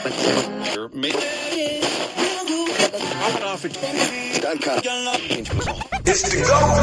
It's the GOAT.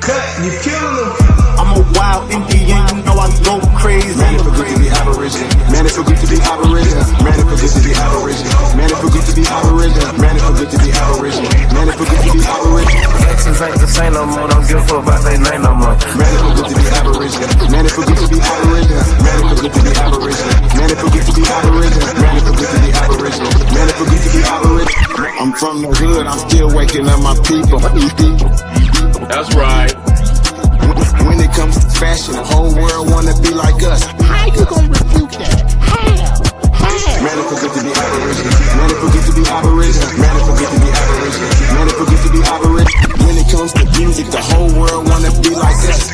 Cut, you killing them. I'm a wild Indian, you know I go crazy. Man, it feel good to be Aboriginal. Man, it feel good to be Aboriginal. Man, it feel good to be Aboriginal. Man, it feel good to be Aboriginal. Man, it feel good to be Aboriginal. Man, it feel good to be Aboriginal. Exes ain't the same no more, don't give a fuck about their name no more. Man, it feel good to be Aboriginal. Man, it feel good to be Aboriginal. Man, it feel good to be Aboriginal. Man, it feel good to be Aboriginal. Man, it feel good to be Aboriginal. Man, it feel good to be Aboriginal. I'm from the hood, I'm still waking up my people. That's right. When it comes to fashion, the whole world wanna be like us. How you gonna refute that? How? Man, it feel good to be Aboriginal. Man, it feel good to be Aboriginal. Man, it feel good to be Aboriginal. Man, it feel good to be Aboriginal. When it comes to music, the whole world wanna be like us.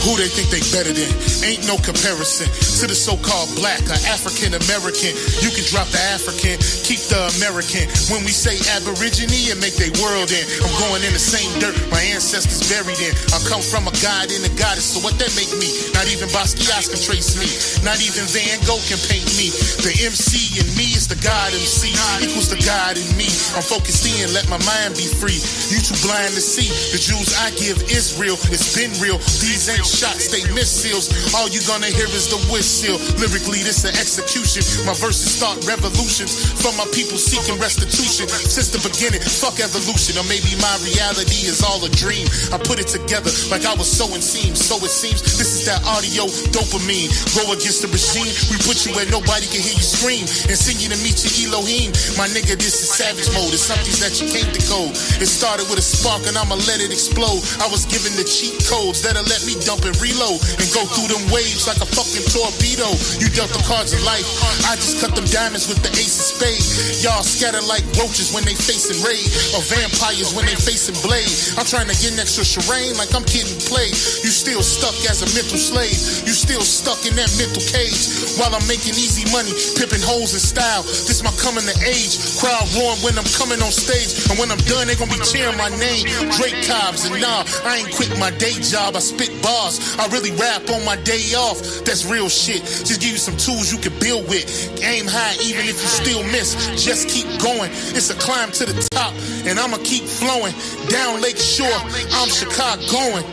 Who they think they better than? Ain't no comparison to the so-called black or African American. You can drop the African, keep the American. When we say Aborigine, it make they world in. I'm going in the same dirt my ancestors buried in. I come from a god and a goddess, so what that make me? Not even Basquiat can trace me. Not even Van Gogh can paint me. The MC in me is the God MC, equals the God in me. I'm focused in, let my mind be free. You too blind to see. The Jews I give is real, it's been real. These ain't shots, they missiles. All you gonna hear is the whistle. Lyrically, this an execution. My verses start revolutions from my people seeking restitution. Since the beginning, fuck evolution. Or maybe my reality is all a dream. I put it together like I was sewing seams. So it seems this is that audio dopamine. Go against the regime, we put you where nobody can hear you scream. And sing you to meet your Elohim. My nigga, this is savage mode. It's something that you can't decode. It started with a spark and I'ma let it explode. I was given the cheat codes that'll let me dump and reload and go through them waves like a fucking torpedo. You dealt the cards of life, I just cut them diamonds with the ace of spades. Y'all scatter like roaches when they facing raid, or vampires when they facing blade. I'm trying to get next to Shireen like I'm getting played. You still stuck as a mental slave. You still stuck in that mental cage. While I'm making easy money, pimping hoes in style. This my coming to age. Crowd roaring when I'm coming on stage, and when I'm done they gonna be cheering my name. Drake Cobbs, and nah, I ain't quit my day job. I spit bars, I really rap on my day off. That's real shit. Just give you some tools you can build with. Aim high even if you still miss. Just keep going. It's a climb to the top, and I'ma keep flowing. Down Lake Shore, I'm Chicagoan.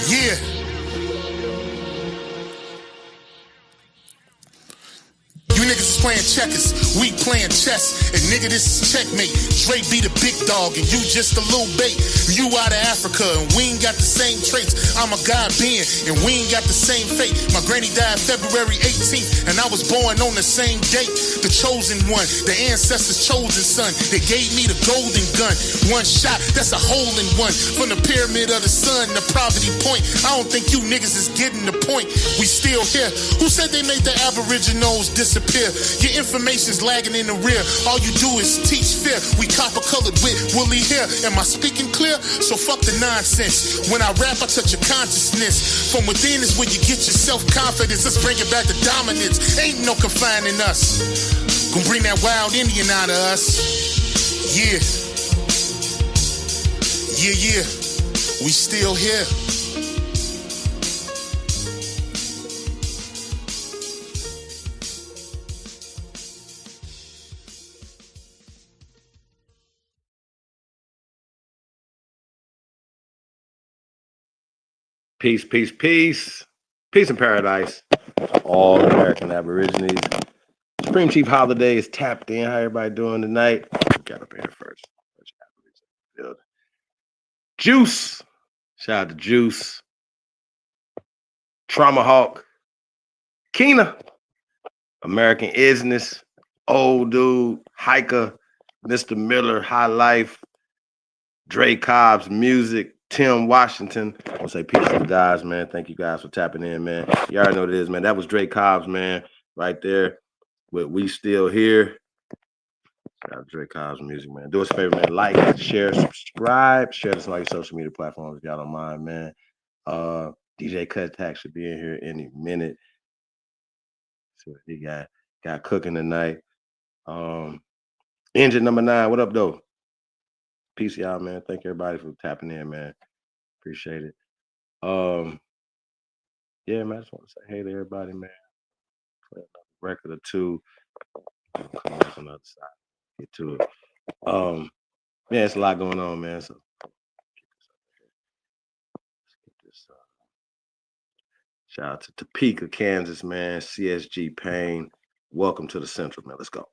Yeah. You niggas is playing checkers, we playing chess. And nigga, this is checkmate. Dre be the big dog and you just a little bait. You out of Africa and we ain't got the same traits. I'm a God being and we ain't got the same fate. My granny died February 18th and I was born on the same date. The chosen one, the ancestors' chosen son. They gave me the golden gun. One shot, that's a hole in one. From the pyramid of the sun, the poverty point. I don't think you niggas is getting the point. We still here. Who said they made the Aboriginals disappear? Your information's lagging in the rear. All you do is teach fear. We copper colored with woolly hair. Am I speaking clear? So fuck the nonsense. When I rap, I touch your consciousness. From within is where you get your self-confidence. Let's bring it back to dominance. Ain't no confining us. Gonna bring that wild Indian out of us. Yeah. Yeah, yeah. We still here. Peace, peace, peace. Peace in paradise. All American Aborigines. Supreme Chief Holiday is tapped in. How everybody doing tonight? Got up in here first. Juice. Shout out to Juice. Trauma Hawk. Keena. American Isness. Old Dude. Hiker. Mr. Miller. High Life. Dre Cobb's Music. Tim Washington. I want to say peace to the guys, man. Thank you guys for tapping in, man. You already know what it is, man. That was Drake Cobbs, man, right there with We Still Here. Shout out to Drake Cobbs music, man. Do us a favor, man. Like, share, subscribe. Share this on all your social media platforms if y'all don't mind, man. DJ Kuttack should be in here any minute. See what he got cooking tonight. Engine number 9. What up, though? Peace, y'all, man. Thank everybody for tapping in, man. Appreciate it. Yeah, man. I just want to say hey to everybody, man. Play another record or two. Come on to the other side. Get to it. Yeah, it's a lot going on, man. So let's get this. Shout out to Topeka, Kansas, man. CSG Payne. Welcome to the Central, man. Let's go.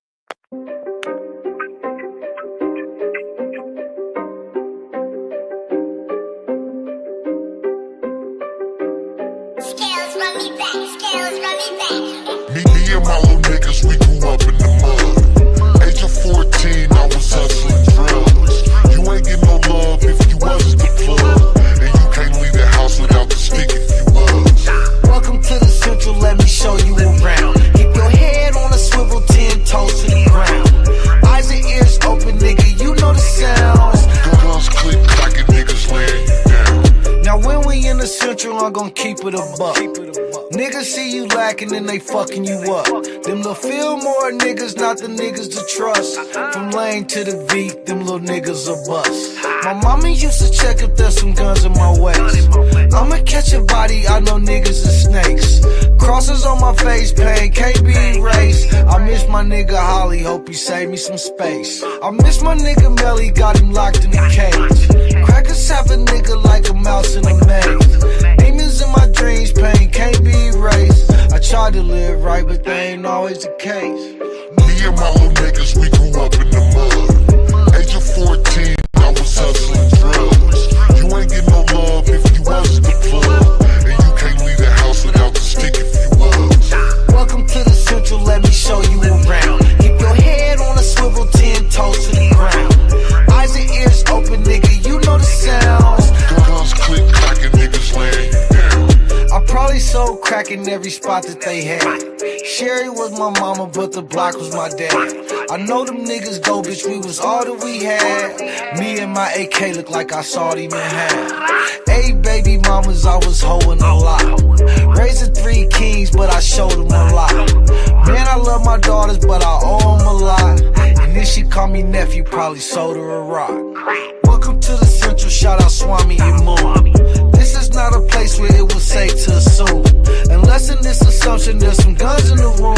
Me and my little niggas, we grew up in the mud. Age of 14, I was hustling drugs. You ain't get no love if you wasn't the plug. And you can't leave the house without the stick if you was. Welcome to the Central, let me show you around. Keep your head on a swivel, 10 toes to the ground. Eyes and ears open, nigga, you know the sounds. Guns click, clocking niggas laying you down. Now when we in the Central, I'm gon' keep it a buck. Niggas see you lacking and they fucking you up. Them little Fillmore niggas, not the niggas to trust. From Lane to the V, them little niggas a bust. My mama used to check if there's some guns in my waist. I'ma catch a body, I know niggas are snakes. Crosses on my face, pain can't be erased. I miss my nigga Holly, hope he saved me some space. I miss my nigga Melly, got him locked in the cage. Crackers have a nigga like a mouse in a maze. Demons in my dreams, pain can't be erased. I tried to live right, but they ain't always the case. Me and my little niggas, we grew up in the mud. Age of 14, I was hustling drugs. You ain't get no love if you wasn't the plug. And you can't leave the house without the stick if you was. Welcome to the Central, let me show you around. Keep your head on a swivel, 10 toes to the ground. Eyes and ears open, nigga, you know the sounds. Guns click, clocking niggas laying you down. I probably sold crack in every spot that they had. Sherry was my mama, but the block was my dad. I know them niggas go, bitch, we was all that we had. Me and my AK look like I saw them in half. 8 baby mamas, I was hoeing a lot. Raising 3 kings, but I showed them a lot. Man, I love my daughters, but I owe them a lot. And if she call me nephew, probably sold her a rock. Welcome to the Central, shout out Swami and Moon. This is not a place where it was safe to assume. Unless in this assumption there's some guns in the room.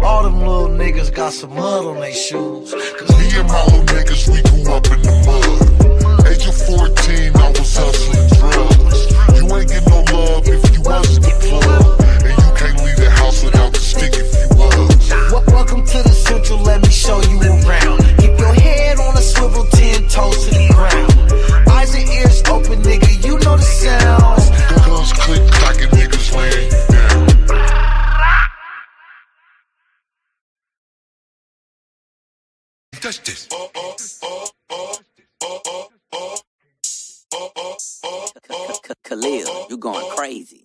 All them little niggas got some mud on their shoes. Me and my little niggas, we grew up in the mud. Age of 14, I was hustling drugs. You ain't get no love if you wasn't the plug. And you can't leave the house without the stick if you was. Welcome to the Central, let me show you around. Keep your head on a swivel, 10 toes to the ground. Eyes and ears open, nigga, you know the sounds. Guns click, clocking niggas laying you down. Touch this. Khalil, you going crazy.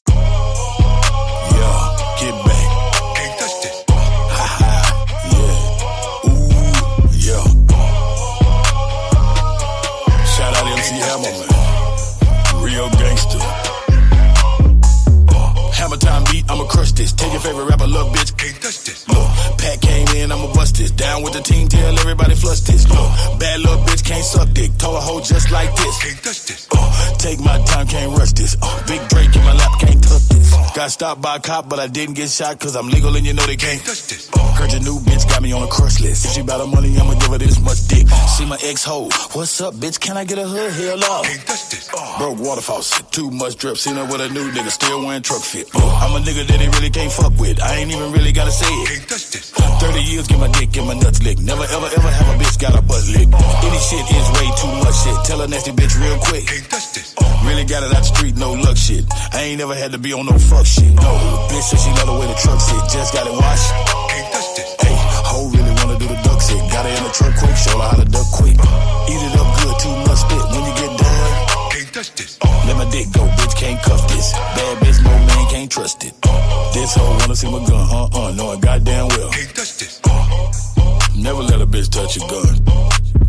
Yeah, get back. Can't touch this. Yeah. Ooh, yeah. Shout out MC Hammer, man. Real gangster. Hammer time beat, I'ma crush this. Take your favorite rapper, little bitch. Can't touch this. Look, Pat came in, I'ma bust this. Down with the team, tell everybody flush this. Look, bad little bitch can't suck dick. Told a hoe just like this. Can't touch this. Take my time, can't rush this. Big Drake in my lap, can't touch this. Got stopped by a cop, but I didn't get shot, cause I'm legal and you know they can't touch this. Heard your new bitch got me on a crush list. If she bout her money, I'ma give her this much dick. See my ex-hoe, what's up, bitch? Can I get a hood? Hell off. Can't touch this. Broke water faucet, too much drip. Seen her with a new nigga, still wearing truck fit. I'm a nigga that they really can't fuck with. I ain't even really gotta say it. Can't touch this. 30 years, get my dick and my nuts licked. Never ever ever have a bitch got a butt licked. Any shit is way too much shit. Tell a nasty bitch real quick. Can't touch this. Really got it out the street, no luck shit. I ain't never had to be on no fuck shit. No, bitch said she love the way the truck sit. Just got it washed. Can't touch this. Hey, hoe really wanna do the duck shit. Got her in the truck quick, show her how to duck quick. Eat it up good, too much spit. When you get done, Let my dick go, bitch, can't cuff this. Bad bitch, no man, can't trust it. This hoe wanna see my gun, knowing goddamn well. Can't touch this. Never let a bitch touch your gun.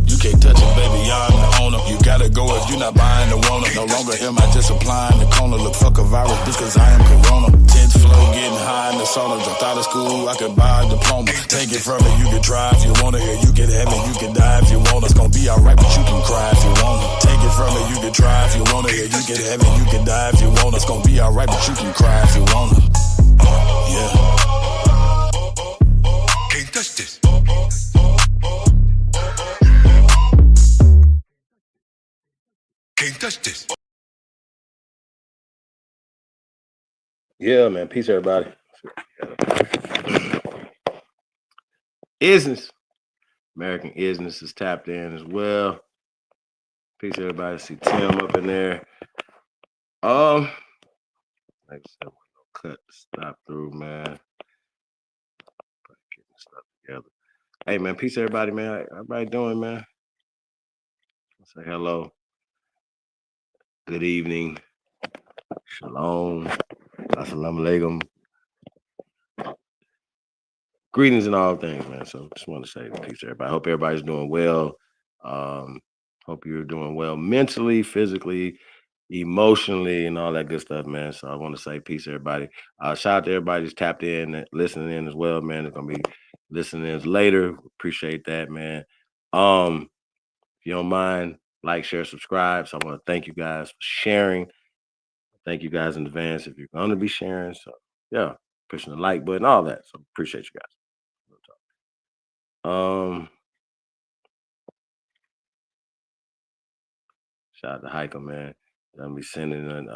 You can't touch it, baby, I'm the owner. You gotta go if you not buying the Rona. No longer am I just applying the corner. Look, fuck a virus, bitch, cause I am Corona. 10th floor, getting high in the sauna. Dropped out of school, I could buy a diploma. Take it from me, you can drive if you wanna. Here, you can have it, you can die if you want. It's gonna be alright, but you can cry if you wanna. Take it from me, you can drive if you wanna. Here, you can have it, you can die if you want. It's gonna be alright, but you can cry if you wanna. Yeah. Can't touch this. Can't touch this. Yeah, man. Peace, everybody. Isness. American Isness is tapped in as well. Peace, everybody. I see Tim up in there. Like I said, we're gonna cut stop through, man. Getting stuff together. Hey, man. Peace, everybody, man. How everybody doing, man? Say hello. Good evening. Shalom. Assalamu alaikum. Greetings and all things, man. So just want to say peace to everybody. Hope everybody's doing well. Hope you're doing well mentally, physically, emotionally, and all that good stuff, man. So I want to say peace to everybody. Shout out to everybody who's tapped in and listening in as well, man. They're gonna be listening in later. Appreciate that, man. If you don't mind, like, share, subscribe. So I want to thank you guys for sharing. Thank you guys in advance if you're going to be sharing. So yeah, pushing the like button, all that. So appreciate you guys. Shout out to Hiker, man. I'm be sending in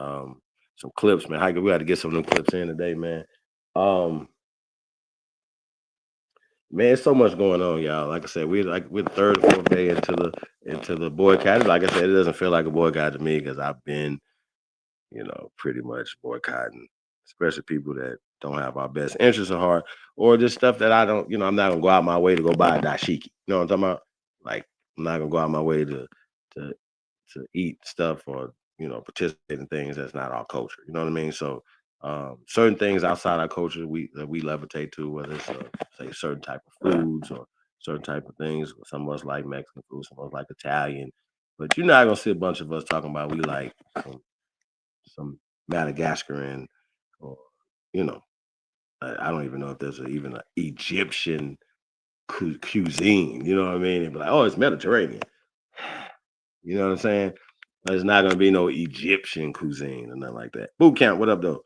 some clips, man. Hiker, we got to get some of them clips in today, man. Man, there's so much going on, y'all. Like I said, we're the third or fourth day into the boycott. Like I said, it doesn't feel like a boycott to me because I've been, pretty much boycotting, especially people that don't have our best interests at heart, or just stuff that I don't, I'm not gonna go out my way to go buy a dashiki. You know what I'm talking about? Like, I'm not gonna go out my way to eat stuff or participate in things that's not our culture. You know what I mean? So certain things outside our culture we levitate to, whether it's say certain type of foods or certain type of things. Some of us like Mexican food, some of us like Italian, but you're not gonna see a bunch of us talking about we like some Madagascaran or I don't even know if there's even an Egyptian cuisine. You know what I mean? They'd be like, oh, it's Mediterranean. You know what I'm saying? There's not gonna be no Egyptian cuisine or nothing like that. Boot camp, what up, though?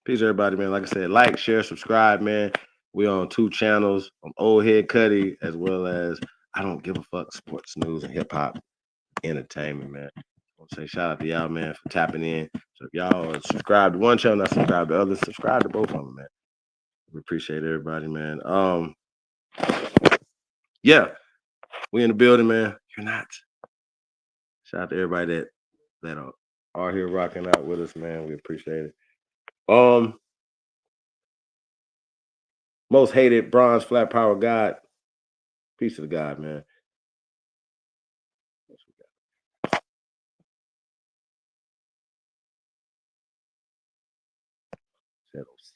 Peace, everybody, man. Like I said, like, share, subscribe, man. We on 2 channels. I'm Old Head Cuddy, as well as I Don't Give a Fuck Sports News and Hip Hop Entertainment, man. I want to say shout out to y'all, man, for tapping in. So if y'all subscribe to one channel, not subscribe to others, subscribe to both of them, man. We appreciate everybody, man. Yeah, we in the building, man. You're not. Shout out to everybody that are here rocking out with us, man. We appreciate it. Most hated bronze flat power god. Peace to the God, man.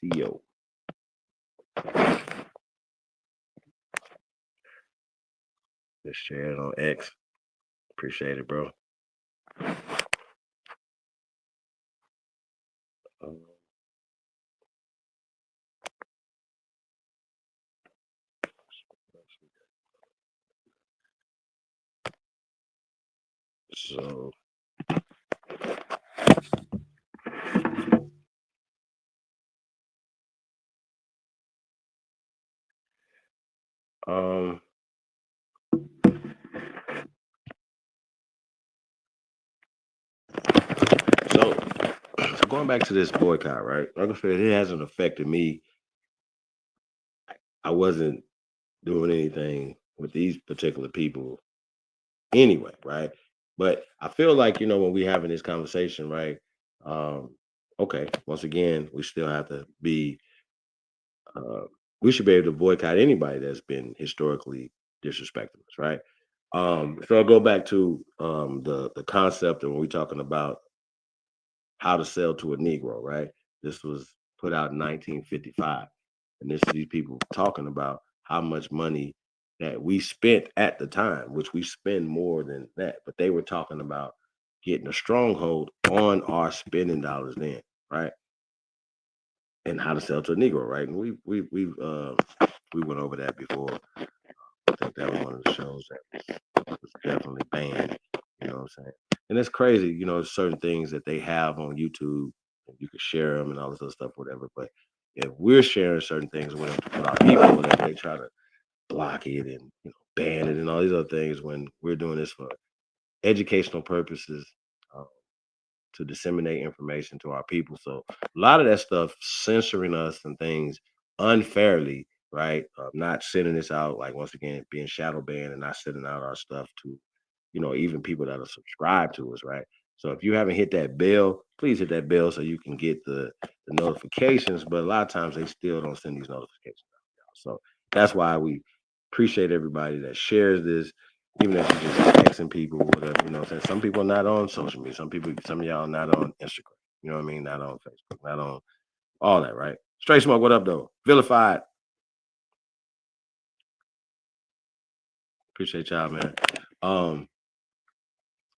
CEO. Just share it on X. Appreciate it, bro. So so going back to this boycott, right? Like I said, it hasn't affected me. I wasn't doing anything with these particular people anyway, right? But I feel like, when we having this conversation, right? Okay, once again, we still have to be we should be able to boycott anybody that's been historically disrespecting us, right? So I'll go back to the concept and when we're talking about how to sell to a Negro, right? This was put out in 1955. And this is these people talking about how much money that we spent at the time, which we spend more than that. But they were talking about getting a stronghold on our spending dollars then, right? And how to sell to a Negro, right? And we went over that before. I think that was one of the shows that was definitely banned. You know what I'm saying? And it's crazy, you know, certain things that they have on YouTube, you can share them and all this other stuff, whatever. But if we're sharing certain things with our people, that they try to block it and ban it and all these other things when we're doing this for educational purposes. To disseminate information to our people. So a lot of that stuff censoring us and things unfairly, right? Not sending this out, like once again, being shadow banned and not sending out our stuff to, even people that are subscribed to us, right? So if you haven't hit that bell, please hit that bell so you can get the notifications. But a lot of times they still don't send these notifications out. So that's why we appreciate everybody that shares this, even if you're just texting people or whatever, you know what I'm saying? Some people are not on social media. Some of y'all not on Instagram. You know what I mean? Not on Facebook, not on all that, right? Straight Smoke, what up, though? Vilified. Appreciate y'all, man.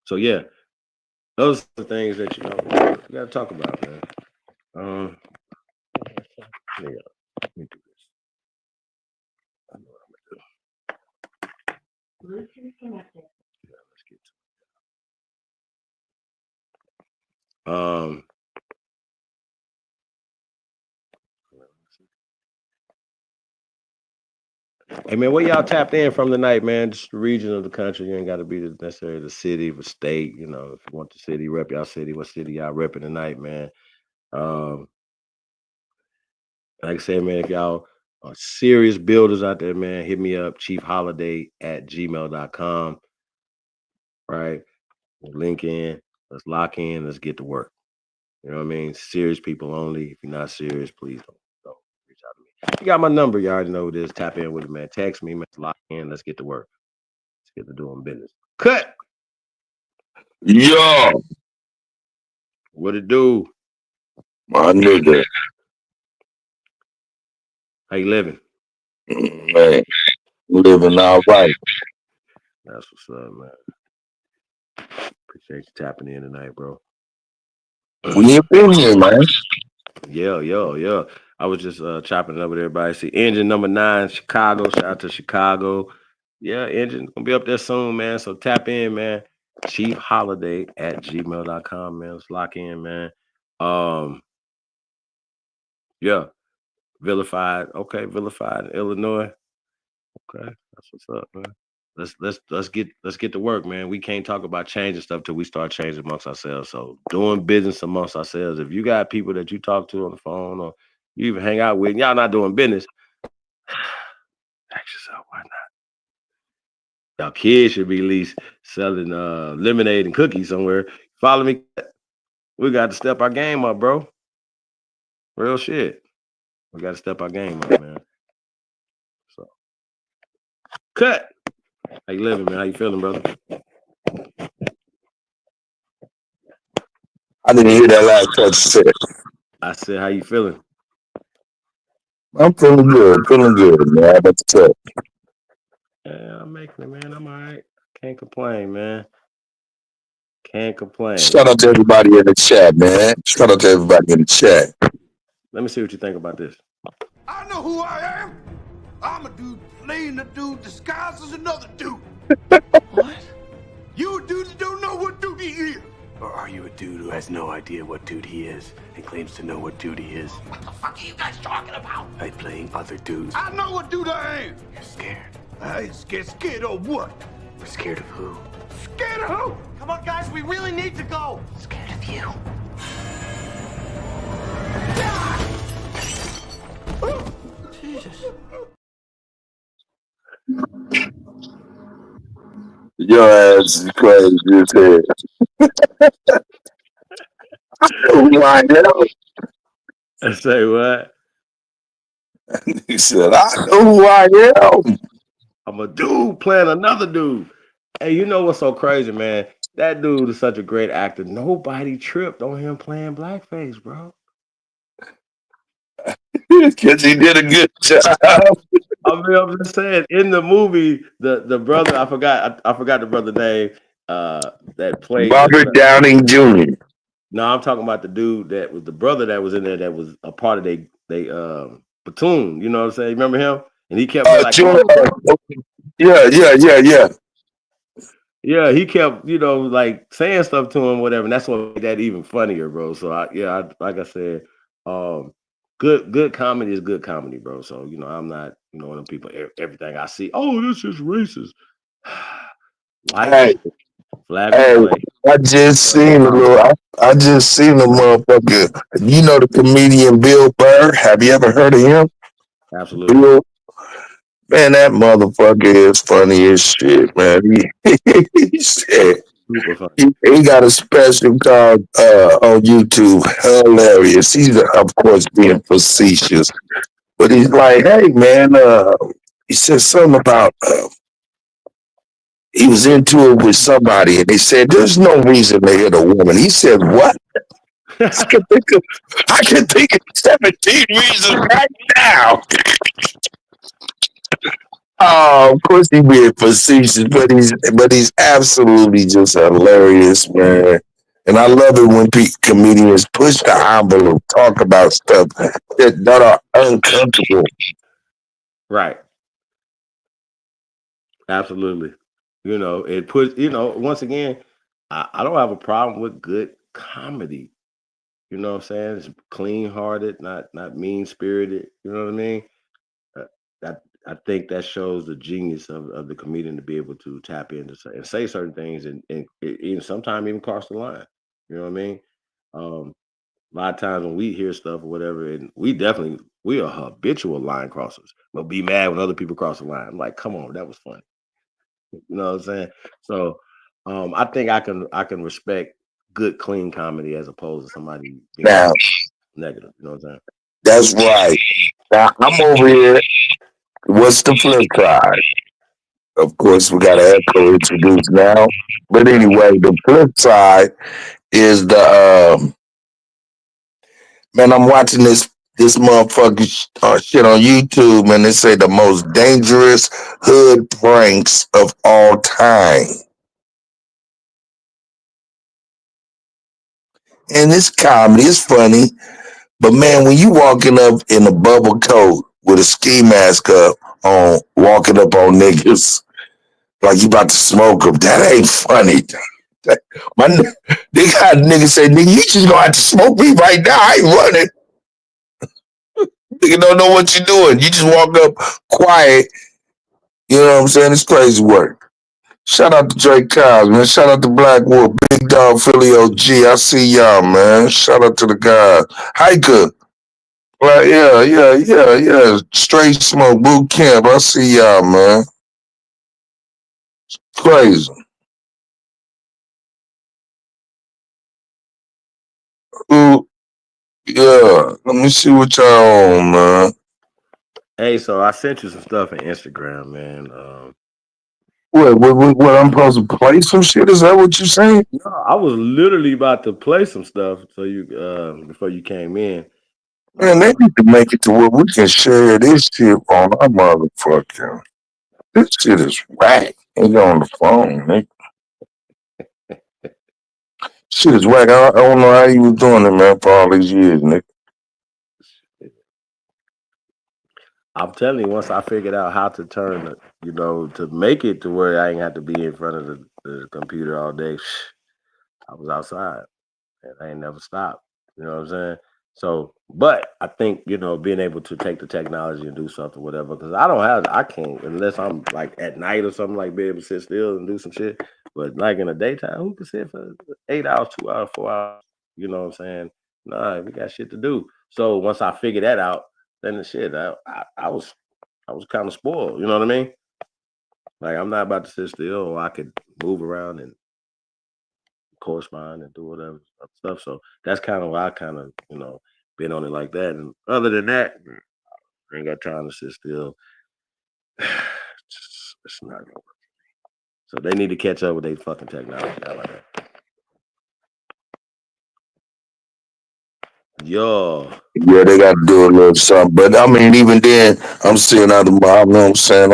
So yeah, those are the things that you gotta talk about, man. Yeah, let me do this. I know what I'm gonna do. Bluetooth connected. Yeah, let's get to it. Hey man, where y'all tapped in from tonight, man? Just the region of the country. You ain't got to be necessarily the city, the state. You know, if you want the city, rep y'all city. What city y'all repping tonight, man? Like I said, man, if y'all are serious builders out there, man, hit me up, chiefholiday@gmail.com. Right? Link in. Let's lock in. Let's get to work. You know what I mean? Serious people only. If you're not serious, please don't reach out to me. You got my number. You already know what it is. Tap in with it, man. Text me, man. Lock in. Let's get to work. Let's get to doing business. Cut. Yo, What it do? my nigga, How you living? man, living all right. That's what's up, man. Appreciate you tapping in tonight, bro. We ain't been here, man. Yeah. I was just chopping it up with everybody. See, engine number 9, Chicago. Shout out to Chicago. Yeah, engine gonna be up there soon, man. So tap in, man. chiefholiday@gmail.com, man. Let's lock in, man. Yeah. Vilified. Okay, Vilified, Illinois. Okay, that's what's up, man. Let's get to work, man. We can't talk about changing stuff till we start changing amongst ourselves. So doing business amongst ourselves. If you got people that you talk to on the phone or you even hang out with, and y'all not doing business, ask yourself why not. Y'all kids should be at least selling lemonade and cookies somewhere. Follow me. We got to step our game up, bro. Real shit. We got to step our game up, man. So cut. How you living, man? How you feeling, brother? I didn't hear that last part you said. I said, how you feeling? I'm feeling good, man. How about yourself? Yeah, I'm making it, man. I'm all right. Can't complain, man. Can't complain. Shout out to everybody in the chat, man. Shout out to everybody in the chat. Let me see what you think about this. I know who I am. I'm a dude playing a dude disguised as another dude. What? You a dude that don't know what dude he is. Or are you a dude who has no idea what dude he is and claims to know what dude he is? What the fuck are you guys talking about? By playing other dudes. I know what dude I am. You're scared. I ain't scared. Scared of what? We're scared of who? Scared of who? Come on, guys, we really need to go. Scared of you. Jesus. Your ass is crazy as hell. I say what? He said, I know who I am. I'm a dude playing another dude. Hey, you know what's so crazy, man? That dude is such a great actor. Nobody tripped on him playing blackface, bro. Because he did a good job. I'm just saying, in the movie, the brother, I forgot the brother name, that played the. Robert Downing Jr. No, I'm talking about the dude that was the brother that was in there that was a part of they platoon. You know what I'm saying? Remember him? And he kept being like, "Come Junior, on, bro." yeah. Yeah, he kept, like saying stuff to him, whatever. And that's what made that even funnier, bro. So like I said, um, good comedy is good comedy, bro. So I'm not, one of them people. Everything I see, oh, this is racist. White Hey, people, flag on the hey, play. I just seen a little. I just seen a motherfucker. You know the comedian Bill Burr? Have you ever heard of him? Absolutely, Bill, man, that motherfucker is funny as shit, man. He said super funny. he got a special called on YouTube. Hilarious. He's of course being facetious, but he's like, hey man, he said something about he was into it with somebody, and they said there's no reason to hit a woman. He said, what? I can think of I can think of 17 reasons right now. Oh, of course he being facetious, but he's absolutely just hilarious, man. And I love it when comedians push the envelope, talk about stuff that are uncomfortable. Right, absolutely. It puts. Once again, I don't have a problem with good comedy. You know what I'm saying? It's clean hearted, not mean spirited. You know what I mean? Uh, I think that shows the genius of the comedian to be able to tap into and say certain things and even sometimes even cross the line. You know what I mean? Um, a lot of times when we hear stuff or whatever, and we are habitual line crossers, but be mad when other people cross the line. I'm like, come on, that was funny. You know what I'm saying? So I think I can respect good clean comedy as opposed to somebody being Now, negative. You know what I'm saying? that's right. Now I'm over here. What's the flip side? Of course, we got to echo introduce now. But anyway, the flip side is the man. I'm watching this motherfucker shit on YouTube, and they say the most dangerous hood pranks of all time. And it's comedy, it's funny, but man, when you walking up in a bubble coat with a ski mask up on, walking up on niggas like you about to smoke them, that ain't funny. They got niggas say, nigga, you just gonna have to smoke me right now. I ain't running. Nigga don't know what you're doing. You just walk up quiet. You know what I'm saying? It's crazy work. Shout out to Drake Cobbs, man. Shout out to Black Wolf, Big Dog, Philly OG. I see y'all, man. Shout out to the guys. Hiker. Like, yeah. Straight smoke boot camp. I see y'all, man. Crazy. Ooh, yeah. Let me see what y'all on, man. Hey, so I sent you some stuff on Instagram, man. What, I'm supposed to play some shit? Is that what you saying? No, I was literally about to play some stuff so you before you came in. Man, they need to make it to where we can share this shit on our motherfucking. This shit is whack. Ain't on the phone, nigga. Shit is whack. I don't know how you was doing it, man, for all these years, nigga. I'm telling you, once I figured out how to turn it, to make it to where I ain't have to be in front of the computer all day, I was outside and I ain't never stopped. You know what I'm saying? So, but I think, being able to take the technology and do something, whatever, because I can't, unless I'm like at night or something, like be able to sit still and do some shit. But like in the daytime, who can sit for 8 hours, 2 hours, 4 hours? You know what I'm saying? Nah, we got shit to do. So once I figured that out, then the shit, I was kind of spoiled. You know what I mean? Like I'm not about to sit still, or I could move around and correspond and do whatever stuff. So that's kind of why I kind of been on it like that. And other than that, I ain't got time to sit still. It's not gonna work. So they need to catch up with their fucking technology. How about that? Yo. Yeah, they got to do a little something. But I mean, even then, I'm seeing other. You know what I'm saying?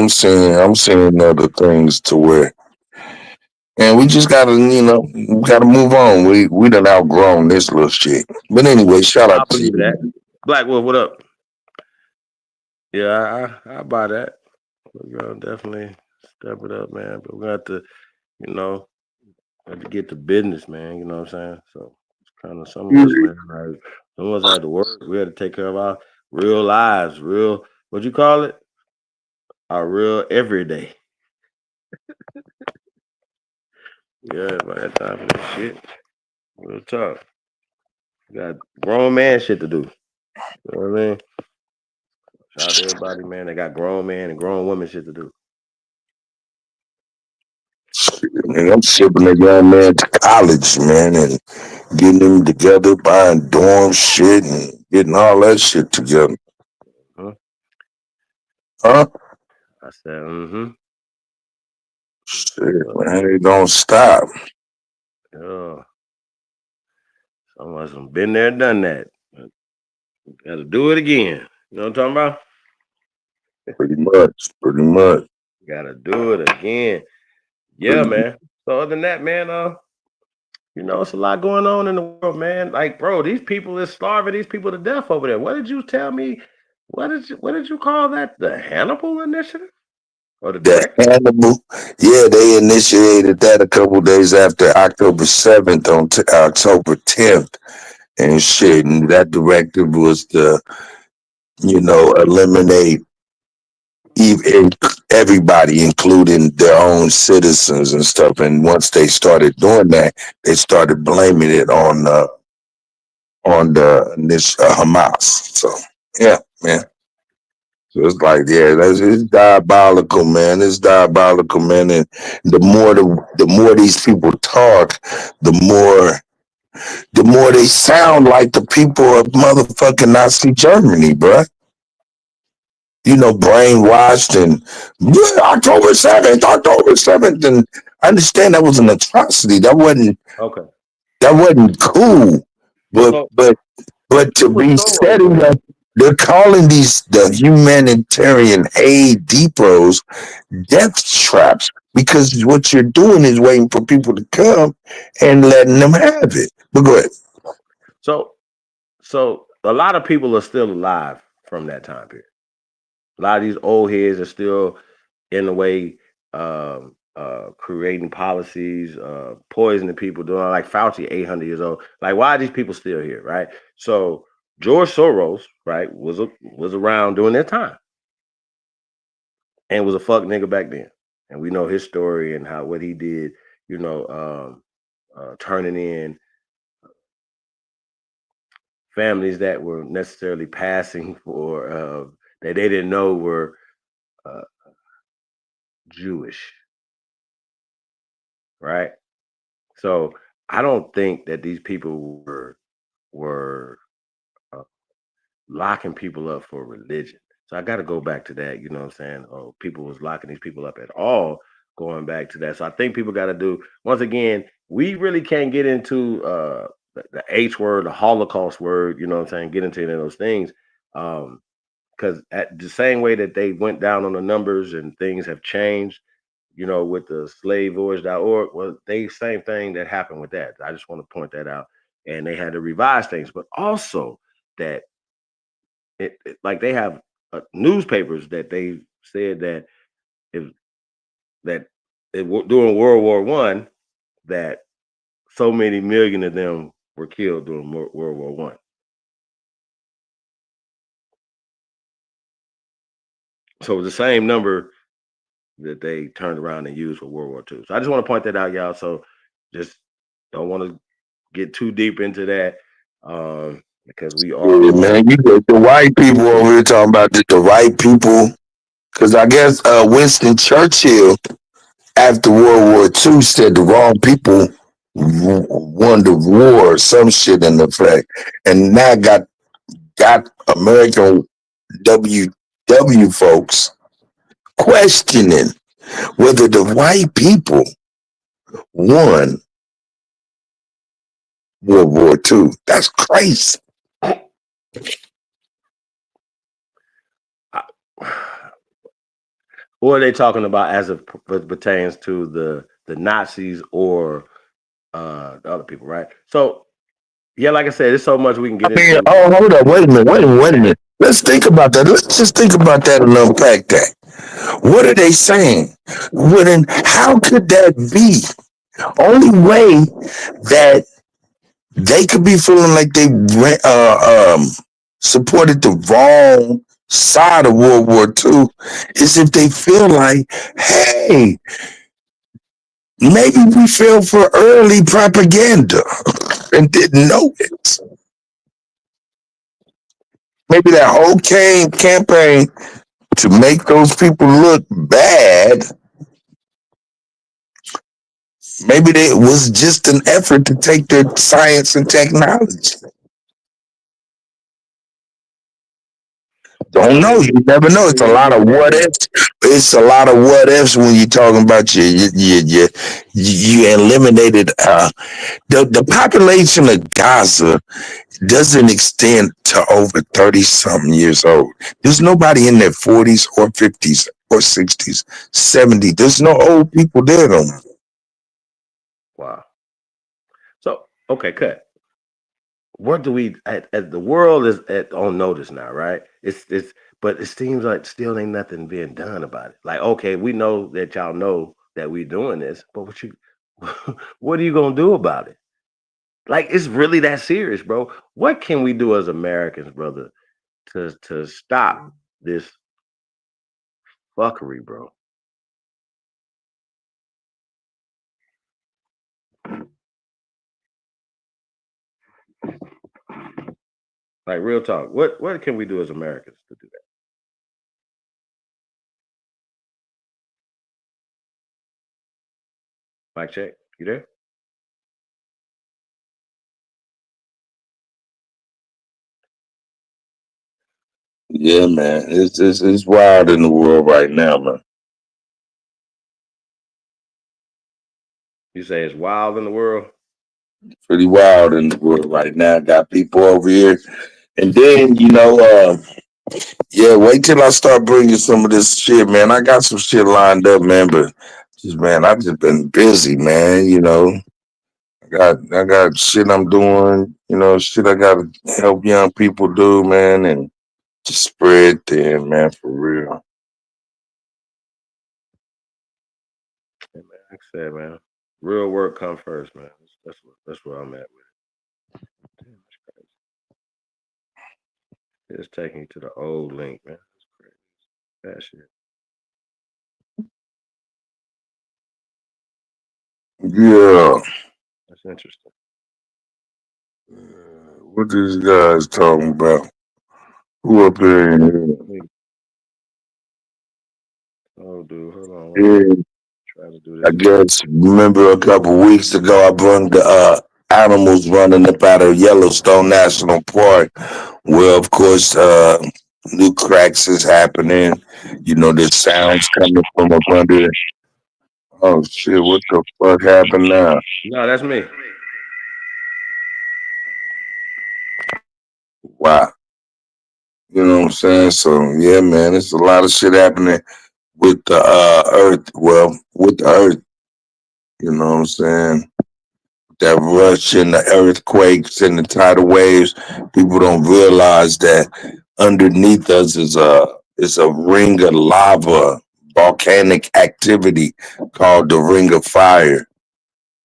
I'm seeing other things to where, and we just gotta, we gotta move on. We done outgrown this little shit. But anyway, shout I out to believe you. that. Black Wolf, what up? Yeah, I buy that. We're gonna definitely step it up, man. But we got to, have to get to business, man. You know what I'm saying? So it's kind of some of us, man. Like, some of us had to work. We had to take care of our real lives, what you call it? Our real everyday. Yeah, but I had time for that shit. Real talk. Got grown man shit to do. You know what I mean? Shout out to everybody, man. They got grown man and grown women shit to do. Man, I'm shipping a young man to college, man, and getting them together, buying dorm shit and getting all that shit together. Huh? I said, Shit, man, it don't stop. Yeah. Some of us have been there, done that. Got to do it again. You know what I'm talking about? Pretty much. Got to do it again. Yeah, man. So other than that, man, it's a lot going on in the world, man. Like, bro, these people is starving these people to death over there. What did you tell me? What did you call that? The Hannibal Initiative? Or the direct? Hannibal. Yeah, they initiated that a couple days after October 7th on October 10th. And shit, and that directive was to, eliminate everybody, including their own citizens and stuff. And once they started doing that, they started blaming it on this Hamas. So yeah, man. So it's like, yeah, it's diabolical, man. It's diabolical, man. And the more these people talk, the more they sound like the people of motherfucking Nazi Germany, bruh. Brainwashed and October 7th. And I understand that was an atrocity. That wasn't cool. But to be setting up, they're calling the humanitarian aid depots death traps because what you're doing is waiting for people to come and letting them have it. But go ahead. So a lot of people are still alive from that time period. A lot of these old heads are still in the way creating policies, poisoning people, doing like Fauci, 800 years old. Like, why are these people still here, right? So George Soros, right, was around during that time and was a fuck nigga back then. And we know his story and what he did, turning in families that were necessarily passing for that they didn't know were Jewish, right? So I don't think that these people were locking people up for religion. So I got to go back to that. You know what I'm saying? Oh, people was locking these people up at all. Going back to that. So I think people got to do, once again, we really can't get into the H word, the Holocaust word, you know what I'm saying? Get into any of those things. Because at the same way that they went down on the numbers and things have changed, with the slavevoyage.org, well, same thing that happened with that. I just want to point that out. And they had to revise things, but also that like they have newspapers that they said that during World War I, that so many million of them were killed during World War I. So it's the same number that they turned around and used for World War II. So I just want to point that out, y'all. So just don't want to get too deep into that because we are. Yeah, man, you get the white people over here talking about the white people. Because I guess Winston Churchill, after World War II, said the wrong people won the war or some shit in effect. And that got American WW folks questioning whether the white people won World War II. That's crazy. What are they talking about as it pertains to the Nazis or the other people, right? So yeah, like I said, there's so much we can get into. Oh, hold up, wait a minute. Let's think about that. Let's just think about that and unpack that. What are they saying? How could that be? Only way that they could be feeling like they supported the wrong side of World War II is if they feel like, hey, maybe we fell for early propaganda and didn't know it. Maybe that whole campaign to make those people look bad, maybe it was just an effort to take their science and technology. Don't know. You never know. It's a lot of what ifs. It's a lot of what ifs when you're talking about you eliminated the population of Gaza doesn't extend to over 30 something years old. There's nobody in their 40s or 50s or 60s, 70s. There's no old people there no more. Wow. So okay, cut. What do we at the world is on notice now, right? It's but it seems like still ain't nothing being done about it. Like, okay, we know that y'all know that we doing this, but what are you gonna do about it? Like, it's really that serious, bro. What can we do as Americans, brother, to stop this fuckery, bro? Like, real talk. What can we do as Americans to do that? Mic check. You there? Yeah, man. It's wild in the world right now, man. You say it's wild in the world? Pretty wild in the world right now. Got people over here. And then, yeah, wait till I start bringing some of this shit, man. I got some shit lined up, man, but I just been busy, man. I got shit I'm doing, shit I gotta help young people do, man, and just spread thin, man, for real. Yeah, man, like I said, man, real work come first, man. That's where I'm at with it. Damn, that's crazy. It's taking you to the old link, man. That's crazy. That shit. Yeah. That's interesting. What these guys talking about? Who up there in here? Oh, dude, hold on. Yeah. Try to do I this. guess remember a couple weeks ago I brought the animals running up out of Yellowstone National Park, where of course new cracks is happening. There's sounds coming from up under. Oh shit! What the fuck happened now? No, that's me. Wow. You know what I'm saying? So yeah, man, it's a lot of shit happening with the earth. Well, with the earth, you know what I'm saying? That rush and the earthquakes and the tidal waves, people don't realize that underneath us is a ring of lava, volcanic activity called the Ring of Fire.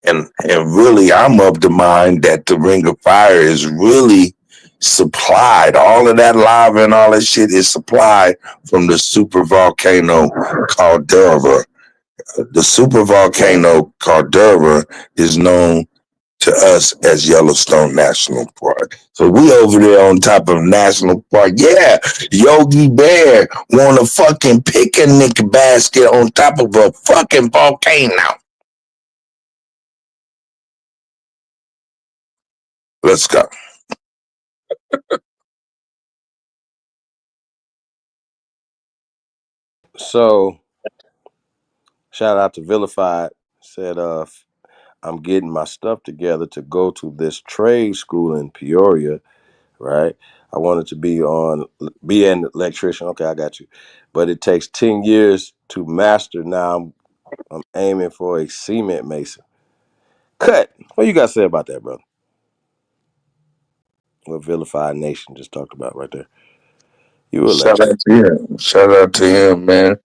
And really, I'm of the mind that the Ring of Fire is really supplied. All of that lava and all that shit is supplied from the super volcano caldera. The super volcano caldera is known to us as Yellowstone National Park. So we over there on top of National Park. Yeah, Yogi Bear want a fucking picnic basket on top of a fucking volcano. Let's go. So Shout out to Vilified. Said, I'm getting my stuff together to go to this trade school in Peoria, right? I wanted to be an electrician. Okay, I got you. But it takes 10 years to master. Now I'm aiming for a cement mason. Cut. What you got to say about that, brother? What Vilified Nation just talked about right there. You Shout electric. out to him. Shout out to him, man.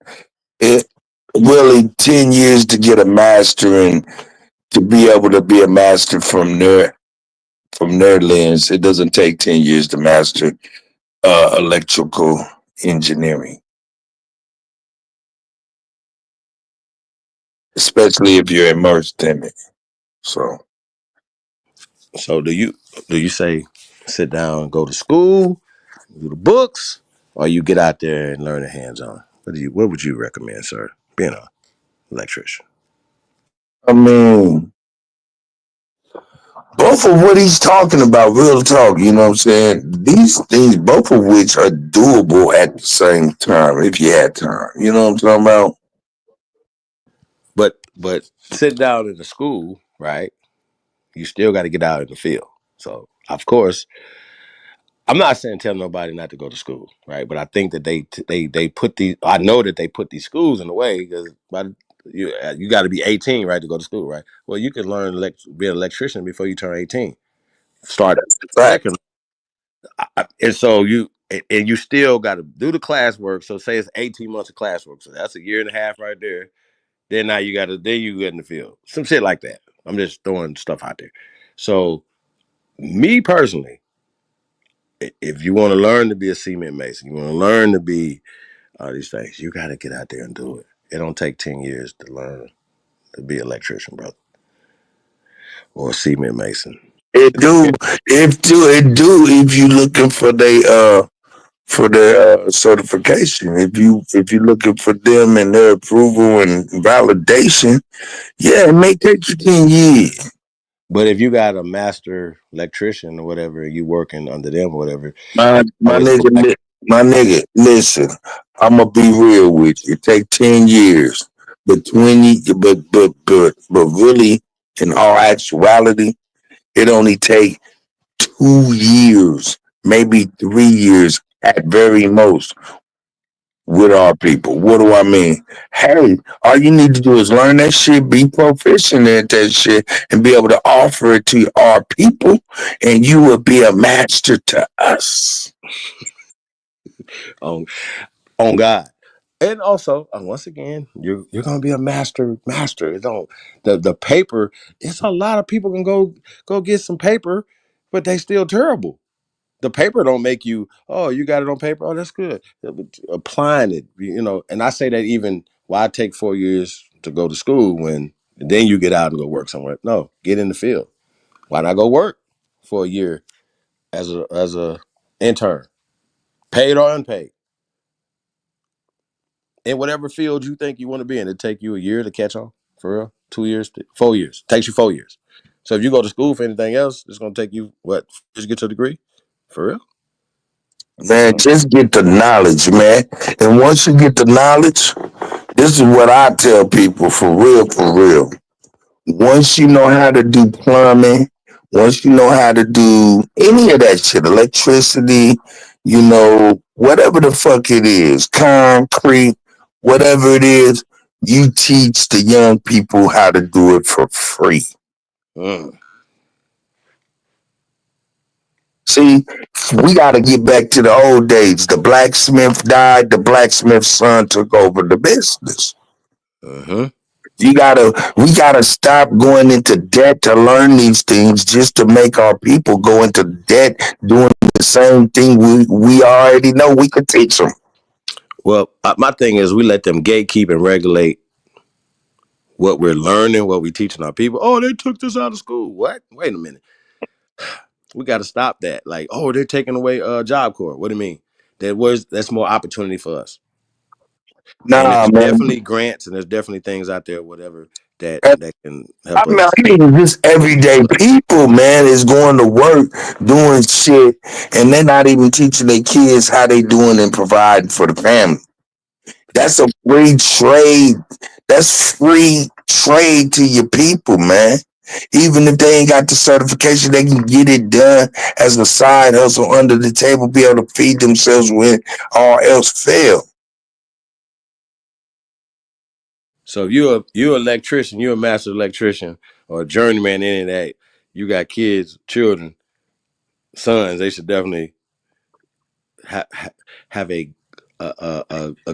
It really 10 years to get a master and to be able to be a master from their lens. It doesn't take 10 years to master electrical engineering, especially if you're immersed in it. So So do you say sit down, go to school, do the books, or you get out there and learn the hands on? What would you recommend, sir? Being an electrician. I mean, both of what he's talking about, real talk, you know what I'm saying? These things, both of which are doable at the same time, if you had time. You know what I'm talking about? But sit down in the school, right? You still got to get out in the field. So of course, I'm not saying tell nobody not to go to school, right? But I think that they put these. I know that they put these schools in the way because you got to be 18, right, to go to school, right? Well, you can learn be an electrician before you turn 18. Start Fact. second, and so you still got to do the classwork. So say it's 18 months of classwork, so that's a year and a half right there. Then now you get in the field, some shit like that. I'm just throwing stuff out there. So me personally, if you want to learn to be a cement mason, you want to learn to be all these things, you got to get out there and do it. It don't take 10 years to learn to be an electrician, brother, or a cement mason. It do if you looking for their certification. If you looking for them and their approval and validation, yeah, it may take you 10 years. But if you got a master electrician or whatever, you working under them or whatever, My you my always go nigga, back. my nigga, listen. I'ma be real with you. It take 10 years, but 20, but really, in all actuality, it only take 2 years, maybe 3 years at very most with our people. What do I mean? Hey, all you need to do is learn that shit, be proficient at that shit, and be able to offer it to our people, and you will be a master to us. on on God. And also, once again, you're gonna be a master. It don't the paper. It's a lot of people can go get some paper, but they still terrible. The paper don't make you. Oh, you got it on paper. Oh, that's good. Applying it, and I say that even why take 4 years to go to school when then you get out and go work somewhere. No, get in the field. Why not go work for a year as a intern, paid or unpaid? In whatever field you think you want to be in. It take you a year to catch on, for real. 2 years, 4 years. Takes you 4 years. So if you go to school for anything else, it's gonna take you what? Just get your degree, for real. I'm just Man, saying. just get the knowledge, man. And once you get the knowledge, this is what I tell people for real, for real. Once you know how to do plumbing, once you know how to do any of that shit, electricity, whatever the fuck it is, concrete, whatever it is, you teach the young people how to do it for free. Mm. See, we got to get back to the old days. The blacksmith died, the blacksmith's son took over the business. Uh-huh. We gotta stop going into debt to learn these things just to make our people go into debt doing the same thing we already know we could teach them. Well, my thing is we let them gatekeep and regulate what we're learning, what we're teaching our people. Oh, they took this out of school. What? Wait a minute. We got to stop that. Like, oh, they're taking away Job Corps. What do you mean? That's more opportunity for us. And Nah, there's man. definitely grants and there's definitely things out there, whatever, that I can help mean, us. I mean, just everyday people, man, is going to work doing shit, and they're not even teaching their kids how they doing and providing for the family. That's a free trade. That's free trade to your people, man. Even if they ain't got the certification, they can get it done as a side hustle under the table, be able to feed themselves when all else fail. So if you're an electrician, you're a master electrician or a journeyman in that, you got kids, children, sons, they should definitely have a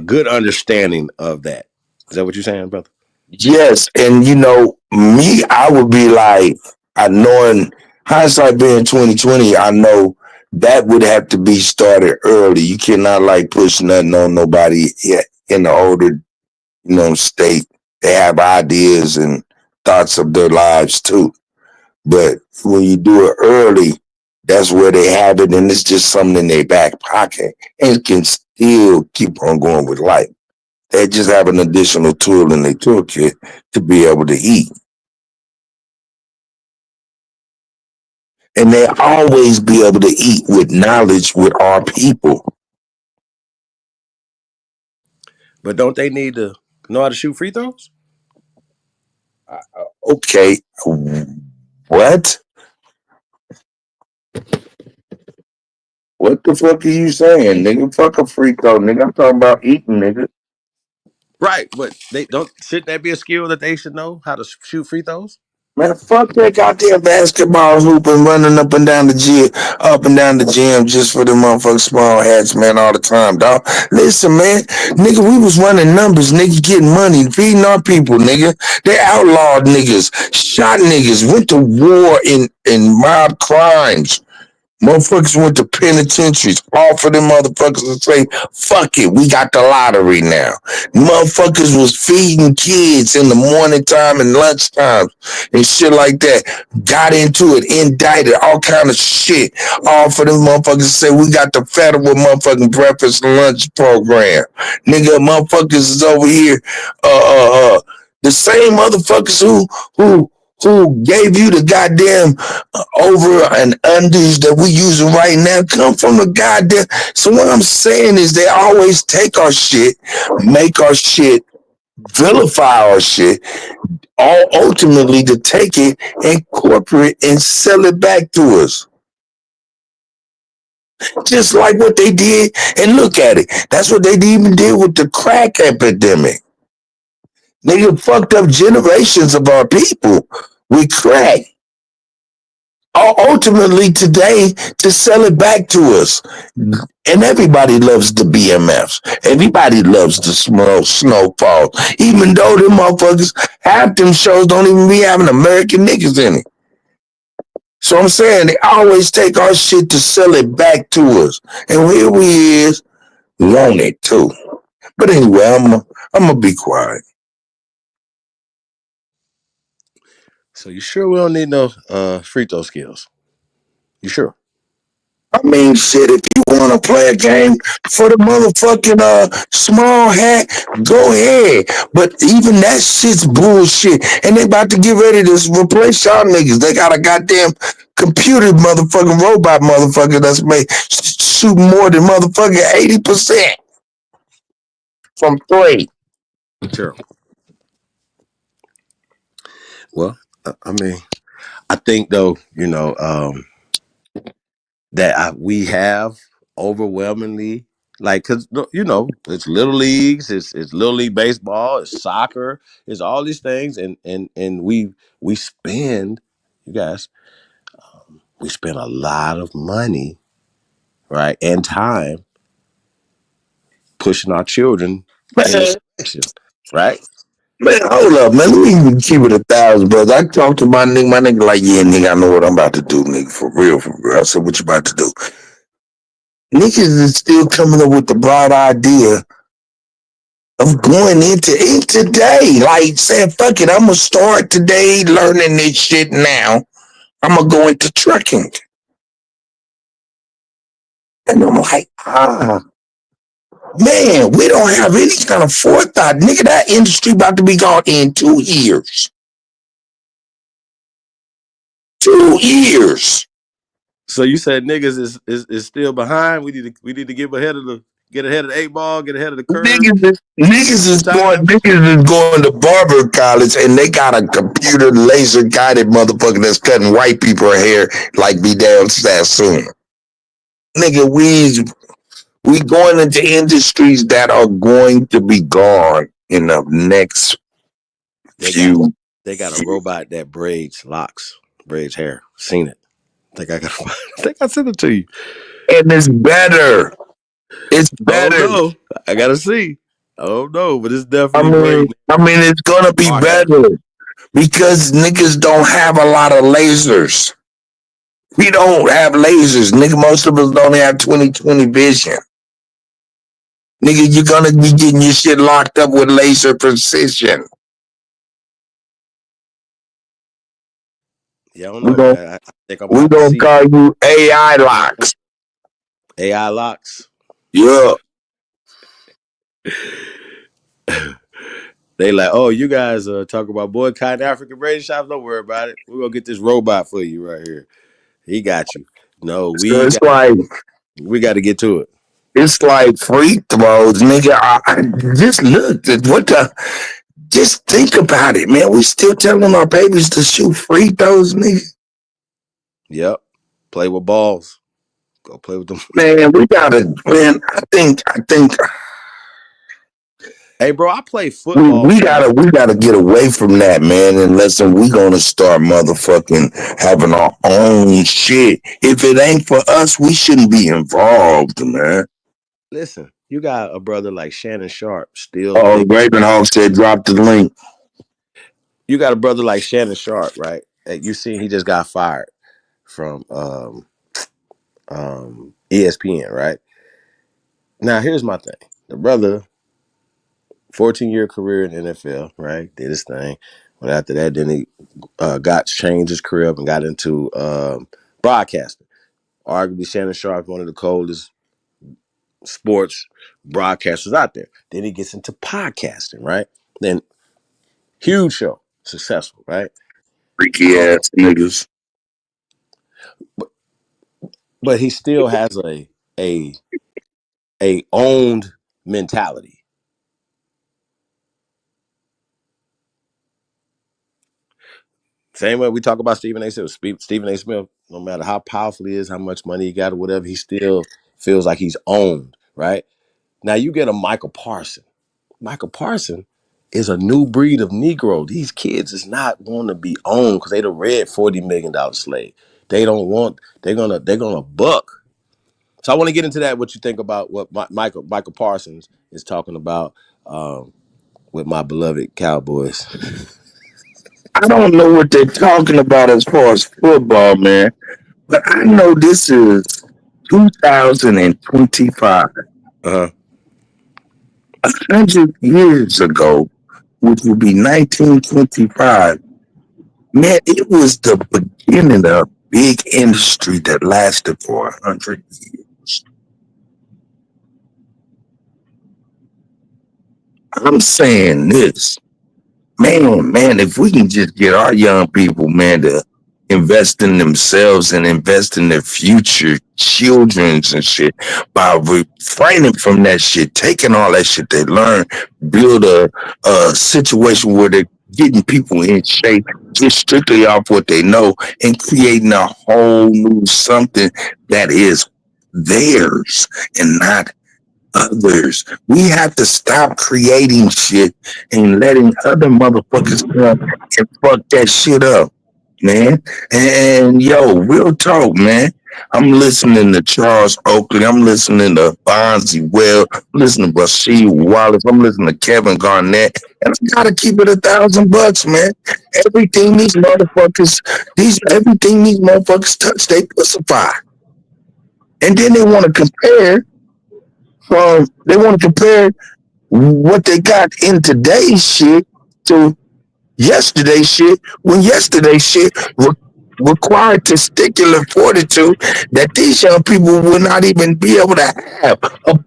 good understanding of that. Is that what you're saying, brother? Yes, and you know, me, I would be like, I knowing hindsight being 2020, I know that would have to be started early. You cannot like push nothing on nobody in the older, state. They have ideas and thoughts of their lives too. But when you do it early, that's where they have it, and it's just something in their back pocket and can still keep on going with life. They just have an additional tool in their toolkit to be able to eat. And they always be able to eat with knowledge with our people. But don't they need to know how to shoot free throws? Okay, what? What the fuck are you saying, nigga? Fuck a free throw, nigga. I'm talking about eating, nigga. Right, but they don't. Shouldn't that be a skill that they should know how to shoot free throws? Man, fuck that goddamn basketball hoop and running up and down the gym just for the motherfucking small hats, man, all the time, dog. Listen, man, nigga, we was running numbers, nigga, getting money, feeding our people, nigga. They outlawed niggas, shot niggas, went to war in mob crimes. Motherfuckers went to penitentiaries, all for them motherfuckers to say, fuck it, we got the lottery now. Motherfuckers was feeding kids in the morning time and lunchtime and shit like that. Got into it, indicted, all kind of shit. All for them motherfuckers to say, we got the federal motherfucking breakfast and lunch program. Nigga, motherfuckers is over here, the same motherfuckers who gave you the goddamn over and unders that we using right now come from the goddamn. So what I'm saying is they always take our shit, make our shit, vilify our shit, all ultimately to take it and corporate and sell it back to us. Just like what they did, and look at it. That's what they even did with the crack epidemic. They fucked up generations of our people with crack. Ultimately today to sell it back to us. And everybody loves the BMFs. Everybody loves the small snowfall. Even though them motherfuckers, half them shows don't even be having American niggas in it. So I'm saying they always take our shit to sell it back to us. And here we is, want it too. But anyway, I'm gonna be quiet. So you sure we don't need no free throw skills? You sure? I mean, shit, if you want to play a game for the motherfucking small hat, go ahead. But even that shit's bullshit. And they about to get ready to replace y'all niggas. They got a goddamn computer motherfucking robot motherfucker that's made shoot more than motherfucking 80% from 3. Sure. Well, I mean, I think though, that we have overwhelmingly, like, because it's little leagues, it's little league baseball, it's soccer, it's all these things, and we spend, you guys, we spend a lot of money, right, and time pushing our children in this direction, right? Man, hold up, man. Let me even keep it 1,000, brother. I talked to my nigga like, yeah, nigga, I know what I'm about to do, nigga, for real, for real. I said, what you about to do? Niggas is still coming up with the broad idea of going into it today. Like saying, fuck it, I'm gonna start today learning this shit now. I'm gonna go into trucking. And I'm like, man, we don't have any kind of forethought. Nigga, that industry about to be gone in 2 years. 2 years. So you said niggas is still behind. We need to get Get ahead of the 8 ball, get ahead of the curve. Niggas is going to barber college and they got a computer laser guided motherfucker that's cutting white people hair like be damn Sassoon. Nigga, we going into industries that are going to be gone in the next few. They got a robot that braids hair. Seen it. I think I sent it to you. And it's better. It's better. Oh no, I gotta see. Oh no, but it's definitely. I mean, it's gonna be better because niggas don't have a lot of lasers. We don't have lasers, nigga. Most of us don't have 20/20 vision. Nigga, you're gonna be getting your shit locked up with laser precision. Yeah, I don't know. I think I'm we gonna call you AI locks. AI locks. Yeah. They like, oh, you guys talk about boycotting African braid shops. Don't worry about it. We're gonna get this robot for you right here. He got you. No, we got to get to it. It's like free throws, nigga. I just looked at just think about it, man. We still telling our babies to shoot free throws, nigga. Yep. Play with balls. Go play with them. Man, we gotta, man, I think. Hey, bro, I play football. We gotta get away from that, man. And listen, we gonna start motherfucking having our own shit. If it ain't for us, we shouldn't be involved, man. Listen, you got a brother like Shannon Sharp still. Oh, Ravenhawk said drop the link. You got a brother like Shannon Sharp, right? You seen he just got fired from ESPN, right? Now, here's my thing. The brother, 14-year career in the NFL, right? Did his thing. But after that, then he changed his career up and got into broadcasting. Arguably, Shannon Sharp, one of the coldest sports broadcasters out there. Then he gets into podcasting, right? Then huge show, successful, right? Freaky ass niggas. But he still has a owned mentality. Same way we talk about Stephen A. Smith. Stephen A. Smith, no matter how powerful he is, how much money he got or whatever, he still feels like he's owned, right? Now you get a Michael Parson. Michael Parson is a new breed of Negro. These kids is not going to be owned because they the red $40 million slave. They don't want, they're gonna buck. So I want to get into that, what you think about what Michael Parsons is talking about with my beloved Cowboys. I don't know what they're talking about as far as football, man. But I know this is 2025. 100 years ago, which would be 1925. Man, it was the beginning of a big industry that lasted for 100 years. I'm saying this. Man, if we can just get our young people, man, to invest in themselves and invest in their future children's and shit by refraining from that shit, taking all that shit they learn, build a situation where they're getting people in shape just strictly off what they know and creating a whole new something that is theirs and not others. We have to stop creating shit and letting other motherfuckers come and fuck that shit up, man. And yo, real talk, man. I'm listening to Charles Oakley. I'm listening to Bonzi Well. I'm listening to Rasheed Wallace. I'm listening to Kevin Garnett. And I gotta keep it $1,000, man. Everything these motherfuckers touch, they pussify. And then they want to compare. What they got in today's shit to yesterday's shit, when yesterday's shit required testicular fortitude that these young people will not even be able to have.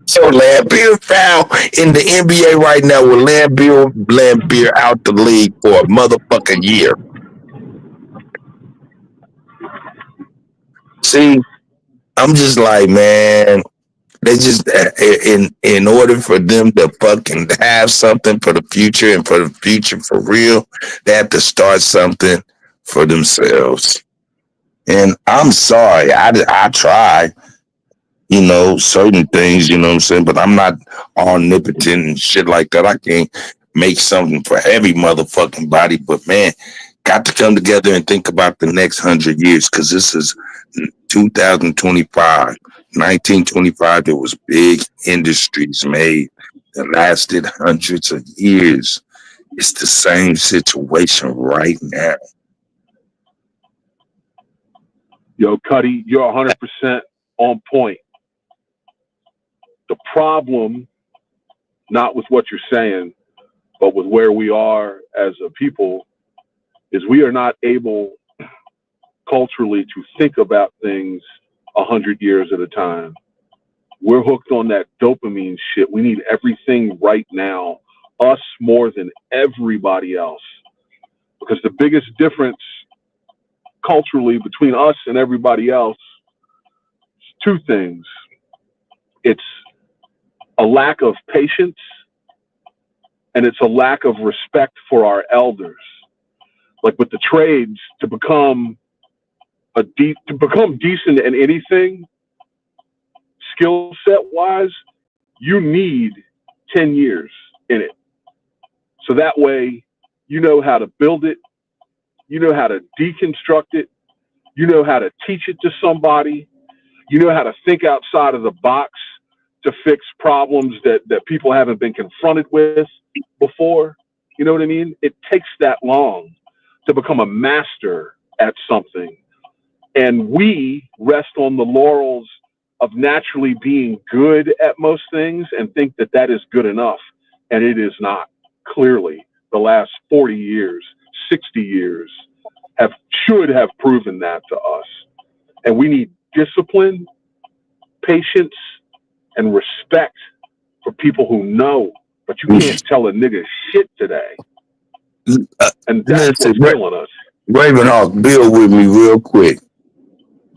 So Lambeer foul in the NBA right now with Lambeer out the league for a motherfucking year. See, I'm just like, man, They just in order for them to fucking have something for the future and for the future for real, they have to start something for themselves. And I'm sorry, I try, certain things, you know what I'm saying, but I'm not omnipotent and shit like that. I can't make something for every motherfucking body, but man, got to come together and think about the next 100 years because this is 2025. 1925, there was big industries made that lasted hundreds of years. It's the same situation right now. Yo, Cuddy, you're 100% on point. The problem, not with what you're saying, but with where we are as a people, is we are not able culturally to think about things 100 years at a time. We're hooked on that dopamine shit. We need everything right now, us more than everybody else. Because the biggest difference culturally between us and everybody else is two things. It's a lack of patience, and it's a lack of respect for our elders. Like with the trades, to become decent in anything, skill set wise, you need 10 years in it. So that way, you know how to build it, you know how to deconstruct it, you know how to teach it to somebody, you know how to think outside of the box to fix problems that people haven't been confronted with before. You know what I mean? It takes that long to become a master at something. And we rest on the laurels of naturally being good at most things and think that that is good enough. And it is not. Clearly, the last 40 years, 60 years should have proven that to us. And we need discipline, patience, and respect for people who know. But you can't tell a nigga shit today. And that's what's killing us. Ravenhawk, build with me real quick.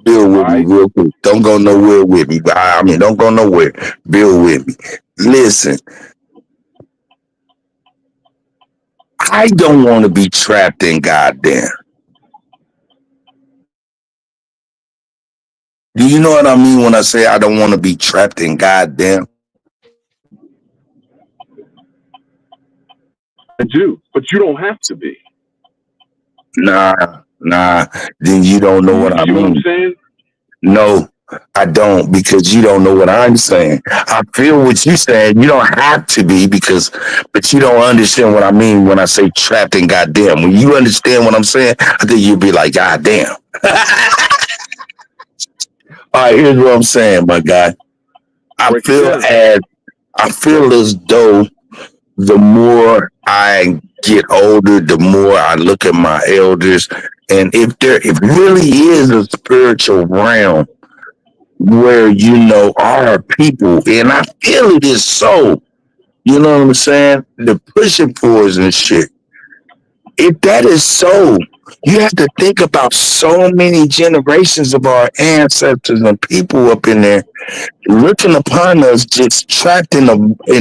Build with me real quick. Don't go nowhere with me. Don't go nowhere. Build with me. Listen, I don't want to be trapped in goddamn. Do you know what I mean when I say I don't want to be trapped in goddamn? I do, but you don't have to be. Nah. Then you don't know what I mean. What I'm saying? No, I don't, because you don't know what I'm saying. I feel what you're saying. You don't have to be but you don't understand what I mean when I say trapped in goddamn. When you understand what I'm saying, I think you'll be like, goddamn. All right, here's what I'm saying, my guy. I feel as though the more I get older, the more I look at my elders, and if really is a spiritual realm where our people, and I feel it is so, you know what I'm saying? The pushing pulls and shit. If that is so, you have to think about so many generations of our ancestors and people up in there looking upon us just trapped in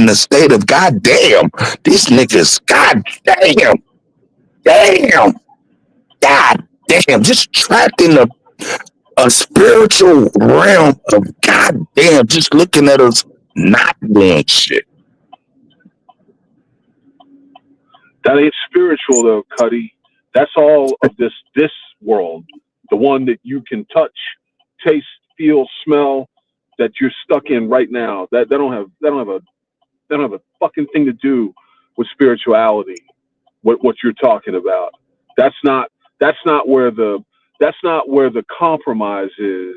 a state of goddamn, these niggas, goddamn, just trapped in a spiritual realm of goddamn, just looking at us not doing shit. That ain't spiritual though, Cuddy. That's all of this world, the one that you can touch, taste, feel, smell, that you're stuck in right now. That they don't have a fucking thing to do with spirituality. What you're talking about. That's not where the compromise is.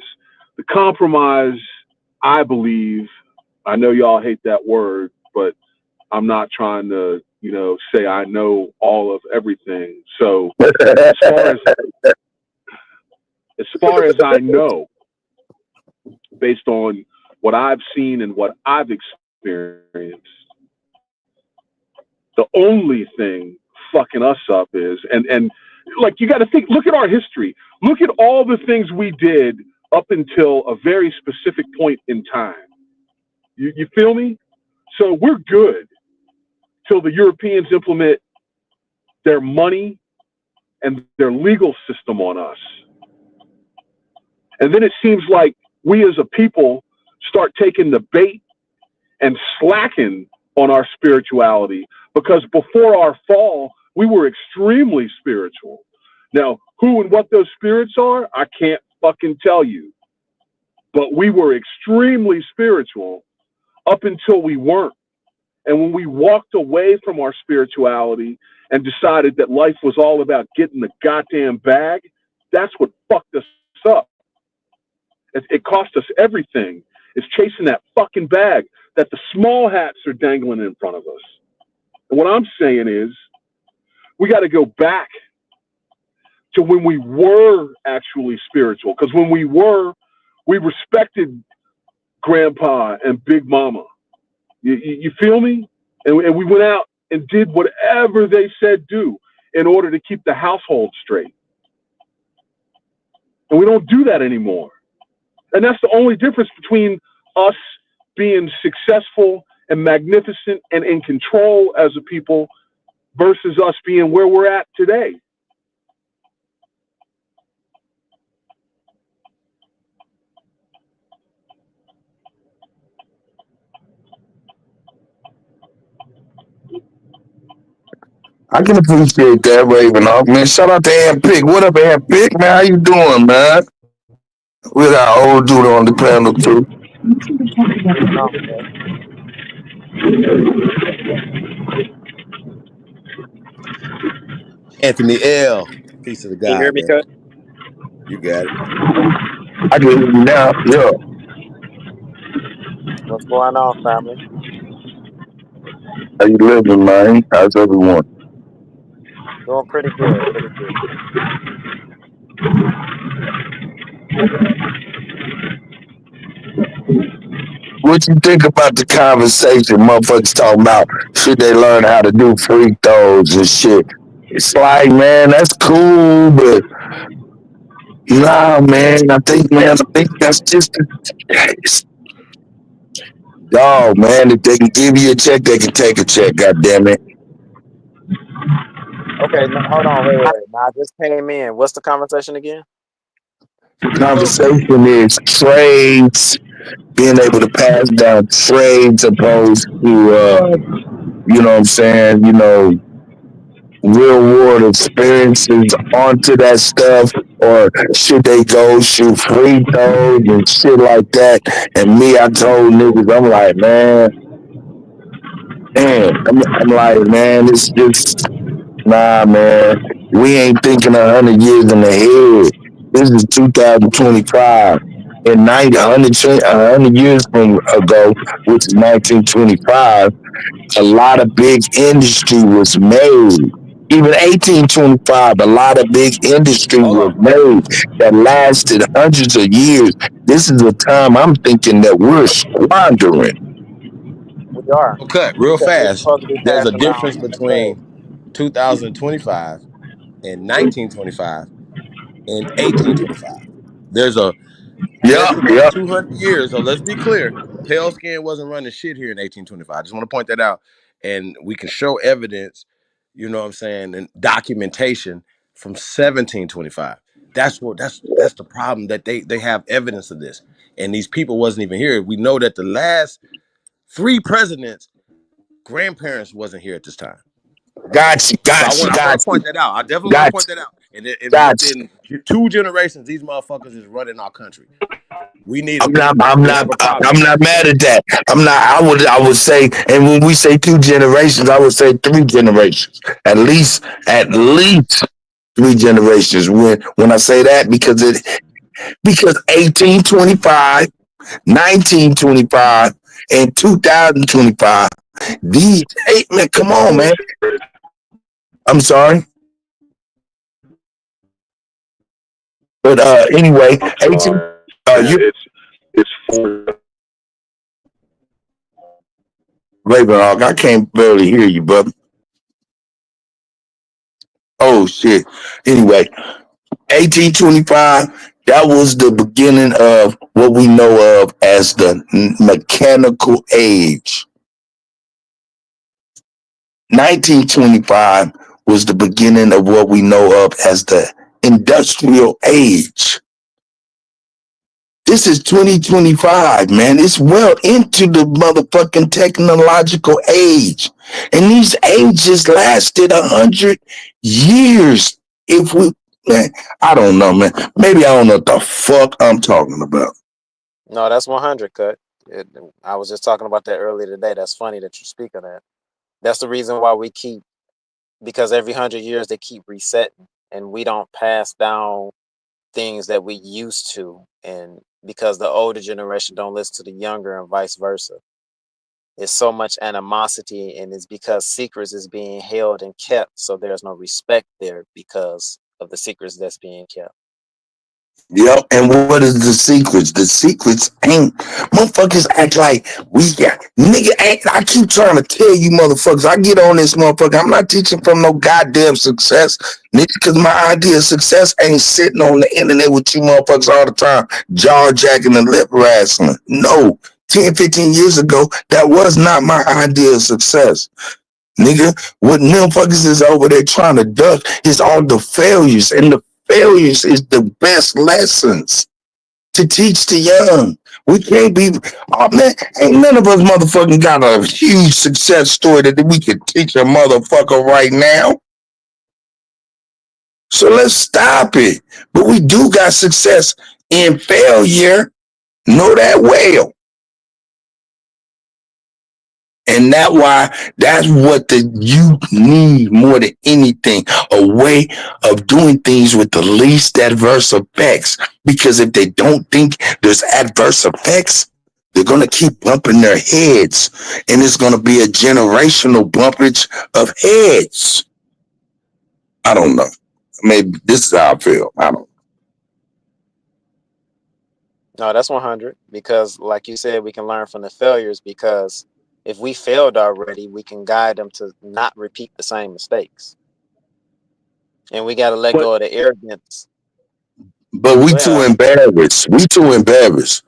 The compromise, I believe, I know y'all hate that word, but I'm not trying to, say I know all of everything. So as far as I know, based on what I've seen and what I've experienced, the only thing fucking us up is, and like, you got to think, look at our history. Look at all the things we did up until a very specific point in time. You feel me? So we're good till the Europeans implement their money and their legal system on us. And then it seems like we as a people start taking the bait and slacking on our spirituality, because before our fall, we were extremely spiritual. Now, who and what those spirits are, I can't fucking tell you. But we were extremely spiritual up until we weren't. And when we walked away from our spirituality and decided that life was all about getting the goddamn bag, that's what fucked us up. It cost us everything. It's chasing that fucking bag that the small hats are dangling in front of us. And what I'm saying is, we got to go back to when we were actually spiritual. Because when we respected Grandpa and Big Mama. You feel me? And we went out and did whatever they said do in order to keep the household straight. And we don't do that anymore. And that's the only difference between us being successful and magnificent and in control as a people versus us being where we're at today. I can appreciate that, Raven. Man, shout out to Aunt Pick. What up, Aunt Pick? Man, how you doing, man? We got an old dude on the panel, too. Anthony L. Piece of the Can you guy, hear me, man. Cut? You got it. I can hear you now. Yeah. What's going on, family? How you living, man? How's everyone? Doing pretty good, pretty good. What you think about the conversation motherfuckers talking about? Should they learn how to do free throws and shit? It's like, man, that's cool, but nah, man, I think that's just dog, man. If they can give you a check, they can take a check, goddamn it. Okay, no, hold on, wait. Now, I just came in. What's the conversation again? The conversation is trades, being able to pass down trades opposed to, you know what I'm saying, real world experiences onto that stuff, or should they go shoot free throws and shit like that? And me, I told niggas, I'm like, man, I'm like, man, it's just, nah, man, we ain't thinking 100 years in the head. This is 2025. And 100 years from ago, which is 1925, a lot of big industry was made. Even 1825, a lot of big industry was made that lasted hundreds of years. This is a time I'm thinking that we're squandering. We are. Cut real Because we're fast. supposed to be There's a passing difference down trade. between 2025 and 1925 and 1825. There's a less than 200 years. So let's be clear. Pale skin wasn't running shit here in 1825. I just want to point that out. And we can show evidence, you know what I'm saying, and documentation from 1725. That's the problem, that they have evidence of this. And these people wasn't even here. We know that the last 3 presidents, grandparents wasn't here at this time. Got you. I want to point that out. I definitely want to point that out. And within 2 generations, these motherfuckers is running our country. We need. I'm not mad at that. I would say, and when we say 2 generations, I would say 3 generations. At least 3 generations. When I say that, because 1825, 1925, and 2025. These, hey man, come on, man. I'm sorry. But anyway, 18. It's for Ravenhawk, I can't barely hear you, brother. Oh shit. Anyway, 1825, That was the beginning of what we know of as the mechanical age. 1925 was the beginning of what we know of as the industrial age. This is 2025, man. It's well into the motherfucking technological age. And these ages lasted 100 years. If we, man, I don't know, man. Maybe I don't know what the fuck I'm talking about. No, that's 100 cut. I was just talking about that earlier today. That's funny that you speak of that. That's the reason why we keep, because every 100 years they keep resetting and we don't pass down things that we used to, and because the older generation don't listen to the younger and vice versa. It's so much animosity, and it's because secrets is being held and kept, so there's no respect there because of the secrets that's being kept. Yep, and what is the secrets? The secrets ain't motherfuckers act like we got nigga. I keep trying to tell you, motherfuckers. I get on this motherfucker. I'm not teaching from no goddamn success, nigga, because my idea of success ain't sitting on the internet with you motherfuckers all the time, jaw jacking and lip wrestling. No, 10, 15 years ago, that was not my idea of success. Nigga, what motherfuckers is over there trying to duck is all the failures, and the failures is the best lessons to teach the young. We can't be, oh man, ain't none of us motherfucking got a huge success story that we can teach a motherfucker right now. So let's stop it. But we do got success in failure. Know that well. And that's what the youth need more than anything, a way of doing things with the least adverse effects. Because if they don't think there's adverse effects, they're going to keep bumping their heads. And it's going to be a generational bumpage of heads. I don't know. Maybe this is how I feel. I don't know. No, that's 100, because like you said, we can learn from the failures, because if we failed already, we can guide them to not repeat the same mistakes. And we got to let go of the arrogance. But we too embarrassed. We too embarrassed.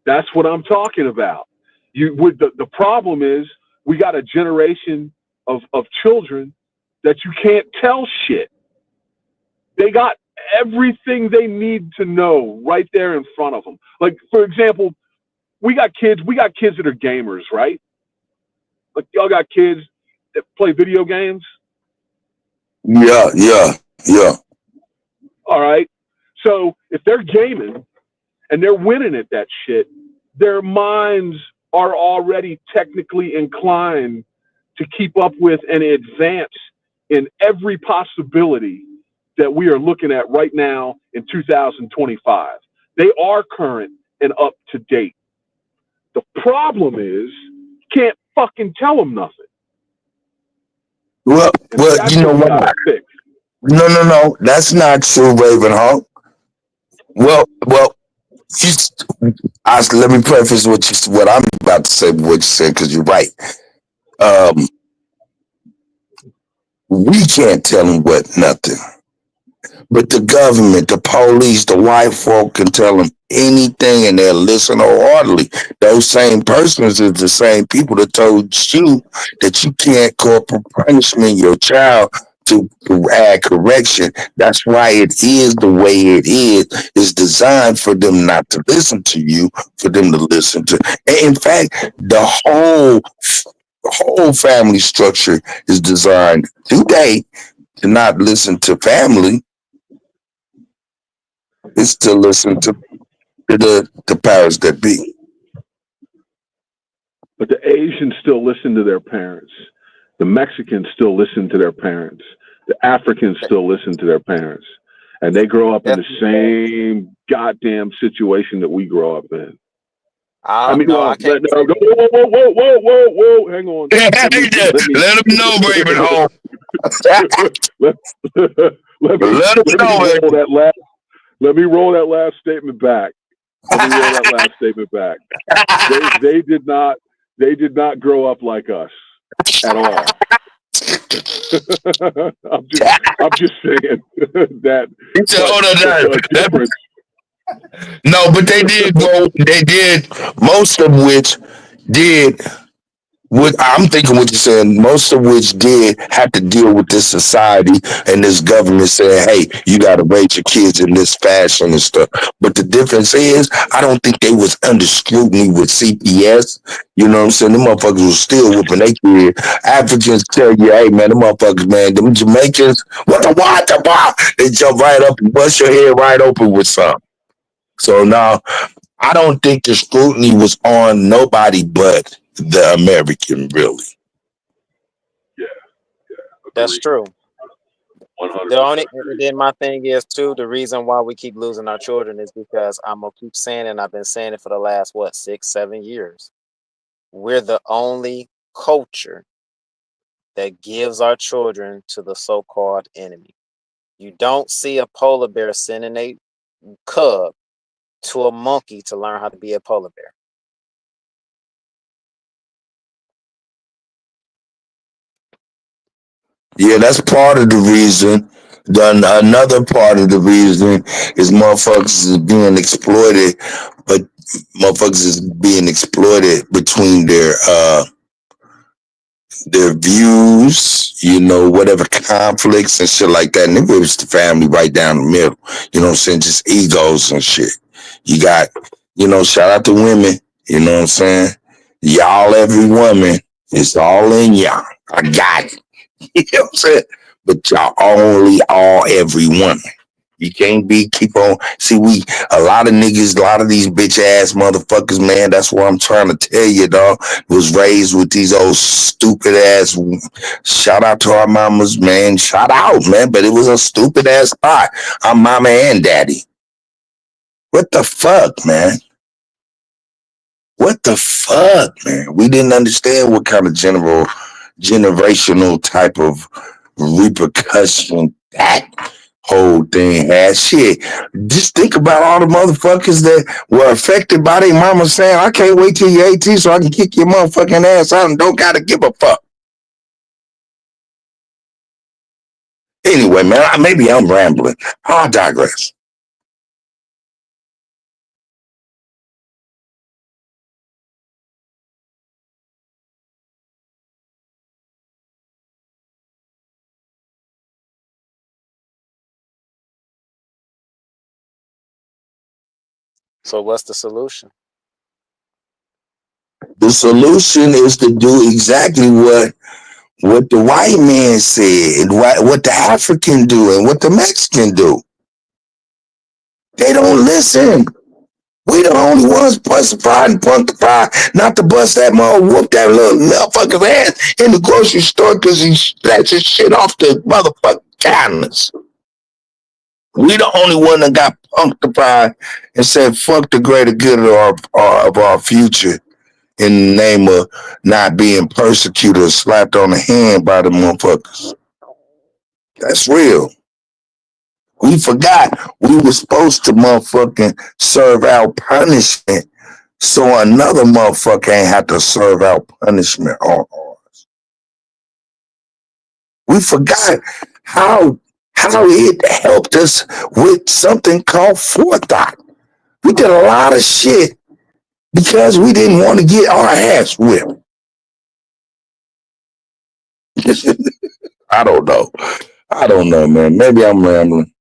That's what I'm talking about. The problem is we got a generation of children that you can't tell shit. They got everything they need to know right there in front of them. Like, for example, we got kids that are gamers, right? Like, y'all got kids that play video games? Yeah. All right. So if they're gaming and they're winning at that shit, their minds are already technically inclined to keep up with and advance in every possibility that we are looking at right now in 2025. They are current and up to date. The problem is, you can't fucking tell them nothing. Well, you know what? No, that's not true, Ravenhawk. Well, let me preface what I'm about to say, what you said, because you're right. We can't tell them nothing. But the government, the police, the white folk can tell them anything and they'll listen wholeheartedly. Those same persons is the same people that told you that you can't corporal punishment your child to add correction. That's why it is the way it is. It's designed for them not to listen to you, for them to listen to. In fact, the whole family structure is designed today to not listen to family. It's to listen to the powers that be. But the Asians still listen to their parents. The Mexicans still listen to their parents. The Africans still listen to their parents. And they grow up in the same goddamn situation that we grow up in. Whoa, hang on. Let them know, Ravenhawk. Let me roll that last statement back. They did not grow up like us at all. I'm just saying that, Hold on, but the difference. no, but they did go. They did most of which did. What I'm thinking, what you're saying, most of which did have to deal with this society and this government saying, "Hey, you got to raise your kids in this fashion and stuff." But the difference is, I don't think they was under scrutiny with CPS. You know what I'm saying? The motherfuckers was still whooping their kids. Africans tell you, "Hey, man, the motherfuckers, man, them Jamaicans, what the what? They jump right up and bust your head right open with something." So now, I don't think the scrutiny was on nobody but the American, really. Yeah, That's agreed. true. 100% The only agreed. then my thing is too, the reason why we keep losing our children is because I'm gonna keep saying it, and I've been saying it for the last 6, 7 years. We're the only culture that gives our children to the so-called enemy. You don't see a polar bear sending a cub to a monkey to learn how to be a polar bear. Yeah, that's part of the reason. Then another part of the reason is motherfuckers is being exploited, but motherfuckers is being exploited between their views, you know, whatever conflicts and shit like that. And it rips the family right down the middle. You know what I'm saying? Just egos and shit. You got, you know, shout out to women, you know what I'm saying? Y'all, every woman, it's all in y'all. I got it. You know what I'm saying? But y'all only all every woman. You can't be keep on. See, a lot of niggas, a lot of these bitch ass motherfuckers, man. That's what I'm trying to tell you, dog. Was raised with these old stupid ass. Shout out to our mamas, man. Shout out, man. But it was a stupid ass spot. Our mama and daddy. What the fuck, man? What the fuck, man? We didn't understand what kind of generational type of repercussion that whole thing had. Shit, just think about all the motherfuckers that were affected by their mama saying, "I can't wait till you're 18 so I can kick your motherfucking ass out and don't gotta give a fuck." Anyway, man, maybe I'm rambling. I'll digress. So what's the solution? The solution is to do exactly what the white man said, and what the African do, and what the Mexican do. They don't listen. We the only ones pussified and punkified not to bust that mother, whoop that little motherfucker's ass in the grocery store because he snatched his shit off the motherfucking counters. We the only one that got punkified and said, "Fuck the greater good of our future," in the name of not being persecuted or slapped on the hand by the motherfuckers. That's real. We forgot we were supposed to motherfucking serve out punishment so another motherfucker ain't have to serve out punishment on ours. We forgot how it helped us with something called forethought. We did a lot of shit because we didn't want to get our ass whipped. I don't know. I don't know, man. Maybe I'm rambling.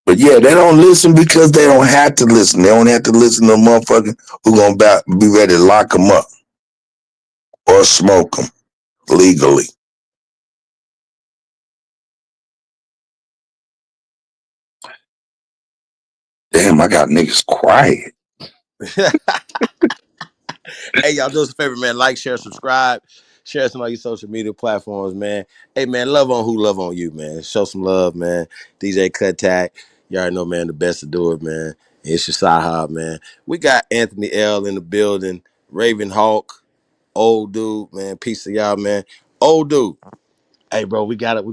But yeah, they don't listen because they don't have to listen. They don't have to listen to a motherfucker who gonna be ready to lock them up or smoke them legally. Damn, I got niggas quiet. Hey, y'all do us a favor, man. Like, share, subscribe. Share some of your social media platforms, man. Hey, man, love on who love on you, man. Show some love, man. DJ Kuttack. You already know, man, the best to do it, man. It's your side hop, man. We got Anthony L in the building. Raven Hawk. Old dude, man. Peace to y'all, man. Old dude. Hey, bro, we gotta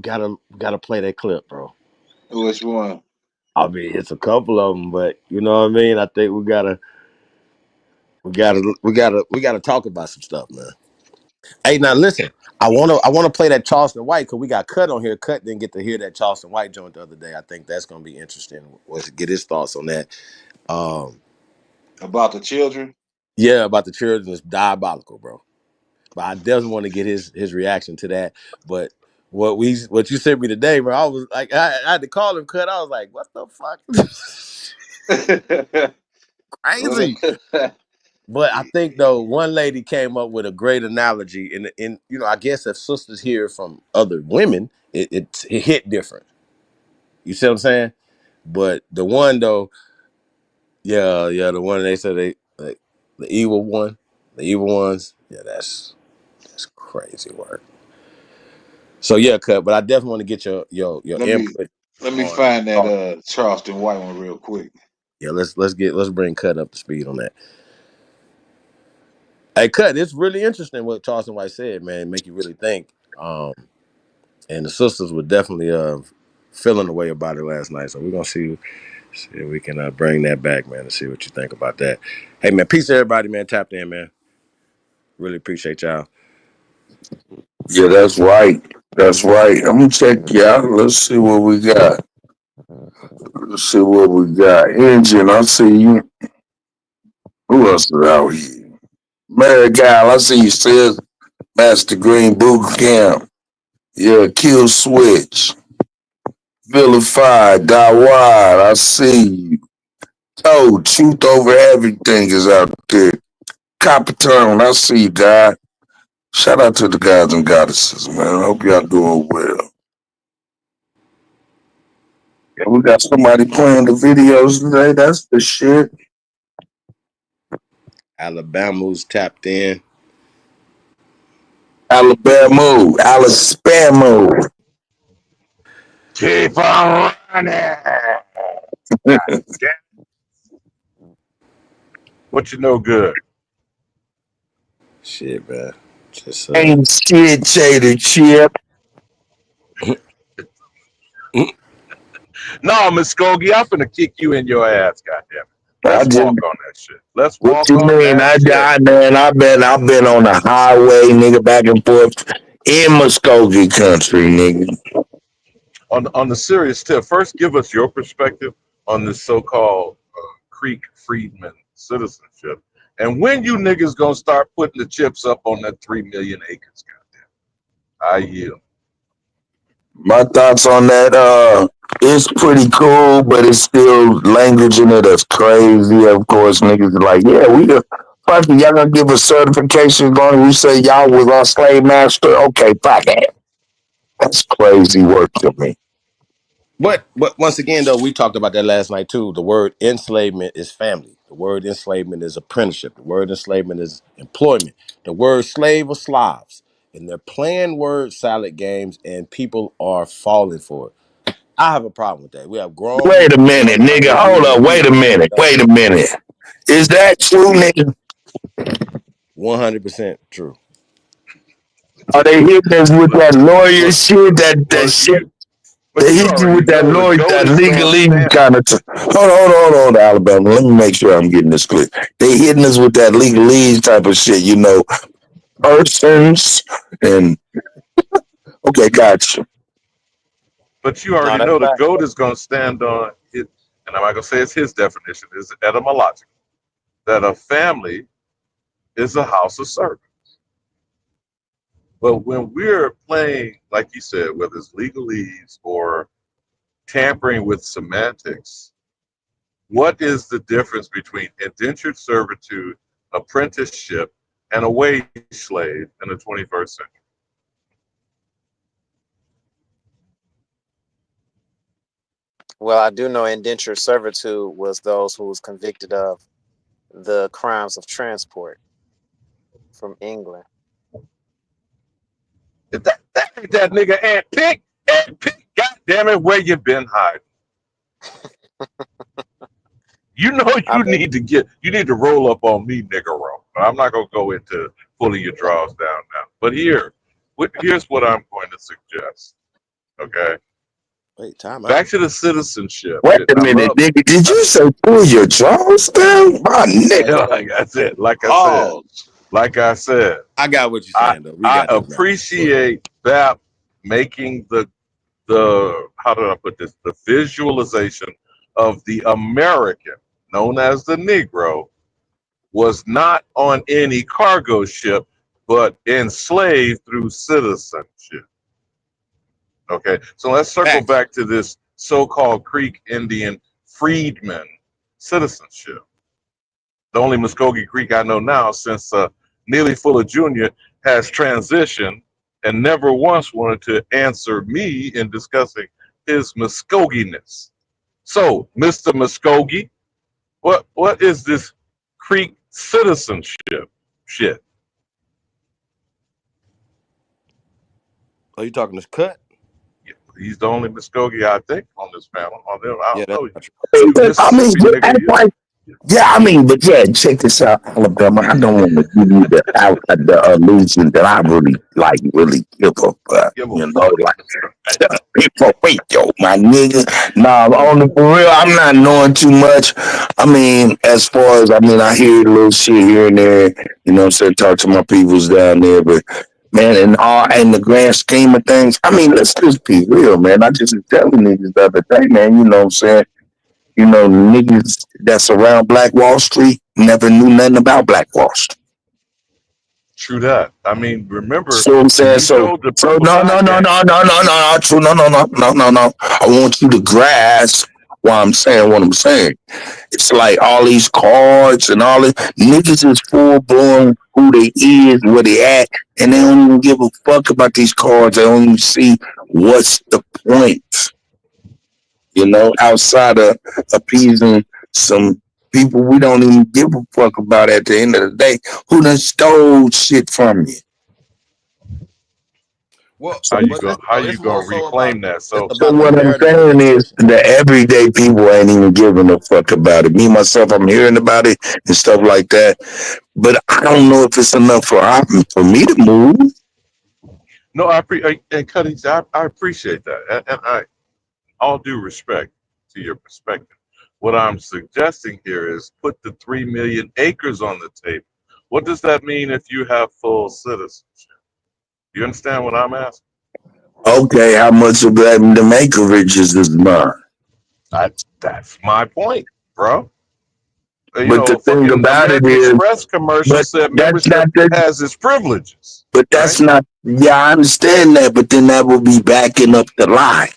play that clip, bro. Which one? I mean, it's a couple of them, but you know what I mean? I think we gotta. we gotta talk about some stuff, man. Hey, now listen, I wanna play that Charleston White because we got Cut on here. Cut didn't get to hear that Charleston White joint the other day. I think that's gonna be interesting. Was to get his thoughts on that. Um, About the children. yeah, about the children is diabolical, bro. But I definitely want to get his reaction to that. But what you sent me today, bro, I was like, I had to call him. Cut. I was like, what the fuck? Crazy. But I think though one lady came up with a great analogy, and I guess if sisters hear from other women, it hit different. You see what I'm saying? But the one though, yeah, the one they said they like the evil one, the evil ones, yeah, that's crazy work. So yeah, Cut. But I definitely want to get your let me input let me on. find that Charleston White one real quick. Yeah, let's bring Cut up to speed on that. Hey, Cut, it's really interesting what Charleston White said, man. Make you really think. And the sisters were definitely feeling the way about it last night. So we're gonna see if we can bring that back, man, and see what you think about that. Hey, man, peace to everybody, man. Tapped in, man. Really appreciate y'all. Yeah, that's right. That's right. I'm gonna check y'all. Let's see what we got. Let's see what we got. Engine, I see you. Who else is out here? Mary Gal, I see you, sis. Master Green Boot Camp. Yeah, Kill Switch. Vilified, Got Wide, I see you. Toad, Truth Over Everything is out there. Copper Tone, I see you, God. Shout out to the gods and goddesses, man. I hope y'all doing well. Yeah, we got somebody playing the videos today. That's the shit. Alabama's tapped in. Alabama. Keep on running. God damn. What you know good? Shit, man. Just Ain't shit, Chater Chip. No, Miss Skogie, I'm finna kick you in your ass, goddamn it. I Let's just, walk on that shit. Let's what walk you on mean? that shit. Man, I've been on the highway, nigga, back and forth in Muskogee country, nigga. On the serious tip, first give us your perspective on this so-called Creek Freedman citizenship, and when you niggas gonna start putting the chips up on that 3 million acres, goddamn. I yield. My thoughts on that, it's pretty cool, but it's still language in it that's crazy. Of course, niggas are like, yeah, fuck it, y'all gonna give us certification going, we say y'all was our slave master? Okay, fuck it. That's crazy work to me. But once again, though, we talked about that last night too. The word enslavement is family. The word enslavement is apprenticeship. The word enslavement is employment. The word slave or Slavs. And they're playing word salad games, and people are falling for it. I have a problem with that. We have grown Wait a men, minute, grown nigga. young Hold men, up. and Wait a women minute. that Wait a minute. Is that true, nigga? 100% true. Are they hitting us with that lawyer Well, shit? That well, shit? but They you hit you already with that know the lawyer, goat that is gonna legalese stand. kind of. Hold on, Alabama. Let me make sure I'm getting this clear. They hitting us with that legalese type of shit, persons and okay, gotcha. But you No, already that's know the fact. goat is gonna stand on it, and I'm not gonna say it's his definition, it's etymological. That a family is a house of servants. But when we're playing, like you said, whether it's legalese or tampering with semantics, what is the difference between indentured servitude, apprenticeship, and a wage slave in the 21st century? Well, I do know indentured servitude was those who was convicted of the crimes of transport from England. That ain't that nigga Ant Pick, God damn it, where you been hiding? You know I you mean, need to roll up on me, nigga roll. I'm not gonna go into pulling your draws down now. But here's what I'm going to suggest. Okay. Wait, time out. Back to the citizenship. Wait a minute, nigga. Did you say pull your drawers down? My nigga. Like I said. I got what you're saying, though. I appreciate BAP making the how did I put this? The visualization of the American, known as the Negro, was not on any cargo ship, but enslaved through citizenship. Okay, so let's circle back to this so-called Creek Indian freedman citizenship. The only Muskogee Creek I know now, since Neely Fuller Jr. has transitioned and never once wanted to answer me in discussing his Muskogeenness. So, Mr. Muskogee, what is this Creek citizenship shit? Are you talking this cut? He's the only Muskogee, I think, on this panel. I don't know. But check this out, Alabama. I don't want to give you the illusion that I really give a fuck. People wait, yo, my nigga. Nah, only for real, I'm not knowing too much. I mean, as far as I hear a little shit here and there. You know what I'm saying? Talk to my peoples down there, but. Man, in the grand scheme of things, let's just be real, man. I just was telling niggas the other day, man, you know what I'm saying? You know, niggas that's around Black Wall Street never knew nothing about Black Wall Street. True that. Remember. So I'm saying, no. True, no. I want you to grasp why I'm saying what I'm saying. It's like all these cards and all this. Niggas is full blown who they is, where they at, and they don't even give a fuck about these cards. They don't even see what's the point. You know, outside of appeasing some people we don't even give a fuck about at the end of the day, who done stole shit from you. Well, how you gonna reclaim that? So what I'm saying is the everyday people ain't even giving a fuck about it. Me myself, I'm hearing about it and stuff like that, but I don't know if it's enough for me to move. No, and Cuddy, I appreciate that, and I, all due respect to your perspective, what I'm suggesting here is put the 3 million acres on the table. What does that mean if you have full citizenship? You understand what I'm asking? Okay, how much of that the acreages is mine? That's my point, bro. But the thing about it is, Express commercial said membership has its privileges. But that's not. Yeah, I understand that, but then that will be backing up the lie.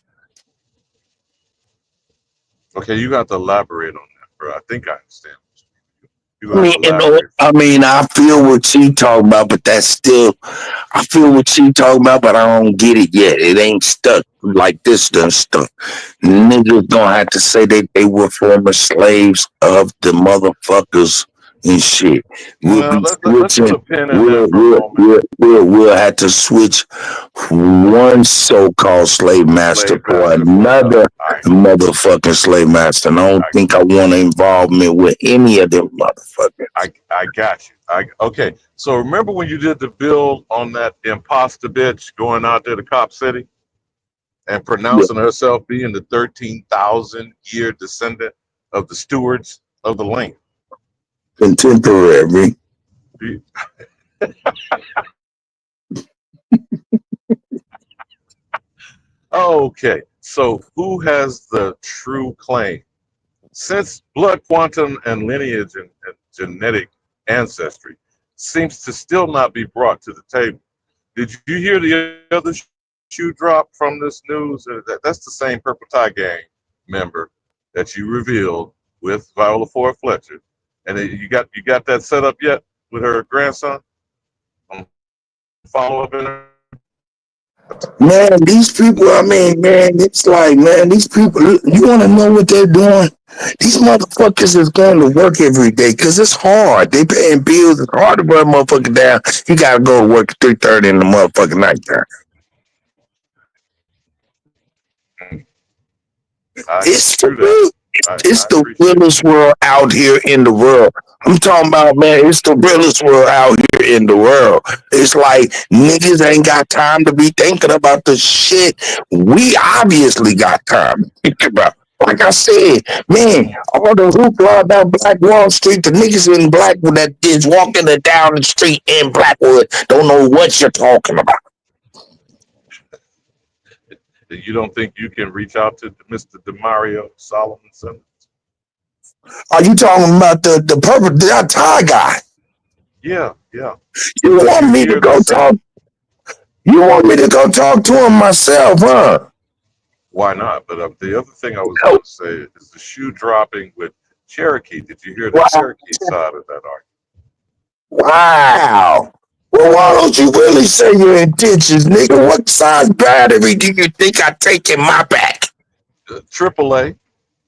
Okay, you got to elaborate on that, bro. I think I understand. I feel what she talking about, but that's still, I feel what she talking about, but I don't get it yet. It ain't stuck like this done stuck. Niggas gonna have to say that they were former slaves of the motherfuckers and shit. We'll have to switch one so-called slave master for another motherfucking slave master. And I don't think I want involvement with any of them motherfuckers. I got you. Okay, so remember when you did the build on that imposter bitch going out there to Cop City and pronouncing herself being the 13,000-year descendant of the stewards of the land? Contemporary. Okay, so who has the true claim? Since blood quantum and lineage and genetic ancestry seems to still not be brought to the table. Did you hear the other shoe drop from this news? That's the same Purple Tie Gang member that you revealed with Viola Ford Fletcher. And you got that set up yet with her grandson? Follow up in her. Man, these people, it's like, man, these people, you want to know what they're doing? These motherfuckers is going to work every day because it's hard. They paying bills. It's hard to run a motherfucker down. You got to go to work at 3:30 in the motherfucking night time. It's the realest world out here in the world. I'm talking about, man, it's the realest world out here in the world. It's like niggas ain't got time to be thinking about the shit we obviously got time to think about. Like I said, man, all the hoopla about Black Wall Street, the niggas in Blackwood that is walking it down the street in Blackwood don't know what you're talking about. You don't think you can reach out to Mr. Demario Solomonson? Are you talking about the purple that tie guy? Yeah. You want me to go talk? You want me to go talk to him myself, huh? Why not? But the other thing I was going to say is the shoe dropping with Cherokee. Did you hear the Cherokee side of that argument? Wow. Well, why don't you really say your intentions, nigga? What size battery do you think I take in my back? AAA.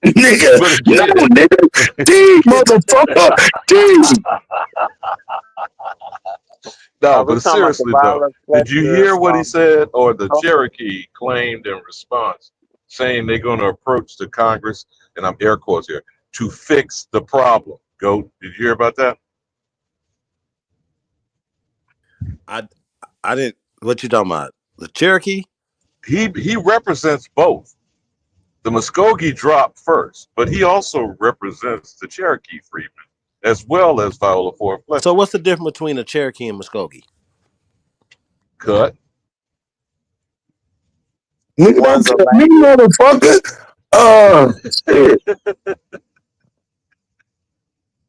Nigga, no, nigga. D, motherfucker. D. No, but seriously though, did you hear what he said, or the Cherokee claimed in response, saying they're going to approach the Congress, and I'm air quotes here, to fix the problem? Goat, did you hear about that? I didn't. What you talking about? The Cherokee? He represents both. The Muskogee dropped first, but he also represents the Cherokee freedmen as well as Viola Ford Fletcher. So what's the difference between a Cherokee and Muskogee? Cut. Nigga, don't tell me, motherfucker. Shit.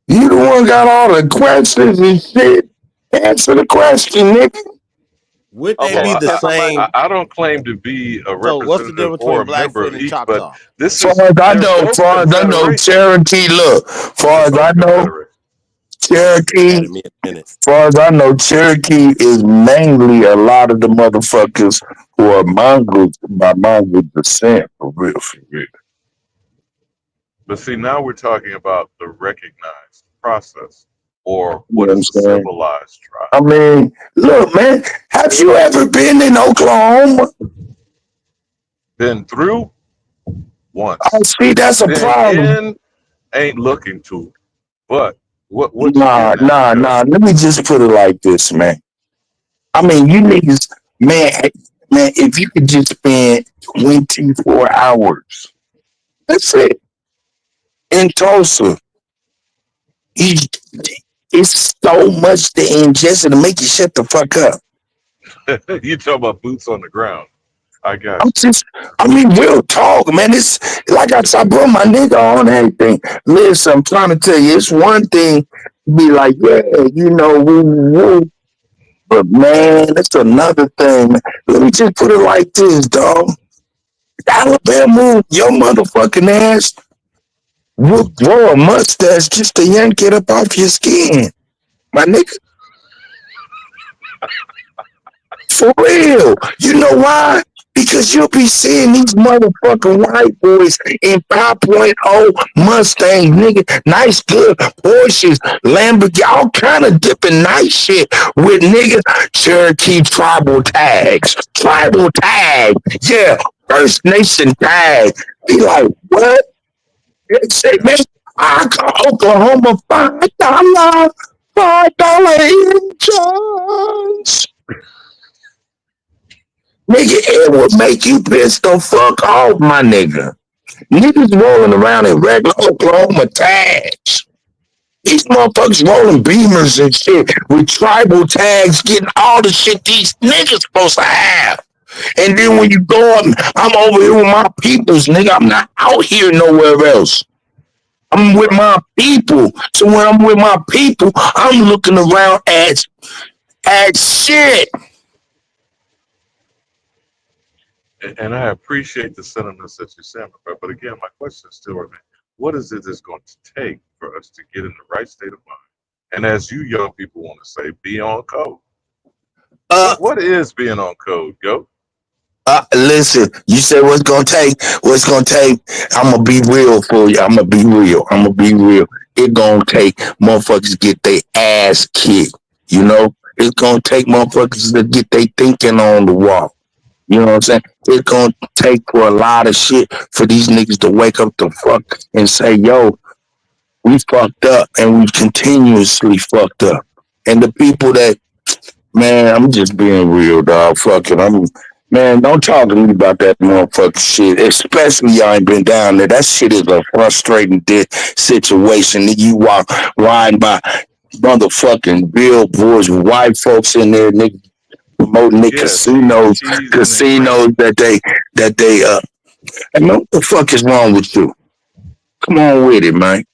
You the one got all the questions and shit. Answer the question, nigga. Would they be the same? I don't claim to be a So what's the representative difference or between a member Blackfoot of and each, Choctaw? but this Far is as I they're know, both Cherokee. Look, far as I know, Cherokee. Far as I know, Cherokee is mainly a lot of the motherfuckers who are mongrels by mongrel descent, for real, for real. But see, now we're talking about the recognized process, or You what know is what a I'm saying? civilized tribe. I mean, look, man, have you ever been in Oklahoma? Been through once. Oh, see, that's a Been problem. in, ain't looking to. But what Nah. Let me just put it like this, man. I mean, you niggas, man, if you could just spend 24 hours, that's it, in Tulsa, it's so much to ingest to make you shut the fuck up. you talking about boots on the ground. I got Real talk, man. It's like I brought my nigga on everything. Listen, I'm trying to tell you, it's one thing to be like, yeah, you know, woo. But man, it's another thing. Man. Let me just put it like this, dog. Alabama, your motherfucking ass will grow a mustache just to yank it up off your skin, my nigga. For real. You know why? Because you'll be seeing these motherfucking white boys in 5.0 Mustangs, nigga. Nice, good Porsches, Lamborghini, all kind of dipping nice shit with nigga Cherokee tribal tags. Tribal tag. Yeah. First Nation tag. Be like, what? They say, man, I call Oklahoma $5, $5 engines. Nigga, it would make you piss the fuck off, my nigga. Niggas rolling around in regular Oklahoma tags. These motherfuckers rolling Beamers and shit with tribal tags, getting all the shit these niggas supposed to have. And then when you go up, I'm over here with my peoples, nigga. I'm not out here nowhere else. I'm with my people. So when I'm with my people, I'm looking around at shit. And I appreciate the sentiments that you're saying, but again, my question still remains: what is it that's going to take for us to get in the right state of mind? And as you young people want to say, be on code. What is being on code, Go? Listen, you said what's gonna take? What's gonna take? I'm gonna be real for you. I'm gonna be real. It gonna take motherfuckers get their ass kicked. You know, it's gonna take motherfuckers to get their thinking on the wall. You know what I'm saying? It's gonna take for a lot of shit for these niggas to wake up the fuck and say, yo, we fucked up and we continuously fucked up. and the people that, man, I'm just being real, dog. Fuck it. Man, don't talk to me about that motherfucking shit. Especially y'all ain't been down there. That shit is a frustrating situation. That you walk riding by motherfucking billboards with white folks in there, nigga, promoting the casinos that they and what the fuck is wrong with you? Come on with it, man.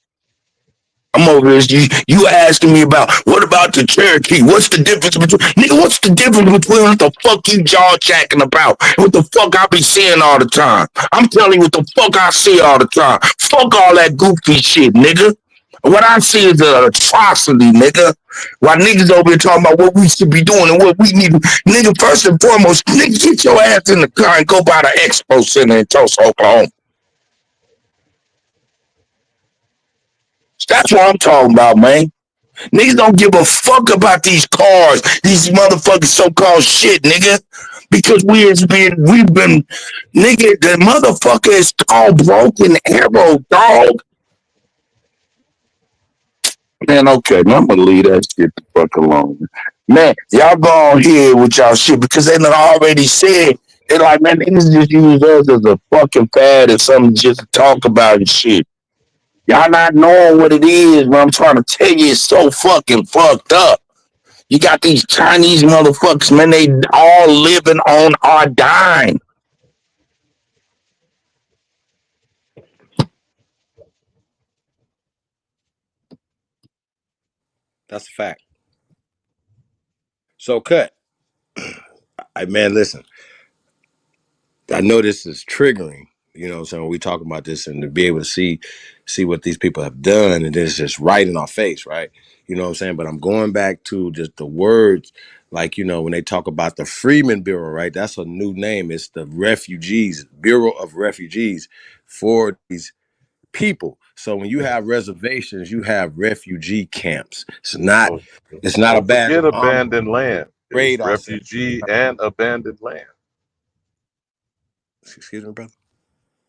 I'm over here. You asking me about what about the Cherokee? What's the difference between nigga? What's the difference between what the fuck you jaw jacking about? What the fuck I be seeing all the time? I'm telling you what the fuck I see all the time. Fuck all that goofy shit, nigga. What I see is an atrocity, nigga. While niggas over here talking about what we should be doing and what we need, nigga. First and foremost, nigga, get your ass in the car and go by the Expo Center in Tulsa, Oklahoma. That's what I'm talking about, man. Niggas don't give a fuck about these cars, these motherfucking so-called shit, nigga. Because we've been, nigga, the motherfucker is all broken arrow, dog. Man, okay, man, I'm gonna leave that shit the fuck alone. Man, y'all go on here with y'all shit because they done already said, they're like, man, niggas just use us as a fucking fad or something just to talk about and shit. Y'all not knowing what it is, but I'm trying to tell you it's so fucking fucked up. You got these Chinese motherfuckers, man, they all living on our dime. That's a fact. So, Cut. Man, listen. I know this is triggering, you know what I'm saying, when we talk about this and to be able to see what these people have done, and then it's just right in our face, right? You know what I'm saying? But I'm going back to just the words, like, you know, when they talk about the Freedmen Bureau, right? That's a new name. It's the Refugees, Bureau of Refugees for these people. So when you have reservations, you have refugee camps. It's not a bad forget abandoned land. It's ourselves. refugee and abandoned land. Excuse me, brother?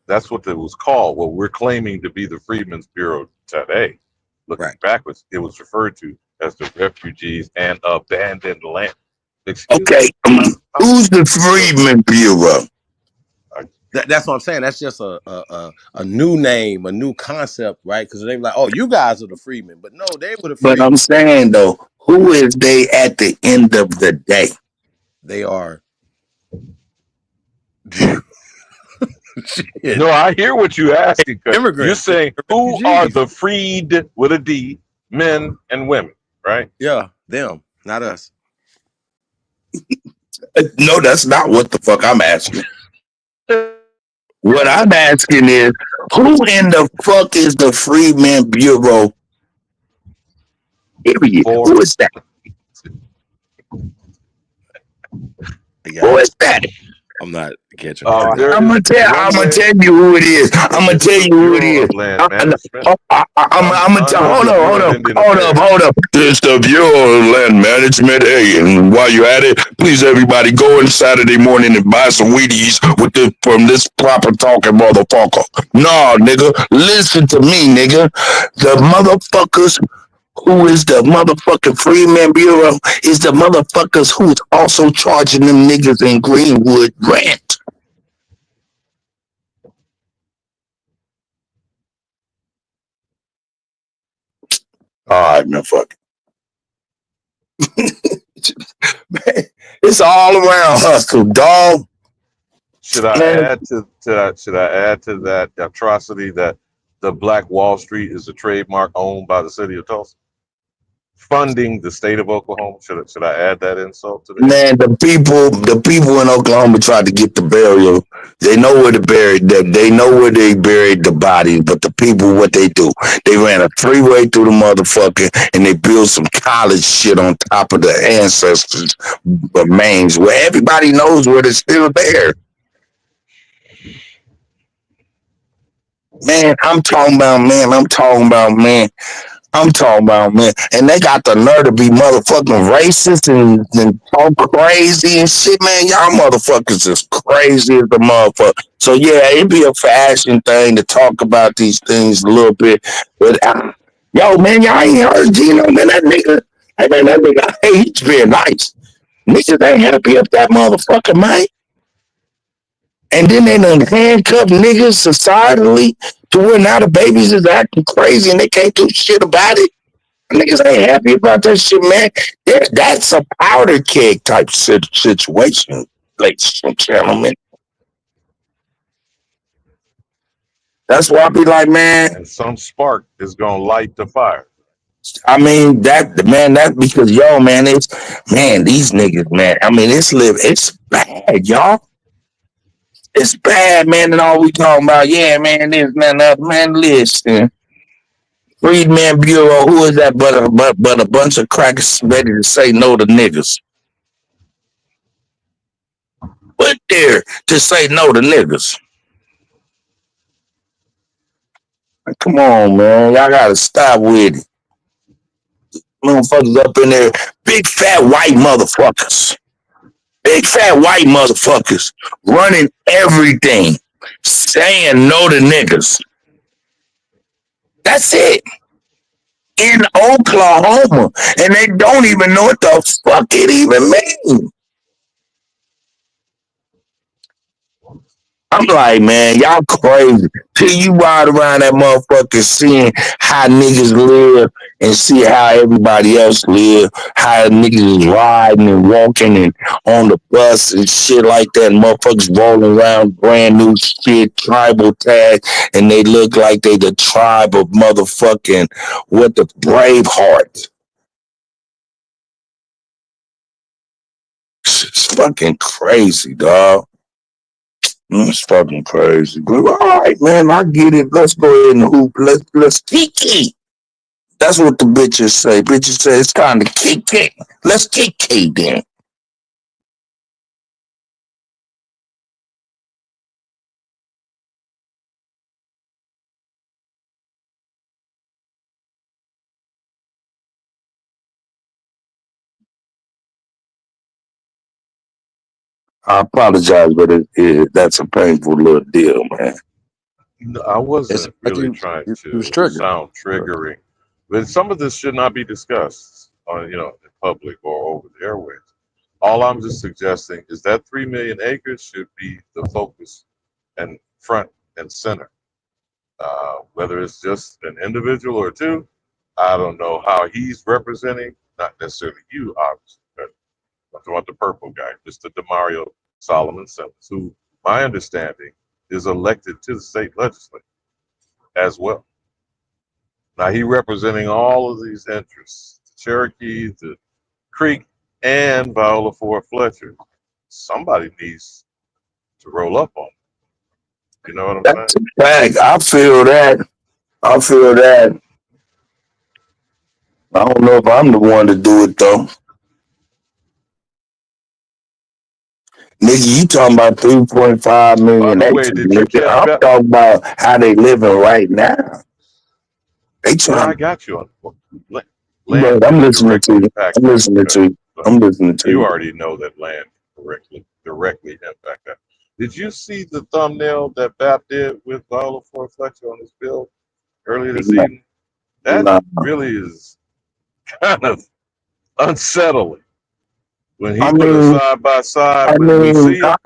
That's what it was called. What we're claiming to be the Freedmen's Bureau today. Looking backwards, it was referred to as the Refugees and Abandoned Land. Okay, who's the Freedmen Bureau? That's what I'm saying. That's just a new name, a new concept, right? Because they were like, oh, you guys are the freedmen. But no, they were the freedmen. But I'm saying, though, who is they at the end of the day? They are. No, I hear what you're asking. Immigrants. You're saying who are the freed with a D, men and women, right? Yeah, them, not us. No, that's not what the fuck I'm asking. What I'm asking is, who in the fuck is the Freedmen Bureau? Period. Who is that? Who is that? I'm not catching. I'm gonna tell you who it is. I'm gonna tell you who it is. I'm gonna tell. Hold up. It's the Bureau of Land Management. Hey, and while you're at it, please everybody go in Saturday morning and buy some Wheaties from this proper talking motherfucker. No, nigga, listen to me, nigga. The motherfuckers who is the motherfucking Freedmen Bureau is the motherfuckers who's also charging them niggas in Greenwood rent. All right, man, fuck it. Man, it's all around hustle, dog. Should I add to that atrocity that the Black Wall Street is a trademark owned by the city of Tulsa? Funding the state of Oklahoma. Should I add that insult to that? Man, the people in Oklahoma tried to get the burial. They know where to bury them. They know where they buried the bodies. But the people, what they do, they ran a freeway through the motherfucker and they built some college shit on top of the ancestors' remains, where everybody knows where they're still there. Man, I'm talking about, man. And they got the nerve to be motherfucking racist and talk crazy and shit, man. Y'all motherfuckers is crazy as the motherfucker. So, yeah, it'd be a fashion thing to talk about these things a little bit. But, yo, man, y'all ain't heard Gino, man. That nigga, Hey man, that nigga, hey, he's being nice. Niggas ain't happy up that motherfucker, man. And then they done handcuff niggas societally to where now the babies is acting crazy and they can't do shit about it. Niggas ain't happy about that shit, man. That's a powder keg type situation, ladies and gentlemen. That's why I be like, man. And some spark is gonna light the fire. I mean that's because yo, man, it's man, these niggas, man. I mean, it's bad, y'all. It's bad, man, and all we talking about, yeah, man, this, man, that, man, listen. Freedman Bureau, who is that but a bunch of crackers ready to say no to niggas? Put there to say no to niggas. Come on, man. Y'all gotta stop with it. Motherfuckers up in there, big fat white motherfuckers. Big fat white motherfuckers running everything, saying no to niggas. That's it. In Oklahoma. And they don't even know what the fuck it even means. I'm like, man, y'all crazy. Till you ride around that motherfucker seeing how niggas live and see how everybody else live, how niggas is riding and walking and on the bus and shit like that. And motherfuckers rolling around brand new shit, tribal tag, and they look like they the tribe of motherfucking what the Braveheart. It's fucking crazy, dog. It's fucking crazy. But all right, man, I get it. Let's go ahead and hoop. Let's kick. That's what the bitches say. Bitches say it's time to kick. Let's kick then. I apologize, but that's a painful little deal, man. No, I wasn't really trying to sound triggering, but some of this should not be discussed on, in public or over the airwaves. All I'm just suggesting is that 3 million acres should be the focus and front and center. Whether it's just an individual or two, I don't know how he's representing, not necessarily you, obviously, but I'm talking about the purple guy, Mr. Demario Solomon Simmons, who, my understanding, is elected to the state legislature as well. Now, he representing all of these interests, the Cherokee, the Creek, and Viola Ford Fletcher. Somebody needs to roll up on it. You know what I'm saying? That's a fact. I feel that. I don't know if I'm the one to do it, though. Nigga, you talking about 3.5 million By the way, acres, did you nigga. catch I'm that? talking about how they living right now. They No, trying. I got you on land But I'm can listening to directly you. impact I'm that. listening to Okay. you. I'm listening to You you. already know that land directly impact that. Did you see the thumbnail that BAP did with Viola Ford Fletcher on his bill earlier this Nah, evening? That nah. really is kind of unsettling when he I put us mean, side by side. I We mean, see him.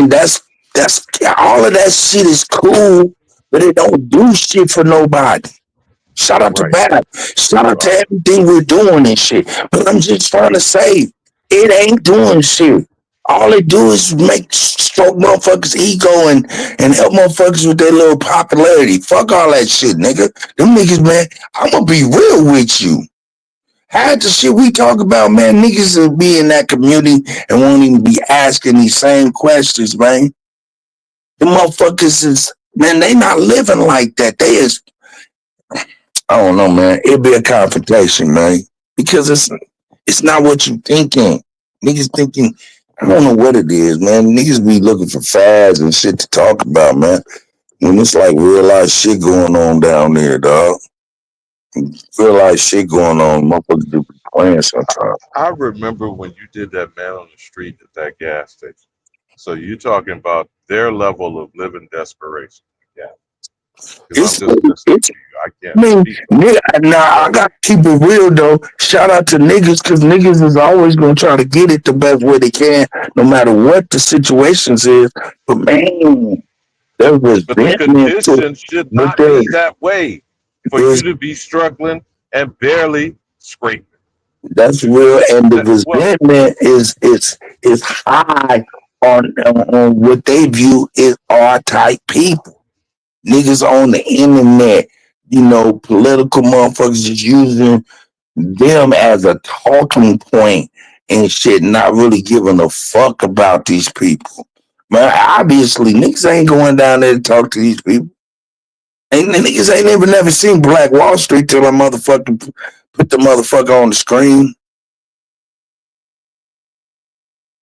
that's all of that shit is cool, but it don't do shit for nobody. Shout out to Right. Bad. Shout out to everything we're doing and shit. But I'm just trying to say, it ain't doing shit. All they do is make stroke motherfuckers' ego and help motherfuckers with their little popularity. Fuck all that shit, nigga. Them niggas, man, I'm gonna be real with you. Half the shit we talk about, man, niggas will be in that community and won't even be asking these same questions, man. The motherfuckers is, man, they not living like that. They is, I don't know, man. It'll be a confrontation, man, because it's not what you thinking. Niggas thinking, I don't know what it is, man. Niggas be looking for fads and shit to talk about, man. When it's like real life shit going on down there, dog. Real life shit going on. Motherfuckers do be playing sometimes. I remember when you did that man on the street at that gas station. So you're talking about their level of living desperation. Yeah. Because I'm just listening to you. I I can't mean, speak on it. I got to keep it real though. Shout out to niggas, because niggas is always gonna try to get it the best way they can, no matter what the situations is. But man, there was But the resentment to condition should but not be that way for you to be struggling and barely scraping. that's real, and the Well, resentment is high on what they view is our type people. Niggas on the internet, political motherfuckers is using them as a talking point and shit, not really giving a fuck about these people. Man, obviously, niggas ain't going down there to talk to these people. And the niggas ain't never seen Black Wall Street till I motherfucking put the motherfucker on the screen.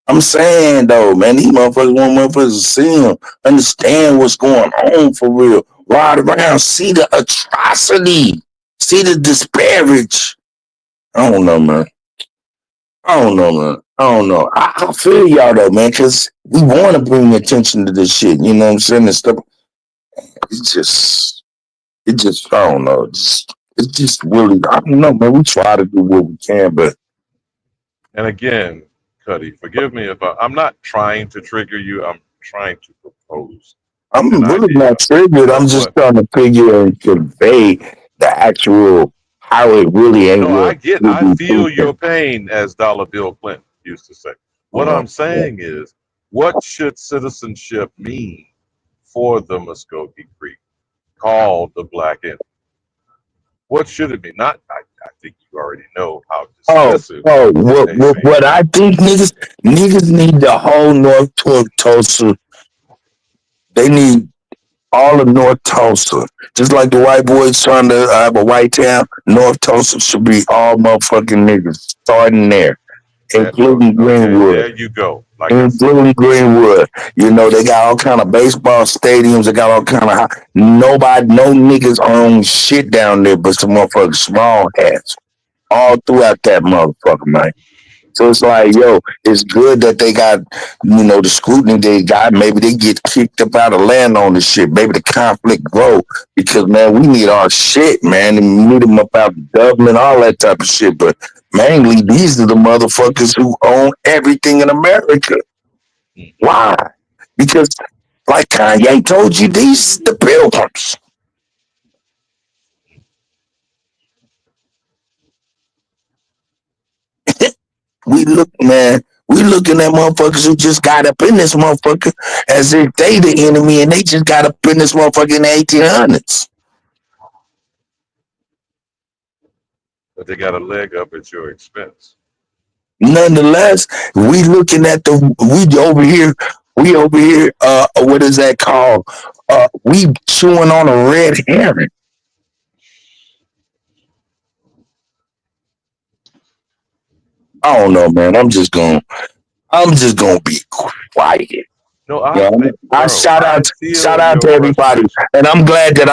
I'm saying though, man, these motherfuckers want motherfuckers to see them, understand what's going on for real, ride around, see the atrocity, see the disparage. I don't know, man. I don't know, man. I don't know. I feel y'all though, man, because we want to bring attention to this shit. You know what I'm saying? And stuff. I don't know. It's just really, I don't know, man. We try to do what we can, but. and again, Cuddy, forgive me if I'm not trying to trigger you. I'm trying to propose I'm an really idea not triggered. I'm of just what. trying to figure and convey the actual how it really ain't. No, I get. I Really feel your pain, as Dollar Bill Clinton used to say. What I'm saying is, what should citizenship mean for the Muskogee Creek, called the Black Indian? What should it be? Not. I think you already know how dismissive What I think niggas need the whole North Tulsa. They need all of North Tulsa. Just like the white boys trying to have a white town, North Tulsa should be all motherfucking niggas, starting there, including Okay, Greenwood. there you go. Like Including Greenwood. They got all kind of baseball stadiums. They got all kind of no niggas own shit down there, but some motherfucking small hats all throughout that motherfucker, man. So it's like, yo, it's good that they got, the scrutiny they got. Maybe they get kicked up out of land on this shit. Maybe the conflict grow because, man, we need our shit, man. And we need them up out of government, all that type of shit. But mainly, these are the motherfuckers who own everything in America. Why? Because, like Kanye told you, these the pilgrims. We looking at motherfuckers who just got up in this motherfucker as if they the enemy and they just got up in this motherfucker in the 1800s. But they got a leg up at your expense. Nonetheless, we over here, what is that called? We chewing on a red herring. I don't know, man. I'm just gonna be quiet. No, I shout out your to everybody, and I'm glad that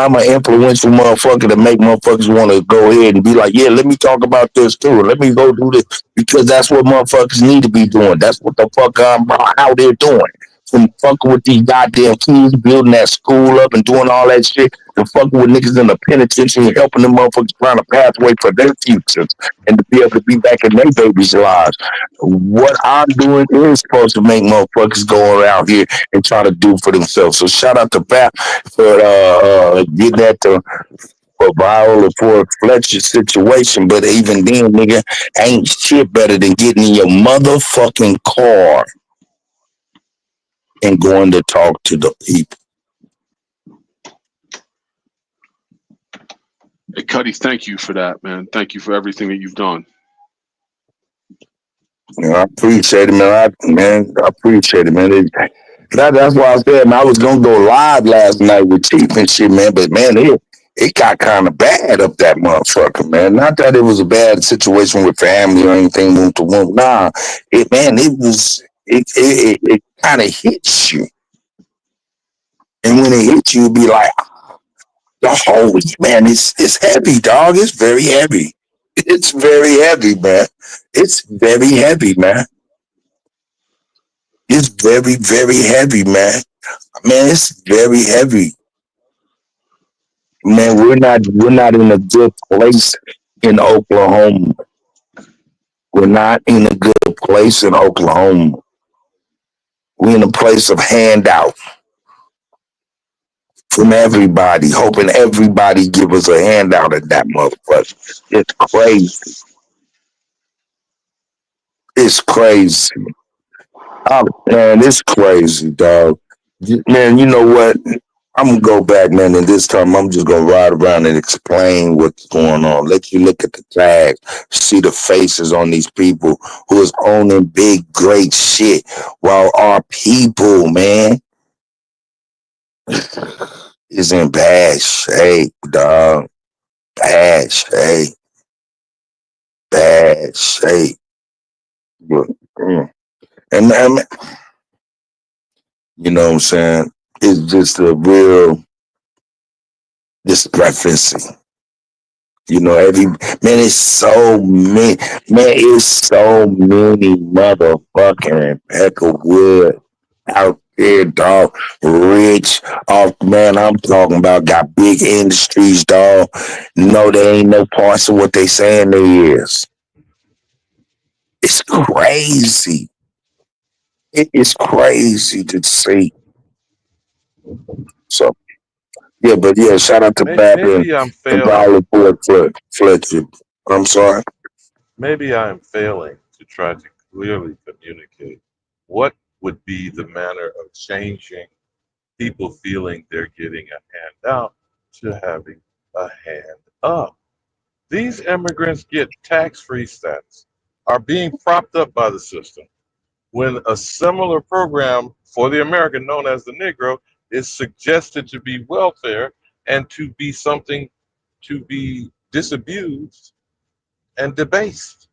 I'm an influential motherfucker to make motherfuckers want to go ahead and be like, yeah, let me talk about this too. Let me go do this because that's what motherfuckers need to be doing. That's what the fuck I'm out there doing. From fucking with these goddamn kids, building that school up and doing all that shit, and fucking with niggas in the penitentiary and helping them motherfuckers find a pathway for their futures and to be able to be back in their babies' lives. What I'm doing is supposed to make motherfuckers go around here and try to do for themselves. So shout out to Pat for getting that for viral for a Fletcher situation. But even then, nigga, ain't shit better than getting in your motherfucking car and going to talk to the people. Hey, Cuddy, thank you for that, man. Thank you for everything that you've done. I appreciate it, man. I appreciate it, man. That's why I said, man, I was gonna go live last night with Chief and shit, man. But man, it got kind of bad up that motherfucker, man. Not that it was a bad situation with family or anything, womb to womb. Nah, it kind of hits you, and when it hits you, it be like, the whole man, it's heavy, dog. It's very heavy. It's very heavy, man. It's very heavy, man. It's very, very heavy, man. Man, it's very heavy. Man, we're not in a good place in Oklahoma. We're not in a good place in Oklahoma. We're in a place of handout from everybody, hoping everybody give us a handout at that motherfucker. It's crazy. It's crazy. Oh, man, it's crazy, dog. Man, you know what? I'm gonna go back, man, and this time I'm just gonna ride around and explain what's going on. Let you look at the tags, see the faces on these people who is owning big, great shit, while our people, man, is in bad shape, dog. Bad shape, bad shape. But, and you know what I'm saying? It's just a real discrepancy. You know, it's so many, man, it's so many motherfucking Impeccable out there, dog. Rich off, man, I'm talking about got big industries, dog. No, there ain't no parts of what they saying there is. It's crazy. It is crazy to see. So, yeah, but yeah, shout out to Bab Maybe I'm and failing. Violet Fletcher. I'm sorry. Maybe I'm failing to try to clearly communicate what would be the manner of changing people feeling they're getting a handout to having a hand up. These immigrants get tax-free status, are being propped up by the system, when a similar program for the American known as the Negro is suggested to be welfare and to be something to be disabused and debased.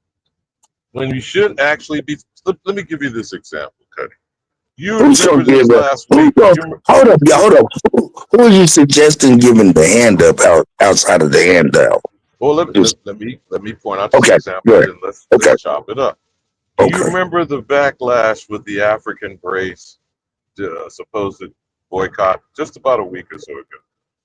When you should actually be, let me give you this example, Cuddy. You Who's gonna remember give this a last who's week. gonna You, hold up, y'all, hold up. Who are you suggesting giving the hand up outside of the handout? well, Just let me point out this okay, example, good. then let's Okay, chop it up. Do you okay. remember the backlash with the African race supposed boycott just about a week or so ago,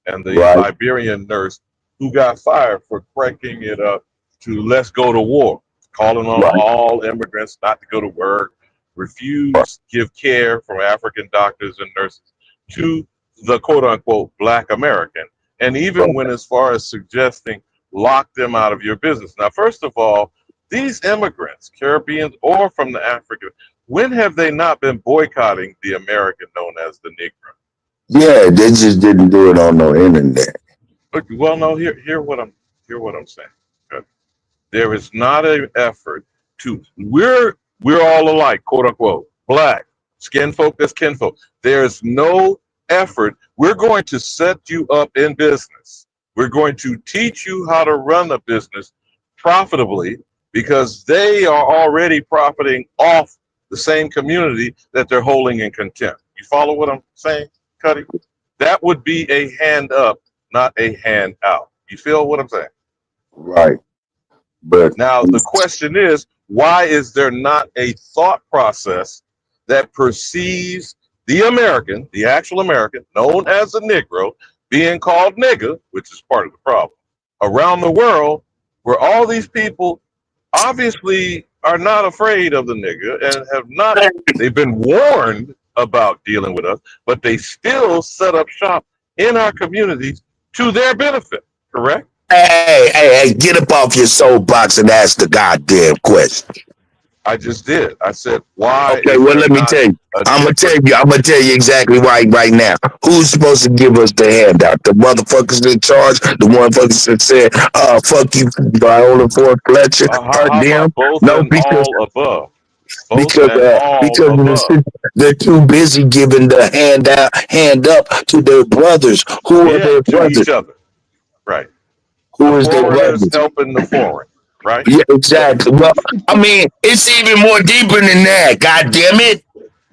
and the Right, Liberian nurse who got fired for cranking it up to "Let's go to war," calling on right, all immigrants not to go to work, right, refuse give care from African doctors and nurses to the quote unquote Black American, and even right. went as far as suggesting lock them out of your business. Now, first of all, these immigrants, Caribbeans or from the Africa, when have they not been boycotting the American known as the Negro? Yeah, they just didn't do it on no internet. Okay, well, no, hear what I'm saying. Okay. There is not an effort to we're all alike, quote unquote, black, skin folk, that's kinfolk. There's no effort. We're going to set you up in business. We're going to teach you how to run a business profitably because they are already profiting off the same community that they're holding in contempt. You follow what I'm saying, Cuddy? That would be a hand up, not a hand out. You feel what I'm saying? Right, but Now, the question is, why is there not a thought process that perceives the American, the actual American, known as the Negro, being called nigger, which is part of the problem, around the world, where all these people obviously are not afraid of the nigger and have not, they've been warned about dealing with us, but they still set up shop in our communities to their benefit, correct? hey, get up off your soapbox and ask the goddamn question. I just did. I said, why Okay, is well there let me not tell you. a I'm different? gonna tell you exactly right now. Who's supposed to give us the handout? The motherfuckers in charge, the motherfuckers that said, fuck you, Viola Ford Fletcher, her How them. about both No, and all above? Both because and all because above. they're too busy giving the hand up to their brothers. Who are Yeah, their to brothers? each other. Right. The Who is their forwarders brothers? helping the forward. Right. Yeah, Yeah. exactly. Well, I mean, it's even more deeper than that. God damn it.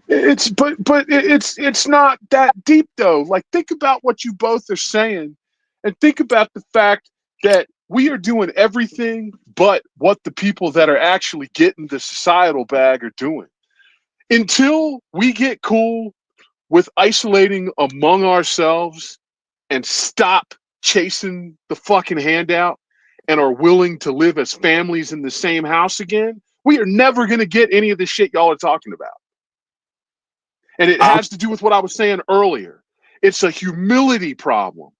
It's not that deep though. Like think about what you both are saying, and think about the fact that we are doing everything but what the people that are actually getting the societal bag are doing. Until we get cool with isolating among ourselves and stop chasing the fucking handout and are willing to live as families in the same house again, we are never going to get any of the shit y'all are talking about. And it has to do with what I was saying earlier. It's a humility problem.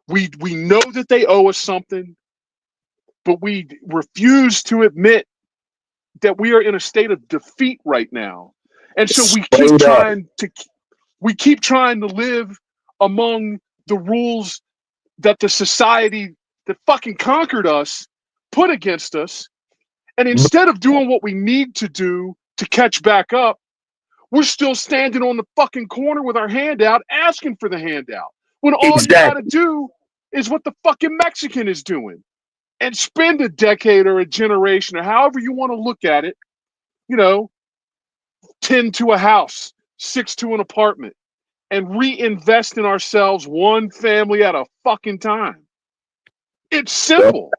We know that they owe us something, but we refuse to admit that we are in a state of defeat right now. And so we keep trying to live among the rules that the society that fucking conquered us put against us. And instead of doing what we need to do to catch back up, we're still standing on the fucking corner with our hand out, asking for the handout. When all you gotta do is what the fucking Mexican is doing. And spend a decade or a generation or however you want to look at it, 10 to a house, 6 to an apartment, and reinvest in ourselves one family at a fucking time. It's simple.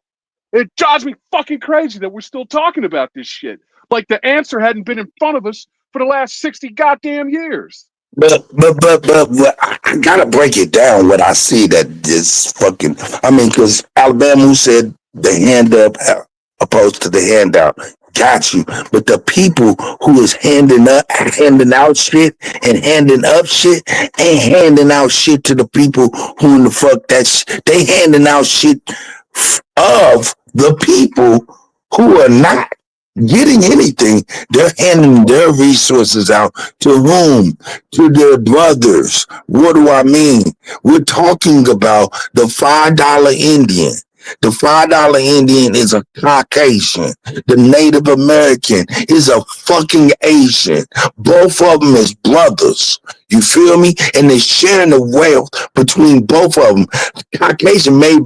It drives me fucking crazy that we're still talking about this shit. Like the answer hadn't been in front of us for the last 60 goddamn years. But I gotta break it down what I see that this fucking, because Alabama who said the hand up opposed to the handout. Got you. But the people who is handing out shit and handing up shit ain't handing out shit to the people who in the fuck they handing out shit of the people who are not getting anything. They're handing their resources out to whom? To their brothers. What do I mean? We're talking about the $5 Indian. The $5 Indian is a Caucasian. The Native American is a fucking Asian. Both of them is brothers. You feel me? And they're sharing the wealth between both of them. Caucasian made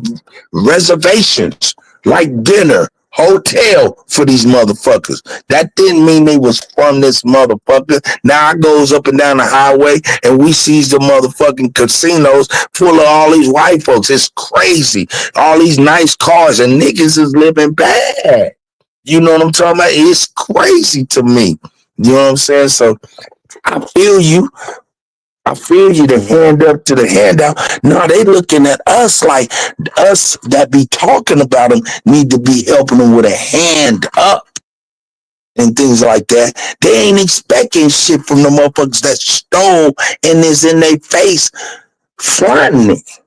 reservations like dinner, hotel for these motherfuckers. That didn't mean they was from this motherfucker. Now I goes up and down the highway and we sees the motherfucking casinos full of all these white folks. It's crazy. All these nice cars and niggas is living bad. You know what I'm talking about? It's crazy to me. You know what I'm saying? So I feel you. To hand up to the handout. No, they looking at us like us that be talking about them need to be helping them with a hand up and things like that. They ain't expecting shit from the motherfuckers that stole and is in their face fronting it.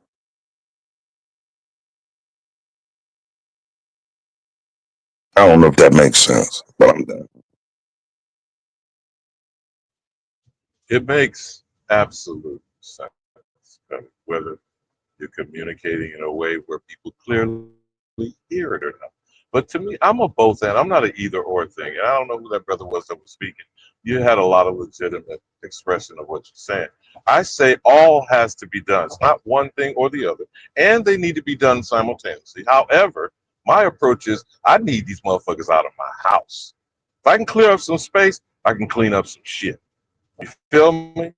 I don't know if that makes sense, but I'm done. It makes absolute sense. Whether you're communicating in a way where people clearly hear it or not. But to me, I'm a both and. I'm not an either or thing. And I don't know who that brother was that was speaking. You had a lot of legitimate expression of what you're saying. I say all has to be done. It's not one thing or the other. And they need to be done simultaneously. However, my approach is I need these motherfuckers out of my house. If I can clear up some space, I can clean up some shit. You feel me?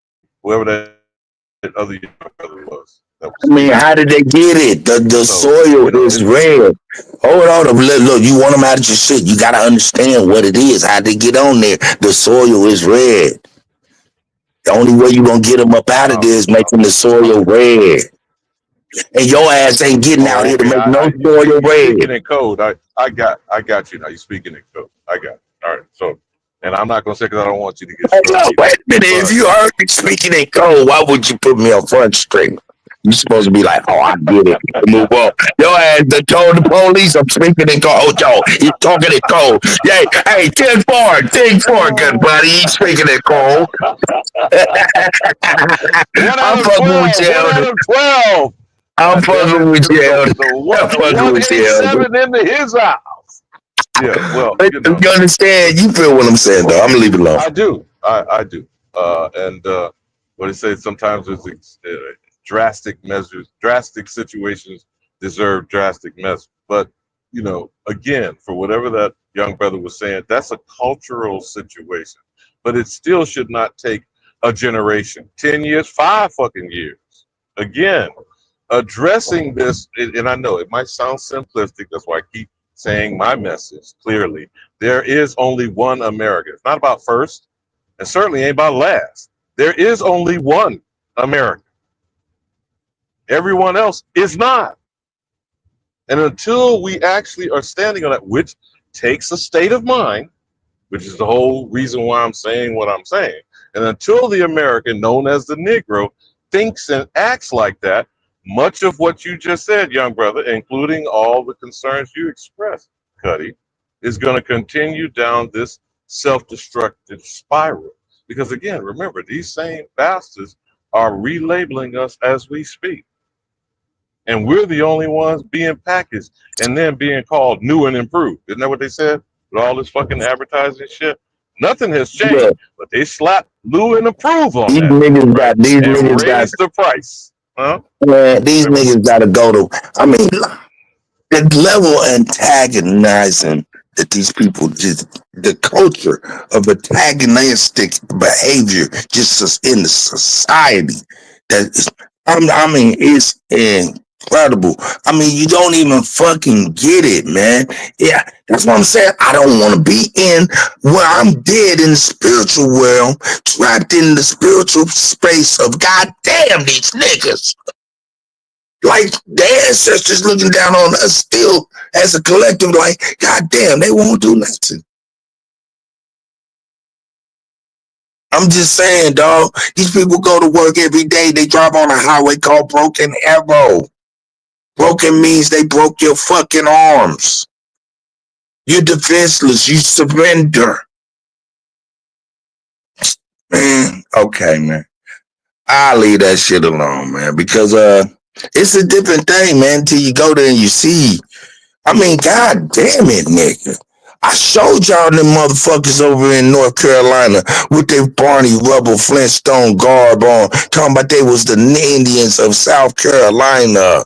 Whoever that other young brother was. How did they get it? The soil is red. Hold on. Look, you want them out of your shit. You got to understand what it is. How they get on there. The soil is red. The only way you going to get them up out of there is making the soil red. And your ass ain't getting out here to make no soil red. Speaking in code. I got you now. You're speaking in code. I got it. All right. So, and I'm not going to say because I don't want you to get no, wait a minute. If you heard me speaking in code, why would you put me on front string? You're supposed to be like, oh, I get it. Move on. Your ass done told the police I'm speaking in code. Oh, yo, he's talking in code. Yeah, hey, 10-4, good buddy. He's speaking in code. I'm fucking with you, Elder. 12. I'm fucking with you, Elder. I'm fucking with you, Elder. 187 into his house. Yeah, well, you understand? You feel what I'm saying, though. I'm gonna leave it alone. I do. I do. And what it says sometimes is drastic measures, drastic situations deserve drastic measures. But, again, for whatever that young brother was saying, that's a cultural situation. But it still should not take a generation, 10 years, 5 fucking years. Again, addressing this, and I know it might sound simplistic, that's why I keep saying my message clearly. There is only one America. It's not about first, and certainly ain't about last. There is only one America. Everyone else is not. And until we actually are standing on that, which takes a state of mind, which is the whole reason why I'm saying what I'm saying. And until the American, known as the Negro, thinks and acts like that, much of what you just said, young brother, including all the concerns you expressed, Cuddy, is going to continue down this self-destructive spiral. Because again, remember, these same bastards are relabeling us as we speak. And we're the only ones being packaged and then being called new and improved. Isn't that what they said? With all this fucking advertising shit? Nothing has changed, Yeah. but they slapped new and improve on These that, niggas right? got these And niggas got raise the price. Huh? man, these niggas gotta go to I mean the level of antagonizing that these people just the culture of antagonistic behavior just in the society that is I mean it's incredible. I mean you don't even fucking get it, man. Yeah, that's what I'm saying. I don't want to be in where I'm dead in the spiritual realm, trapped in the spiritual space of goddamn these niggas. Like the ancestors looking down on us still as a collective, like, God damn, they won't do nothing. I'm just saying, dog, these people go to work every day. They drive on a highway called Broken Arrow. Broken means they broke your fucking arms. You're defenseless. You surrender. Man, okay, man. I'll leave that shit alone, man, because it's a different thing, man, till you go there and you see. I mean, god damn it, nigga. I showed y'all them motherfuckers over in North Carolina with their Barney Rubble Flintstone garb on, talking about they was the Indians of South Carolina.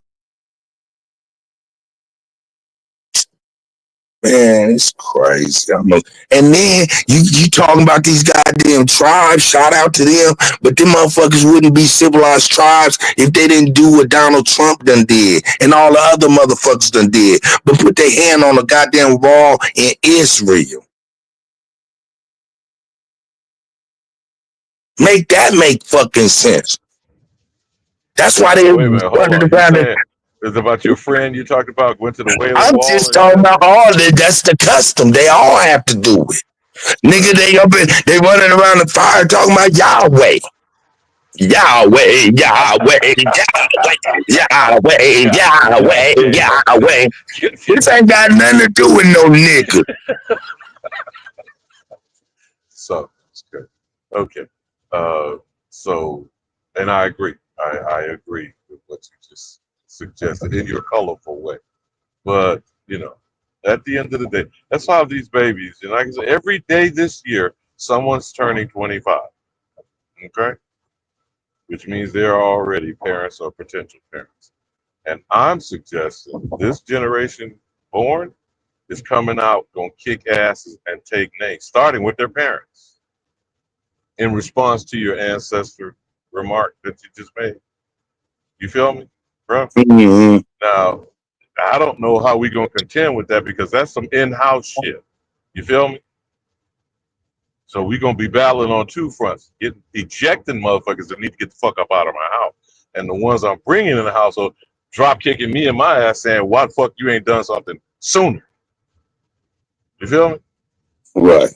Man, it's crazy. And then you talking about these goddamn tribes, shout out to them, but them motherfuckers wouldn't be civilized tribes if they didn't do what Donald Trump done did and all the other motherfuckers done did, but put their hand on the goddamn wall in Israel. Make that make fucking sense. That's why they Wait a minute, hold running on. You around it. saying it's about your friend you talked about went to the Wailing I'm Wall just and talking shit? about all that. That's the custom. They all have to do it. Nigga, they running around the fire talking about Yahweh. Yahweh, Yahweh, Yahweh, Yahweh, Yahweh, Yahweh. This ain't got nothing to do with no nigga. So it's good. Okay. So, and I agree. I agree with what you just suggested in your colorful way. But, you know, at the end of the day, that's how these babies, you know, like I said, every day this year, someone's turning 25. Okay? Which means they're already parents or potential parents. And I'm suggesting this generation born is coming out, gonna kick asses and take names, starting with their parents. In response to your ancestor remark that you just made. You feel me, bro? Mm-hmm. Now, I don't know how we gonna contend with that because that's some in-house shit. You feel me? So we gonna be battling on two fronts, ejecting motherfuckers that need to get the fuck up out of my house, and the ones I'm bringing in the household, drop kicking me in my ass, saying, "Why the fuck you ain't done something sooner?" You feel me? Right.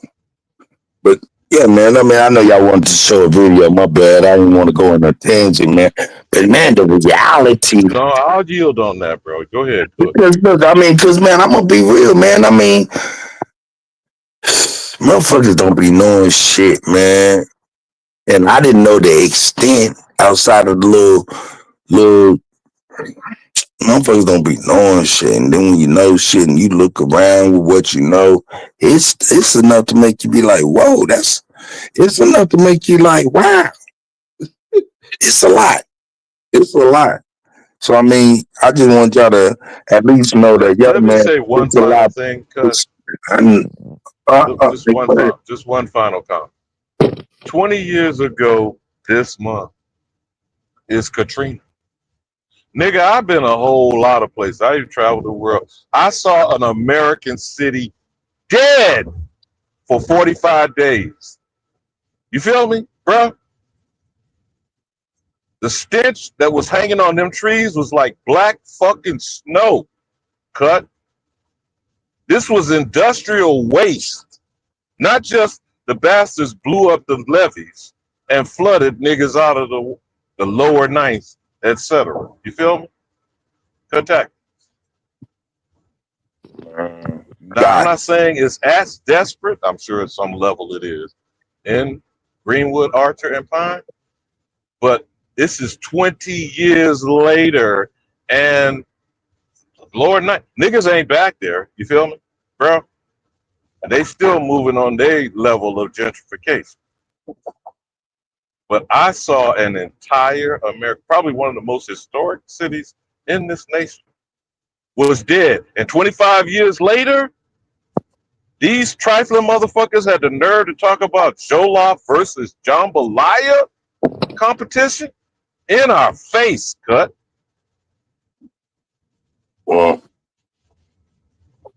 But yeah, man, I mean, I know y'all wanted to show a video. My bad. I didn't want to go on a tangent, man. But man, the reality. No, I'll yield on that, bro. Go ahead, Cook. Because look, I mean, because man, I'm gonna be real, man. I mean, motherfuckers don't be knowing shit, man. And I didn't know the extent outside of the little motherfuckers don't be knowing shit. And then when you know shit and you look around with what you know, it's enough to make you be like, whoa, it's enough to make you like, wow. It's a lot. It's a lot. So I mean, I just want y'all to at least know that, Let me man, say one it's a final lot. thing, cuz just one final comment. 20 years ago this month is Katrina. Nigga, I've been a whole lot of places. I even traveled the world. I saw an American city dead for 45 days. You feel me, bro? The stench that was hanging on them trees was like black fucking snow. Cut. This was industrial waste. Not just the bastards blew up the levees and flooded niggas out of the lower ninth, etc. You feel me? Kuttack. Now, I'm not saying it's as desperate. I'm sure at some level it is in Greenwood, Archer, and Pine. But this is 20 years later, and Lord, niggas ain't back there. You feel me, bro? And they still moving on their level of gentrification. But I saw an entire America, probably one of the most historic cities in this nation, was dead. And 25 years later, these trifling motherfuckers had the nerve to talk about Jollof versus Jambalaya competition in our face, Cut. Well,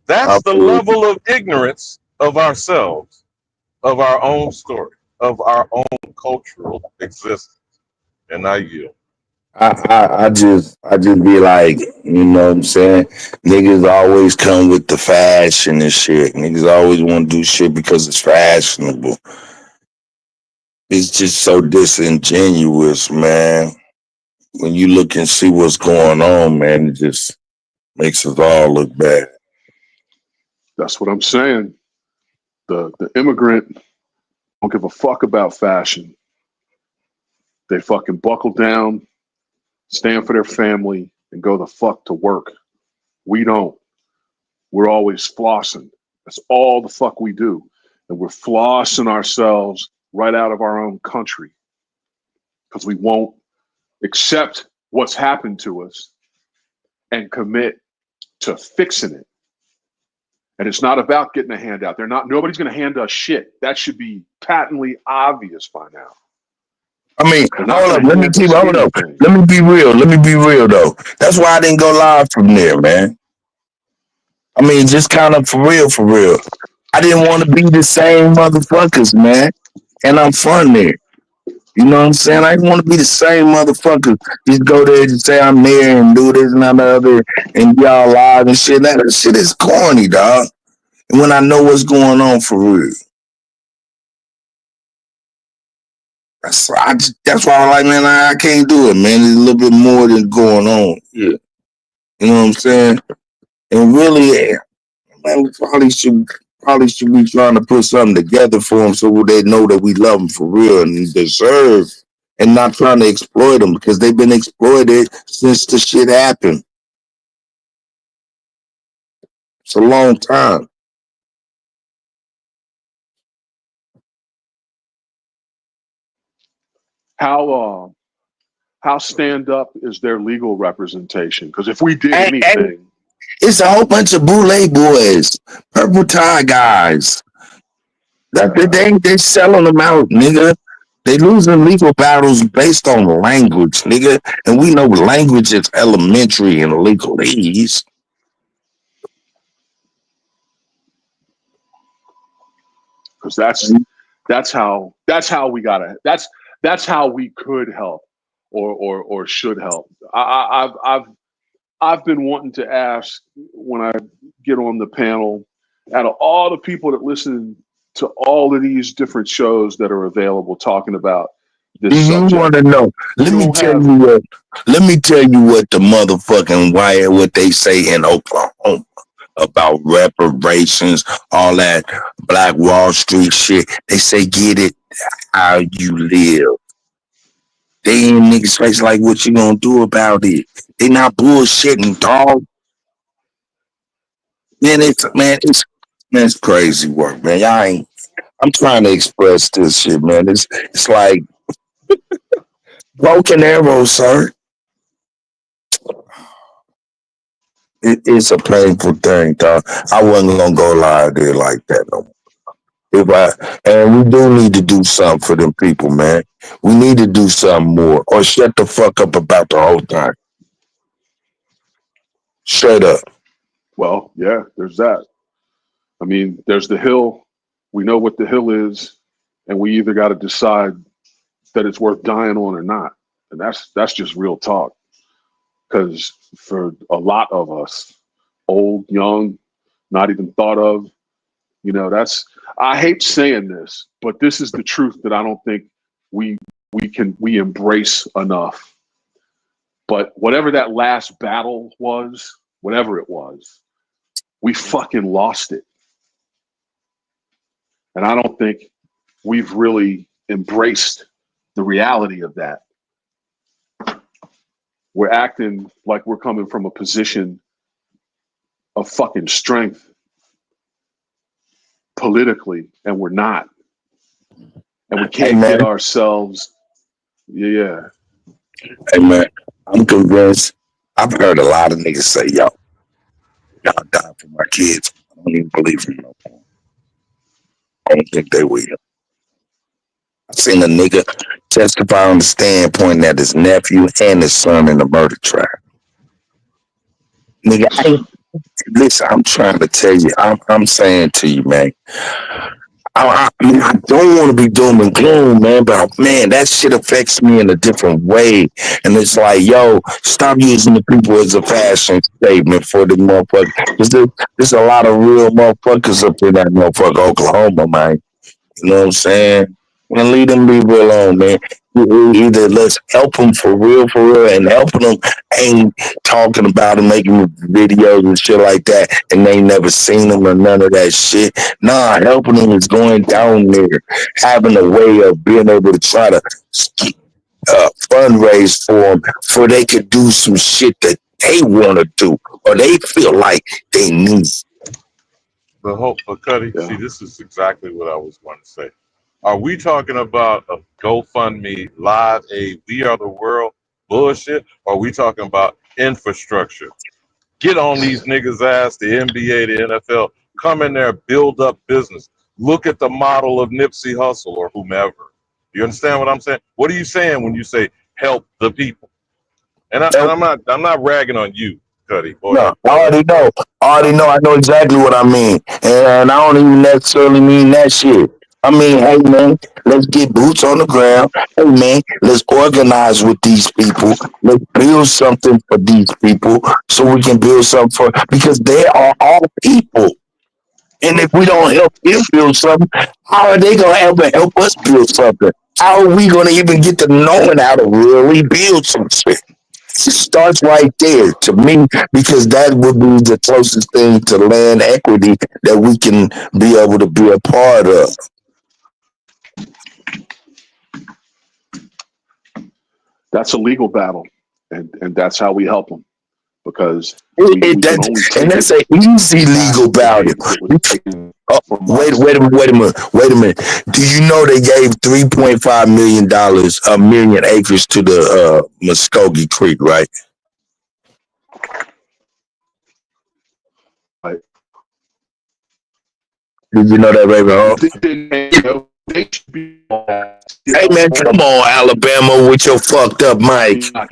that's the level of ignorance of ourselves, of our own story, of our own cultural existence. And I yield. I just be like, you know what I'm saying? Niggas always come with the fashion and shit. Niggas always want to do shit because it's fashionable. It's just so disingenuous, man. When you look and see what's going on, man, it just makes us all look bad. That's what I'm saying. The immigrant don't give a fuck about fashion. They fucking buckle down, stand for their family, and go the fuck to work. We don't. We're always flossing. That's all the fuck we do. And we're flossing ourselves right out of our own country because we won't accept what's happened to us and commit to fixing it. And it's not about getting a handout. Nobody's going to hand us shit. That should be patently obvious by now. I mean, hold up. Let me be real. Let me be real, though. That's why I didn't go live from there, man. I mean, just kind of for real, for real. I didn't want to be the same motherfuckers, man. And I'm from there. You know what I'm saying? I didn't want to be the same motherfuckers. Just go there and say I'm there and do this and that and the other and be all live and shit. That shit is corny, dog. And when I know what's going on for real. That's why I'm like, man, I can't do it, man. There's a little bit more than going on. Yeah. You know what I'm saying? And really, man, we probably should be trying to put something together for them so they know that we love them for real and deserve, and not trying to exploit them because they've been exploited since the shit happened. It's a long time. How stand up is their legal representation? Because if we did anything, it's a whole bunch of boule boys, purple tie guys. They selling them out, nigga. They losing legal battles based on language, nigga. And we know language is elementary in legalese. Because that's how we gotta. That's how we could help, or should help. I've been wanting to ask when I get on the panel, out of all the people that listen to all of these different shows that are available talking about this subject. You want to know? Let me tell you what the motherfucking what they say in Oklahoma about reparations, all that Black Wall Street shit. They say get it how you live. They ain't niggas face like what you gonna do about it. They not bullshitting, dog. Man, it's crazy work, man. Y'all ain't. I'm trying to express this shit, man. It's like broken arrow, sir. It's a painful thing, dog. I wasn't gonna go live there like that no more. And we do need to do something for them people, man. We need to do something more, or shut the fuck up about the whole thing. Straight up. Well, yeah, there's that. I mean, there's the hill. We know what the hill is, and we either got to decide that it's worth dying on or not. And that's just real talk. Because for a lot of us, old, young, not even thought of, that's, I hate saying this, but this is the truth that I don't think we embrace enough. But whatever that last battle was, whatever it was, we fucking lost it. And I don't think we've really embraced the reality of that. We're acting like we're coming from a position of fucking strength politically, and we're not. And we can't get ourselves, yeah. Hey man, I'm convinced. I've heard a lot of niggas say, yo, y'all die for my kids. I don't even believe them no more. I don't think they will. I seen a nigga testify on the stand pointing at his nephew and his son in the murder trial. Nigga, listen, I'm trying to tell you, I'm saying to you, man. I mean, I don't want to be doom and gloom, man, but man, that shit affects me in a different way. And it's like, yo, stop using the people as a fashion statement for the motherfuckers. There's a lot of real motherfuckers up in that motherfucker Oklahoma, man. You know what I'm saying? And leave them people alone, man. Either let's help them for real, and helping them ain't talking about them, making videos and shit like that, and they never seen them or none of that shit. Nah, helping them is going down there, having a way of being able to try to fundraise for them, for they could do some shit that they want to do or they feel like they need. The hope for Cuddy, see, this is exactly what I was going to say. Are we talking about a GoFundMe, Live Aid, We Are the World bullshit? Or are we talking about infrastructure? Get on these niggas' ass, the NBA, the NFL, come in there, build up business. Look at the model of Nipsey Hussle or whomever. You understand what I'm saying? What are you saying when you say help the people? And I'm not ragging on you, Cuddy. No, I already know. I know exactly what I mean. And I don't even necessarily mean that shit. I mean, hey, man, let's get boots on the ground. Hey, man, let's organize with these people. Let's build something for these people so we can build something for, because they are all people. And if we don't help them build something, how are they going to ever help us build something? How are we going to even get to knowing how to really build some shit? It starts right there to me, because that would be the closest thing to land equity that we can be able to be a part of. That's a legal battle, and that's how we help them, because that's an easy legal battle. Wait a minute. Do you know they gave $3.5 million, a million acres to the Muskogee Creek, right? Right. Did you know that, Raven? Hey man, come on, Alabama, with your fucked up mic. Are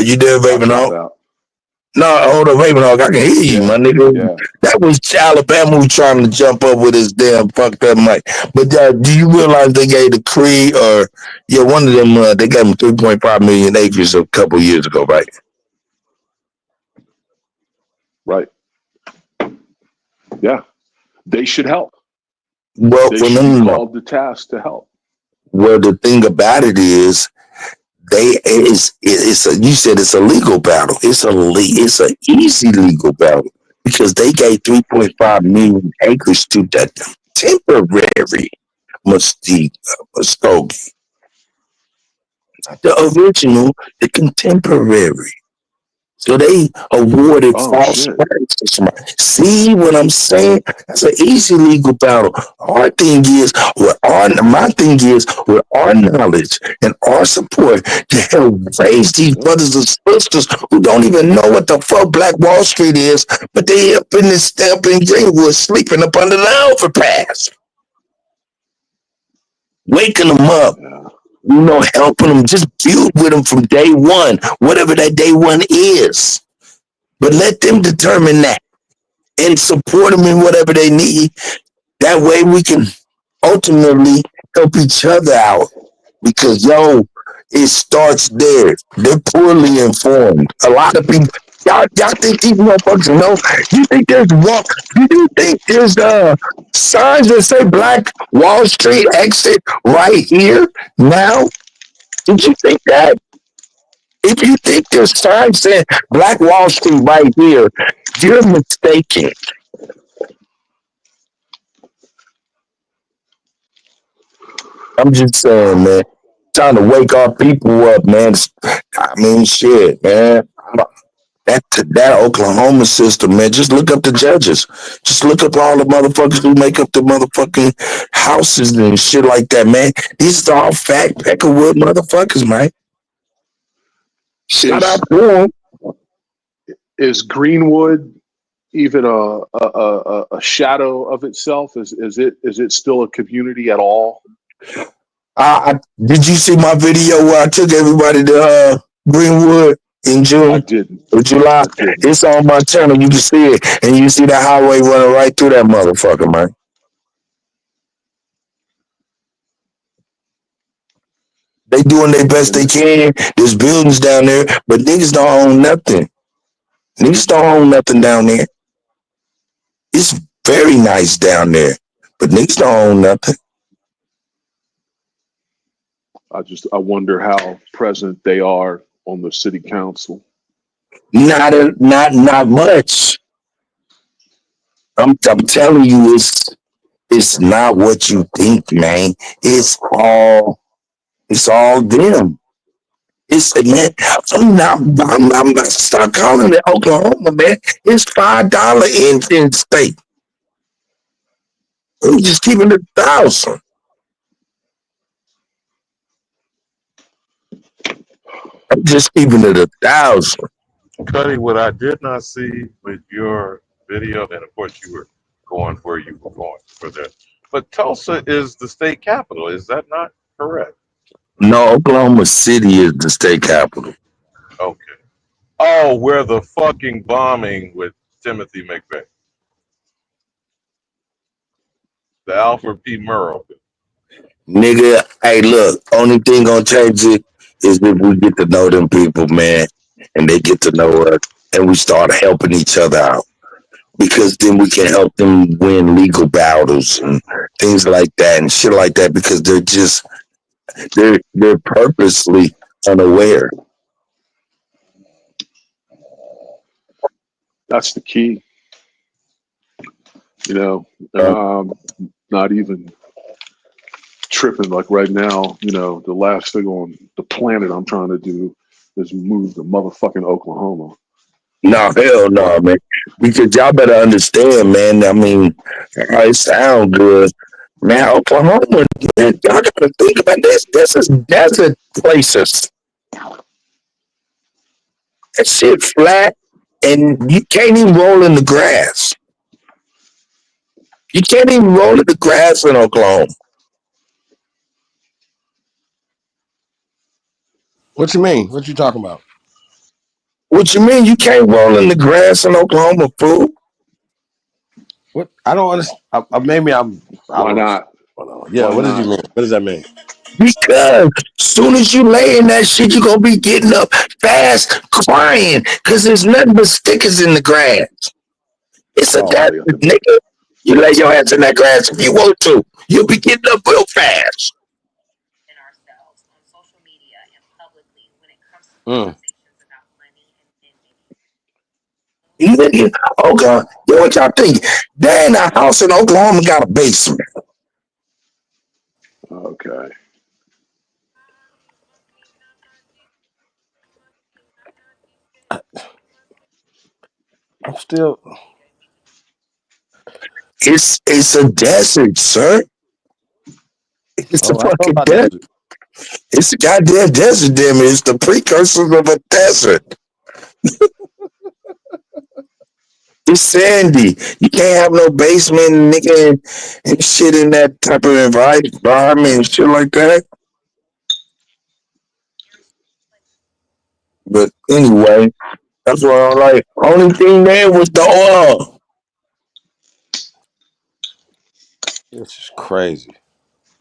you there, Ravenhawk? No, hold on, Ravenhawk. I can hear you, my nigga. Yeah. That was Alabama who trying to jump up with his damn fucked up mic. But do you realize they gave the Cree, or one of them? They gave them 3.5 million acres a couple years ago, right? Right. Yeah, they should help. Well, they should be called the task to help. Well, the thing about it is, you said it's a legal battle. It's an easy legal battle, because they gave 3.5 million acres to that temporary Muskogee. Not the original, the contemporary. So they awarded false rights to somebody. See what I'm saying? That's an easy legal battle. My thing is, with our knowledge and our support, to help raise these brothers and sisters who don't even know what the fuck Black Wall Street is, but they up in Greenwood sleeping up under the overpass. Waking them up. Helping them, just build with them from day one, whatever that day one is. But let them determine that and support them in whatever they need. That way we can ultimately help each other out because it starts there. They're poorly informed. A lot of people, y'all think these motherfuckers know? You think there's walk? You think there's signs that say Black Wall Street exit right here now? Did you think that? If you think there's signs saying Black Wall Street right here, you're mistaken. I'm just saying, man. Trying to wake our people up, man. I mean, shit, man. That Oklahoma system, man. Just look up the judges. Just look up all the motherfuckers who make up the motherfucking houses and shit like that, man. These are all fat Peckerwood motherfuckers, man. Shout out to them. Is Greenwood even a shadow of itself? Is it still a community at all? Did you see my video where I took everybody to Greenwood in June? I didn't. Or July? It's on my channel. You can see it, and you see the highway running right through that motherfucker, man. They doing their best they can. There's buildings down there, but niggas don't own nothing. Niggas don't own nothing down there. It's very nice down there, but niggas don't own nothing. I wonder how present they are on the city council. Not much. I'm telling you, it's not what you think, man. It's all them. Man, I'm about to start calling it Oklahoma, man. It's $5 in state. I'm just keeping it 1,000. I'm just keeping it 1,000. Cuddy, what I did not see with your video, and of course you were going where you were going for that, but Tulsa is the state capital. Is that not correct? No, Oklahoma City is the state capital. Okay. Oh, where the fucking bombing with Timothy McVeigh. The Alfred P. Murrow. Nigga, hey, look, only thing gonna change it is if we get to know them people, man, and they get to know us, and we start helping each other out. Because then we can help them win legal battles and things like that and shit like that because they're purposely unaware. That's the key. Not even tripping like right now, the last thing on the planet I'm trying to do is move to motherfucking Oklahoma. No, hell no, man. Because y'all better understand, man. I mean, it sound good. Man, Oklahoma, man, y'all gotta think about this. This is desert places. That shit flat, and you can't even roll in the grass. You can't even roll in the grass in Oklahoma. What you mean? What you talking about? What you mean? You can't roll in the grass in Oklahoma, fool? What? I don't understand. Why not? Yeah, Why what not? does you mean? What does that mean? Because soon as you lay in that shit, you're gonna be getting up fast crying because there's nothing but stickers in the grass. It's a desert, nigga. You lay your ass in that grass if you want to. You'll be getting up real fast. Nigga, oh God, yo, what y'all think? There ain't a house in Oklahoma got a basement. Okay. I'm still. It's a desert, sir. It's a fucking desert. It's a goddamn desert, damn it. It's the precursor of a desert. It's sandy. You can't have no basement, nigga, and shit in that type of environment and shit like that. But anyway, that's what I'm like. Only thing there was the oil. This is crazy.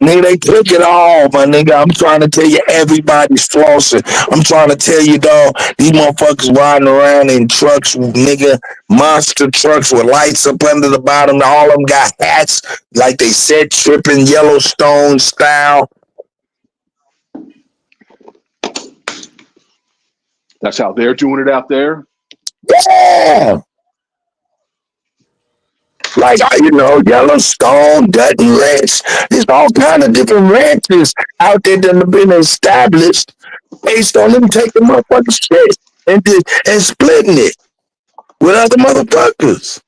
Nigga, they took it all, my nigga. I'm trying to tell you, everybody's flossing. I'm trying to tell you, dog, these motherfuckers riding around in trucks, nigga, monster trucks with lights up under the bottom. All of them got hats, like they said, tripping Yellowstone style. That's how they're doing it out there. Yeah. Like, Yellowstone, Dutton Ranch. There's all kind of different ranches out there that have been established based on them taking motherfuckers shit and splitting it with other motherfuckers.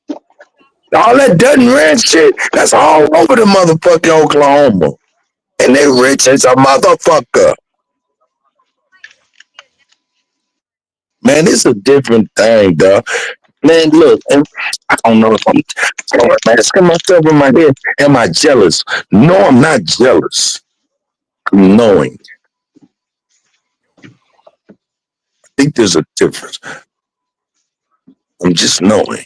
All that Dutton Ranch shit, that's all over the motherfucking Oklahoma. And they rich as a motherfucker. Man, it's a different thing, dog. Man, look, and I don't know if I'm asking myself in my head, am I jealous? No, I'm not jealous. I'm knowing. I think there's a difference. I'm just knowing.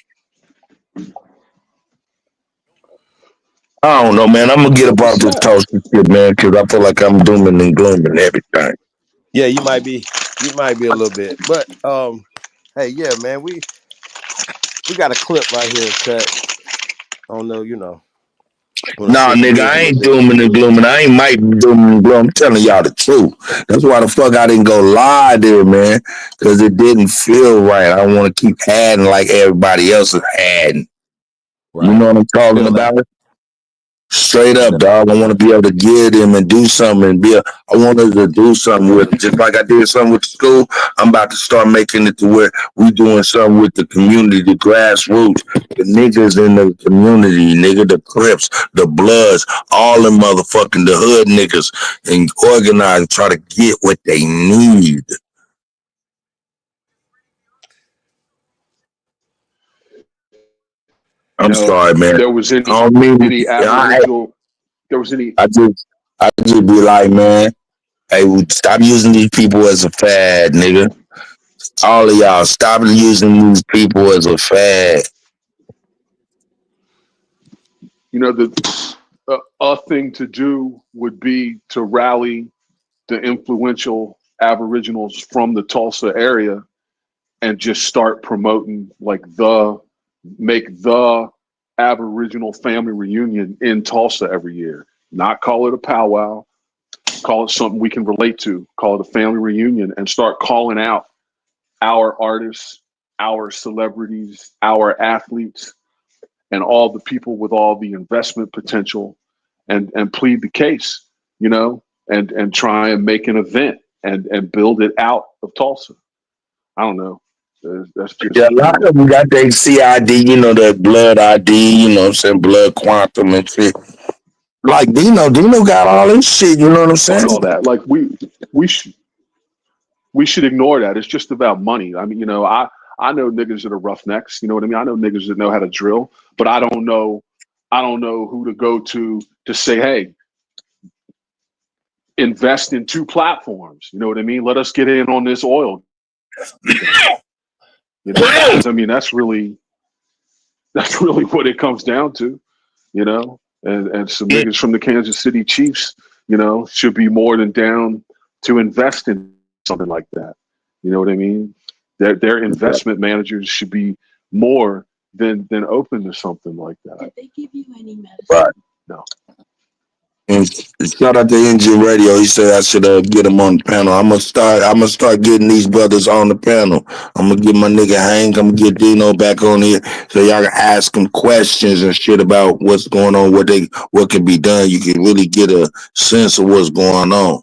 I don't know, man. I'm gonna get up off this toasty shit, man, because I feel like I'm dooming and glooming everything. Yeah, you might be a little bit, but hey, yeah, man, we got a clip right here cut. I don't know, Nah, nigga, I ain't dooming and glooming. I ain't might be dooming and glooming. I'm telling y'all the truth. That's why the fuck I didn't go live there, man, because it didn't feel right. I want to keep adding like everybody else is adding. Right. You know what I'm talking about? Straight up, dog. I want to be able to give them and do something and I wanted to do something with them. Just like I did something with the school, I'm about to start making it to where we doing something with the community, the grassroots, the niggas in the community, nigga, the Crips, the Bloods, all them motherfucking the hood niggas, and organize and try to get what they need. I'm sorry, man. There was any Aboriginal. There was any. I just be like, man, hey, stop using these people as a fad, nigga. All of y'all, stop using these people as a fad. A thing to do would be to rally the influential Aboriginals from the Tulsa area and just start promoting make the Aboriginal family reunion in Tulsa every year. Not call it a powwow, call it something we can relate to, call it a family reunion, and start calling out our artists, our celebrities, our athletes, and all the people with all the investment potential and plead the case, and try and make an event and build it out of Tulsa. I don't know. That's just, a lot of them got their CID, the blood ID, what I'm saying, blood quantum and shit. Like Dino got all this shit, you know what I'm saying? All that. Like we should ignore that. It's just about money. I mean, I know niggas that are roughnecks, you know what I mean? I know niggas that know how to drill, but I don't know who to go to say, hey, invest in 2 platforms. You know what I mean? Let us get in on this oil. I mean, that's really what it comes down to, and some niggas from the Kansas City Chiefs, should be more than down to invest in something like that. You know what I mean? Their investment managers should be more than open to something like that. Did they give you any medicine? Right. No. And shout out to Engine Radio. He said I should get him on the panel. I'm gonna start getting these brothers on the panel. I'm gonna get my nigga Hank. I'm gonna get Dino back on here so y'all can ask him questions and shit about what's going on, what can be done. You can really get a sense of what's going on.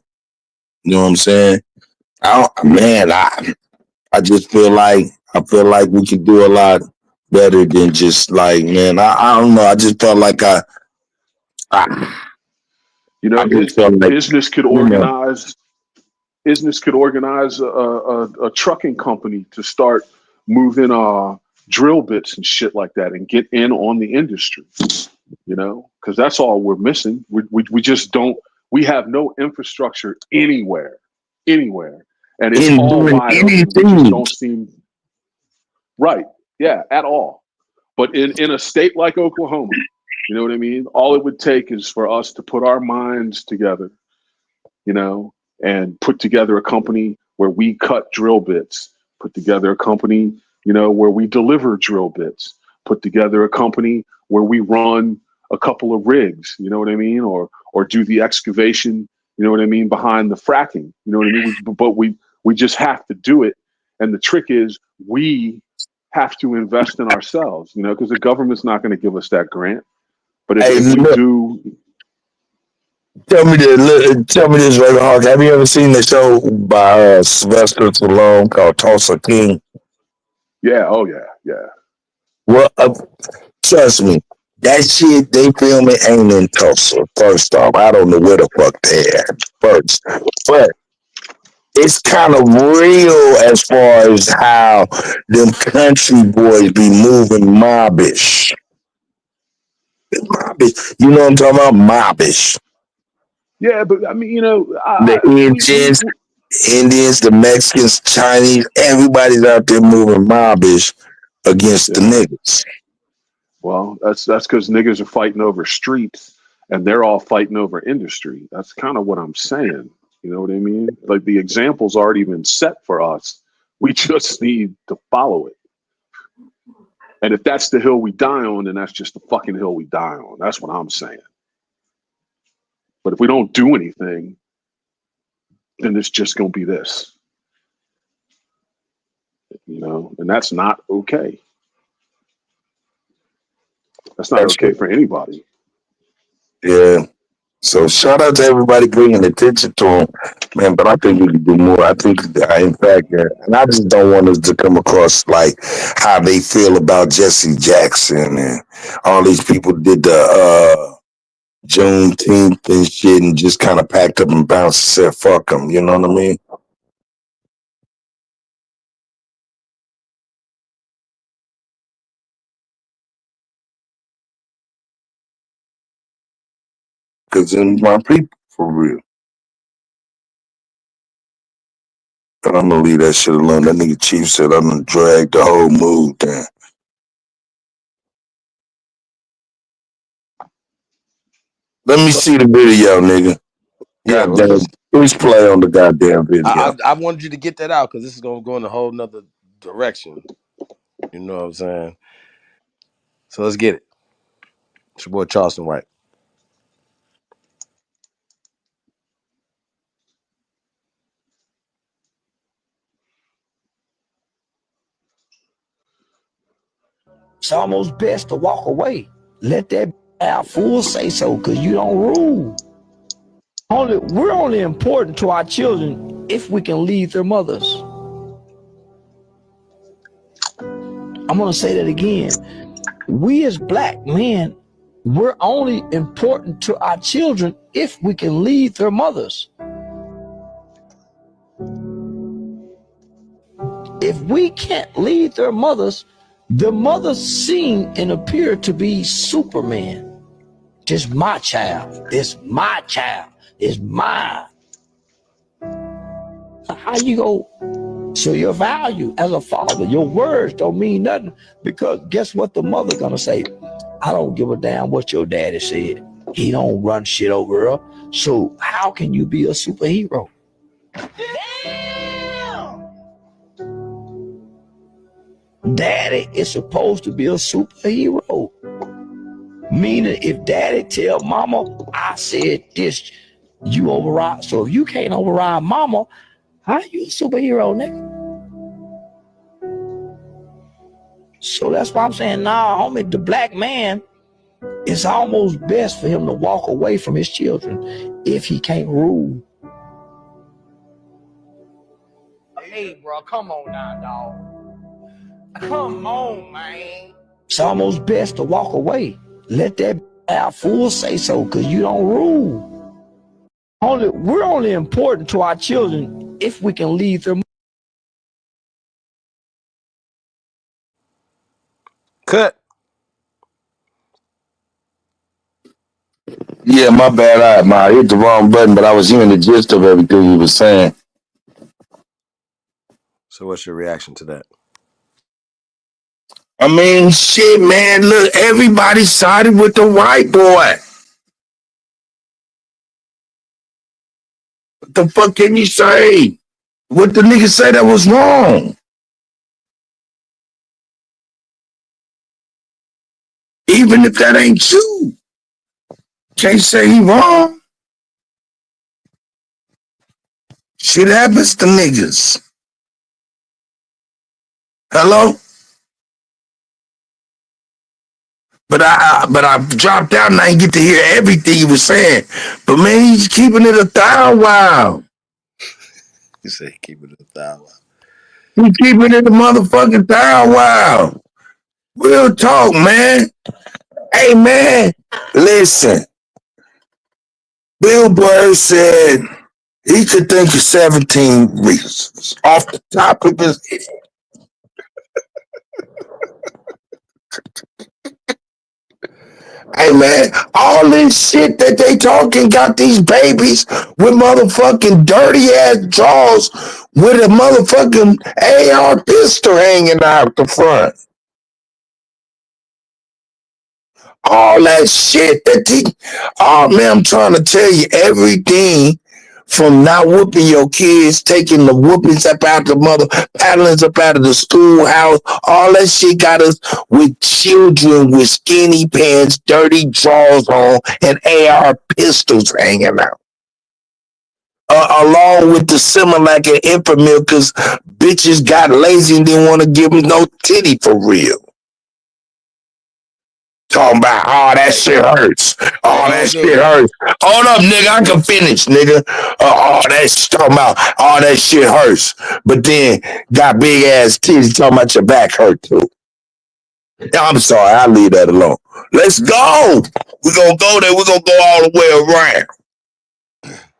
You know what I'm saying? I just feel like we could do a lot better than just like, man. I don't know. I just felt like business could organize. Business could organize a trucking company to start moving drill bits and shit like that, and get in on the industry. Because that's all we're missing. We just don't. We have no infrastructure anywhere, and it's all wide open. We just don't seem right. Yeah, at all. But in a state like Oklahoma, You know what I mean? All it would take is for us to put our minds together, you know, and put together a company where we cut drill bits, put together a company, you know, where we deliver drill bits, put together a company where we run a couple of rigs, you know what I mean? Or do the excavation, you know what I mean, behind the fracking, you know what I mean? But we just have to do it. And the trick is we have to invest in ourselves, you know, because the government's not going to give us that grant. But Hey, if we look, do, tell me this, Raven Hawk. Have you ever seen the show by Sylvester Stallone called Tulsa King? yeah, oh yeah, yeah. Well, trust me, that shit they filming ain't in Tulsa. First off, I don't know where the fuck they at first, but it's kind of real as far as how them country boys be moving mobbish. Mobbish. You know what I'm talking about? Mobbish. Yeah, but I mean, you know, The Indians, the Mexicans, Chinese, everybody's out there moving mobbish against the niggas. well, that's because niggas are fighting over streets and they're all fighting over industry. That's kind of what I'm saying. You know what I mean? Like the example's already been set for us. We just need to follow it. And if that's the hill we die on, then that's just the fucking hill we die on. That's what I'm saying. But if we don't do anything, then it's just going to be this. You know, and that's not okay. That's not okay for anybody. Yeah. So shout out to everybody bringing attention to him, man. But I think we can do more. I think, in fact, and I just don't want us to come across like how they feel about Jesse Jackson and all these people did the Juneteenth and shit and just kind of packed up and bounced and said, fuck them. You know what I mean? Because in my people, for real. But I'm going to leave that shit alone. That nigga Chief said I'm going to drag the whole mood down. Let me see the video, nigga. Yeah, God damn. Please play on the goddamn video. I wanted you to get that out because this is gonna go in a whole nother direction. You know what I'm saying? So let's get it. It's your boy Charleston White. It's almost best to walk away. Let that have full say so, because you don't rule. We're only important to our children if we can lead their mothers. I'm gonna say that again. We as black men, we're only important to our children if we can lead their mothers. If we can't lead their mothers, the mothers seem and appear to be Superman. This my child. This my child. It's mine. How you go show your value as a father? Your words don't mean nothing, because guess what the mother gonna say? I don't give a damn what your daddy said. He don't run shit over her. So how can you be a superhero? Daddy is supposed to be a superhero. Meaning if daddy tell mama, I said this, you override. So if you can't override mama, how you a superhero, nigga? So that's why I'm saying, nah, homie, the black man, it's almost best for him to walk away from his children if he can't rule. Hey, bro, come on now, dog. Come on, man. It's almost best to walk away. Let that have full say so, because you don't rule. We're only important to our children if we can lead them. Cut. Yeah, my bad. I hit the wrong button, but I was hearing the gist of everything he was saying. So what's your reaction to that? I mean, shit, man. Look, everybody sided with the white boy. What the fuck can you say? What the nigga say that was wrong? Even if that ain't true, can't say he wrong. Shit happens to niggas. Hello? But I dropped out and I didn't get to hear everything he was saying. But man, he's keeping it 1,000 You say keep it 1,000. He's keeping it a motherfucking 1,000 Real talk, man. Hey, man, listen. Bill Burr said he could think of 17 reasons off the top of his head. Hey, man, all this shit that they talking got these babies with motherfucking dirty ass jaws with a motherfucking AR pistol hanging out the front. All that shit oh man, I'm trying to tell you everything from not whooping your kids, taking the whoopings up out the mother, paddlings up out of the schoolhouse. All that shit got us with children with skinny pants, dirty drawers on, and AR pistols hanging out. Along with the Similac and Infamil, because bitches got lazy and didn't want to give them no titty for real. Talking about, oh, that shit hurts. Oh, that shit hurts. Hold up, nigga. I can finish, nigga. Talking about, oh, that shit hurts. But then got big ass titties talking about your back hurt too. I'm sorry. I'll leave that alone. Let's go. We're going to go there. We're going to go all the way around.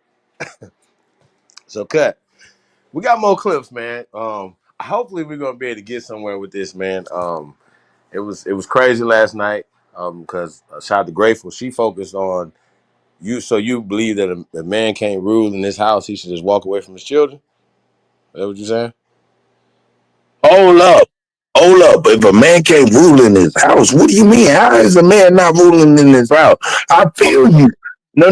So, Cut. We got more clips, man. Hopefully we're gonna be able to get somewhere with this, man. It was crazy last night. Because shout out to Grateful, she focused on you. So you believe that a man can't rule in this house? He should just walk away from his children? Is that what you're saying? Hold up. If a man can't rule in his house, what do you mean? How is a man not ruling in his house? I feel you. No.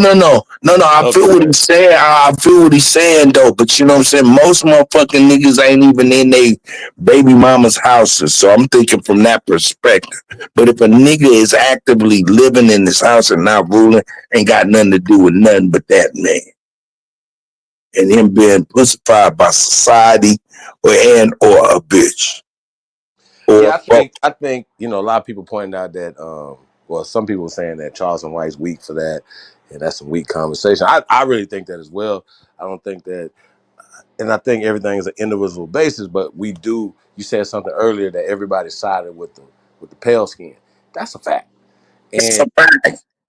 I feel what he's saying. I feel what he's saying, though. But you know what I'm saying? Most motherfucking niggas ain't even in their baby mama's houses. So I'm thinking from that perspective. But if a nigga is actively living in this house and not ruling, ain't got nothing to do with nothing but that man. And him being pussified by society or a bitch. Yeah, I think a lot of people pointed out that some people were saying that Charleston White's weak for that, and that's some weak conversation. I really think that as well. I don't think that, and I think everything is an individual basis. But you said something earlier that everybody sided with the pale skin. That's a fact.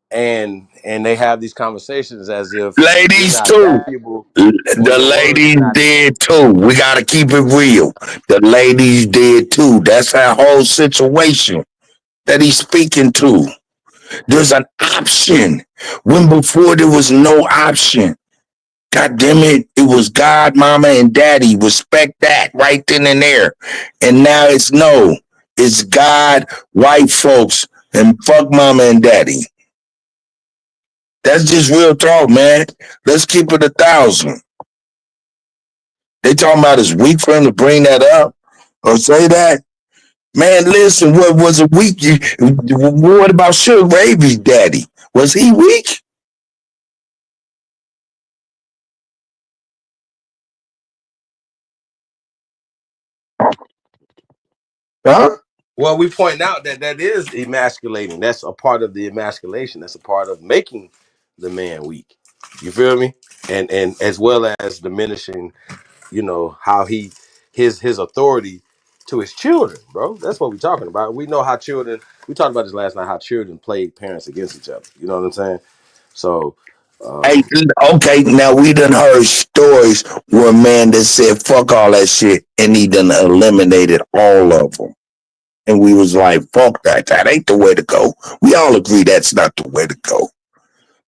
And they have these conversations as if ladies too. The ladies did too. We gotta keep it real. The ladies did too. That's our whole situation that he's speaking to. There's an option when before there was no option. God damn it, it was God, mama, and daddy. Respect that right then and there. And now it's no. It's God, white folks, and fuck mama and daddy. That's just real talk, man. Let's keep it 1,000. They talking about it's weak for him to bring that up or say that. Man, listen, what was it weak? What about Sugar Ravy's daddy? Was he weak? Huh? Well, we point out that is emasculating. That's a part of the emasculation. That's a part of making the man weak. You feel me? And as well as diminishing, how his authority to his children, bro. That's what we're talking about. We know how children. We talked about this last night. How children played parents against each other. You know what I'm saying? So. Hey, okay, now we done heard stories where a man that said fuck all that shit and he done eliminated all of them. And we was like, fuck that. That ain't the way to go. We all agree that's not the way to go.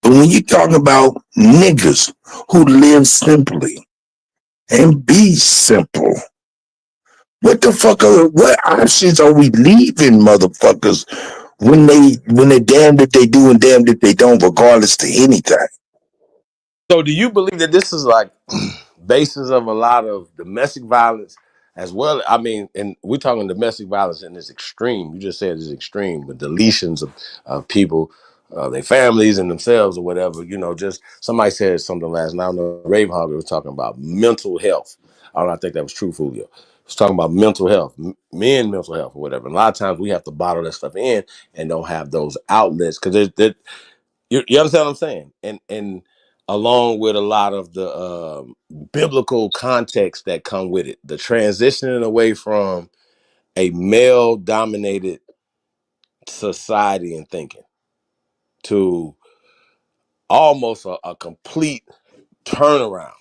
But when you talk about niggas who live simply and be simple, What the fuck what options are we leaving motherfuckers when they're damned if they do and damned if they don't, regardless to anything? So do you believe that this is like basis of a lot of domestic violence as well? I mean, and we're talking domestic violence in this extreme. You just said it's extreme, but deletions of people, their families and themselves or whatever. You know, just somebody said something last night. I know Rave Hogger was talking about mental health. I don't know, I think that was True Julio. Was talking about mental health, men mental health or whatever. And a lot of times we have to bottle that stuff in and don't have those outlets because you understand what I'm saying? And along with a lot of the biblical context that come with it, the transitioning away from a male dominated society and thinking to almost a complete turnaround.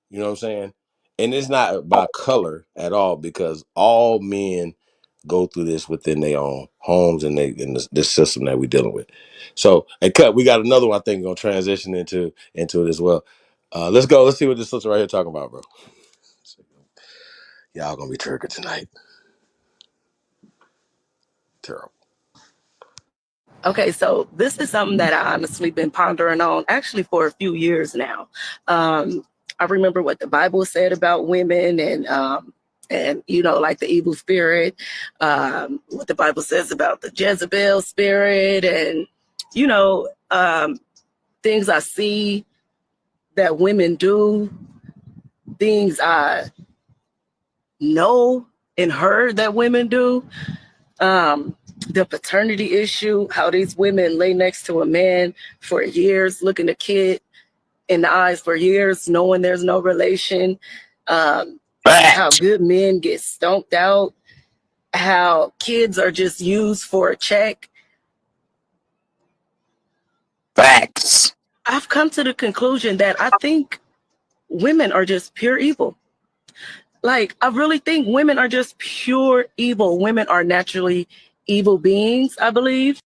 You know what I'm saying? And it's not by color at all because all men go through this within their own homes and this system that we're dealing with. So, and cut, we got another one I think gonna transition into it as well. Let's go. Let's see what this sister right here talking about, bro. Y'all gonna be triggered tonight. Terrible. Okay, so this is something that I honestly been pondering on actually for a few years now. I remember what the Bible said about women and you know, like the evil spirit, what the Bible says about the Jezebel spirit, and you know, things I see that women do, things I know and heard that women do. The paternity issue, how these women lay next to a man for years, looking a kid in the eyes for years, knowing there's no relation. How good men get stomped out, how kids are just used for a check. Facts. I've come to the conclusion that I think women are just pure evil. Like, I really think women are just pure evil. Women are naturally evil beings, I believe.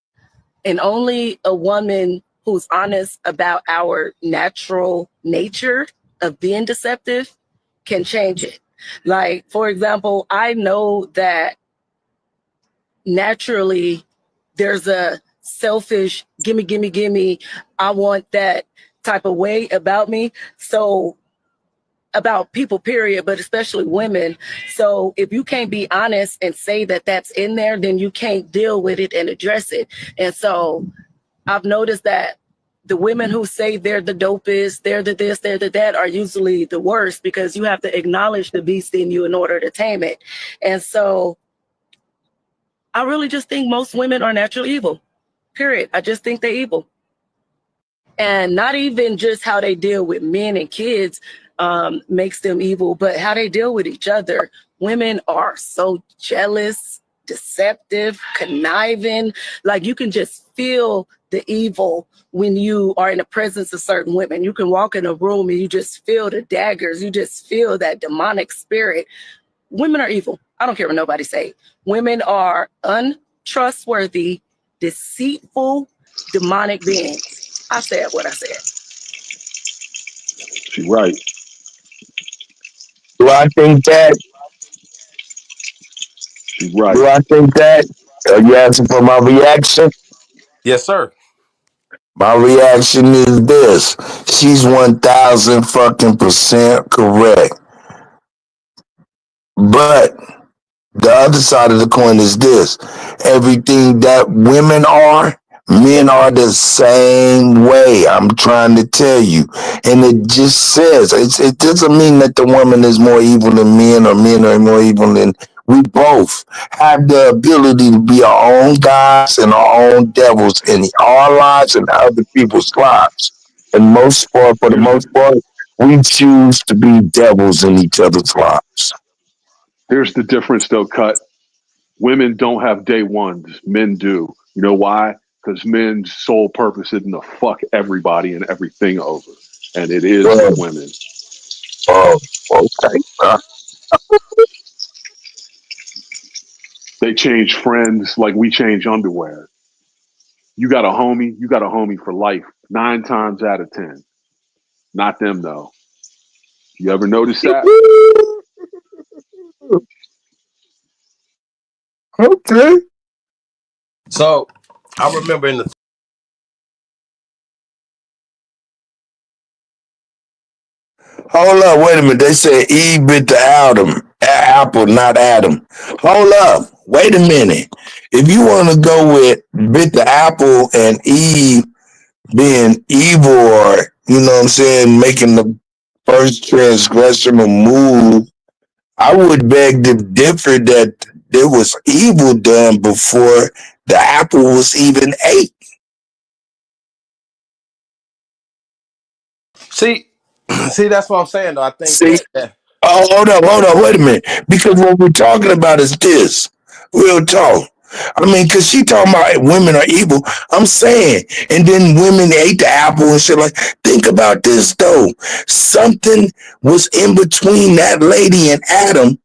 And only a woman who's honest about our natural nature of being deceptive can change it. Like, for example, I know that naturally there's a selfish, gimme, gimme, gimme, I want that type of way about me. So, about people, period, but especially women. So if you can't be honest and say that that's in there, then you can't deal with it and address it. And so I've noticed that the women who say they're the dopest, they're the this, they're the that, are usually the worst because you have to acknowledge the beast in you in order to tame it. And so I really just think most women are naturally evil, period. I just think they're evil. And not even just how they deal with men and kids makes them evil, but how they deal with each other. Women are so jealous, deceptive, conniving. Like, you can just feel the evil when you are in the presence of certain women. You can walk in a room and you just feel the daggers. You just feel that demonic spirit. Women are evil. I don't care what nobody say. Women are untrustworthy, deceitful, demonic beings. I said what I said. She's right. Do I think that? She's right. Do I think that? Are you asking for my reaction? Yes, sir. My reaction is this. She's 1,000 fucking percent correct. But the other side of the coin is this. Everything that women are, men are the same way. I'm trying to tell you. And it just says, it doesn't mean that the woman is more evil than men or men are more evil than we both have the ability to be our own gods and our own devils in our lives and other people's lives. And for the most part, we choose to be devils in each other's lives. Here's the difference, though, Cut. Women don't have day ones. Men do. You know why? Because men's sole purpose isn't to fuck everybody and everything over. And it is for women. Oh, okay. They change friends like we change underwear. You got a homie for life. 9 times out of 10. Not them, though. You ever notice that? Okay. So I remember in the Hold up, wait a minute. They said Eve bit the apple, not Adam. Hold up, wait a minute. If you want to go with bit the apple and Eve being evil, or you know what I'm saying, making the first transgressional move, I would beg to differ that there was evil done before the apple was even ate. see, see, that's what I'm saying though. I think See, that oh, hold up, wait a minute. Because what we're talking about is this. Real talk. I mean, because she talking about women are evil. I'm saying, and then women ate the apple and shit. Like, think about this though. Something was in between that lady and Adam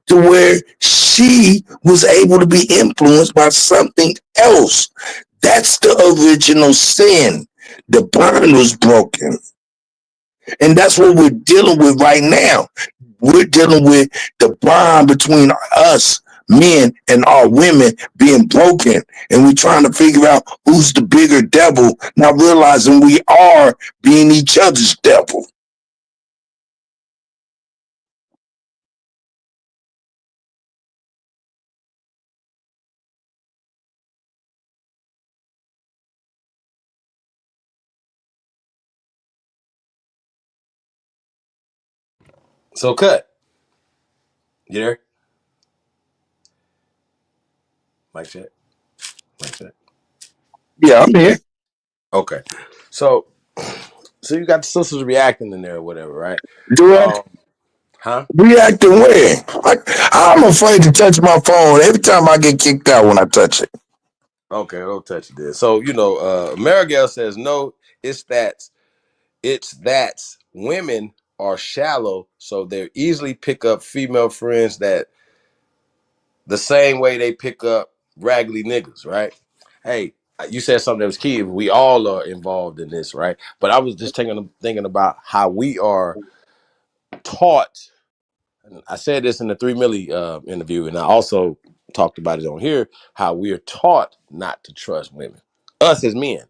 to where she was able to be influenced by something else. That's the original sin. The bond was broken. And that's what we're dealing with right now. We're dealing with the bond between us men and our women being broken. And we're trying to figure out who's the bigger devil, not realizing we are being each other's devil. so cut. You there? Mike check. Mike check. Yeah, I'm here. Okay. So you got the sisters reacting in there or whatever, right? Do I Huh? reacting where? I'm afraid to touch my phone every time I get kicked out when I touch it. Okay, don't touch it there. So, Marigel says no, it's that women are shallow, so they easily pick up female friends that the same way they pick up raggedy niggas, right? Hey, you said something that was key. We all are involved in this, right? But I was just thinking about how we are taught. I said this in the 3 Milli interview, and I also talked about it on here, how we are taught not to trust women. Us as men.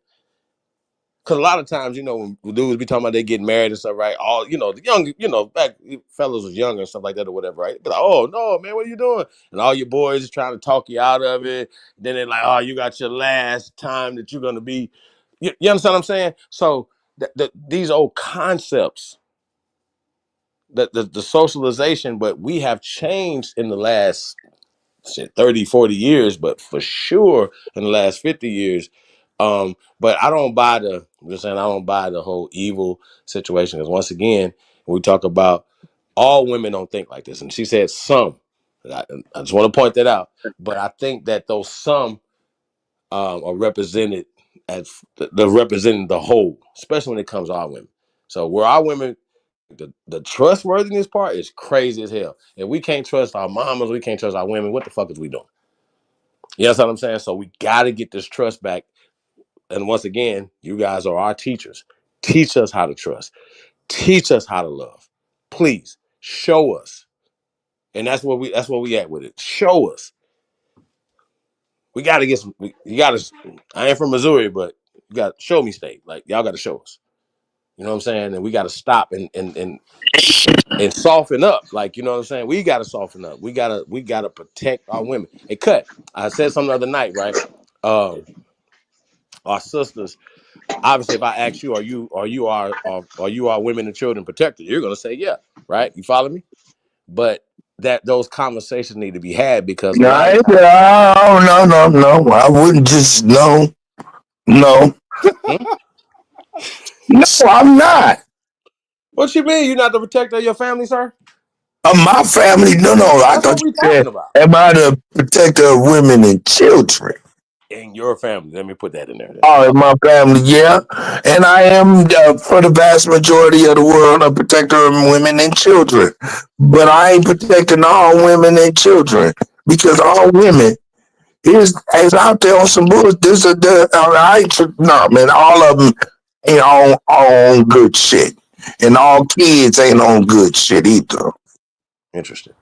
Because a lot of times, when dudes be talking about they getting married and stuff, right? All, the young, back fellas was younger and stuff like that or whatever, right? But like, oh, no, man, what are you doing? And all your boys is trying to talk you out of it. Then they're like, oh, you got your last time that you're going to be. You understand what I'm saying? So these old concepts, the socialization, but we have changed in the last 30, 40 years, but for sure in the last 50 years. But I don't buy I'm just saying, I don't buy the whole evil situation. Because once again, we talk about all women don't think like this. And she said some. I just want to point that out. But I think that those some are represented as they're representing the whole, especially when it comes to our women. So where our women, the trustworthiness part is crazy as hell. If we can't trust our mamas, we can't trust our women, what the fuck is we doing? You know what I'm saying? So we got to get this trust back. And once again, you guys are our teachers. Teach us how to trust. Teach us how to love. Please show us. And that's where we at with it. Show us. We got to get some. You got to. I ain't from Missouri, but you got show me state. Like y'all got to show us. You know what I'm saying? And we got to stop and soften up. Like, you know what I'm saying? We got to soften up. We gotta protect our women. Hey, cut. I said something the other night, right? Our sisters. Obviously, if I ask you, are you our women and children protector? You're gonna say yeah, right? You follow me? But those conversations need to be had because a lot of times. No. I wouldn't just no. Hmm? No, I'm not. What you mean? You're not the protector of your family, sir? Of my family, no. I That's thought what you we talking said, about. am I the protector of women and children? In your family, let me put that in there. Then. Oh, in my family, yeah. And I am, for the vast majority of the world, a protector of women and children. But I ain't protecting all women and children because all women is out there on some bullshit. No, man, all of them ain't on good shit. And all kids ain't on good shit either. Interesting.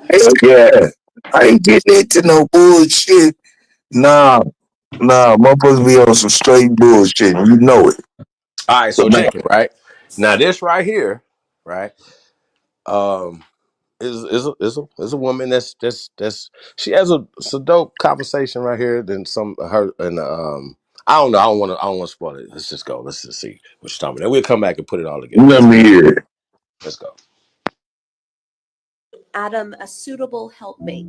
Hell yeah. I ain't getting into no bullshit. Nah, motherfuckers be on some straight bullshit, and you know it. All right, But so check it, right? Now this right here, right? Um is a woman that's she has it's a dope conversation right here. Then some her and I don't know. I don't want to spoil it. Let's just go. Let's just see what she's talking about. Then we'll come back and put it all together. let me hear it. Let's go. Adam a suitable helpmate.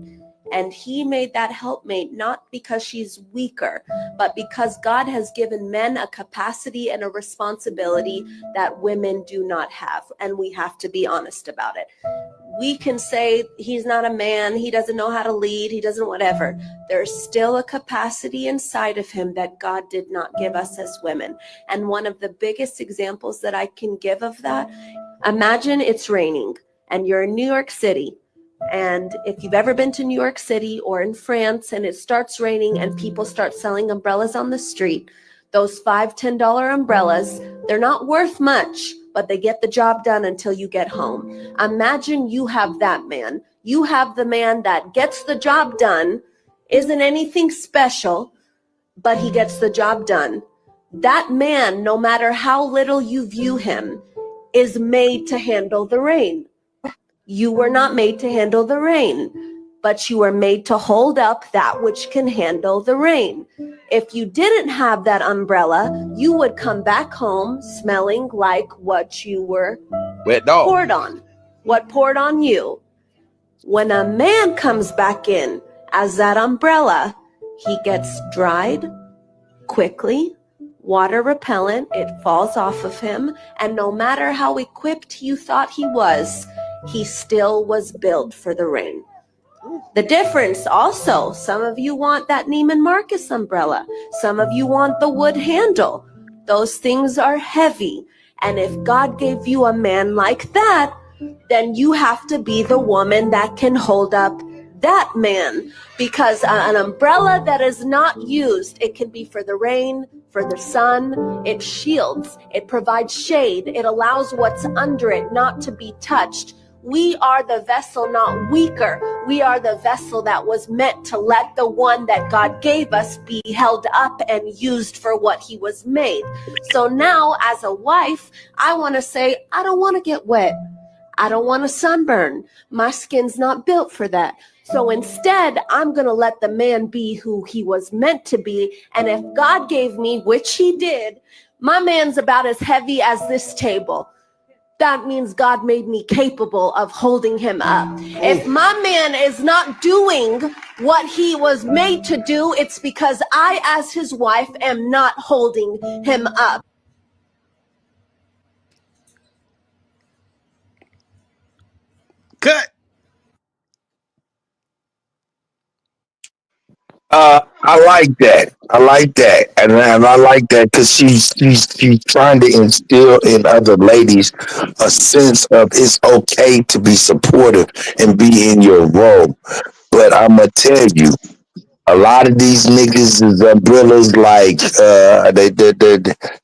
And he made that helpmate not because she's weaker, but because God has given men a capacity and a responsibility that women do not have. And we have to be honest about it. We can say he's not a man, he doesn't know how to lead, he doesn't whatever. There's still a capacity inside of him that God did not give us as women. And one of the biggest examples that I can give of that, imagine it's raining and you're in New York City. And if you've ever been to New York City or in France and it starts raining and people start selling umbrellas on the street, those $5, $10 umbrellas, they're not worth much, but they get the job done until you get home. Imagine you have that man. You have the man that gets the job done, isn't anything special, but he gets the job done. That man, no matter how little you view him, is made to handle the rain. You were not made to handle the rain, but you were made to hold up that which can handle the rain. If you didn't have that umbrella, you would come back home smelling like what you were Wet dog. poured on, what poured on you. When a man comes back in as that umbrella, he gets dried quickly, water repellent, it falls off of him, and no matter how equipped you thought he was still was built for the rain. The difference also, some of you want that Neiman Marcus umbrella. Some of you want the wood handle. Those things are heavy. And if God gave you a man like that, then you have to be the woman that can hold up that man. Because an umbrella that is not used, it can be for the rain, for the sun, it shields, it provides shade, it allows what's under it not to be touched. We are the vessel, not weaker. We are the vessel that was meant to let the one that God gave us be held up and used for what he was made. So now, as a wife, I want to say, I don't want to get wet. I don't want to sunburn. My skin's not built for that. So instead, I'm going to let the man be who he was meant to be. And if God gave me, which he did, my man's about as heavy as this table. That means God made me capable of holding him up. If my man is not doing what he was made to do, it's because I, as his wife, am not holding him up. Cut. I like that. I like that, and I like that because she's trying to instill in other ladies a sense of it's okay to be supportive and be in your role. But I'm gonna tell you, a lot of these niggas is umbrellas like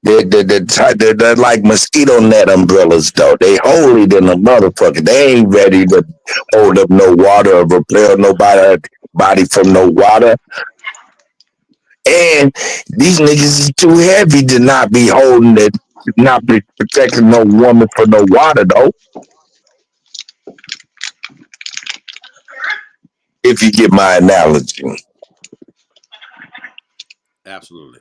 they're like mosquito net umbrellas though. They holy than a motherfucker. They ain't ready to hold up no water or repel nobody body from no water. And these niggas is too heavy to not be holding it, not be protecting no woman for no water though. If you get my analogy. Absolutely.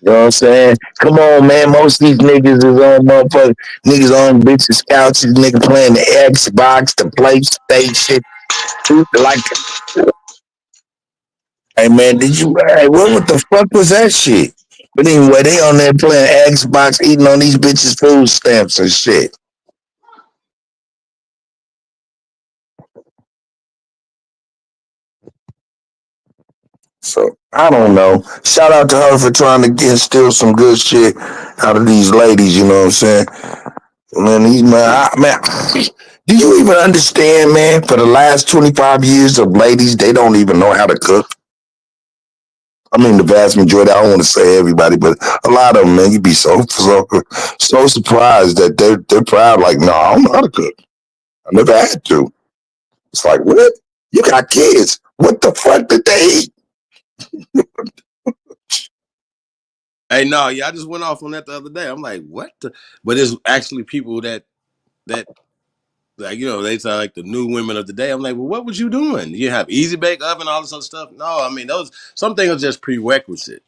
You know what I'm saying? Come on, man. Most of these niggas is on motherfuckers. Niggas on bitches couches. Niggas playing the Xbox, the PlayStation. Like, hey, man, hey, what the fuck was that shit? But anyway, they on there playing Xbox, eating on these bitches' food stamps and shit. So, I don't know. Shout out to her for trying to instill some good shit out of these ladies, you know what I'm saying? Man, do you even understand, man? For the last 25 years of ladies, they don't even know how to cook. I mean, the vast majority. I don't want to say everybody, but a lot of them, man, you'd be so surprised that they're proud. Like, no, I don't know how to cook. I never had to. It's like, what? You got kids. What the fuck did they eat? Hey, no, yeah, I just went off on that the other day. I'm like, what? But it's actually people that like, you know, they sound like the new women of the day. I'm like, well, what was you doing? You have easy bake oven, all this other stuff? No, I mean, some things are just prerequisite.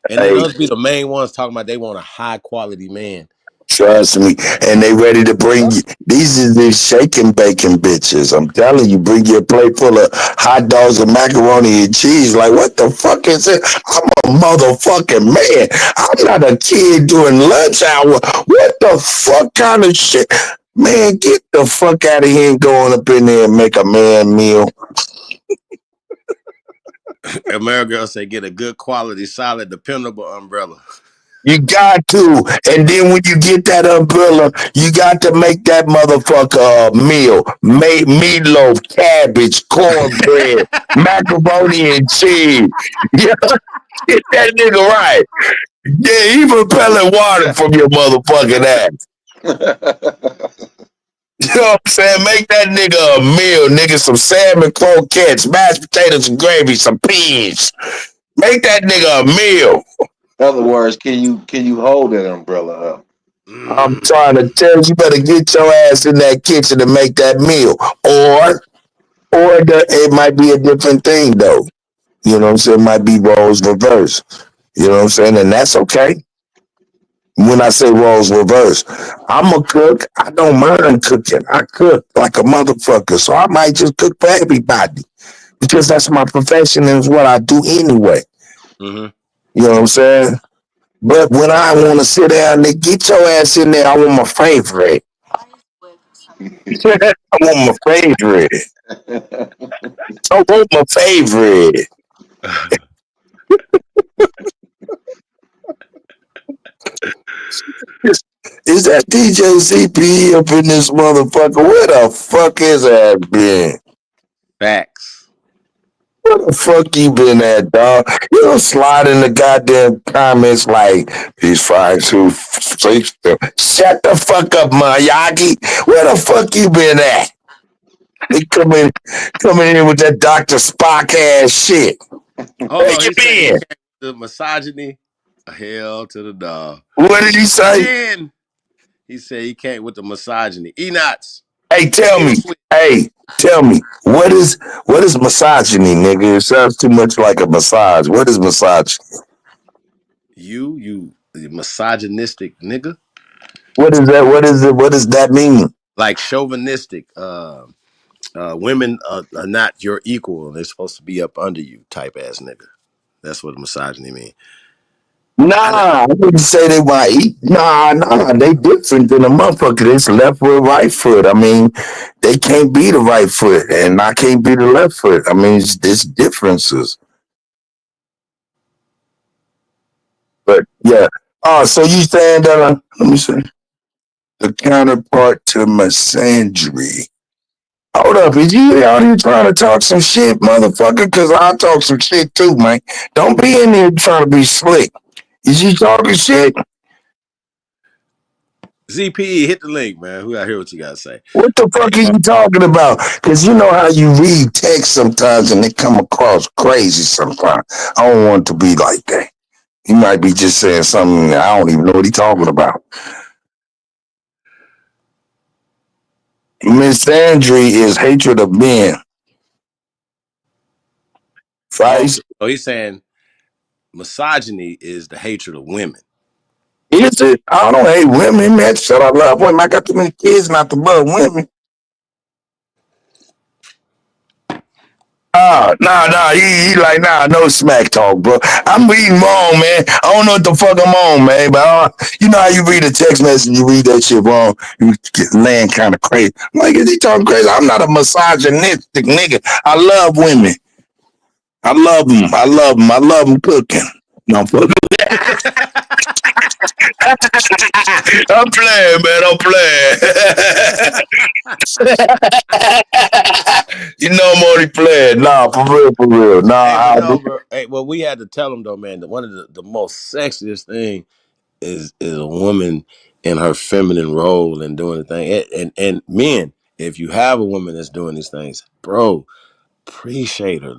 And then Hey, those be the main ones talking about they want a high quality man. trust me. And they ready to bring you. These are the shaking bacon bitches. I'm telling you, bring you a plate full of hot dogs and macaroni and cheese. Like, what the fuck is it? I'm a motherfucking man. I'm not a kid during lunch hour. What the fuck kind of shit? Man, get the fuck out of here and go on up in there and make a man meal. Amerigirl say get a good quality, solid, dependable umbrella. You got to. And then when you get that umbrella, you got to make that motherfucker a meal. Meatloaf, cabbage, cornbread, macaroni and cheese. Yeah, get that nigga right. Yeah, even pellet water from your motherfucking ass. You know what I'm saying? Make that nigga a meal, nigga. Some salmon croquettes, mashed potatoes and gravy, some peas. Make that nigga a meal. In other words, can you hold that umbrella up? I'm trying to tell you, you better get your ass in that kitchen and make that meal. It might be a different thing, though. You know what I'm saying? It might be roles reverse. You know what I'm saying? And that's okay. When I say roles reverse, I'm a cook. I don't mind cooking. I cook like a motherfucker. So I might just cook for everybody because that's my profession and it's what I do anyway. Mm-hmm. You know what I'm saying? But when I want to sit down and get your ass in there, I want my favorite. I want my favorite. I want my favorite. Is that DJ CP up in this motherfucker? Where the fuck is that been? Facts. Where the fuck you been at, dog? You don't slide in the goddamn comments like these fries who shut the fuck up, Miyagi. Where the fuck you been at? They coming in with that Dr. Spock ass shit. Hold Where on, you been? the misogyny, hell to the dog. What did he say? Then he said he came with the misogyny. Enots. Hey, tell me, what is misogyny, nigga? It sounds too much like a massage. What is misogyny? You misogynistic nigga. What is that? What is it? What does that mean? Like chauvinistic. Women are not your equal. They're supposed to be up under you, type ass nigga. That's what misogyny means. Nah, I wouldn't say they might eat. Nah, they different than a motherfucker. It's left foot, right foot. I mean, they can't be the right foot, and I can't be the left foot. I mean, it's differences. But yeah. Oh, so you saying that? Let me see. The counterpart to misandry. Hold up, is you out here trying to talk some shit, motherfucker? Because I talk some shit too, man. Don't be in there trying to be slick. Is you talking shit? ZPE, hit the link, man. Who I hear what you gotta say. What the fuck are you talking about? Because you know how you read text sometimes and they come across crazy sometimes. I don't want it to be like that. He might be just saying something I don't even know what he's talking about. Misandry is hatred of men. Vice. Oh, he's saying misogyny is the hatred of women. Is it? I don't hate women, man. Shut up, love women. I got too many kids not to love women. Nah, he like, no smack talk, bro. I'm reading wrong, man. I don't know what the fuck I'm on, man. But you know how you read a text message, you read that shit wrong, you get laying kind of crazy. I'm like, is he talking crazy? I'm not a misogynistic nigga. I love women. I love them. I love them cooking. No, fuck. I'm playing, man. I'm playing. You know I'm only playing. Nah, for real. Nah, hey, well, we had to tell him though, man, that one of the most sexiest thing is a woman in her feminine role and doing the thing. And men, if you have a woman that's doing these things, bro, appreciate her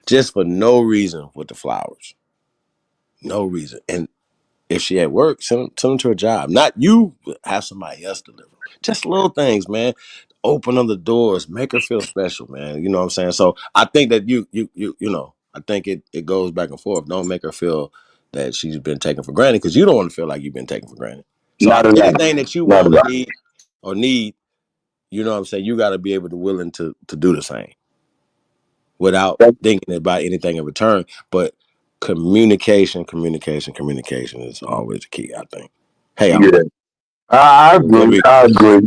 just for no reason with the flowers. No reason. And if she at work, send them to her job. Not you have somebody else deliver. Just little things, man. Open other doors, make her feel special, man. You know what I'm saying? So I think that you know, I think it goes back and forth. Don't make her feel that she's been taken for granted because you don't want to feel like you've been taken for granted. So Not at all. anything that you Not want at or all. need, you know what I'm saying, you gotta be able to willing to do the same without thinking about anything in return. But communication is always the key, I think. Hey, I'm Yeah, I what agree. we I agree.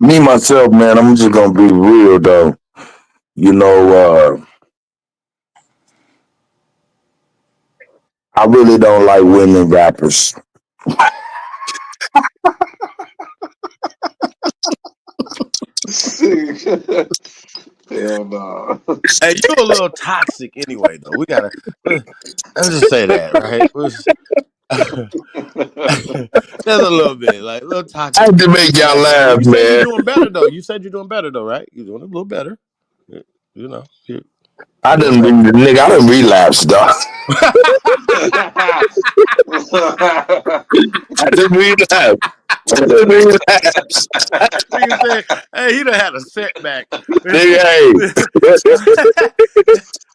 Me myself, man, I'm just gonna be real though. You know, I really don't like women rappers. Hell no. Hey, you a little toxic anyway, though. We gotta let's just say that, right? Just a little bit, like a little I toxic. had to make y'all But laugh, you said you're man. doing better though. You said you're doing better though, right? You're doing a little better. You know, you're I doing didn't, better. nigga. I didn't relapse, dog. I didn't relapse. I didn't relapse. Nigga said, "Hey, he done had a setback." Nigga,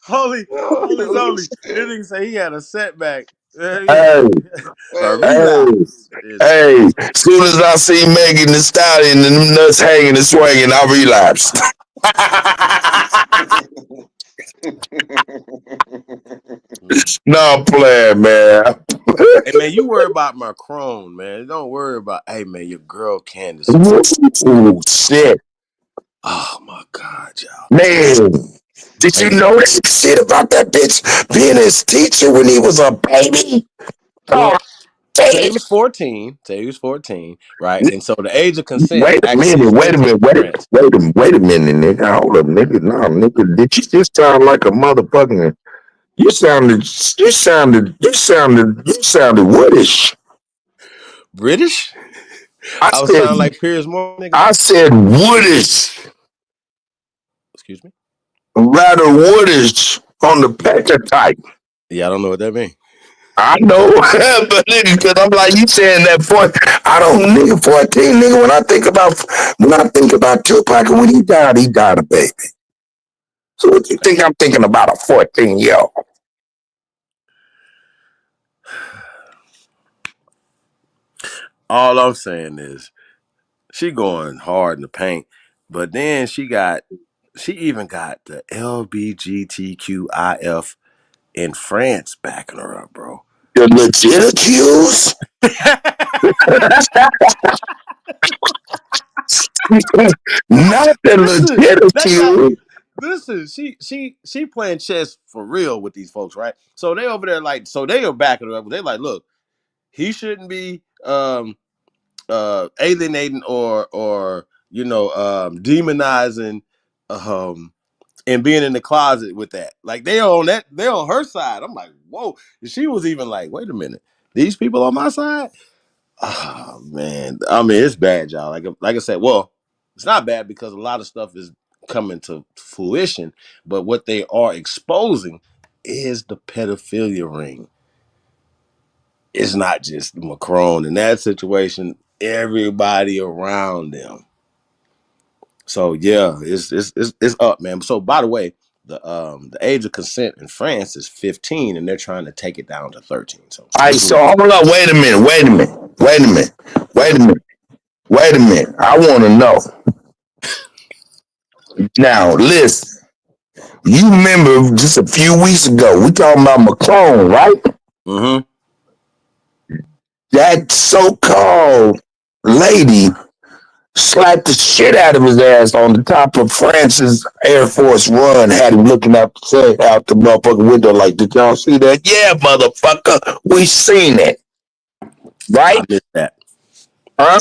Holy Zoli. This nigga say he had a setback. hey, A hey, relapse. hey. Soon as I see Megan Thee Stallion and them nuts hanging and swinging, I relapsed. No, I'm playing, man. Hey man, you worry about Macron, man. Don't worry about. Hey man, your girl Candace is. Ooh, shit, Oh my God, y'all. man. Did Hey you man. know that shit about that bitch being his teacher when he was a baby? Oh, Well, say he damn. was 14. Say he was 14, right? And so the age of consent Wait a actually minute, is wait a 15 minute, in France. wait a minute, nigga. Hold up, nigga. No, nigga. Did you just sound like a motherfucking you sounded Woodish. British? I I was said sounding like Piers Morgan, nigga. I said Woodish. Excuse me? Rather Woodish on the pecker type. Yeah, I don't know what that means. I know, but nigga, cause I'm like you saying that I don't nigga 14, nigga. When I think about Tupac and when he died a baby. So what you think I'm thinking about a 14-year-old? All I'm saying is she going hard in the paint, but then she even got the LBGTQIF in France backing her up, bro. The legit accused? Not the Listen, legit they like accused. listen, she playing chess for real with these folks, right? So they over there like so they are backing her up. They like, look, he shouldn't be alienating or demonizing and being in the closet with that. Like they're on her side. I'm like, whoa. She was even like, wait a minute, these people on my side? Oh man. I mean, it's bad, y'all. Like I said, well, it's not bad because a lot of stuff is coming to fruition, but what they are exposing is the pedophilia ring. It's not just Macron in that situation, everybody around them. So yeah, it's up, man. So by the way, the age of consent in France is 15, and they're trying to take it down to 13. So All right, just so hold up, wait a minute. I want to know. Now, listen, you remember just a few weeks ago, we talking about Macron, right? mm-hmm. That so-called lady slapped the shit out of his ass on the top of France's Air Force One, had him looking out the motherfucking window like, did y'all see that? Yeah, motherfucker, we seen it. Right? I missed that. Huh?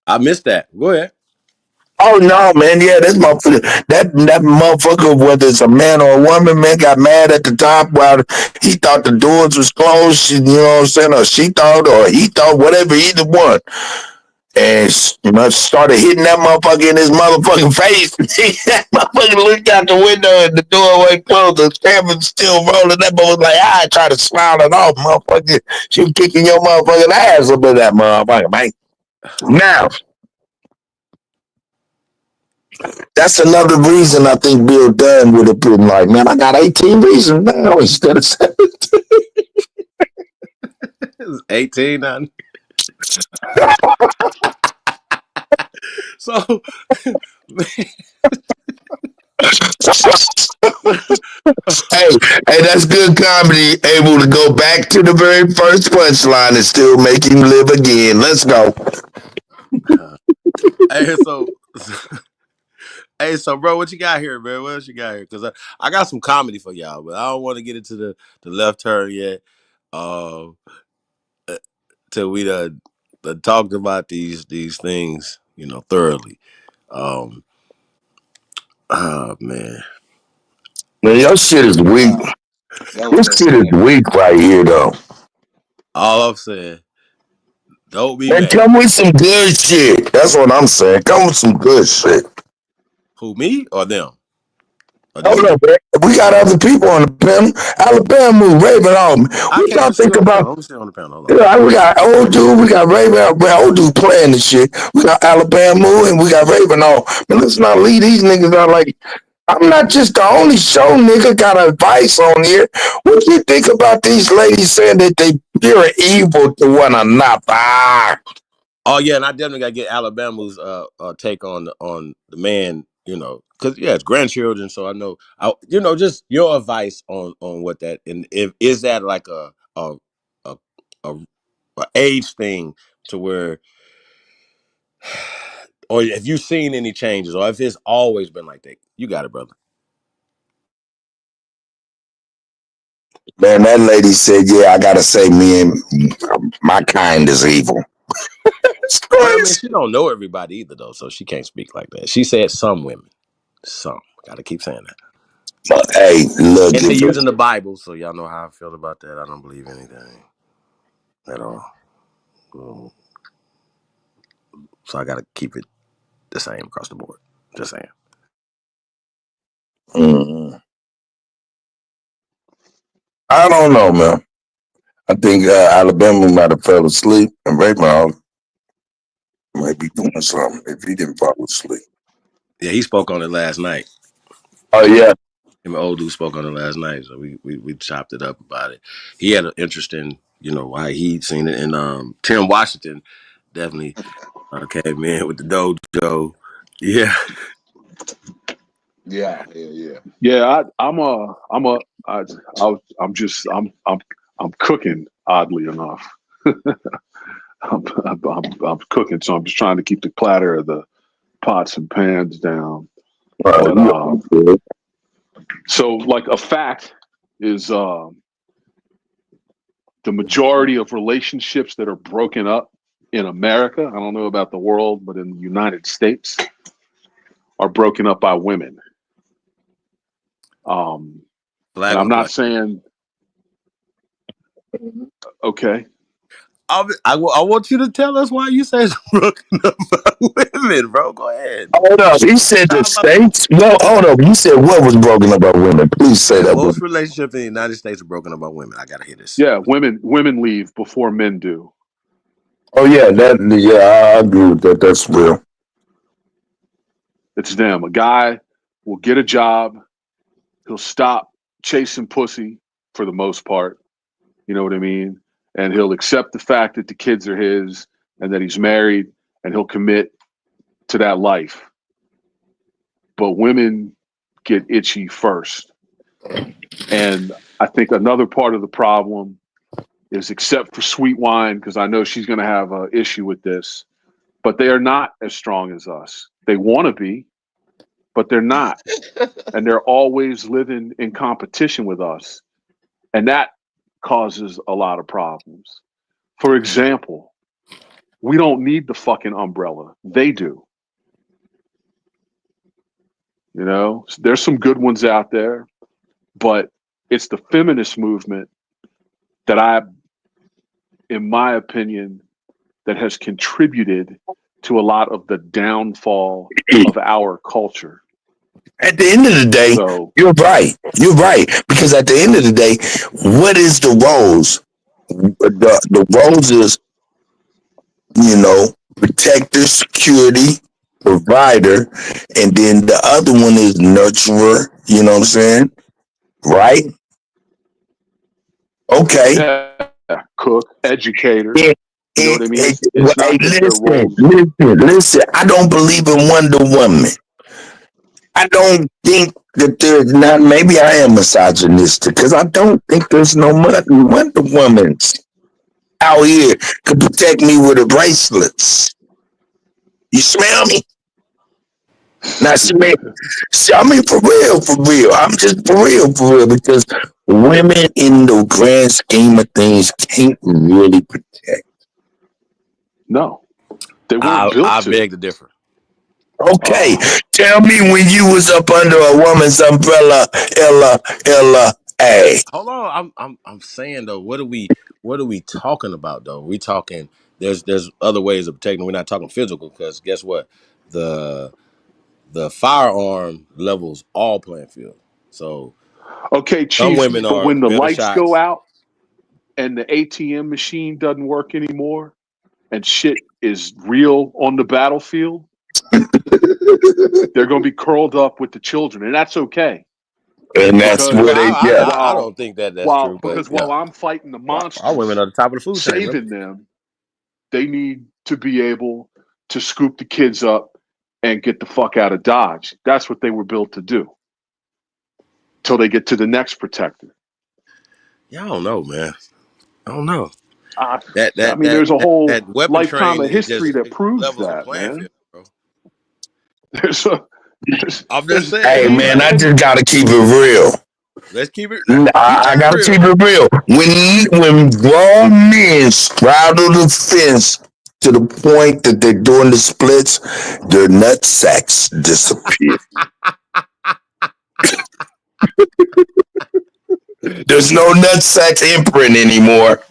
I missed that. Go ahead. Oh no, man, yeah, that motherfucker, whether it's a man or a woman, man, got mad at the top while he thought the doors was closed, you know what I'm saying, or she thought, or he thought, whatever, either one. and started hitting that motherfucker in his motherfucking face. That motherfucker looked out the window and the doorway closed. The camera's still rolling. That boy was like, I try to smile it off, motherfucker. She was kicking your motherfucking ass up in that motherfucker, man. Now, that's another reason I think Bill Dunn would have been like, man, I got 18 reasons now instead of 17. 18 now. So, hey, that's good comedy. Able to go back to the very first punchline and still make him live again. Let's go. hey, so, bro, what you got here, man? What else you got here? Because I got some comedy for y'all, but I don't want to get into the left turn yet. Till we done talked about these things, thoroughly. Oh man. Man, your shit is weak. This shit is weak right here, though. All I'm saying, don't be Man, mad. come with some good shit. That's what I'm saying. Come with some good shit. Who, me or them? Hold on, man. We got other people on the panel. Alabama, Raven on. What y'all think about? Let me sit on the panel. Yeah, we got old dude, we got Raven, old dude playing this shit. We got Alabama and we got Raven on. Man, let's not leave these niggas out like I'm not just the only show nigga got advice on here. What do you think about these ladies saying that they pure evil to one another? Oh yeah, and I definitely gotta get Alabama's take on the man, because it's grandchildren, so I know just your advice on what that, and if is that like a age thing to where, or have you seen any changes, or if it's always been like that? You got it, brother. Man, that lady said, yeah, I gotta say me and my kind is evil. But I mean, she don't know everybody either, though, so she can't speak like that. She said some women. Some. Gotta keep saying that. But hey, look. And they're using the Bible, so y'all know how I feel about that. I don't believe anything at all. So I gotta keep it the same across the board. Just saying. Mm-hmm. I don't know, man. I think Alabama might have fell asleep, and Raymond might be doing something if he didn't fall asleep. Yeah, he spoke on it last night. Oh yeah, Him and old dude spoke on it last night, so we chopped it up about it. He had an interesting, why he'd seen it, and Tim Washington definitely came in with the dojo. Yeah. Yeah. Yeah, I'm cooking. Oddly enough, I'm cooking, so I'm just trying to keep the clatter of the pots and pans down. So, like, a fact is the majority of relationships that are broken up in America, I don't know about the world, but in the United States, are broken up by women. And I'm not saying, okay. I want you to tell us why you say it's broken up by women, bro. Go ahead. Hold up. He said the states. No, hold up. You said what was broken up by women? Please say that. Most relationships in the United States are broken up by women. I gotta hear this. Yeah, women leave before men do. Oh yeah, I agree with that. That's real. It's them. A guy will get a job. He'll stop chasing pussy for the most part. You know what I mean? And he'll accept the fact that the kids are his and that he's married, and he'll commit to that life. But women get itchy first. And I think another part of the problem is, except for Sweet Wine, because I know she's going to have an issue with this, but they are not as strong as us. They want to be, but they're not. And they're always living in competition with us. And that causes a lot of problems. For example, we don't need the fucking umbrella. They do. There's some good ones out there, but it's the feminist movement that in my opinion, that has contributed to a lot of the downfall of our culture. At the end of the day, you're right. You're right. Because at the end of the day, what is the roles? The roles is, protector, security, provider, and then the other one is nurturer. You know what I'm saying? Right? Okay. Yeah, cook, educator. Yeah. You know what I mean? It's Hey, not that their roles. listen. I don't believe in Wonder Woman. I don't think that there's not. Maybe I am misogynistic because I don't think there's no Wonder Womans out here could protect me with the bracelets. You smell me? Now, I mean, for real. I'm just for real, because women in the grand scheme of things can't really protect. No, they weren't built I to. beg to differ. Okay, tell me when you was up under a woman's umbrella, Ella, A. Hold on, I'm saying though, what are we talking about though? We talking there's other ways of protecting. We're not talking physical because guess what? The firearm levels all playing field. So Okay, some Chiefs, women but are when the better lights go shots. out and the ATM machine doesn't work anymore and shit is real on the battlefield, they're going to be curled up with the children, and that's okay. And that's Because what they get. I don't think that's true, but yeah, while I'm fighting the our women monsters, are the top of the food chain. saving them, they need to be able to scoop the kids up and get the fuck out of Dodge. That's what they were built to do. Till they get to the next protector. Yeah, I don't know, man. I don't know. I That mean, there's a whole that weapon lifetime train of is history just that proves levels the that, playing man. field, bro. I'm just saying. Hey, man, I just gotta keep it real. Let's keep it. I gotta keep it real. When grown men straddle the fence to the point that they're doing the splits, their nut sacks disappear. There's no nut sack imprint anymore.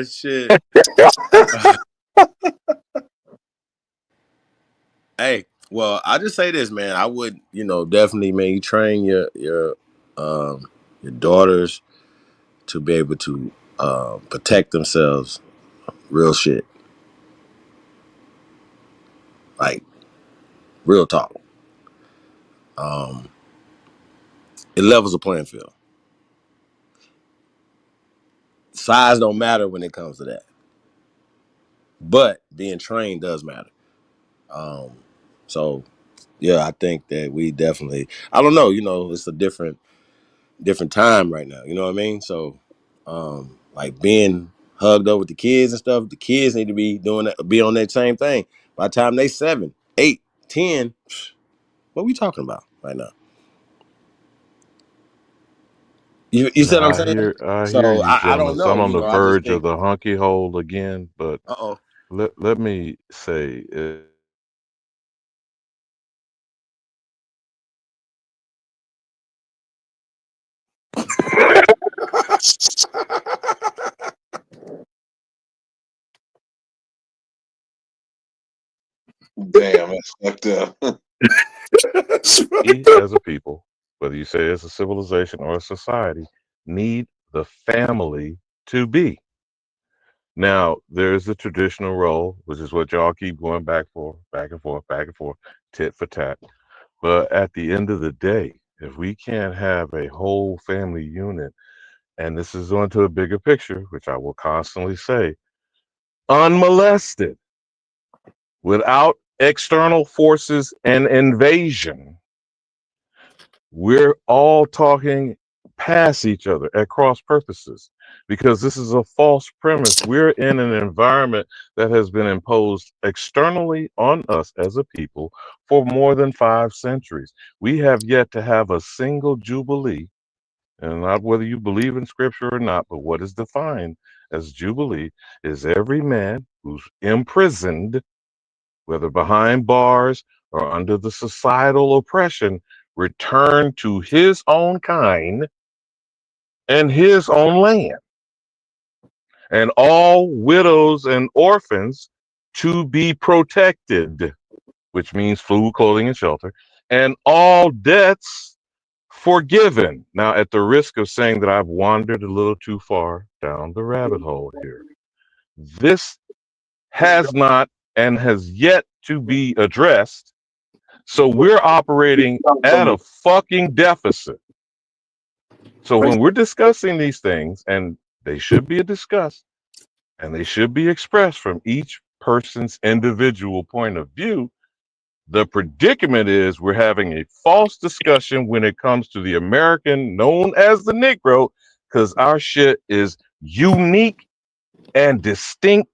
Shit. Hey, well, I just say this, man. I would, definitely, man. You train your daughters to be able to protect themselves. Real shit, like real talk. It levels the playing field. Size don't matter when it comes to that, but being trained does matter. So yeah, I think that we definitely. I don't know. It's a different time right now. You know what I mean? So, like being hugged up with the kids and stuff. The kids need to be doing that, be on that same thing. By the time they 7, 8, 10, what are we talking about right now? You see what I'm I saying? hear So you, I gentlemen. don't So I'm know. on the I just verge of think. the hunky hole again, but Uh-oh. let me say Damn, that's fucked up. we as a people, whether you say it's a civilization or a society, need the family to be. Now, there's the traditional role, which is what y'all keep going back and forth, tit for tat. But at the end of the day, if we can't have a whole family unit, and this is onto a bigger picture, which I will constantly say, unmolested, without external forces and invasion, we're all talking past each other at cross purposes because this is a false premise. We're in an environment that has been imposed externally on us as a people for more than 5 centuries. We have yet to have a single jubilee, and not whether you believe in scripture or not, but what is defined as jubilee is every man who's imprisoned, whether behind bars or under the societal oppression, return to his own kind and his own land. and all widows and orphans to be protected, which means food, clothing, and shelter, and all debts forgiven. Now, at the risk of saying that I've wandered a little too far down the rabbit hole here, this has not and has yet to be addressed. So we're operating at a fucking deficit. So when we're discussing these things, and they should be discussed and they should be expressed from each person's individual point of view, the predicament is we're having a false discussion when it comes to the American known as the Negro, because our shit is unique and distinct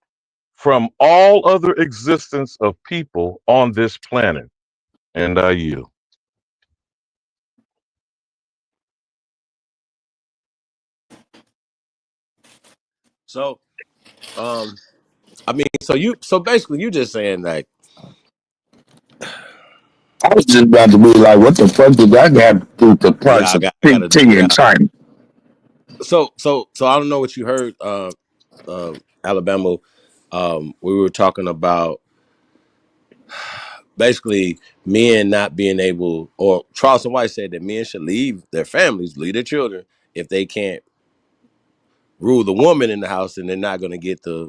from all other existence of people on this planet. And I yield. So, I mean, so basically, you just saying like, I was just about to be like, what the fuck did that have to do with the yeah, price of I gotta, PT in China? so I don't know what you heard, Alabama. We were talking about basically men not being able, or Charleston White said that men should leave their families, leave their children if they can't rule the woman in the house, and they're not going to get the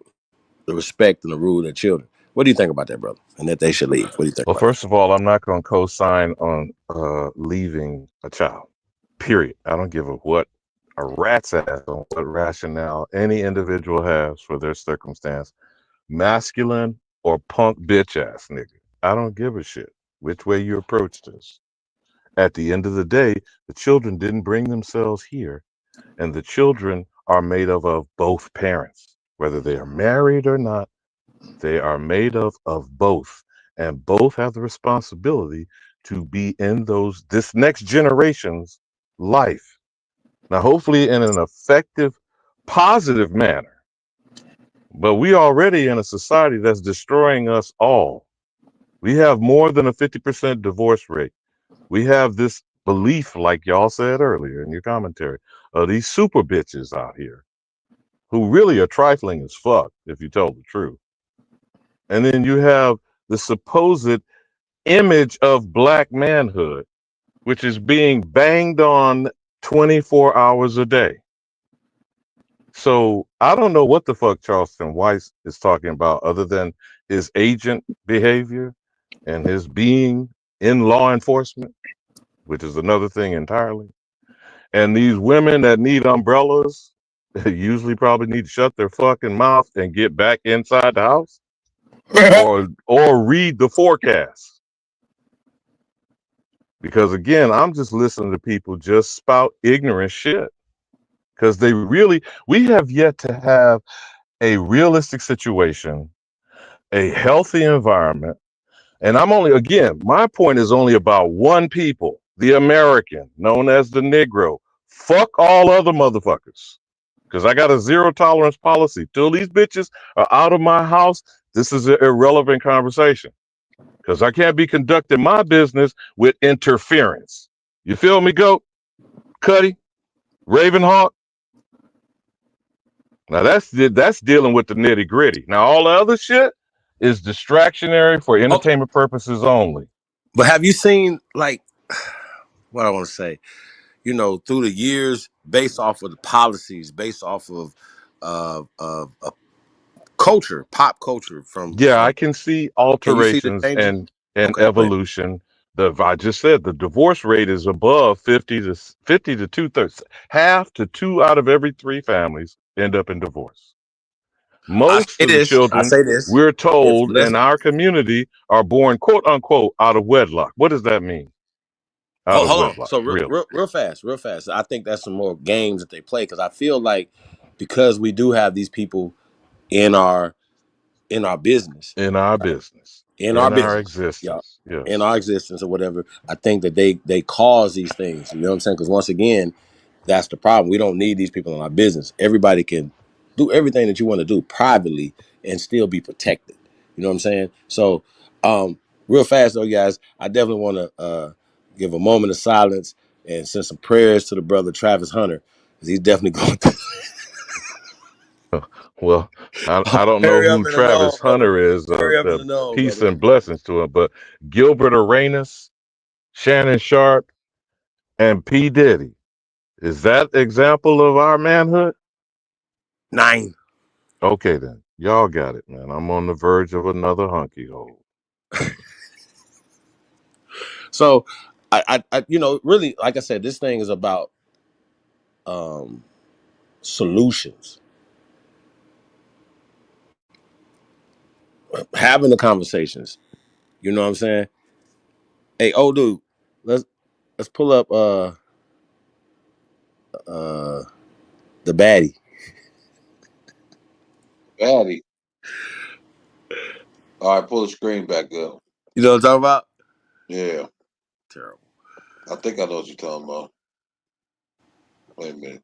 respect and the rule of their children. What do you think about that, brother? And that they should leave. What do you think Well, about first of all, I'm not going to co-sign on leaving a child. Period. I don't give a rat's ass on what rationale any individual has for their circumstance, masculine or punk bitch ass nigga. I don't give a shit which way you approach this. At the end of the day, the children didn't bring themselves here, and the children are made of both parents, whether they are married or not. They are made of both, and both have the responsibility to be in this next generation's life. Now, hopefully in an effective, positive manner. But we already in a society that's destroying us all. We have more than a 50% divorce rate. We have this belief, like y'all said earlier in your commentary, of these super bitches out here who really are trifling as fuck, if you told the truth. And then you have the supposed image of black manhood, which is being banged on 24 hours a day. So I don't know what the fuck Charleston White is talking about other than his agent behavior and his being in law enforcement, which is another thing entirely. And these women that need umbrellas usually probably need to shut their fucking mouth and get back inside the house or read the forecast. Because again, I'm just listening to people just spout ignorant shit. Because we have yet to have a realistic situation, a healthy environment. And my point is only about one people, the American, known as the Negro. Fuck all other motherfuckers. Because I got a zero tolerance policy. Till these bitches are out of my house, this is an irrelevant conversation. Because I can't be conducting my business with interference. You feel me, Goat? Cuddy? Ravenhawk? Now that's dealing with the nitty gritty. Now all the other shit is distractionary for entertainment purposes only. But have you seen, like, what I want to say? You know, through the years, based off of the policies, based off of culture, pop culture from. Yeah, I can see Can you see the alterations changes? and Okay, evolution. I just said the divorce rate is above 50 to 2/3. Half to 2 out of every 3 families end up in divorce. Most of the children, we're told in our community, are born quote unquote out of wedlock. What does that mean? Out of Hold on. wedlock, So really? real fast. I think that's some more games that they play, because I feel like because we do have these people in our business, In our business, in our existence, yes. in our existence or whatever. I think that they cause these things. You know what I'm saying? Because once again, that's the problem. We don't need these people in our business. Everybody can do everything that you want to do privately and still be protected. You know what I'm saying? So, real fast though, guys, I definitely want to give a moment of silence and send some prayers to the brother Travis Hunter, because he's definitely going through. Well, I don't know Hurry up who and alone, Travis brother. Hunter is. Hurry up and alone, Peace brother. and blessings to him. But Gilbert Arenas, Shannon Sharp, and P. Diddy. Is that example of our manhood? 9. Okay, then. Y'all got it, man. I'm on the verge of another hunky hole. So, I, really, like I said, this thing is about solutions, having the conversations. You know what I'm saying? Hey, old dude, let's pull up the baddie. Patty. All right, pull the screen back up. You know what I'm talking about? Yeah, Terrible. I think I know what you're talking about. Wait a minute.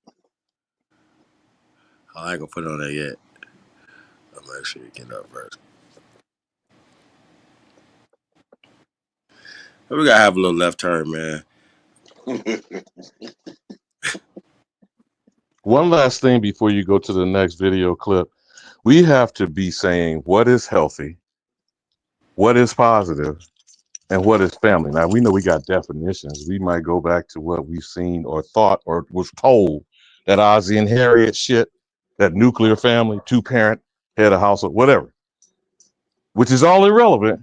I ain't gonna put it on there yet. I'm make sure you get up first. We gotta have a little left turn, man. One last thing before you go to the next video clip. We have to be saying what is healthy, what is positive, and what is family. Now, we know we got definitions. We might go back to what we've seen or thought or was told that Ozzie and Harriet shit, that nuclear family, 2-parent, head of household, whatever, which is all irrelevant.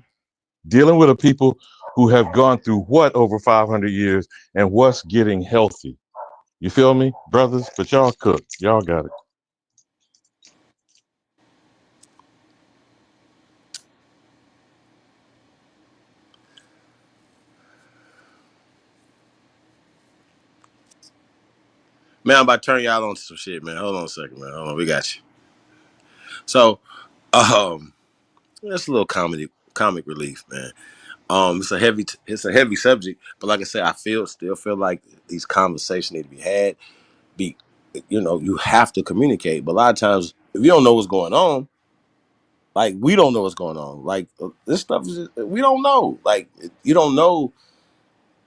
Dealing with a people who have gone through what over 500 years and what's getting healthy. You feel me, brothers? But y'all cook. Y'all got it. Man, I'm about to turn y'all on to some shit, man. Hold on a second, man. Hold on, we got you. So, that's a little comic relief, man. It's a heavy subject, but like I said, still feel like these conversations need to be had. You have to communicate, but a lot of times, if you don't know what's going on, like we don't know what's going on, like this stuff is we don't know, like you don't know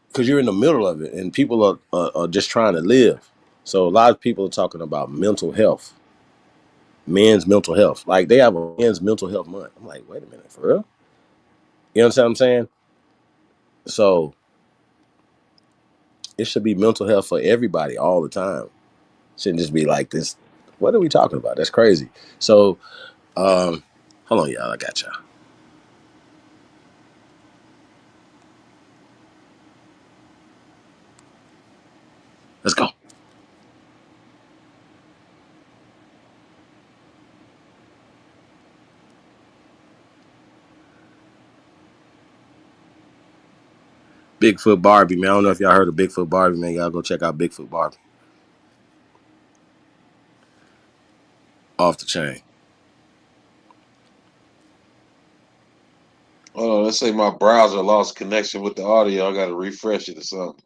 because you're in the middle of it, and people are just trying to live. So a lot of people are talking about mental health, men's mental health, like they have a men's mental health month. I'm like, wait a minute, for real? You understand what I'm saying? So it should be mental health for everybody all the time. Shouldn't just be like this. What are we talking about? That's crazy. So, hold on, y'all. I got y'all. Let's go. Bigfoot Barbie, man. I don't know if y'all heard of Bigfoot Barbie, man. Y'all go check out Bigfoot Barbie. Off the chain. Hold on, let's say my browser lost connection with the audio. I got to refresh it or something.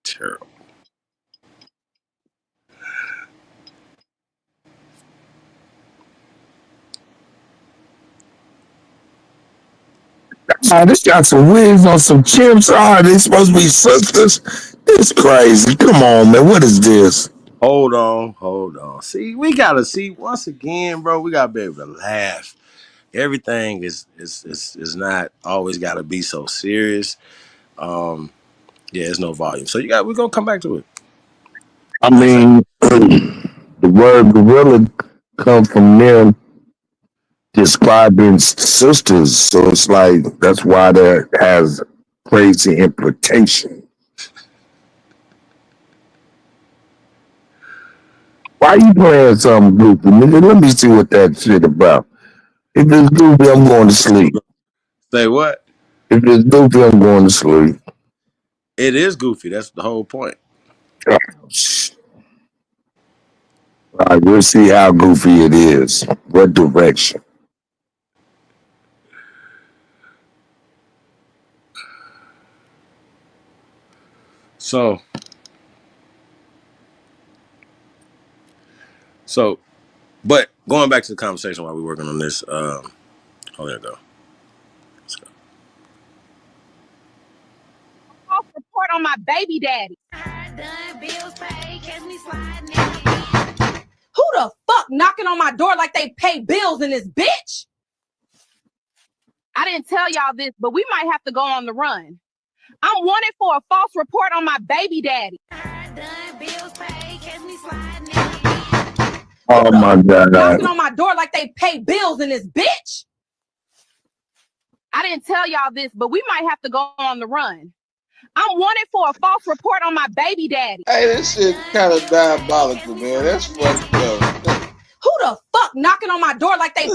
Terrible. This got some wigs on some chimps. They supposed to be sisters. It's crazy. Come on, man. What is this? Hold on. See, we gotta see once again, bro. We gotta be able to laugh. Everything is not always gotta be so serious. Yeah, there's no volume, so we're gonna come back to it. I mean, the word gorilla come from them describing sisters. So it's like, that's why that has crazy implication. Why you playing something goofy, nigga? Let me see what that shit about. If it's goofy, I'm going to sleep. Say what? If it's goofy, I'm going to sleep. It is goofy. That's the whole point. All right, we'll see how goofy it is. What direction? So, but going back to the conversation while we're working on this, oh, there you go. Report on my baby daddy. Who the fuck knocking on my door like they pay bills in this bitch? I didn't tell y'all this, but we might have to go on the run. I'm wanted for a false report on my baby daddy. Oh my God. Knocking on my door like they pay bills in this bitch. I didn't tell y'all this, but we might have to go on the run. I'm wanted for a false report on my baby daddy. Hey, this shit kind of diabolical, man. That's fucked up. Who the fuck knocking on my door like they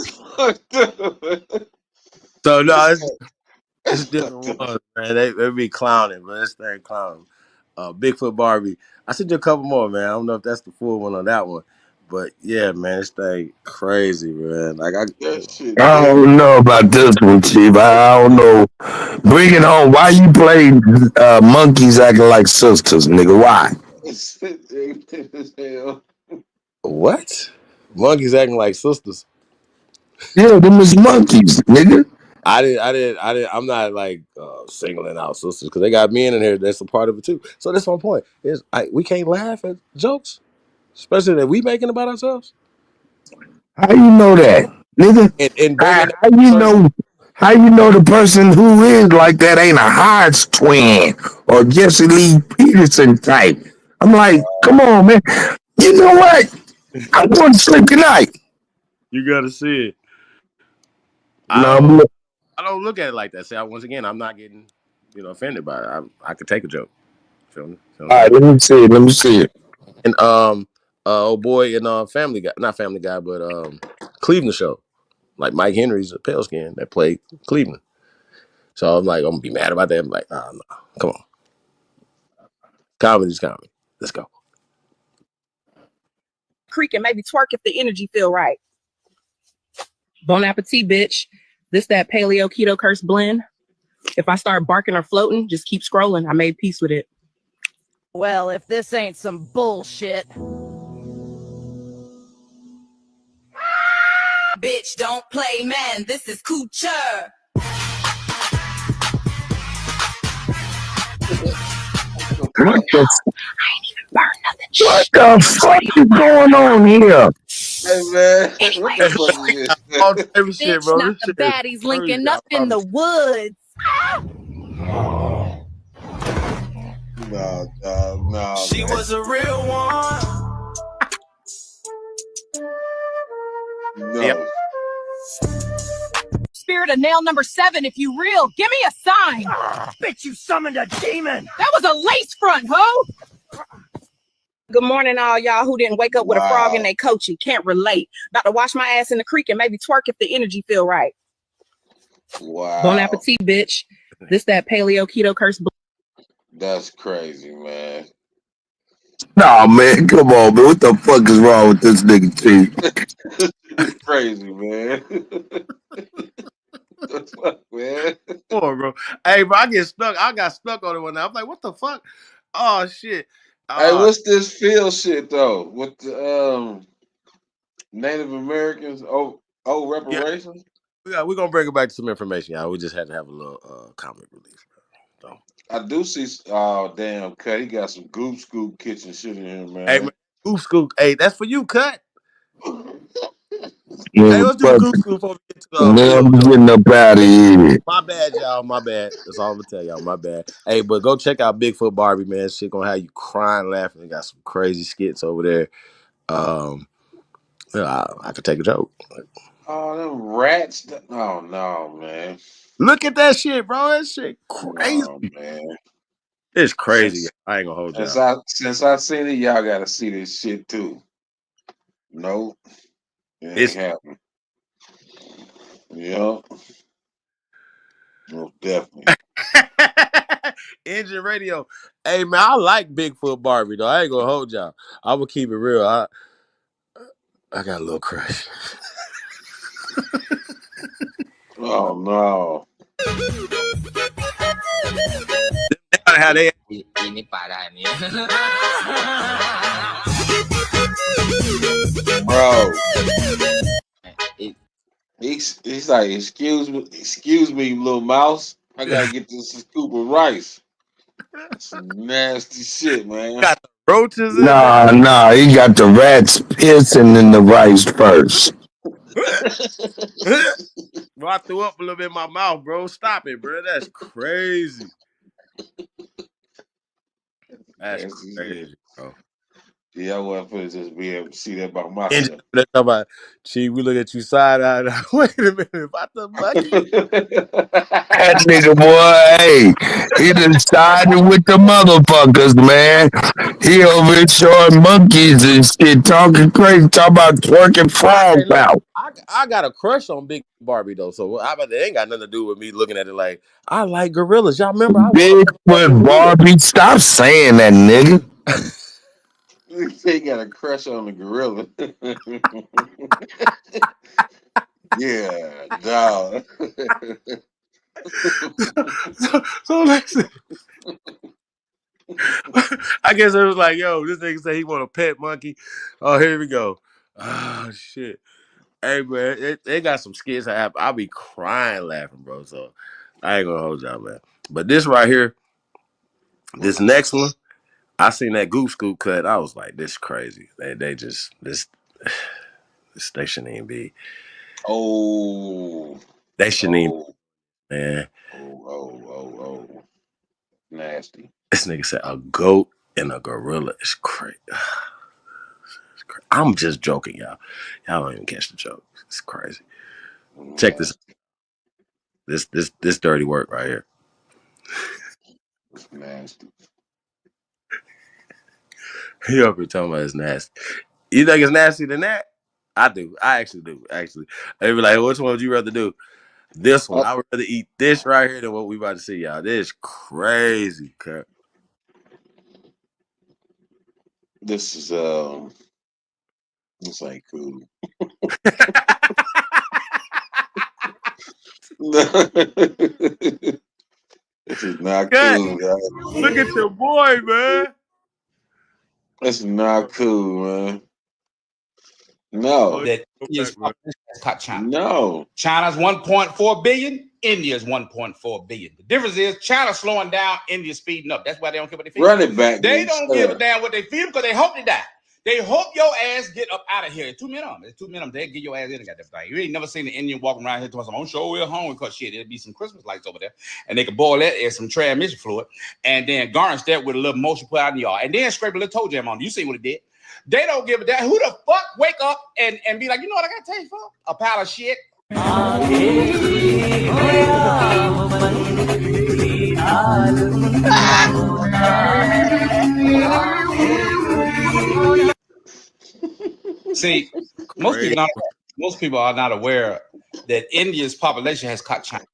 So no, it's different ones, man. They be clowning, but this thing clowning. Bigfoot Barbie. I sent you a couple more, man. I don't know if that's the full one on that one, but yeah, man, this thing crazy, man. Like That shit I don't know about this one, Chief. I don't know. Bring it home. Why you play monkeys acting like sisters, nigga? Why? what? Monkeys acting like sisters. Yeah, them is monkeys, nigga. I'm not like singling out sisters because they got men in here that's a part of it too. So that's my point. Is we can't laugh at jokes, especially that we making about ourselves. How you know that, nigga? And bringing How you know the person who is like that ain't a Hodge twin or Jesse Lee Peterson type? I'm like, come on, man. You know what? I'm going to sleep tonight. You gotta see it. No, I don't look at it like that. See, once again, I'm not getting offended by it. I could take a joke. Feel me? all right, let me see it. Let me see it. And oh boy, and Family Guy, not Family Guy, but Cleveland show. Like Mike Henry's a pale skin that played Cleveland. So I'm like, I'm gonna be mad about that. I'm like, no, come on. Comedy's comedy. Let's go. Creek and maybe twerk if the energy feel right. Bon appetit, bitch. This that paleo keto curse blend. If I start barking or floating, just keep scrolling. I made peace with it. Well, if this ain't some bullshit. Bitch, don't play, man. This is Coocher. What the fuck is going on here? Hey, man. What the fuck is this? All type of shit, Bitch, bro. not This the shit baddies is linking crazy, up I in the promise. woods. No. She was a real one. No. Spirit of nail number 7, if you real, give me a sign. Bitch, you summoned a demon. That was a lace front, ho. Good morning, all y'all who didn't wake up with a frog in their coachie. Can't relate. About to wash my ass in the creek and maybe twerk if the energy feel right. Wow. Bon appetit, bitch. This that paleo keto curse. That's crazy, man. Nah, man, come on, man. What the fuck is wrong with this nigga, Chief? It's crazy, man. The fuck, man. Come on, bro. Hey, bro, I got stuck on it one night. I'm like, what the fuck? Oh shit. Hey, what's this field shit though? With the Native Americans? Reparations? We're gonna bring it back to some information, y'all. We just had to have a little comic relief. So. I do see. Oh damn, cut. He got some Goop Scoop kitchen shit in here, man. Hey, man, Goop Scoop. Hey, that's for you, Cut. Yeah, Hey, let's do Goop Scoop before we get to man, I'm video. getting up out of here. My bad, y'all. My bad. That's all I'm gonna tell y'all. My bad. Hey, but go check out Bigfoot Barbie, man. Shit gonna have you crying, laughing. They got some crazy skits over there. I could take a joke. Oh, them rats. Oh no, man. Look at that shit, bro. That shit crazy. Oh, man. It's crazy. I ain't gonna hold y'all. Since I seen it, y'all gotta see this shit too. Nope. It ain't happening. Yep. Most definitely. Engine Radio. Hey, man, I like Bigfoot Barbie, though. I ain't gonna hold y'all. I'm gonna keep it real. I got a little crush. Oh, no. How they... Ini parah nih. Bro. He's like, excuse me, you little mouse. I gotta get this scoop of rice. Some nasty shit, man. Got the Roaches in there. Nah, he got the rats pissing in the rice first. Bro, I threw up a little bit in my mouth, bro. Stop it, bro. That's crazy. That's crazy, bro. Yeah, I wasn't finna just be able to see that by And myself. they talk about, gee, we look at you side eye. Wait a minute, about the monkey. That nigga boy, hey, he done sided with the motherfuckers, man. He over here showing monkeys and shit, talking crazy, talking about twerking frogs Hey, look, out. I got a crush on Big Barbie though, so how about that? Ain't got nothing to do with me looking at it like I like gorillas. Y'all remember I was a Bigfoot gorilla. Barbie, stop saying that, nigga. He got a crush on the gorilla. Yeah, dog. So listen, I guess it was like, yo, this nigga say he want a pet monkey. Oh, here we go. Oh shit. Hey man, they got some skits I have. I'll be crying laughing, bro. So I ain't gonna hold y'all, man. But this right here, this next one, I seen that Goop Scoop cut. I was like, this crazy. They just this they shouldn't even be. Oh, They shouldn't even, oh, man. oh. Nasty. This nigga said a goat and a gorilla is crazy. I'm just joking, y'all. Y'all don't even catch the joke. It's crazy. Check this. This dirty work right here. It's nasty. He up here talking about it's nasty. You think it's nasty than that? I do. I actually do. Actually, they be like, which one would you rather do? This one. I would rather eat this right here than what we about to see, y'all. This is crazy, cut. This is this ain't cool. This is not Cut. cool, guys. Look at your boy, man. This is not cool, man. No. That India's population has caught China. No. China's 1.4 billion. India's 1.4 billion. The difference is China's slowing down, India's speeding up. That's why they don't care what they feel. Run it back. They man. don't Shut give up. a damn what they feel because they hope they die. They hope your ass get up out of here. There's 2 men on. There's 2 men on. They get your ass in and got that thing. You ain't never seen an Indian walking around here to us. I'm sure we're home because shit, there'll be some Christmas lights over there. And they can boil that in some transmission fluid and then garnish that with a little motion put out in the yard. And then scrape a little toe jam on it. You see what it did. They don't give a damn. Who the fuck wake up and be like, you know what I gotta tell you, fuck? A pile of shit. See, most people are not aware that India's population has caught China.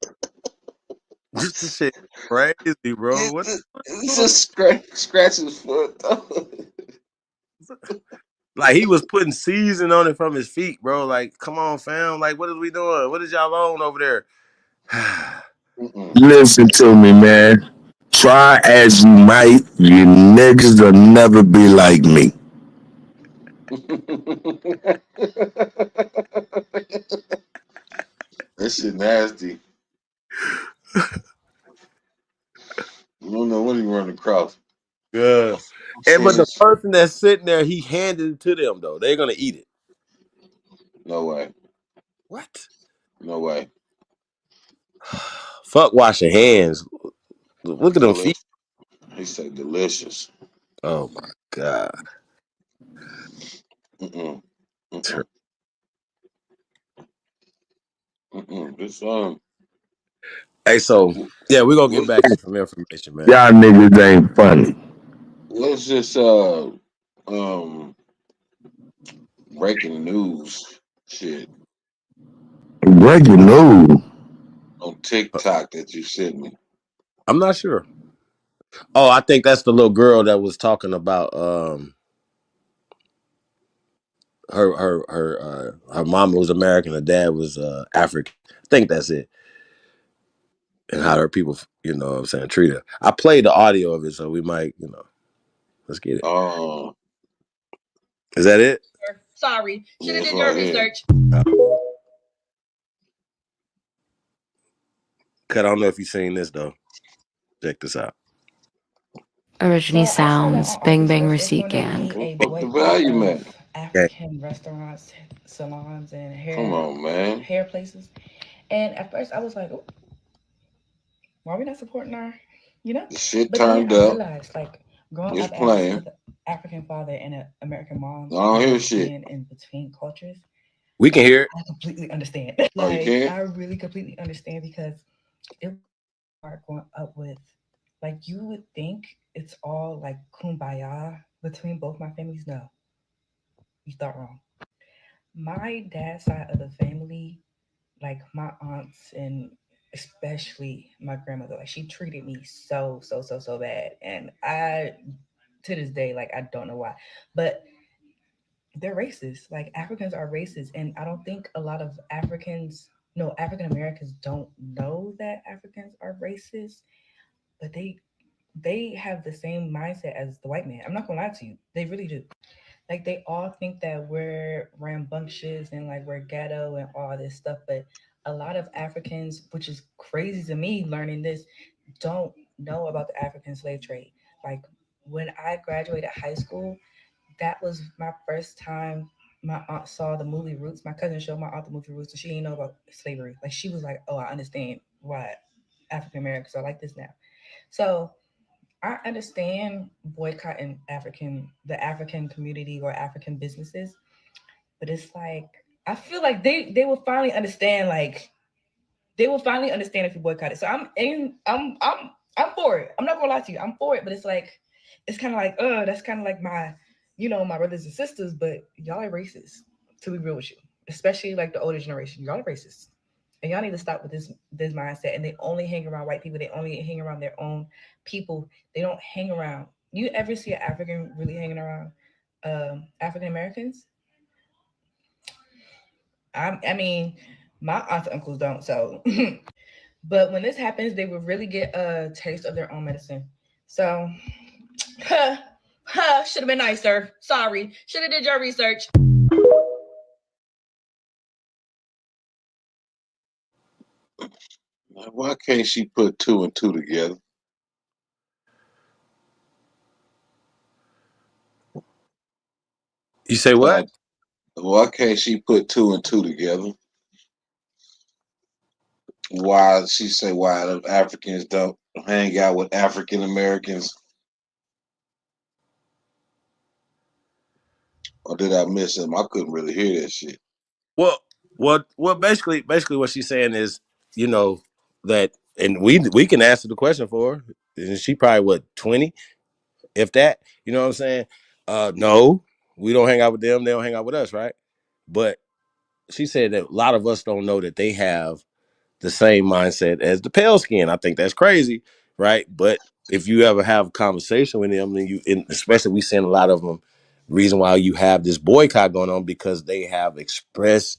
This shit crazy, bro. What? It's just scratch his foot. Like he was putting season on it from his feet, bro. Like, come on, fam. Like, what is we doing? What is y'all on over there? Listen to me, man. Try as you might, you niggas will never be like me. That shit nasty. You don't know what he run across. Yeah. And but the person that's sitting there, he handed it to them though. They're gonna eat it. No way. What? No way. Fuck washing hands. Look at them feet. He said delicious. Oh my god. This Hey, so yeah, we're gonna get back to some information, man. Y'all niggas ain't funny. let's just breaking news shit Breaking news. on TikTok that you sent me. I'm not sure. Oh, I think that's the little girl that was talking about her mom was American, her dad was African. I think that's it. And how her people, you know what I'm saying, treat her. I played the audio of it, so we might, let's get it. Is that it? Sorry. Should have Yeah, did go your ahead. research. Cut, I don't know if you've seen this though. Check this out. Originally Sounds, Bang Bang Receipt Gang. Fuck the value, man. African restaurants, salons, and Come on, man. hair places. And at first, I was like, "Oh, why are we not supporting our, you know?" The shit But then turned I up. realized, like, growing Just up playing. with an African father and an American mom, I don't hear and shit. being in between cultures, We can hear it. I completely understand. Oh, you can? I really completely understand because it was hard growing up with, like, you would think it's all like kumbaya between both my families. No, you thought wrong. My dad's side of the family, like my aunts and especially my grandmother, like she treated me so bad. And I to this day, like I don't know why. But they're racist. Like Africans are racist. And I don't think a lot of African Americans don't know that Africans are racist, but they have the same mindset as the white man. I'm not gonna lie to you. They really do. Like they all think that we're rambunctious and like we're ghetto and all this stuff, but a lot of Africans, which is crazy to me learning this, don't know about the African slave trade. Like when I graduated high school, that was my first time my aunt saw the movie Roots. My cousin showed my aunt the movie Roots, and she didn't know about slavery. Like she was like, "Oh, I understand why African Americans are like this now." So I understand boycotting the African community or African businesses, but it's like I feel like they will finally understand. Like they will finally understand if you boycott it. So I'm for it. I'm not gonna lie to you. I'm for it, but it's kind of like that's kind of like my brothers and sisters, but y'all are racist. To be real with you, especially like the older generation, y'all are racist. And y'all need to stop with this mindset. And they only hang around white people. They only hang around their own people. They don't hang around. You ever see an African really hanging around African Americans? I mean, my aunts and uncles don't. So, but when this happens, they will really get a taste of their own medicine. So, should have been nicer. Sorry, should have did your research. Why can't she put two and two together? You say what? Why can't she put two and two together? Why she say why the Africans don't hang out with African Americans? Or did I miss him? I couldn't really hear that shit. Well, basically, what she's saying is, that, and we can answer the question for her. And she probably what 20, if that. You know what I'm saying? No, we don't hang out with them. They don't hang out with us, right? But she said that a lot of us don't know that they have the same mindset as the pale skin. I think that's crazy, right? But if you ever have a conversation with them, and especially we send a lot of them. Reason why you have this boycott going on because they have expressed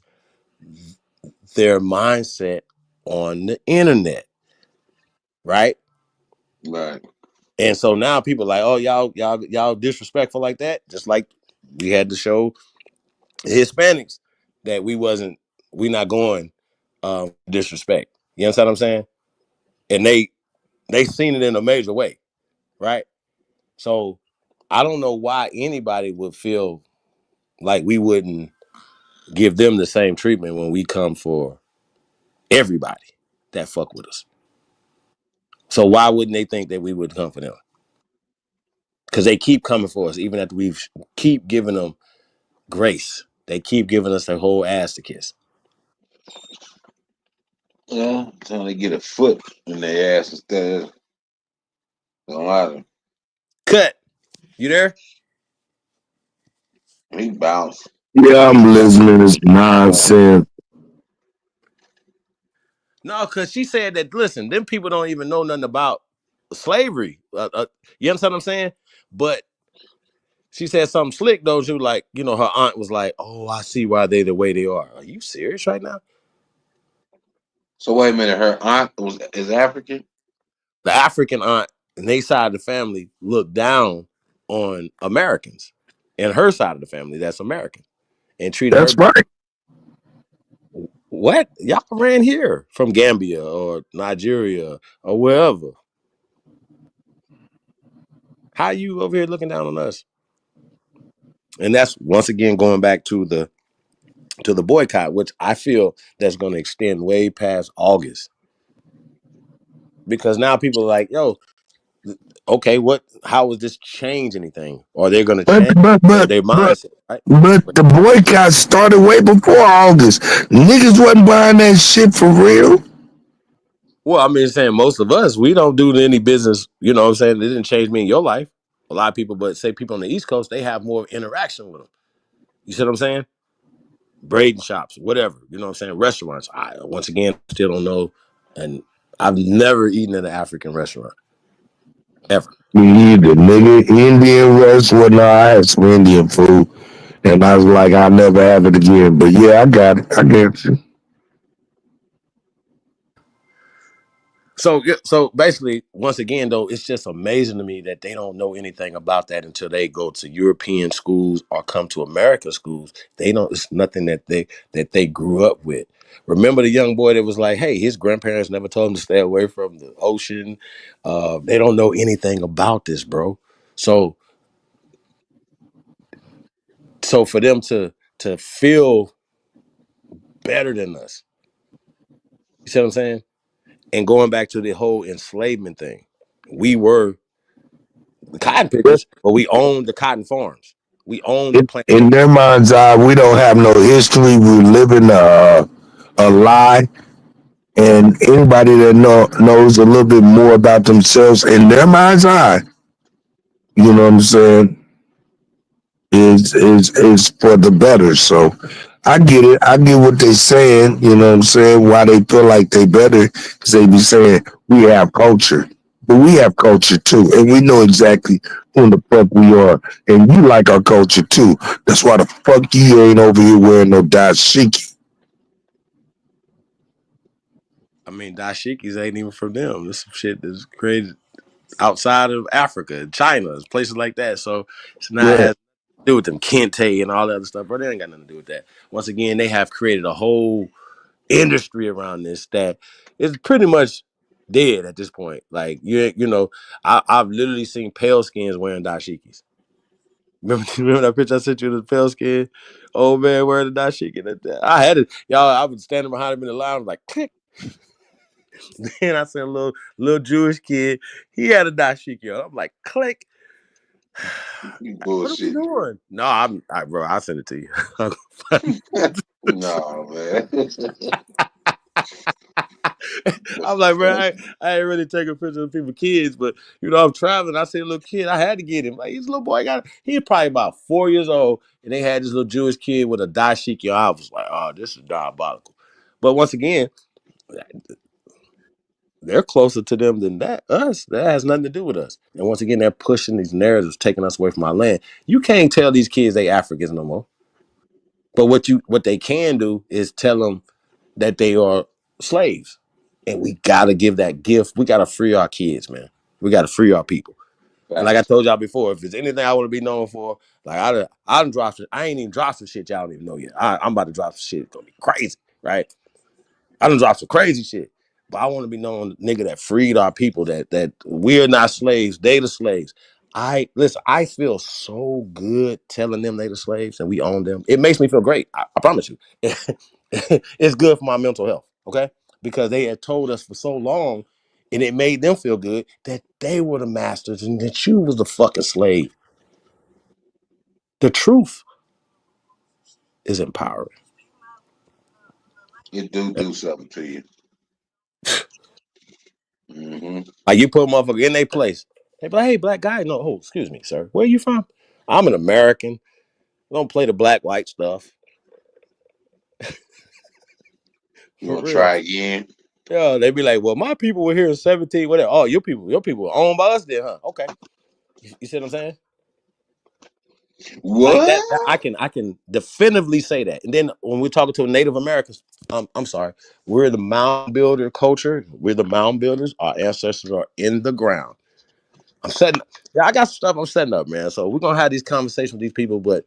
their mindset on the internet, right? Right. And so now people are like, oh, y'all disrespectful like that, just like we had to show Hispanics that we not going disrespect. You understand what I'm saying? And they seen it in a major way, right? So I don't know why anybody would feel like we wouldn't give them the same treatment when we come for everybody that fuck with us. So why wouldn't they think that we would come for them? Because they keep coming for us, even after we've keep giving them grace. They keep giving us their whole ass to kiss. Yeah, trying to get a foot in their ass instead of don't matter. Cut. You there? He bounced. Yeah, I'm listening to this nonsense. No, because she said that, listen, them people don't even know nothing about slavery. You understand what I'm saying? But she said something slick, though. She was like, her aunt was like, oh, I see why they the way they are. Are you serious right now? So wait a minute, her aunt is African? The African aunt and they side of the family look down on Americans. And her side of the family, that's American. And treat her. That's right. What? Y'all ran here from Gambia or Nigeria or wherever. How you over here looking down on us? And that's once again going back to the boycott, which I feel that's going to extend way past August, because now people are like, yo, okay, what? How would this change anything? Or they're going to But change but but their but mindset, right? but the boycott started way before August. Niggas wasn't buying that shit for real. Well, I mean, saying most of us, we don't do any business. You know what I'm saying? It didn't change me in your life. A lot of people, but say people on the East Coast, they have more interaction with them. You see what I'm saying? Braiding shops, whatever. You know what I'm saying? Restaurants. I once again still don't know, and I've never eaten at an African restaurant ever. Me either, nigga. Indian restaurant. No, I had some Indian food, and I was like, I'll never have it again. But yeah, I got it. I got you. So basically, once again, though, it's just amazing to me that they don't know anything about that until they go to European schools or come to America schools. They don't. It's nothing that they grew up with. Remember the young boy that was like, "Hey, his grandparents never told him to stay away from the ocean." They don't know anything about this, bro. So for them to feel better than us, you see what I'm saying? And going back to the whole enslavement thing, we were the cotton pickers, but we owned the cotton farms. We owned the In plantation. their mind's eye, we don't have no history. We live in a lie. And anybody that knows a little bit more about themselves in their mind's eye, you know what I'm saying, is for the better. So I get it. I get what they saying. You know what I'm saying? Why they feel like they better, because they be saying we have culture. But we have culture too, and we know exactly who the fuck we are. And you like our culture too. That's why the fuck you ain't over here wearing no dashiki. I mean, dashikis ain't even from them. This some shit that's created outside of Africa, China, places like that. So it's not Yeah. has to do with them kente and all that other stuff, bro. They ain't got nothing to do with that. Once again, they have created a whole industry around this that is pretty much dead at this point. Like you know, I've literally seen pale skins wearing dashikis. Remember that picture I sent you of the pale skin old man wearing the dashiki? I had it, y'all. I was standing behind him in the line, I was like, click. Then I seen a little Jewish kid. He had a dashiki on. I'm like, click. You What are we bullshitting. doing? No, bro. I'll send it to you. No, man. I'm like, bro, I ain't really taking pictures of people's kids, but you know, I'm traveling. I see a little kid. I had to get him. Like, he's a little boy. He's probably about 4 years old, and they had this little Jewish kid with a dashiki on. I was like, oh, this is diabolical. But once again, they're closer to them than us. That has nothing to do with us. And once again, they're pushing these narratives, taking us away from our land. You can't tell these kids they Africans no more. But what they can do is tell them that they are slaves. And we gotta give that gift. We gotta free our kids, man. We gotta free our people. And like I Facts. told y'all before, if there's anything I want to be known for, like I done dropped. I ain't even dropped some shit y'all don't even know yet. I'm about to drop some shit. It's gonna be crazy, right? I done dropped some crazy shit. But I want to be known, nigga, that freed our people, that we're not slaves, they the slaves. I feel so good telling them they the slaves and we own them. It makes me feel great. I promise you. It's good for my mental health, okay? Because they had told us for so long and it made them feel good that they were the masters and that you was the fucking slave. The truth is empowering. It do something to you. Hmm. Like you put a motherfucker in their place. They be like, hey, black guy. No, oh, excuse me, sir. Where are you from? I'm an American. I don't play the black white stuff. You For want to real. try again? Yeah, they be like, well, my people were here in 17, whatever. Oh, your people were owned by us then, huh? Okay. You see what I'm saying? Like What? that I can definitively say that. And then when we're talking to Native Americans, I'm sorry, we're the mound builder culture. We're the mound builders. Our ancestors are in the ground. I'm setting. Yeah, I got some stuff I'm setting up, man. So we're gonna have these conversations with these people, but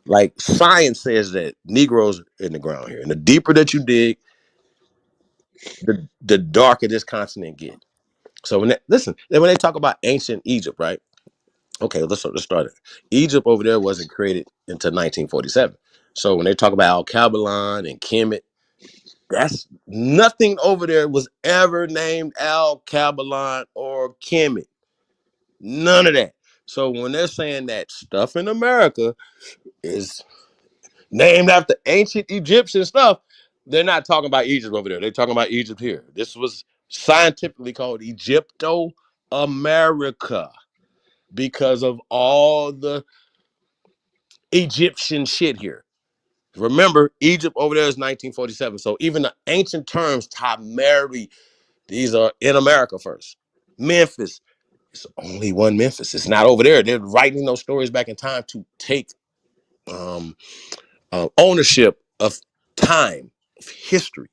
like science says that Negroes are in the ground here, and the deeper that you dig, the darker this continent get. So when they talk about ancient Egypt, right? Okay, let's start it. Egypt over there wasn't created until 1947. So when they talk about Al-Kabalan and Kemet, that's nothing over there was ever named Al-Kabalan or Kemet. None of that. So when they're saying that stuff in America is named after ancient Egyptian stuff, they're not talking about Egypt over there. They're talking about Egypt here. This was scientifically called Egypto-America because of all the Egyptian shit here. Remember, Egypt over there is 1947. So even the ancient terms, Tamari, these are in America first. Memphis, it's only one Memphis. It's not over there. They're writing those stories back in time to take ownership of time, of history,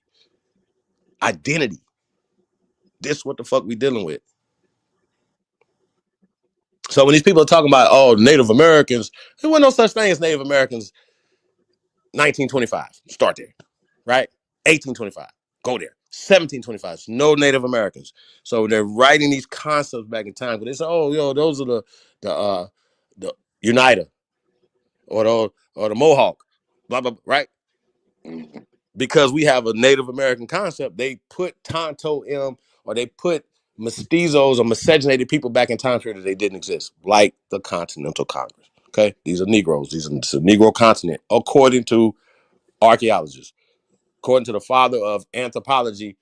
identity. This what the fuck we dealing with. So when these people are talking about, oh, Native Americans, there wasn't no such thing as Native Americans 1925. Start there, right? 1825. Go there. 1725. No Native Americans. So they're writing these concepts back in time. But they say, oh, yo, those are the Uniter or the Mohawk, blah, blah, right? Because we have a Native American concept, they put Tonto M or they put mestizos or miscegenated people back in time period that they didn't exist, like the Continental Congress. Okay, these are Negroes. It's a Negro continent, according to archaeologists. According to the father of anthropology,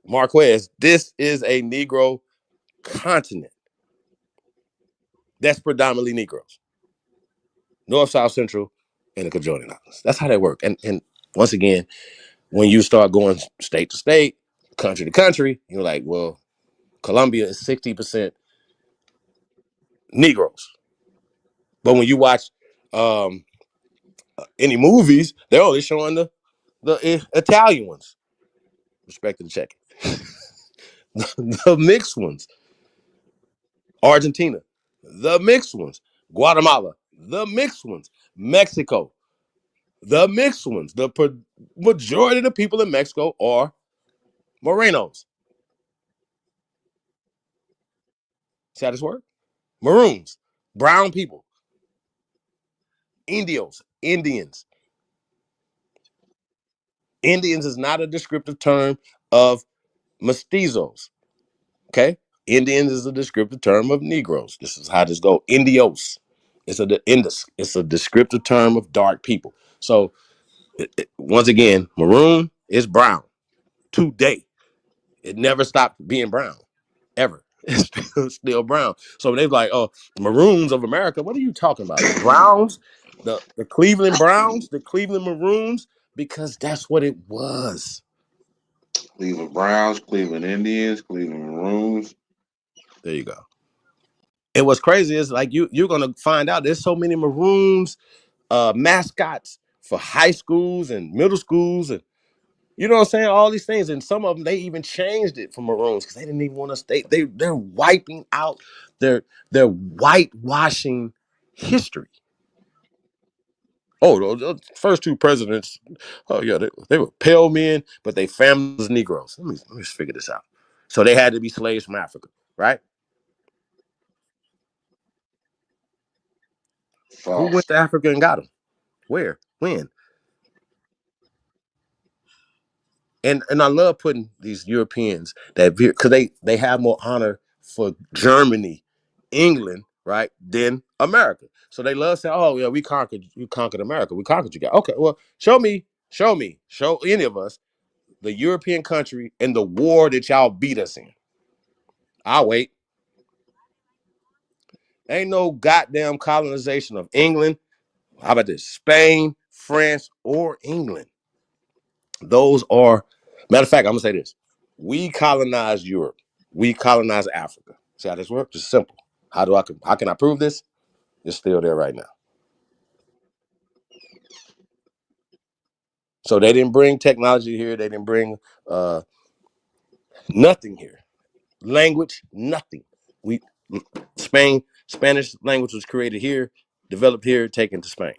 Marquez, this is a Negro continent that's predominantly Negroes. North, South, Central, and the Conjoining Islands. That's how they work. And once again, when you start going state to state, country to country, you're like, well, Colombia is 60% Negroes. But when you watch any movies, they're only showing the Italian ones. Respect to the check. The mixed ones. Argentina, the mixed ones. Guatemala, the mixed ones. Mexico, the mixed ones. The majority of the people in Mexico are Morenos. See how this works? Maroons, brown people. Indios, Indians. Indians is not a descriptive term of mestizos. Okay? Indians is a descriptive term of Negroes. This is how this goes. Indios. It's a descriptive term of dark people. So once again, maroon is brown. Today. It never stopped being brown. Ever. It's still brown. So they're like, oh, Maroons of America. What are you talking about? The Browns, the Cleveland Browns, the Cleveland Maroons, because that's what it was. Cleveland Browns, Cleveland Indians, Cleveland Maroons. There you go. And what's crazy is like you're gonna find out there's so many Maroons mascots for high schools and middle schools and you know what I'm saying? All these things. And some of them, they even changed it for Maroons because they didn't even want to stay. They're wiping out, they're whitewashing history. Oh, the first two presidents, oh yeah, they were pale men, but they families was Negroes. Let me just figure this out. So they had to be slaves from Africa, right? Who False. went to Africa and got them? Where? When? And I love putting these Europeans that because they have more honor for Germany, England, right, than America. So they love saying, "Oh yeah, you conquered America, we conquered you guys." Okay, well, show any of us the European country in the war that y'all beat us in. I'll wait. Ain't no goddamn colonization of England. How about this? Spain, France, or England. Those are, matter of fact, I'm gonna say this. We colonized Europe. We colonized Africa. See how this works? It's simple. How can I prove this? It's still there right now. So they didn't bring technology here. They didn't bring nothing here. Language, nothing. We Spanish language was created here, developed here, taken to Spain.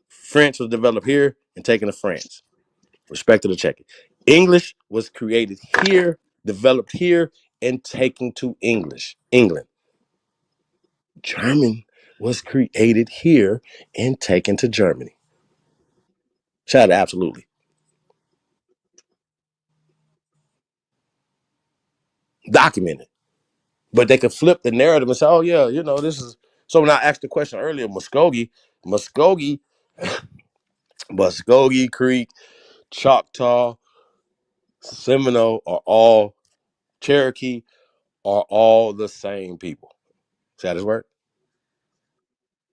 French was developed here and taken to France. Respect to the check. English was created here, developed here, and taken to England. German was created here and taken to Germany. Shout out, absolutely. Documented. But they could flip the narrative and say, oh, yeah, you know, this is. So when I asked the question earlier, Muskogee, Creek, Choctaw, Seminole are all, Cherokee are all the same people. See how this works?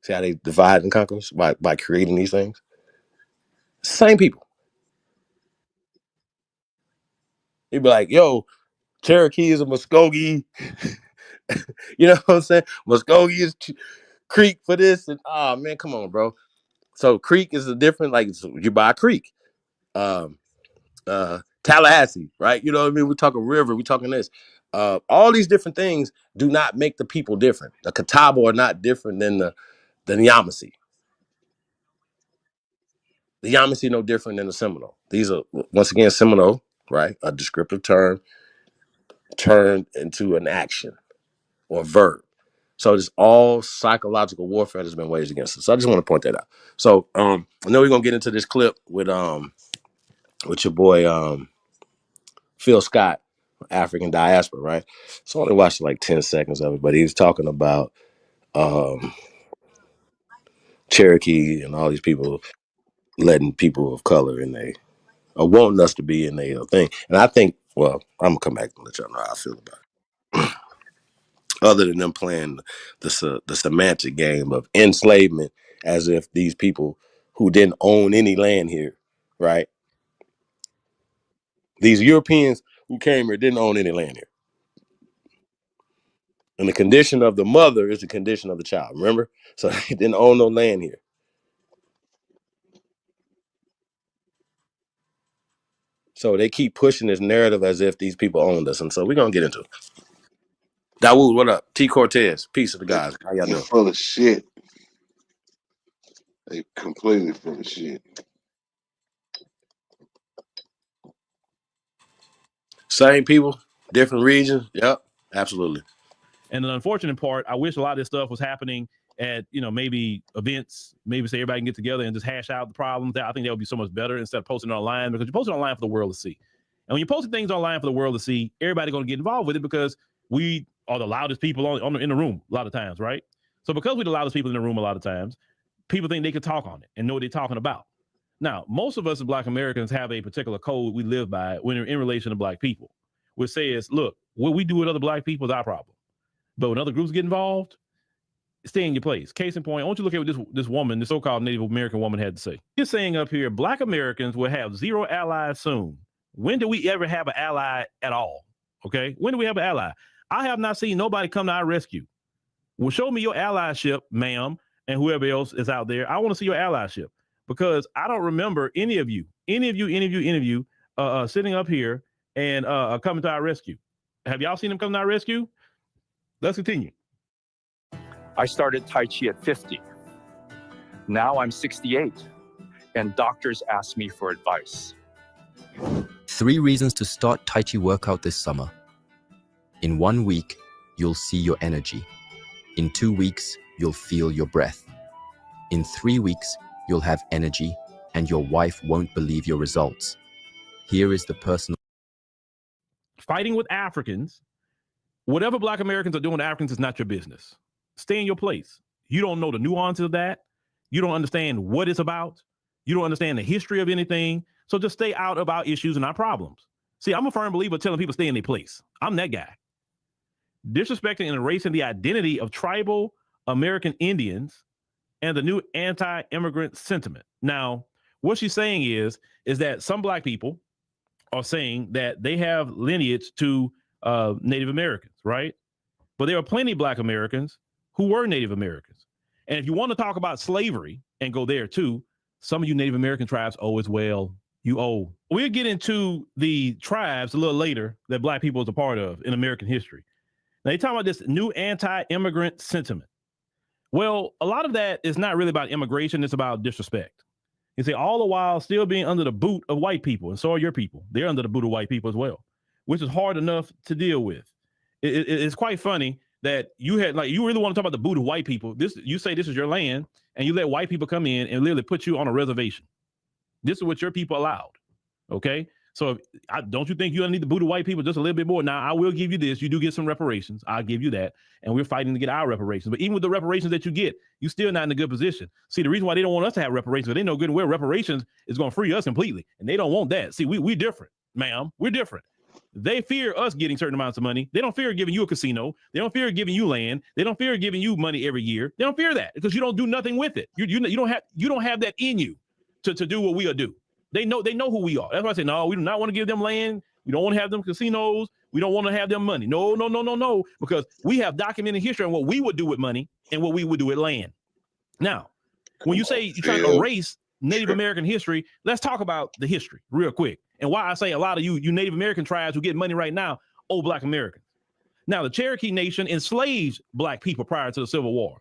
See how they divide and conquer by creating these things? Same people. You'd be like, yo, Cherokee is a Muskogee. You know what I'm saying? Muskogee is Creek for this. And man, come on, bro. So Creek is a different, like, you buy a creek. Tallahassee, right? You know what I mean? We're talking river, we're talking this. All these different things do not make the people different. The Catawba are not different than the Yamasee. The Yamasee no different than the Seminole. These are, once again, Seminole, right? A descriptive term turned into an action or verb. So it's all psychological warfare that's been waged against us. So I just want to point that out. So I know we're gonna get into this clip with your boy Phil Scott, African diaspora, right? So I only watched like 10 seconds of it, but he was talking about Cherokee and all these people letting people of color in they or wanting us to be in their thing. And I think, well, I'm gonna come back and let y'all know how I feel about it. Other than them playing the semantic game of enslavement as if these people who didn't own any land here, right? These Europeans who came here didn't own any land here. And the condition of the mother is the condition of the child, remember? So they didn't own no land here. So they keep pushing this narrative as if these people owned us. And so we're going to get into it. Dawood, what up? T. Cortez, peace of the guys. How y'all They doing? full of shit. They completely full of shit. Same people, different regions. Yep, absolutely. And the unfortunate part, I wish a lot of this stuff was happening at, maybe events, maybe say everybody can get together and just hash out the problems. I think that would be so much better instead of posting it online, because you're posting online for the world to see. And when you're posting things online for the world to see, everybody's going to get involved with it because we are the loudest people in the room a lot of times, right? So because we're the loudest people in the room a lot of times, people think they can talk on it and know what they're talking about. Now, most of us as Black Americans have a particular code we live by when in relation to Black people, which says, look, what we do with other Black people is our problem. But when other groups get involved, stay in your place. Case in point, I want you to look at what this woman, this so-called Native American woman, had to say. She's saying up here, Black Americans will have zero allies soon. When do we ever have an ally at all? Okay, when do we have an ally? I have not seen nobody come to our rescue. Well, show me your allyship, ma'am, and whoever else is out there. I want to see your allyship, because I don't remember any of you sitting up here and coming to our rescue. Have y'all seen them come to our rescue? Let's continue. I started Tai Chi at 50. Now I'm 68, and doctors ask me for advice. 3 reasons to start Tai Chi workout this summer. In 1 week, you'll see your energy. In 2 weeks, you'll feel your breath. In 3 weeks, you'll have energy, and your wife won't believe your results. Here is the personal. Fighting with Africans. Whatever Black Americans are doing to Africans is not your business. Stay in your place. You don't know the nuances of that. You don't understand what it's about. You don't understand the history of anything. So just stay out of our issues and our problems. See, I'm a firm believer telling people stay in their place. I'm that guy. Disrespecting and erasing the identity of tribal American Indians and the new anti-immigrant sentiment. Now, what she's saying is that some Black people are saying that they have lineage to Native Americans, right? But there are plenty of Black Americans who were Native Americans. And if you want to talk about slavery and go there too, some of you Native American tribes owe as well. You owe. We'll get into the tribes a little later that Black people is a part of in American history. Now, they talk about this new anti-immigrant sentiment. Well, a lot of that is not really about immigration. It's about disrespect. You see, all the while still being under the boot of white people. And so are your people. They're under the boot of white people as well, which is hard enough to deal with. It's quite funny that you had, like, you really want to talk about the boot of white people. You say this is your land, and you let white people come in and literally put you on a reservation. This is what your people allowed. Okay. So don't you think you need the boot of white people just a little bit more? Now, I will give you this. You do get some reparations. I'll give you that. And we're fighting to get our reparations. But even with the reparations that you get, you're still not in a good position. See, the reason why they don't want us to have reparations, they know good and well reparations is going to free us completely. And they don't want that. See, we're different, ma'am. We're different. They fear us getting certain amounts of money. They don't fear giving you a casino. They don't fear giving you land. They don't fear giving you money every year. They don't fear that because you don't do nothing with it. You don't have that in you to do what we'll do. They know who we are. That's why I say, no, we do not want to give them land. We don't want to have them casinos. We don't want to have them money. No, because we have documented history on what we would do with money and what we would do with land. Now, when you say you're trying to erase Native American history, let's talk about the history real quick. And why I say a lot of you Native American tribes who get money right now owe Black Americans. Now, the Cherokee Nation enslaved Black people prior to the Civil War.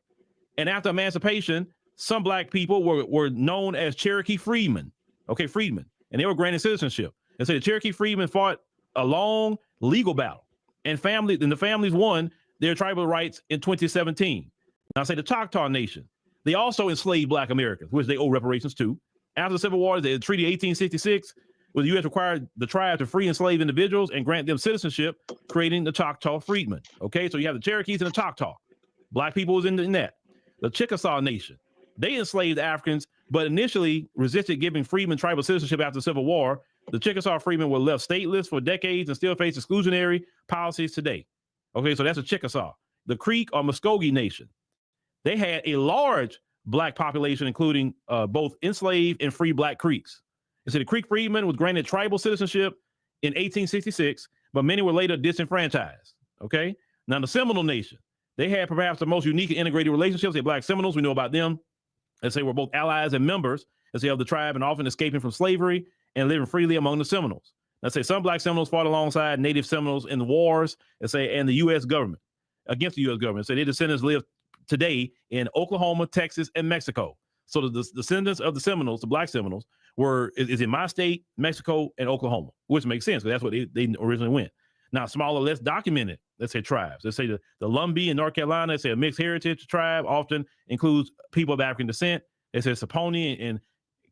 And after emancipation, some Black people were known as Cherokee freedmen. Okay, freedmen. And they were granted citizenship. And so the Cherokee freedmen fought a long legal battle. And the families won their tribal rights in 2017. Now, I say the Choctaw Nation. They also enslaved Black Americans, which they owe reparations to. After the Civil War, the Treaty 1866, where the U.S. required the tribe to free enslaved individuals and grant them citizenship, creating the Choctaw freedmen. Okay, so you have the Cherokees and the Choctaw. Black people was in that. The Chickasaw Nation. They enslaved Africans, but initially resisted giving freedmen tribal citizenship after the Civil War. The Chickasaw freedmen were left stateless for decades and still face exclusionary policies today. Okay, so that's a Chickasaw. The Creek or Muskogee Nation. They had a large Black population, including both enslaved and free Black Creeks. And so the Creek freedmen was granted tribal citizenship in 1866, but many were later disenfranchised. Okay, now the Seminole Nation. They had perhaps the most unique and integrated relationships. They Black Seminoles, we know about them. As they were both allies and members, as they of the tribe, and often escaping from slavery and living freely among the Seminoles. Let's say some Black Seminoles fought alongside Native Seminoles in the wars, and the U.S. government, against the U.S. government. So their descendants live today in Oklahoma, Texas, and Mexico. So the descendants of the Seminoles, the Black Seminoles, is in my state, Mexico, and Oklahoma, which makes sense because that's what they originally went. Now, smaller, less documented, let's say tribes. Let's say the Lumbee in North Carolina, let's say a mixed heritage tribe, often includes people of African descent. Let's say Saponi and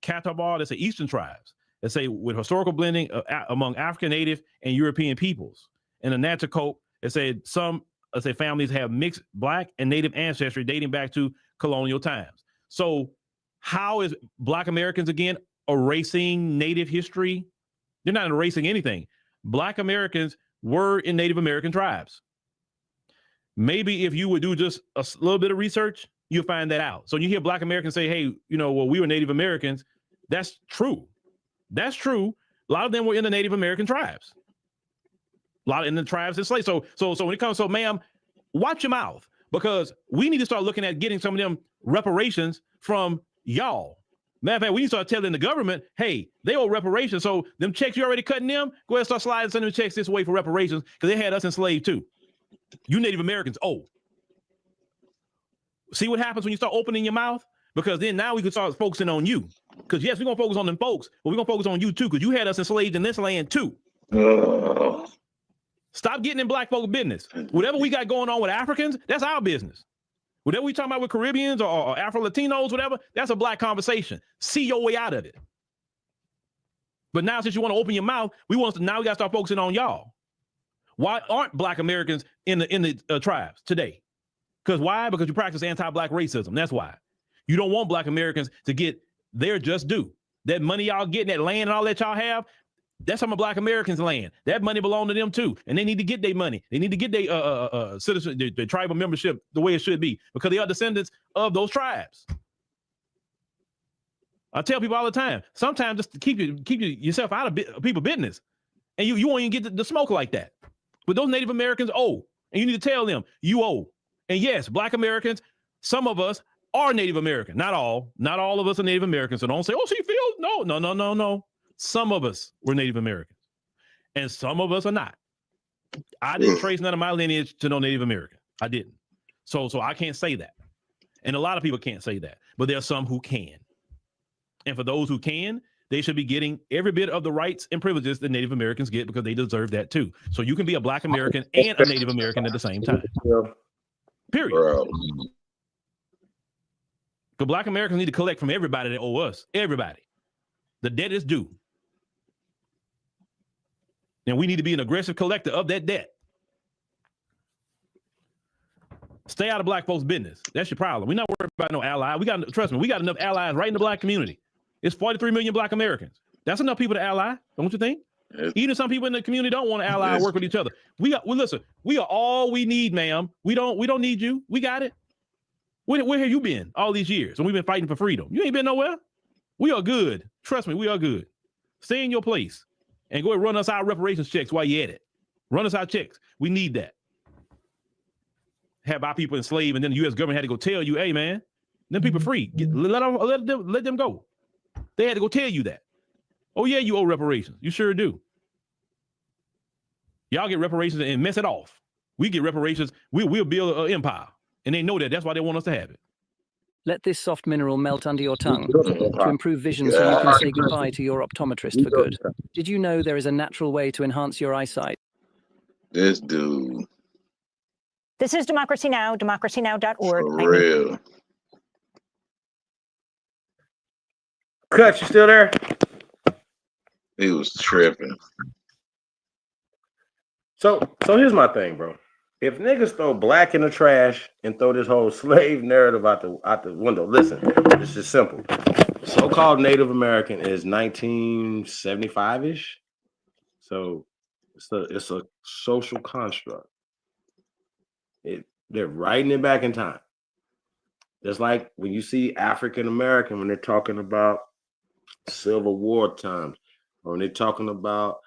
Catawba, let's say Eastern tribes. Let's say with historical blending among African, Native, and European peoples. And the Nanticoke, let's say families have mixed Black and Native ancestry dating back to colonial times. So how is Black Americans, again, erasing Native history? They're not erasing anything. Black Americans were in Native American tribes. Maybe if you would do just a little bit of research, you'll find that out. So you hear Black Americans say, hey, well, we were Native Americans. That's true. That's true. A lot of them were in the Native American tribes. A lot in the tribes enslaved. So when it comes, ma'am, watch your mouth, because we need to start looking at getting some of them reparations from y'all. Matter of fact, we need to start telling the government, hey, they owe reparations. So them checks you already cutting them, go ahead and start sliding some of them checks this way for reparations, because they had us enslaved too. You Native Americans owe. See what happens when you start opening your mouth? Because then now we can start focusing on you. Because yes, we're going to focus on them folks, but we're going to focus on you too, because you had us enslaved in this land too. Stop getting in Black folk business. Whatever we got going on with Africans, that's our business. Whatever we talking about with Caribbeans or Afro-Latinos, whatever, that's a Black conversation. See your way out of it. But now, since you want to open your mouth, we got to start focusing on y'all. Why aren't Black Americans in the tribes today? Because why? Because you practice anti-Black racism. That's why. You don't want Black Americans to get their just due. That money y'all getting, that land and all that y'all have, that's some of Black Americans' land. That money belongs to them too, and they need to get their money. They need to get their citizen, their tribal membership the way it should be, because they are descendants of those tribes. I tell people all the time, sometimes just to keep yourself out of people's business, and you won't even get the smoke like that. But those Native Americans owe, and you need to tell them you owe. And yes, Black Americans, some of us are Native American. Not all of us are Native Americans. So don't say, oh, she feels no. Some of us were Native Americans, and some of us are not. I didn't trace none of my lineage to no Native American. I didn't. So I can't say that. And a lot of people can't say that, but there are some who can. And for those who can, they should be getting every bit of the rights and privileges that Native Americans get, because they deserve that too. So you can be a Black American and a Native American at the same time. Period. Bro. But Black Americans need to collect from everybody that owe us. Everybody. The debt is due. And we need to be an aggressive collector of that debt. Stay out of Black folks' business. That's your problem. We're not worried about no ally. Trust me, we got enough allies right in the Black community. It's 43 million Black Americans. That's enough people to ally, don't you think? Even some people in the community don't want to ally and work with each other. Listen, we are all we need, ma'am. We don't need you. We got it. Where have you been all these years when we've been fighting for freedom? You ain't been nowhere. We are good. Trust me, we are good. Stay in your place and go and run us our reparations checks while you're at it. Run us our checks. We need that. Have our people enslaved, and then the U.S. government had to go tell you, hey, man, them people free. Let them go. They had to go tell you that. Oh, yeah, you owe reparations. You sure do. Y'all get reparations and mess it off. We get reparations. We'll build an empire. And they know that. That's why they want us to have it. Let this soft mineral melt under your tongue to improve vision so you can say goodbye to your optometrist for good. Did you know there is a natural way to enhance your eyesight? This dude. This is Democracy Now!, democracynow.org. For real. Cut, you still there? He was tripping. So here's my thing, bro. If niggas throw Black in the trash and throw this whole slave narrative out the window, listen, this is simple. So-called Native American is 1975-ish. So it's a social construct. They're writing it back in time. Just like when you see African American when they're talking about Civil War times, or when they're talking about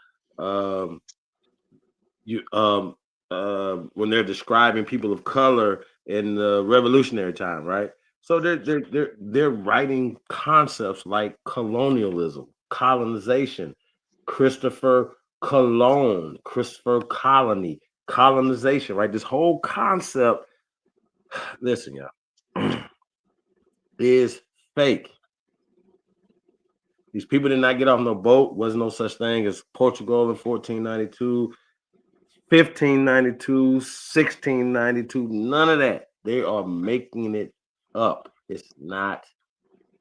when they're describing people of color in the Revolutionary time, right? So they're writing concepts like colonialism, colonization, Christopher Colony, colonization, right? This whole concept, listen, y'all, is fake. These people did not get off no boat. Wasn't no such thing as Portugal in 1492, 1592, 1692, none of that. They are making it up. It's not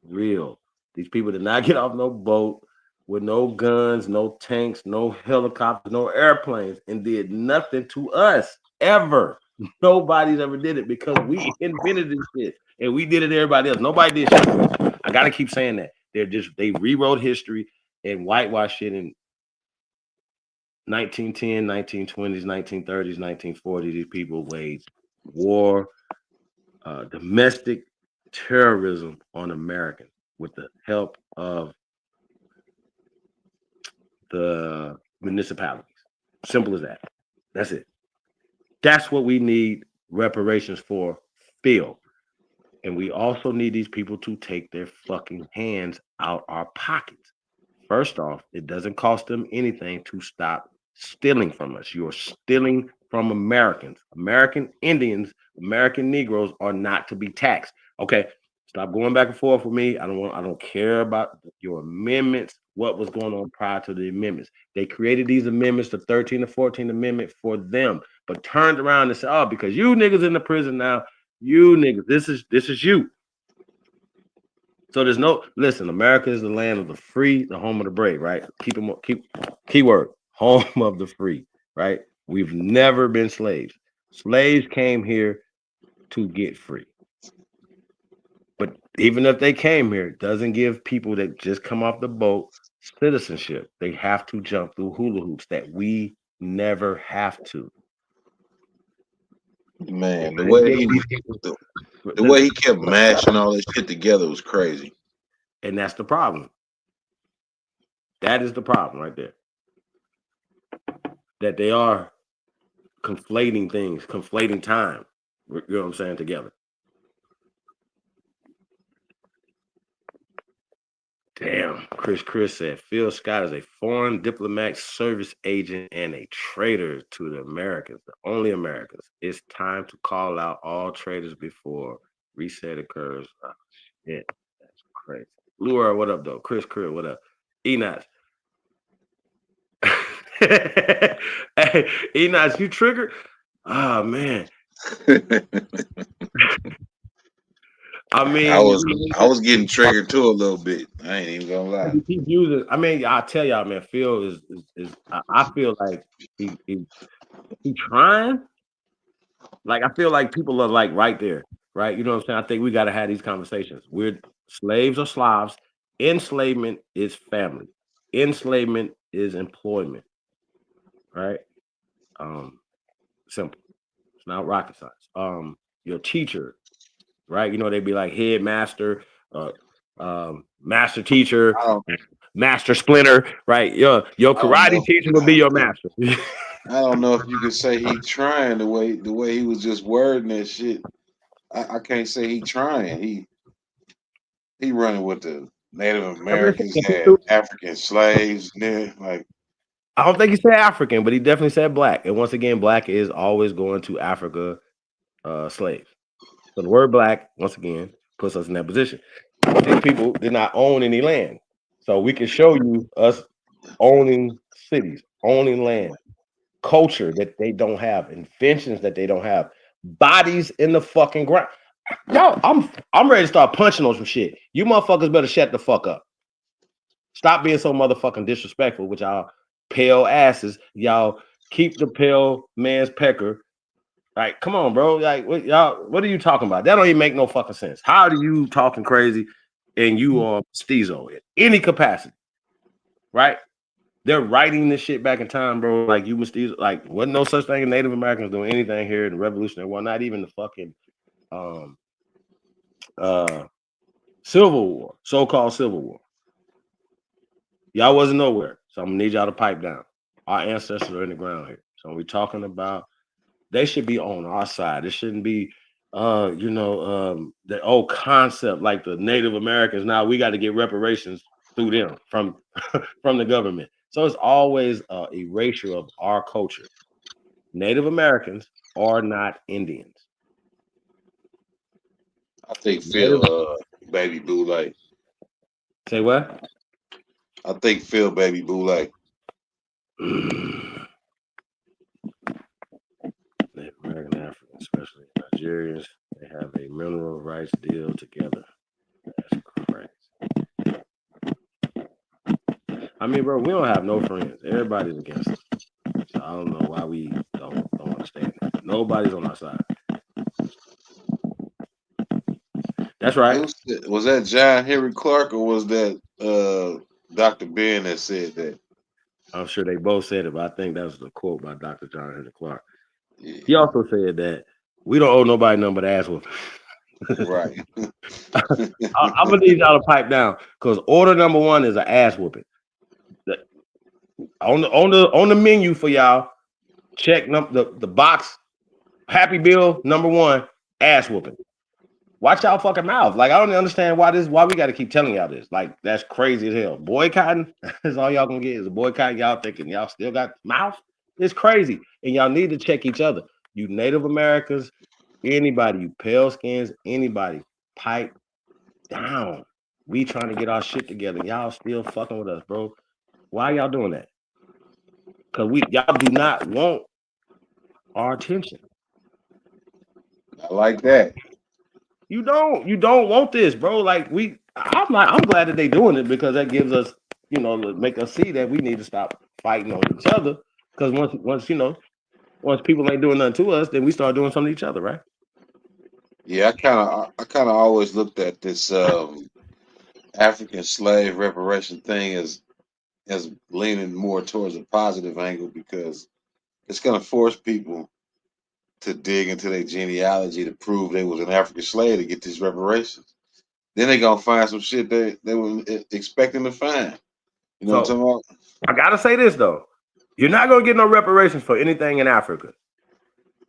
real. These people did not get off no boat with no guns, no tanks, no helicopters, no airplanes, and did nothing to us ever. Nobody's ever did it because we invented this shit and we did it to everybody else. Nobody did shit. I gotta keep saying that. They rewrote history and whitewashed it in 1910, 1920s, 1930s, 1940s. These people waged war, domestic terrorism on Americans with the help of the municipalities. Simple as that. That's it. That's what we need reparations for, Phil. And we also need these people to take their fucking hands out our pockets. First off, it doesn't cost them anything to stop stealing from us. You're stealing from Americans. American Indians, American Negroes are not to be taxed. Okay, stop going back and forth with me. I don't care about your amendments, what was going on prior to the amendments. They created these amendments, the 13th and 14th Amendment, for them, but turned around and said, oh, because you niggas in the prison now, you niggas, this is you. So there's no, listen, America is the land of the free, the home of the brave, right? Keyword, home of the free, right? We've never been slaves. Slaves came here to get free. But even if they came here, it doesn't give people that just come off the boat citizenship. They have to jump through hula hoops that we never have to. Man, the way he kept mashing all this shit together was crazy. And that's the problem. That is the problem right there. That they are conflating things, conflating time. You know what I'm saying? Together. Damn, Chris said Phil Scott is a foreign diplomat, service agent, and a traitor to the Americans, the only Americans. It's time to call out all traitors before reset occurs. Oh, shit, that's crazy. Lure, what up, though? Chris, what up? Enoch. Hey, Enoch, you triggered? Oh, man. I mean, I was getting triggered too a little bit. I ain't even gonna lie. You keep using. I mean, I tell y'all, man. Phil is. I feel like he trying. Like I feel like people are like right there, right? You know what I'm saying? I think we got to have these conversations. We're slaves or Slavs. Enslavement is family. Enslavement is employment. Right? Simple. It's not rocket science. Your teacher, right? You know, they'd be like headmaster, master teacher, master splinter, right? Your karate teacher will be your master. I don't know if you could say he trying the way he was just wording that shit. I can't say he trying. He running with the Native Americans had African slaves in there. Like I don't think he said African, but he definitely said black. And once again, black is always going to Africa slaves. So the word black, once again, puts us in that position. These people did not own any land. So we can show you us owning cities, owning land, culture that they don't have, inventions that they don't have, bodies in the fucking ground. Yo, I'm ready to start punching on some shit. You motherfuckers better shut the fuck up. Stop being so motherfucking disrespectful with y'all pale asses. Y'all keep the pale man's pecker. Like, come on, bro. Like, what are you talking about? That don't even make no fucking sense. How do you talking crazy and you are Steezo in any capacity? Right? They're writing this shit back in time, bro. Like you Steezo, like wasn't no such thing as Native Americans doing anything here in the Revolutionary War, not even the fucking Civil War, so-called Civil War. Y'all wasn't nowhere. So I'm gonna need y'all to pipe down. Our ancestors are in the ground here. So we're talking about they should be on our side. It shouldn't be the old concept like the Native Americans. Now we got to get reparations through them from the government. So it's always a erasure of our culture. Native Americans are not Indians. I think Phil baby Boulay. Say what? I think Phil baby Boulay. Native American Africans, especially Nigerians, they have a mineral rights deal together. That's crazy. I mean, bro, we don't have no friends. Everybody's against us. So I don't know why we don't understand that. Nobody's on our side. That's right. Was that John Henry Clark or was that Dr. Ben that said that? I'm sure they both said it, but I think that was the quote by Dr. John Henry Clark. Yeah. He also said that we don't owe nobody nothing but ass whooping. Right. I'm gonna need y'all to pipe down because order number one is an ass whooping. On the menu for y'all, check the box. Happy Bill number one, ass whooping. Watch y'all fucking mouth. Like I don't understand why we got to keep telling y'all this. Like that's crazy as hell. Boycotting is all y'all gonna get is a boycott. Y'all thinking y'all still got mouth? It's crazy, and y'all need to check each other. You Native Americans, anybody, you pale skins, anybody, pipe down. We trying to get our shit together. Y'all still fucking with us, bro. Why y'all doing that? Because y'all do not want our attention. I like that. You don't want this, bro. Like I'm glad that they doing it because that gives us, make us see that we need to stop fighting on each other. Because once people ain't doing nothing to us, then we start doing something to each other, right? Yeah, I kind of always looked at this African slave reparation thing as leaning more towards a positive angle because it's gonna force people to dig into their genealogy to prove they was an African slave to get these reparations. Then they gonna find some shit they were expecting to find. You know what I'm talking about? I gotta say this though. You're not gonna get no reparations for anything in Africa.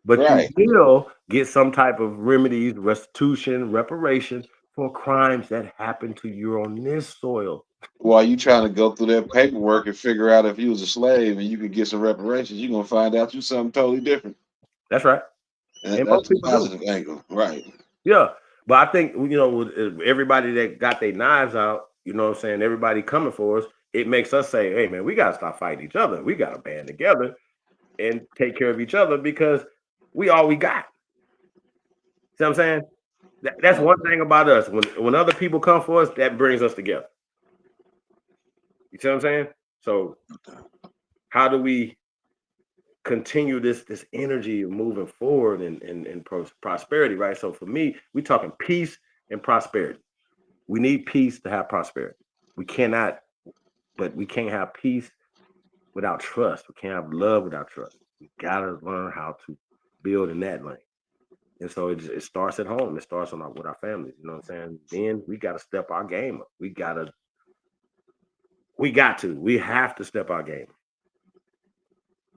But you will get some type of remedies, restitution, reparation for crimes that happened to you on this soil. While you trying to go through that paperwork and figure out if you was a slave and you could get some reparations, you're gonna find out you something totally different. That's right. And that's a positive angle, right? Yeah, but I think with everybody that got their knives out, you know what I'm saying, everybody coming for us, it makes us say, hey man, we gotta stop fighting each other. We gotta band together and take care of each other because we all we got. See what I'm saying? That's one thing about us. When other people come for us, that brings us together. You see what I'm saying? So how do we continue this energy of moving forward and prosperity, right? So for me, we talking peace and prosperity. We need peace to have prosperity. We can't have peace without trust. We can't have love without trust. We gotta learn how to build in that lane. And so it starts at home. It starts with our families. You know what I'm saying? Then we got to step our game up. We have to step our game up.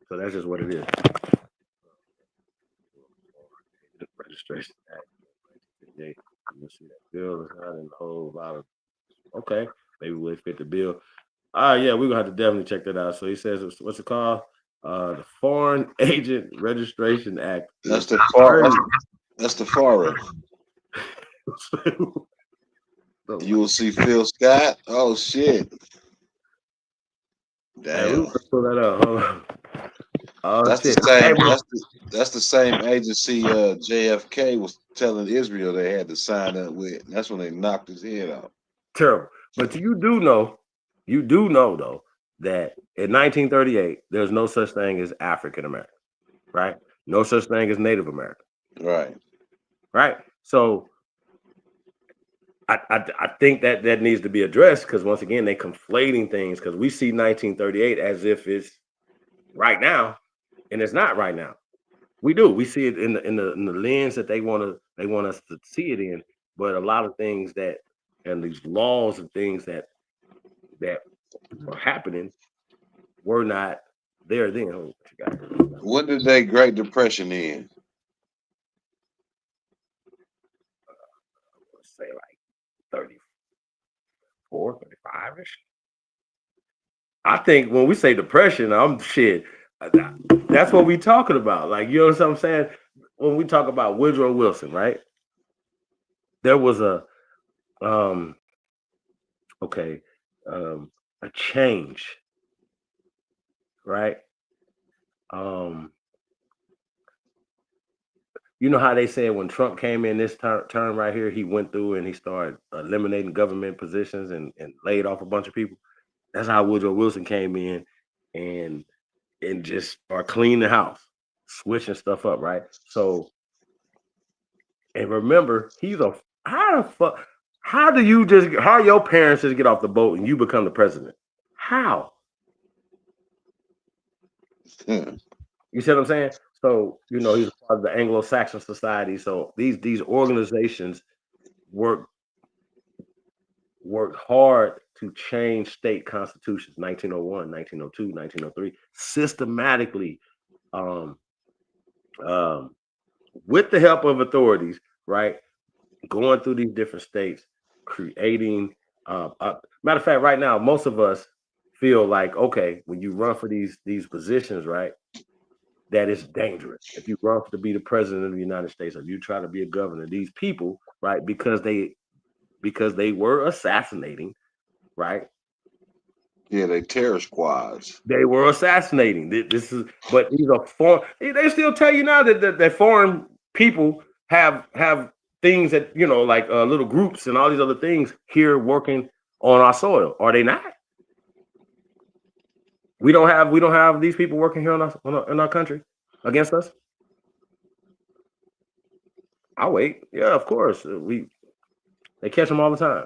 So that's just what it is. Registration Act. You'll see that bill is not in a whole lot of. Okay, maybe we'll fit the bill. Yeah, we're gonna have to definitely check that out. So he says, what's it called? The Foreign Agent Registration Act. That's the FARA. You will see Phil Scott. Oh shit! Damn. Hey, pull that up. Hold on. Oh, That's shit. the same. That's the same agency JFK was telling Israel they had to sign up with. That's when they knocked his head off. Terrible. But you do know though that in 1938 there's no such thing as African American, right? No such thing as Native American, right? So I think that needs to be addressed because once again they conflating things because we see 1938 as if it's right now, and it's not right now. We see it in the lens that they want us to see it in, but a lot of things that and these laws and things that were happening were not there then. When did they Great Depression end? Let's say like 34, 35-ish. I think when we say depression, that's what we talking about. Like, you know what I'm saying? When we talk about Woodrow Wilson, right? There was a change, right? You know how they said when Trump came in this term right here, he went through and he started eliminating government positions and laid off a bunch of people. That's how Woodrow Wilson came in and just started cleaning the house, switching stuff up, right? So, and remember, how your parents just get off the boat and you become the president? How? You see what I'm saying? So, he's a part of the Anglo-Saxon society. So these organizations worked hard to change state constitutions, 1901, 1902, 1903, systematically, with the help of authorities, right? Going through these different states, creating, matter of fact, right now, most of us feel like, okay, when you run for these positions, right, that is dangerous. If you run to be the president of the United States, or you try to be a governor, these people, right, because they were assassinating, right? Yeah, they terror squads. They were assassinating. But these are foreign. They still tell you now that foreign people have things that like little groups and all these other things here working on our soil. Are they not? We don't have these people working here in our country against us. I'll wait. Yeah, of course. They catch them all the time.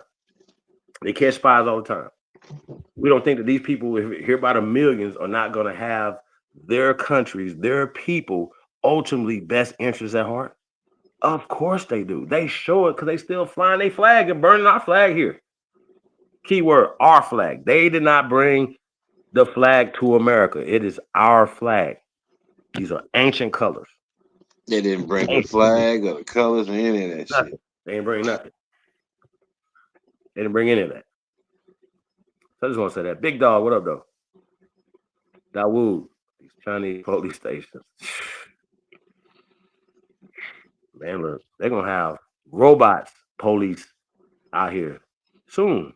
They catch spies all the time. We don't think that these people here by the millions are not going to have their countries, their people, ultimately best interests at heart. Of course they do. They show it because they still flying their flag and burning our flag here. Keyword, our flag. They did not bring the flag to America. It is our flag. These are ancient colors. They didn't bring the flag or the colors or any of that shit. They didn't bring nothing. They didn't bring any of that. So I just want to say that. Big Dog, what up, though? Dawood, these Chinese police stations. Man, look, they're going to have robots police out here soon.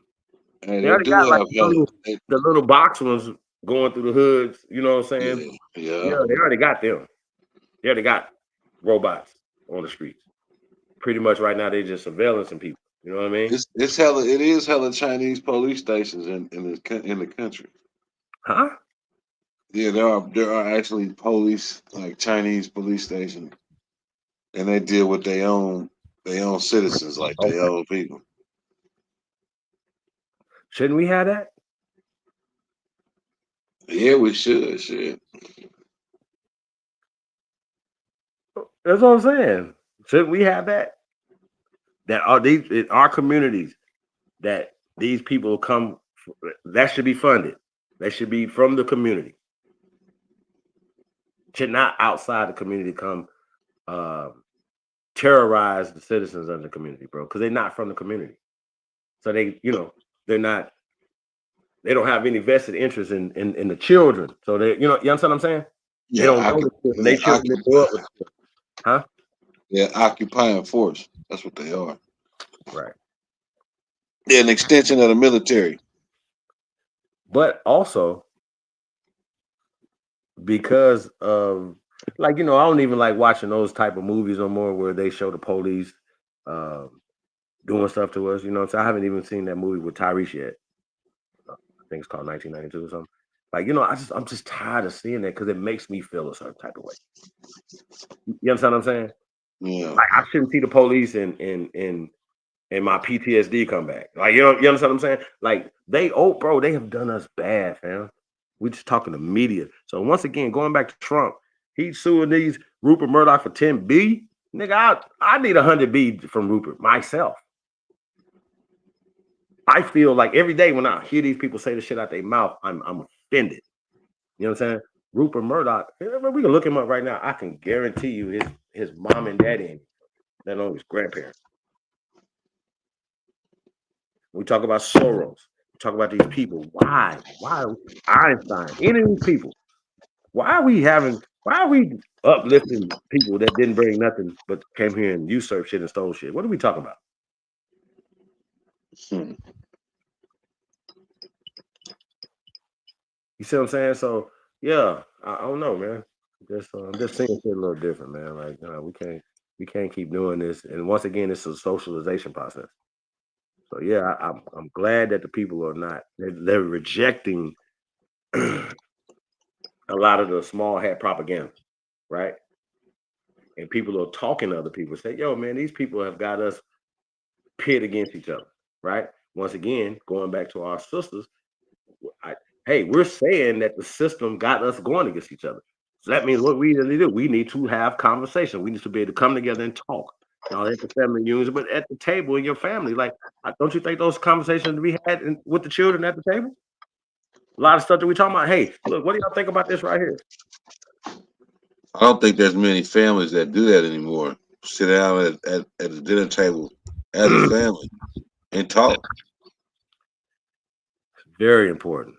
Hey, they already got like the little box ones going through the hoods. You know what I'm saying? Yeah, they already got them. They already got robots on the streets. pretty much right now they're just surveillancing people. You know what I mean? It is hella Chinese police stations in the country. Huh? Yeah, there are actually police, like Chinese police stations, and they deal with their own citizens, like their own people. Shouldn't we have that? Yeah, we should. Shit. That's what I'm saying. Shouldn't we have that? That are these in our communities that these people come, that should be funded. That should be from the community. Should not outside the community come terrorize the citizens of the community, bro, because they're not from the community. So they, they're not. They don't have any vested interest in the children. So they, you understand what I'm saying? Yeah, they don't know the children. They children that grow up with them. Huh? Yeah, occupying force. That's what they are. Right. They're an extension of the military. But also because of I don't even like watching those type of movies no more where they show the police doing stuff to us. You know what I'm saying? I haven't even seen that movie with Tyrese yet. I think it's called 1992 or something. I'm just tired of seeing that because it makes me feel a certain type of way. You understand what I'm saying? Yeah. Like I shouldn't see the police and my PTSD come back. Like you understand what I'm saying? Like they have done us bad, fam. We just talking to media. So once again, going back to Trump, he's suing these Rupert Murdoch for 10B. Nigga, I need 100B from Rupert myself. I feel like every day when I hear these people say the shit out their mouth, I'm offended. You know what I'm saying? Rupert Murdoch, we can look him up right now. I can guarantee you his mom and daddy ain't, let alone his grandparents. We talk about Soros. We talk about these people. Why? Why Einstein? Any of these people? Why are we uplifting people that didn't bring nothing but came here and usurped shit and stole shit? What are we talking about? You see what I'm saying? So yeah, I don't know, man. I'm just seeing shit a little different, man. Like we can't keep doing this. And once again, it's a socialization process. So yeah, I'm glad that the people are not. They're rejecting a lot of the small hat propaganda, right? And people are talking to other people. Say, yo, man, these people have got us pit against each other, right? Once again, going back to our sisters, hey, we're saying that the system got us going against each other. So that means what we need to do. We need to have conversation. We need to be able to come together and talk. At the family unions, but at the table in your family, like, don't you think those conversations to be had with the children at the table? A lot of stuff that we talking about. Hey, look, what do y'all think about this right here? I don't think there's many families that do that anymore. Sit down at the dinner table as a family and talk. Very important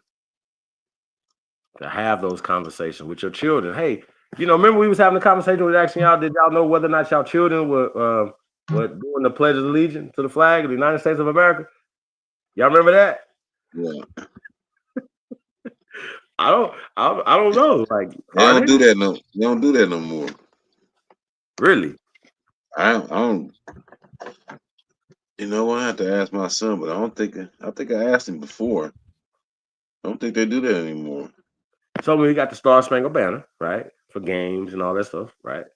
to have those conversations with your children. Hey, remember we was having a conversation with asking y'all, did y'all know whether or not y'all children were doing the Pledge of Allegiance to the flag of the United States of America? Y'all remember that? Yeah. I don't know. Like they don't do that no. They don't do that no more. Really? I don't. You know what? I have to ask my son, but I think I asked him before. I don't think they do that anymore. So we got the Star Spangled Banner, right, for games and all that stuff, right?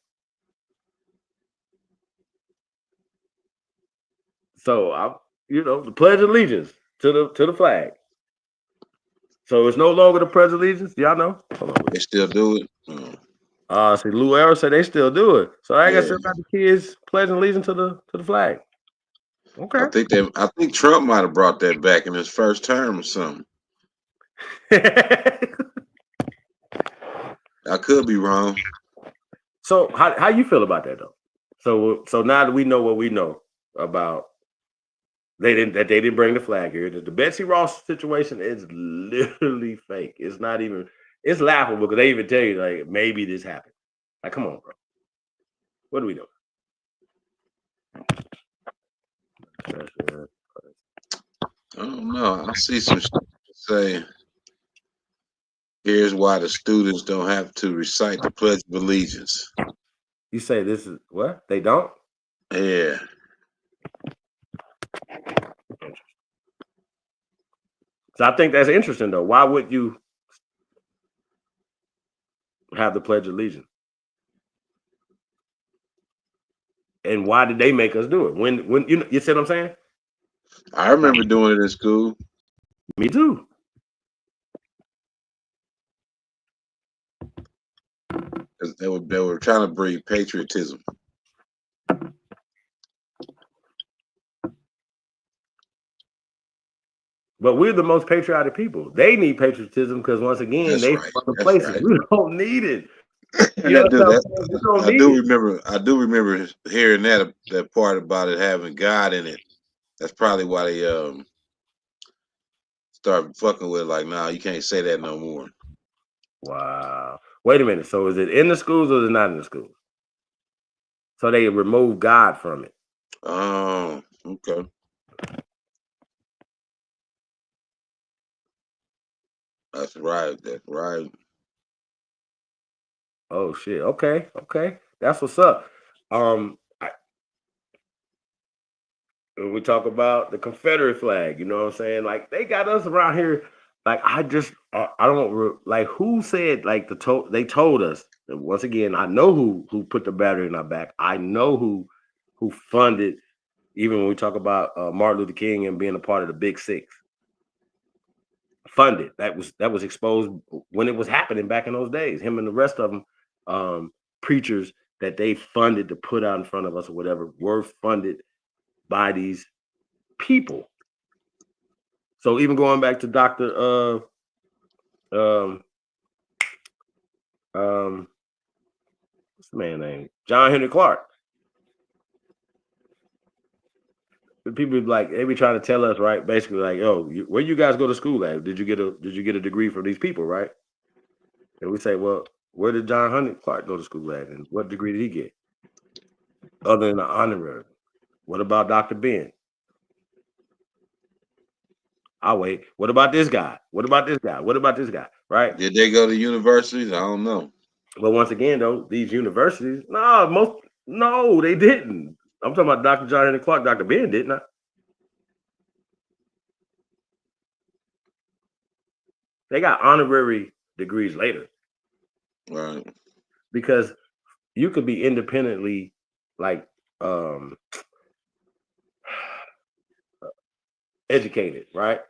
So the Pledge of Allegiance to the flag. So it's no longer the Pledge of Allegiance. Y'all know? They still do it. See, Lou Arrow said they still do it. So I guess got the kids pledging allegiance to the flag. Okay. I think Trump might have brought that back in his first term or something. I could be wrong. So how you feel about that though? So now that we know what we know about they didn't bring the flag here. The Betsy Ross situation is literally fake. It's not even. It's laughable because they even tell you like maybe this happened. Like, come on, bro. What are we doing? I don't know. I see some say. Here's why the students don't have to recite the Pledge of Allegiance. You say this is what? They don't? Yeah. So I think that's interesting though. Why would you have the Pledge of Allegiance? And why did they make us do it? When you see what I'm saying? I remember doing it in school. Me too. They were trying to breed patriotism. But we're the most patriotic people. They need patriotism because once again, they from other places. We don't need it. And I do remember hearing that part about it having God in it. That's probably why they started fucking with it, like, nah, you can't say that no more. Wow. Wait a minute. So is it in the schools or is it not in the schools? So they remove God from it. Oh, okay. That's right. That's right. Oh shit. Okay. That's what's up. We talk about the Confederate flag, you know what I'm saying? Like they got us around here. Like I don't like who said like they told us. And once again, I know who put the battery in our back. I know who funded. Even when we talk about Martin Luther King and being a part of the Big Six, funded. That was exposed when it was happening back in those days. Him and the rest of them, preachers that they funded to put out in front of us or whatever, were funded by these people. So even going back to Dr. What's the man's name? John Henry Clark. The people be like, they be trying to tell us, right? Basically, like, yo, where you guys go to school at? Did you get a degree from these people, right? And we say, well, where did John Henry Clark go to school at? And what degree did he get? Other than the honorary. What about Dr. Ben? I'll wait. What about this guy? What about this guy? What about this guy? Right? Did they go to universities? I don't know. But once again, though, these universities, no, they didn't. I'm talking about Dr. John Henry Clark, Dr. Ben did not. They got honorary degrees later. Right. Because you could be independently like educated, right?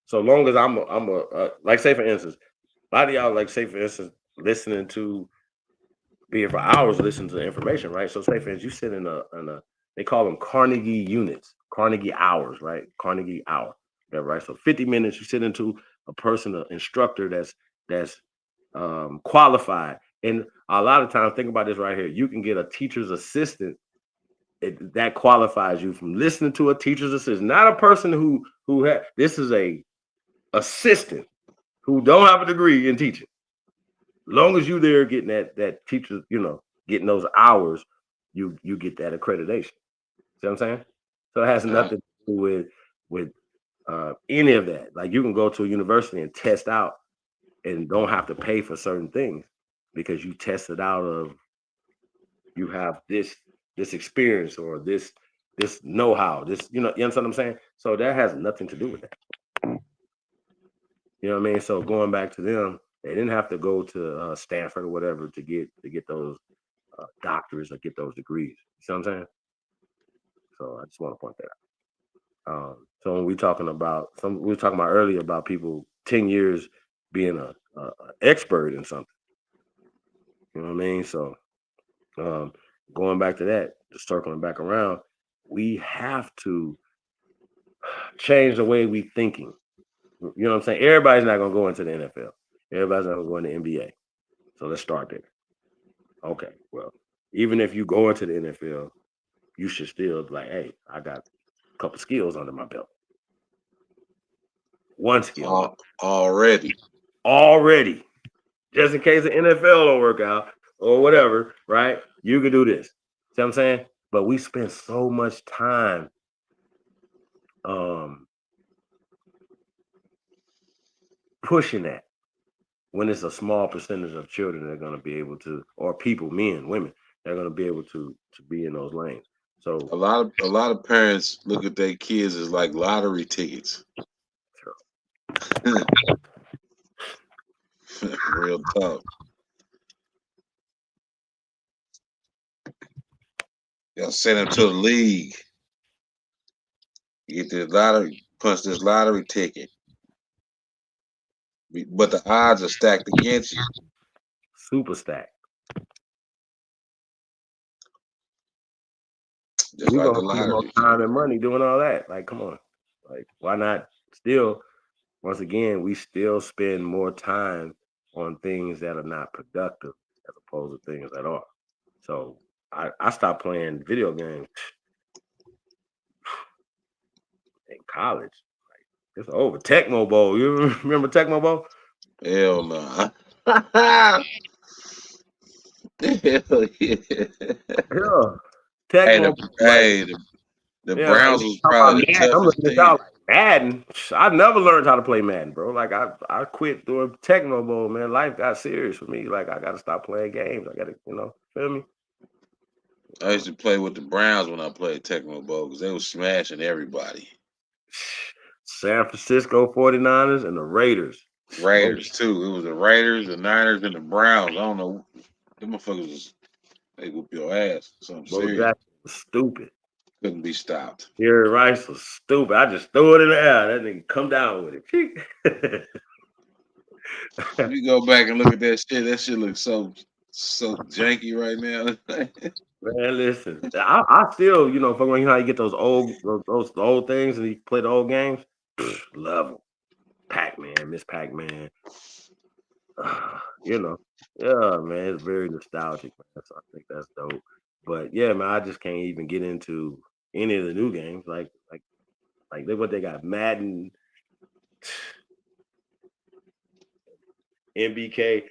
So long as I'm like, say for instance, a lot of y'all, like, say for instance, listening to, be here for hours listening to the information, right? So say for instance, you sit in a they call them Carnegie units, Carnegie hours, right? Carnegie hour, yeah, right? So 50 minutes you sit into a person, an instructor that's qualified. And a lot of times, think about this right here, you can get a teacher's assistant that qualifies you from listening to a teacher's assistant, not a person who had, this is a assistant who don't have a degree in teaching. Long as you there getting that teacher, getting those hours, you get that accreditation. See what I'm saying? So it has nothing to do with any of that. Like you can go to a university and test out and don't have to pay for certain things because you tested out of, you have this experience or this know-how, this, you understand what I'm saying? So that has nothing to do with that. You know what I mean? So going back to them, they didn't have to go to Stanford or whatever to get those doctors or get those degrees. You see what I'm saying? So I just want to point that out. So when we were talking about earlier about people 10 years being a expert in something. You know what I mean? So going back to that, just circling back around, we have to change the way we thinking. You know what I'm saying? Everybody's not gonna go into the NFL. Everybody's not gonna go into the NBA. So let's start there. Okay, well, even if you go into the NFL, you should still be like, hey, I got a couple skills under my belt. One skill. Already. Just in case the NFL don't work out or whatever, right? You could do this. See what I'm saying? But we spend so much time pushing that when it's a small percentage of children that are going to be able to, or people, men, women, they're going to be able to be in those lanes. So a lot of parents look at their kids as like lottery tickets. Real talk. Y'all send them to the league. You get this lottery, punch this lottery ticket. But the odds are stacked against you. Super stacked. Just We're like gonna the spend more lottery. time and money doing all that. Like, come on. Like, why not still, once again, we still spend more time on things that are not productive as opposed to things that are. So I stopped playing video games in college. Like, it's over. Tecmo Bowl. You remember Tecmo Bowl? Hell no. Hell yeah. Yeah. Hey, Tecmo Bowl, like, the yeah, like Browns was talking probably about the Madden. I'm toughest looking at team. y'all like Madden. I never learned how to play Madden, bro. Like I quit doing Tecmo Bowl, man. Life got serious for me. Like I gotta stop playing games. I gotta, feel me? I used to play with the Browns when I played Tecmo Bowl because they was smashing everybody. San Francisco 49ers and the Raiders. Raiders too. It was the Raiders, the Niners, and the Browns. I don't know. Them motherfuckers they whoop your ass. Something Bo serious. Jackson was stupid. Couldn't be stopped. Jerry Rice was stupid. I just threw it in the air. That nigga come down with it. You go back and look at that shit. That shit looks so janky right now. Man, listen. I still, fuck around, how you get those old things and you play the old games. Love them. Pac-Man, Miss Pac-Man. Yeah, man, it's very nostalgic, man. So I think that's dope. But yeah, man, I just can't even get into any of the new games. Like look what they got. Madden, NBA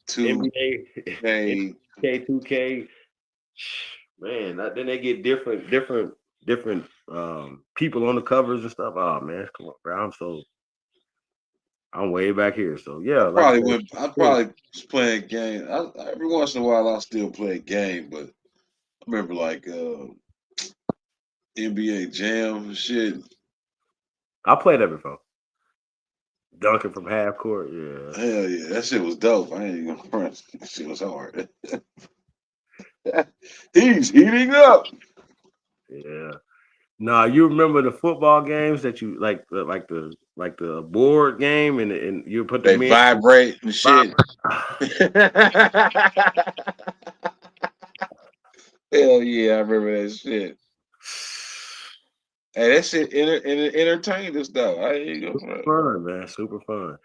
2K. NBA 2K. Man, then they get different people on the covers and stuff. Oh man, come on, bro. I'm way back here. So yeah, I probably was playing game. Every once in a while I still play a game, but I remember like NBA Jam and shit. I played that before. Dunking from half court, yeah. Hell yeah, that shit was dope. I ain't even gonna front. That shit was hard. He's heating up. Yeah. Nah, you remember the football games that you like the board game and you put They vibrate and shit. Hell yeah, I remember that shit. Hey, that shit entertained us though. I ain't gonna front. Fun, man. Super fun.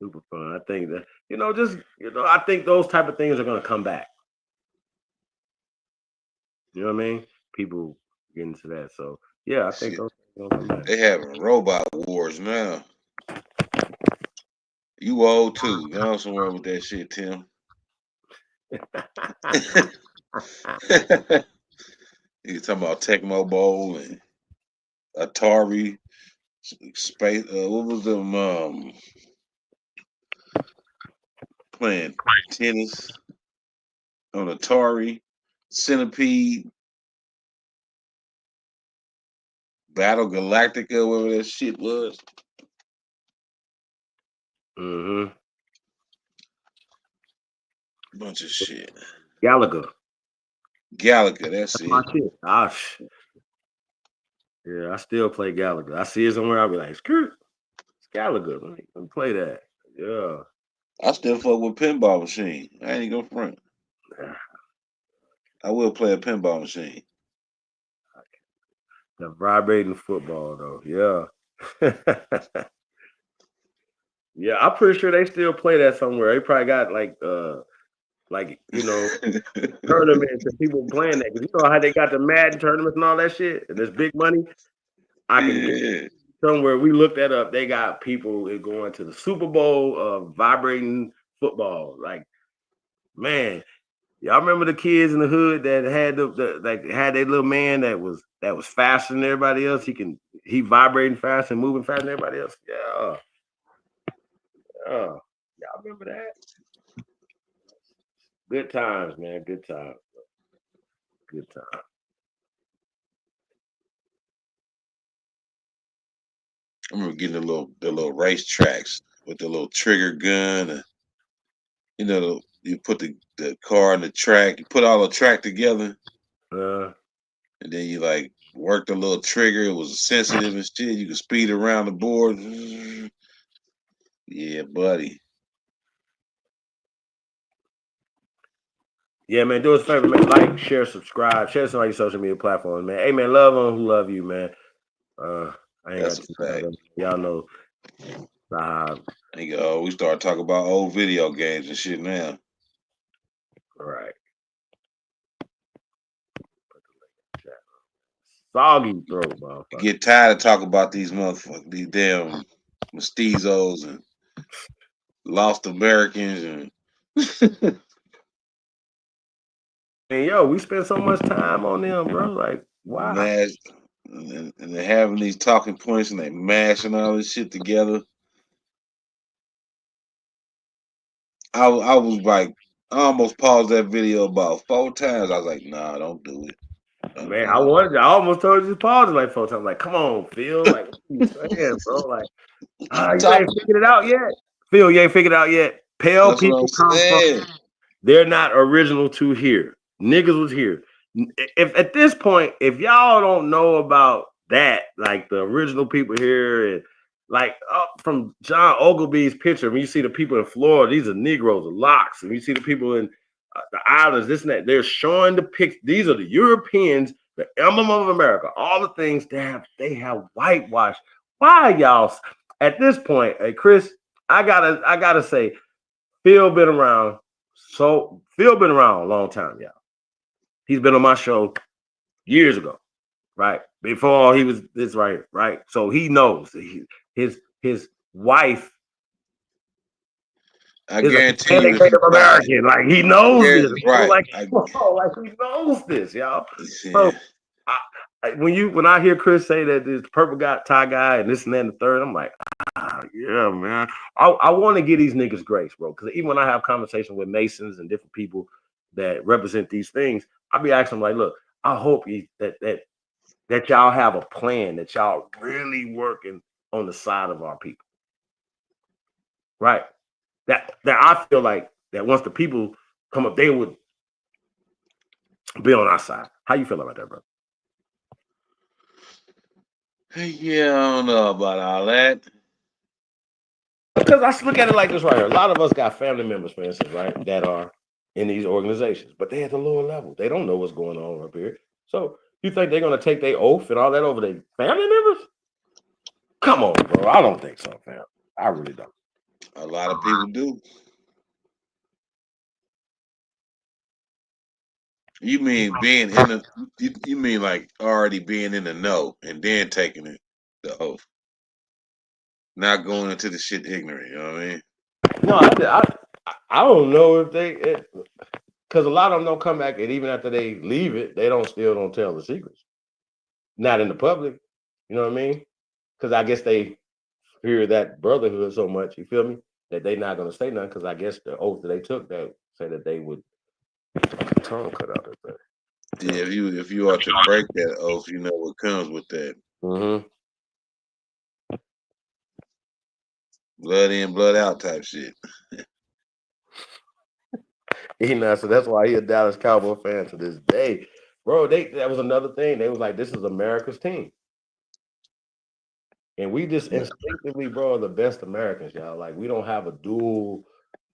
Super fun. I think that I think those type of things are gonna come back. You know what I mean? People get into that. So yeah, I think those things are gonna come back. They having robot wars now. You old too. You know somewhere with that shit, Tim. You talking about Tecmo Bowl and Atari Space? What was them playing tennis on Atari Centipede, Battle Galactica, whatever that shit was. Mm-hmm. Bunch of shit. Gallagher, that's it. My shit. Yeah, I still play Gallagher. I see it somewhere, I'll be like, screw it. It's Gallagher. Let me play that. Yeah. I still fuck with pinball machine. I ain't gonna front. I will play a pinball machine. The vibrating football though. Yeah. Yeah, I'm pretty sure they still play that somewhere. They probably got tournaments and people playing that. Because you know how they got the Madden tournaments and all that shit, and there's big money. I can get somewhere. We looked that up. They got people going to the Super Bowl of vibrating football. Like, man, y'all remember the kids in the hood that had had their little man that was faster than everybody else. He vibrating fast and moving faster than everybody else. Yeah. Y'all remember that? Good times, man. Good times. Good time. I remember getting the little race tracks with the little trigger gun, and you put the car in the track, you put all the track together, and then you like work the little trigger. It was sensitive and shit. You could speed around the board. Yeah, buddy. Yeah, man. Do us a favor, man. Like, share, subscribe, share some of your social media platforms, man. Hey, man, love on who love you, man. I ain't That's got a to fact. y'all know. We start talking about old video games and shit now. All right. Soggy throat, motherfucker. You get tired of talking about these motherfuckers, these damn mestizos and lost Americans and And yo, we spend so much time on them, bro. Like, wow. mash, and they're having these talking points and they mashing all this shit together. I was like, I almost paused that video about 4 times. I was like, nah, don't do it. Man, I almost told you to pause it like 4 times. Like, come on, Phil. Like, what you saying, bro? Like, you ain't figured it out yet. Phil, you ain't figured it out yet. Pale That's what people I'm come saying. from. They're not original to here. Niggas was here. If at this point, if y'all don't know about that, like the original people here, and like from John Ogilvy's picture, when you see the people in Florida, these are Negroes, the locks, and you see the people in the islands, this and that, they're showing the pics. These are the Europeans, the emblem of America, all the things they have whitewashed. Why y'all at this point? Hey, Chris, I gotta say, Phil been around a long time, y'all. He's been on my show years ago, right? Before he was this right here, right? So he knows his wife. I guarantee you, if Native American, like he knows this, right? like he knows this, y'all. So when I hear Chris say that this purple guy, tie guy, and this and that and the third, I'm like, yeah, man. I want to give these niggas grace, bro. Because even when I have conversations with Masons and different people that represent these things, I be asking them like, look, I hope that y'all have a plan, that y'all really working on the side of our people, right? That I feel like that once the people come up, they would be on our side. How you feel about that, bro? Yeah, I don't know about all that. Because I look at it like this right here. A lot of us got family members, for instance, right, that are in these organizations, but they at the lower level. They don't know what's going on up here. So you think they're going to take their oath and all that over their family members? Come on, bro. I don't think so, fam. I really don't. A lot of people do. You mean being in the? You mean like already being in the know and then taking it the oath, not going into the shit ignorant. You know what I mean? No, I don't know if because a lot of them don't come back, and even after they leave it, they still don't tell the secrets. Not in the public. You know what I mean? Because I guess they fear that brotherhood so much. You feel me? That they not gonna say nothing. Because I guess the oath that they took, that say that they would tongue cut out. Yeah, if you are to break that oath, you know what comes with that. Mm-hmm. Blood in, blood out type shit. So that's why he a Dallas Cowboy fan to this day, bro. That was another thing. They was like, "This is America's team," and we just instinctively, bro, are the best Americans, y'all. Like we don't have a dual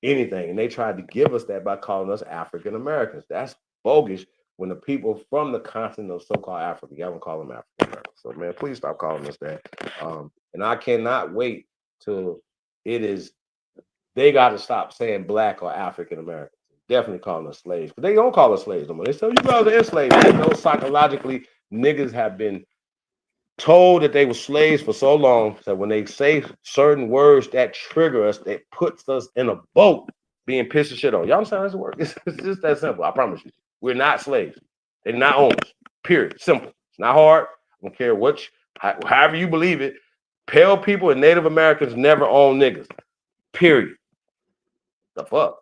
anything, and they tried to give us that by calling us African Americans. That's bogus. When the people from the continent of so-called Africa, y'all don't call them African Americans. So man, please stop calling us that. And I cannot wait till it is. They got to stop saying Black or African Americans. Definitely calling us slaves. But they don't call us slaves no more. They say you guys are enslaved. They know psychologically niggas have been told that they were slaves for so long that when they say certain words that trigger us, that puts us in a boat being pissed and shit on. Y'all understand how this works? It's just that simple. I promise you. We're not slaves. They're not owners. Period. Simple. It's not hard. I don't care however you believe it. Pale people and Native Americans never own niggas. Period. The fuck?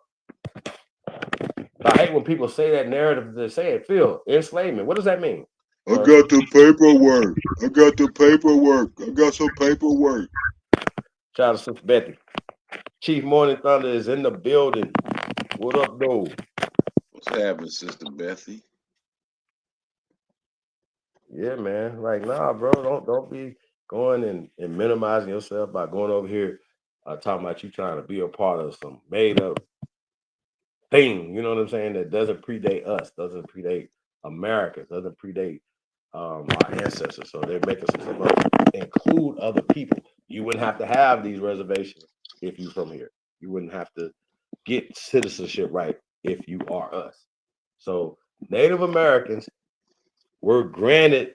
I hate when people say that narrative. They say it. Phil, enslavement. What does that mean? I got the paperwork. I got the paperwork. I got some paperwork. Shout out to Sister Betty. Chief Morning Thunder is in the building. What up, though? What's happening, Sister Bethy? Yeah, man. Like, nah, bro. Don't be going and minimizing yourself by going over here talking about you trying to be a part of some made up thing. You know what I'm saying? That doesn't predate us, doesn't predate America, doesn't predate our ancestors. So they're making some stuff up, include other people. You wouldn't have to have these reservations if you're from here. You wouldn't have to get citizenship right if you are us. So Native Americans were granted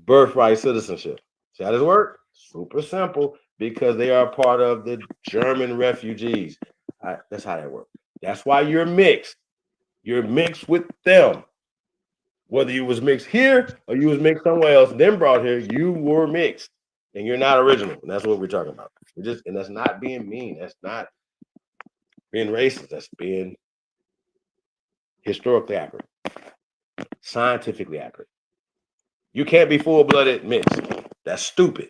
birthright citizenship. See how this work? Super simple, because they are part of the German refugees. That's how that works. That's why you're mixed. You're mixed with them. Whether you was mixed here or you was mixed somewhere else, then brought here, you were mixed, and you're not original. And that's what we're talking about. And that's not being mean. That's not being racist. That's being historically accurate, scientifically accurate. You can't be full-blooded mixed. That's stupid.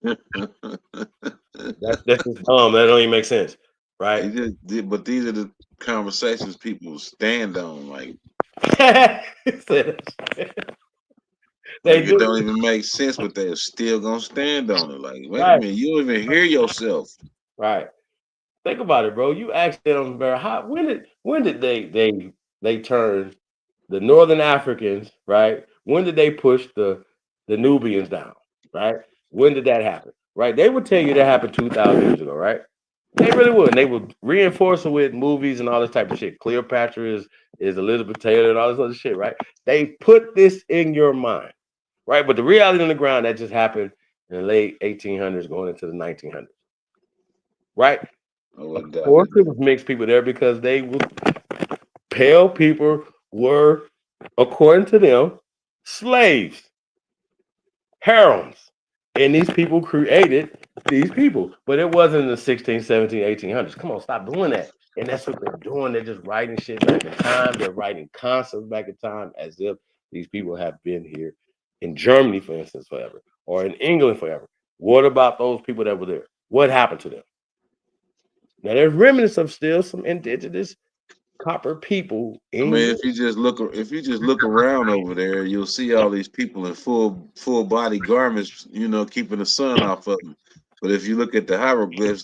That's just dumb. That don't even make sense, right? But these are the conversations people stand on. Like, They it don't even make sense, but they're still gonna stand on it. Like, wait a minute, you don't even hear yourself. Right. Think about it, bro. You asked them, bro, when did they turn the Northern Africans, right? When did they push the Nubians down, right? When did that happen, right? They would tell you that happened 2,000 years ago, right? They really would. And they would reinforce it with movies and all this type of shit. Cleopatra is Elizabeth Taylor and all this other shit, right? They put this in your mind, right? But the reality on the ground, that just happened in the late 1800s going into the 1900s, right? Of course, it was mixed people there because pale people were, according to them, slaves, harems. And these people created these people. But it wasn't in the 16, 17, 1800s. Come on, stop doing that. And that's what they're doing. They're just writing shit back in time. They're writing concepts back in time as if these people have been here in Germany, for instance, forever, or in England forever. What about those people that were there? What happened to them? Now, there's remnants of still some indigenous copper people. I mean, if you just look around over there, you'll see all these people in full body garments, keeping the sun off of them. But if you look at the hieroglyphs,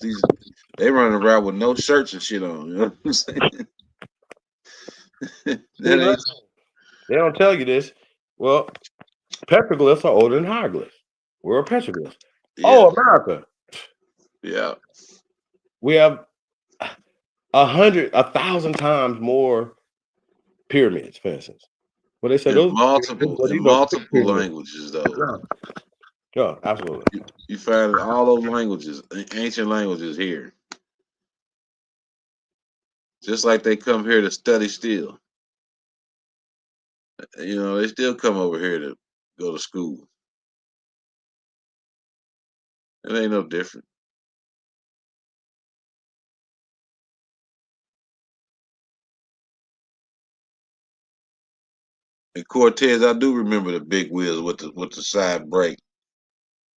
they running around with no shirts and shit on. You know what I'm saying? They don't tell you this. Well, petroglyphs are older than hieroglyphs. We're petroglyphs. Yeah. Oh, America. Yeah. We have 1,000 times more pyramids, for instance. Well, they said those multiple languages, though. Yeah, absolutely. You find all those languages, ancient languages here. Just like they come here to study still. They still come over here to go to school. It ain't no different. And Cortez, I do remember the big wheels with the side brake.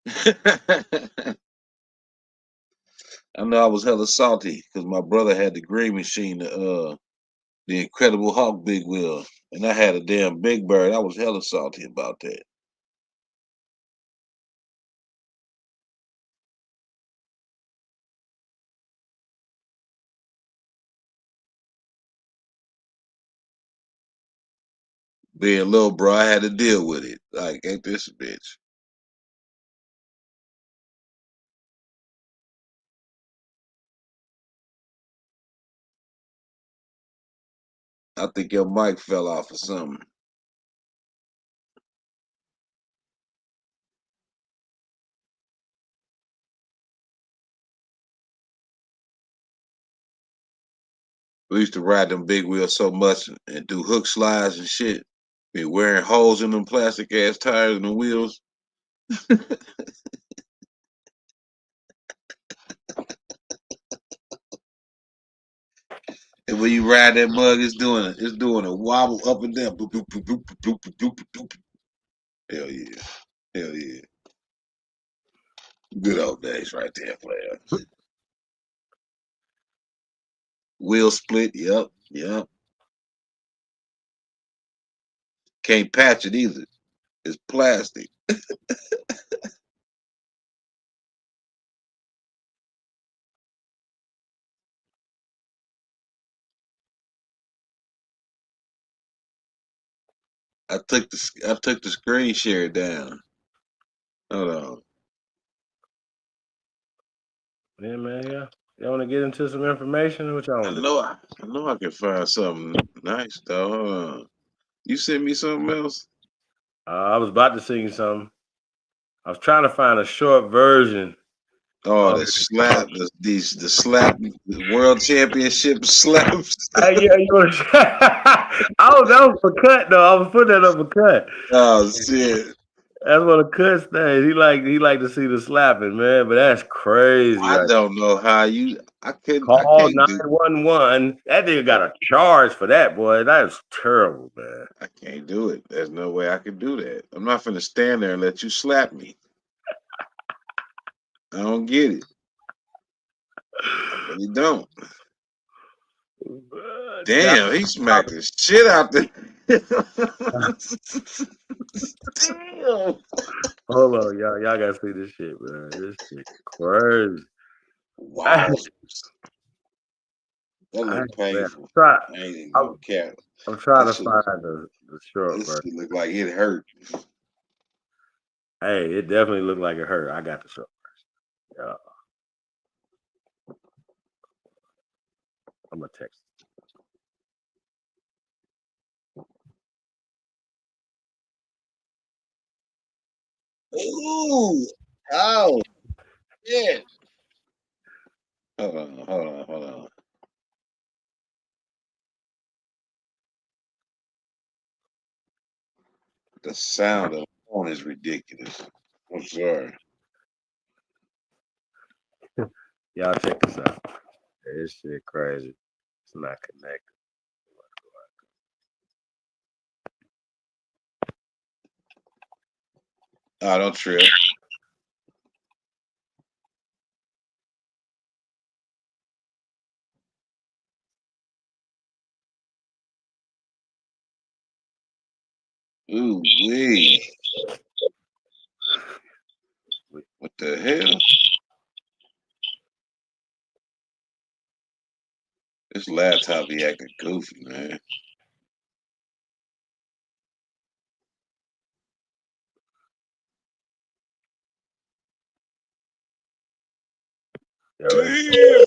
I know I was hella salty because my brother had the green machine, the Incredible Hulk big wheel, and I had a damn Big Bird. I was hella salty about that. Being little, bro, I had to deal with it. Like, ain't this a bitch? I think your mic fell off or something. We used to ride them big wheels so much and do hook slides and shit. Be wearing holes in them plastic ass tires and the wheels. And when you ride that mug, it's doing a wobble up and down. Boop, boop, boop, boop, boop, boop, boop, boop, boop. Hell yeah. Hell yeah. Good old days right there, player. Wheel split, yep. Can't patch it either. It's plastic. I took the screen share down. Hold on. Yeah, man. Yeah. Y'all want to get into some information? What y'all want to do? I know I can find something nice though. Hold on. You sent me something else? I was about to sing something. I was trying to find a short version. Oh, the slap, the slap, the world championship slaps. Hey, yeah, you want to? Oh, that was for cut though. I was putting that up for cut. Oh shit. That's one of Cut's things. He like to see the slapping, man. But that's crazy. I don't know how you. I Call can't 911. That nigga got a charge for that, boy. That's terrible, man. I can't do it. There's no way I can do that. I'm not finna stand there and let you slap me. I don't get it. I really don't. Damn, he smacked the shit out there. Damn. Hold on, y'all gotta see this shit, man. This shit crazy. Wow. That look painful. I'm trying to That find the short This version. shit look like it hurt. Hey, it definitely looked like it hurt. I got the short version. Yeah. I'm gonna text. Ooh. Oh. Yeah. Hold on. The sound of the phone is ridiculous. I'm sorry. Y'all check this out. This shit crazy. It's not connected. Oh, don't trip. Ooh wee. What the hell? This laptop be acting goofy, man. Damn.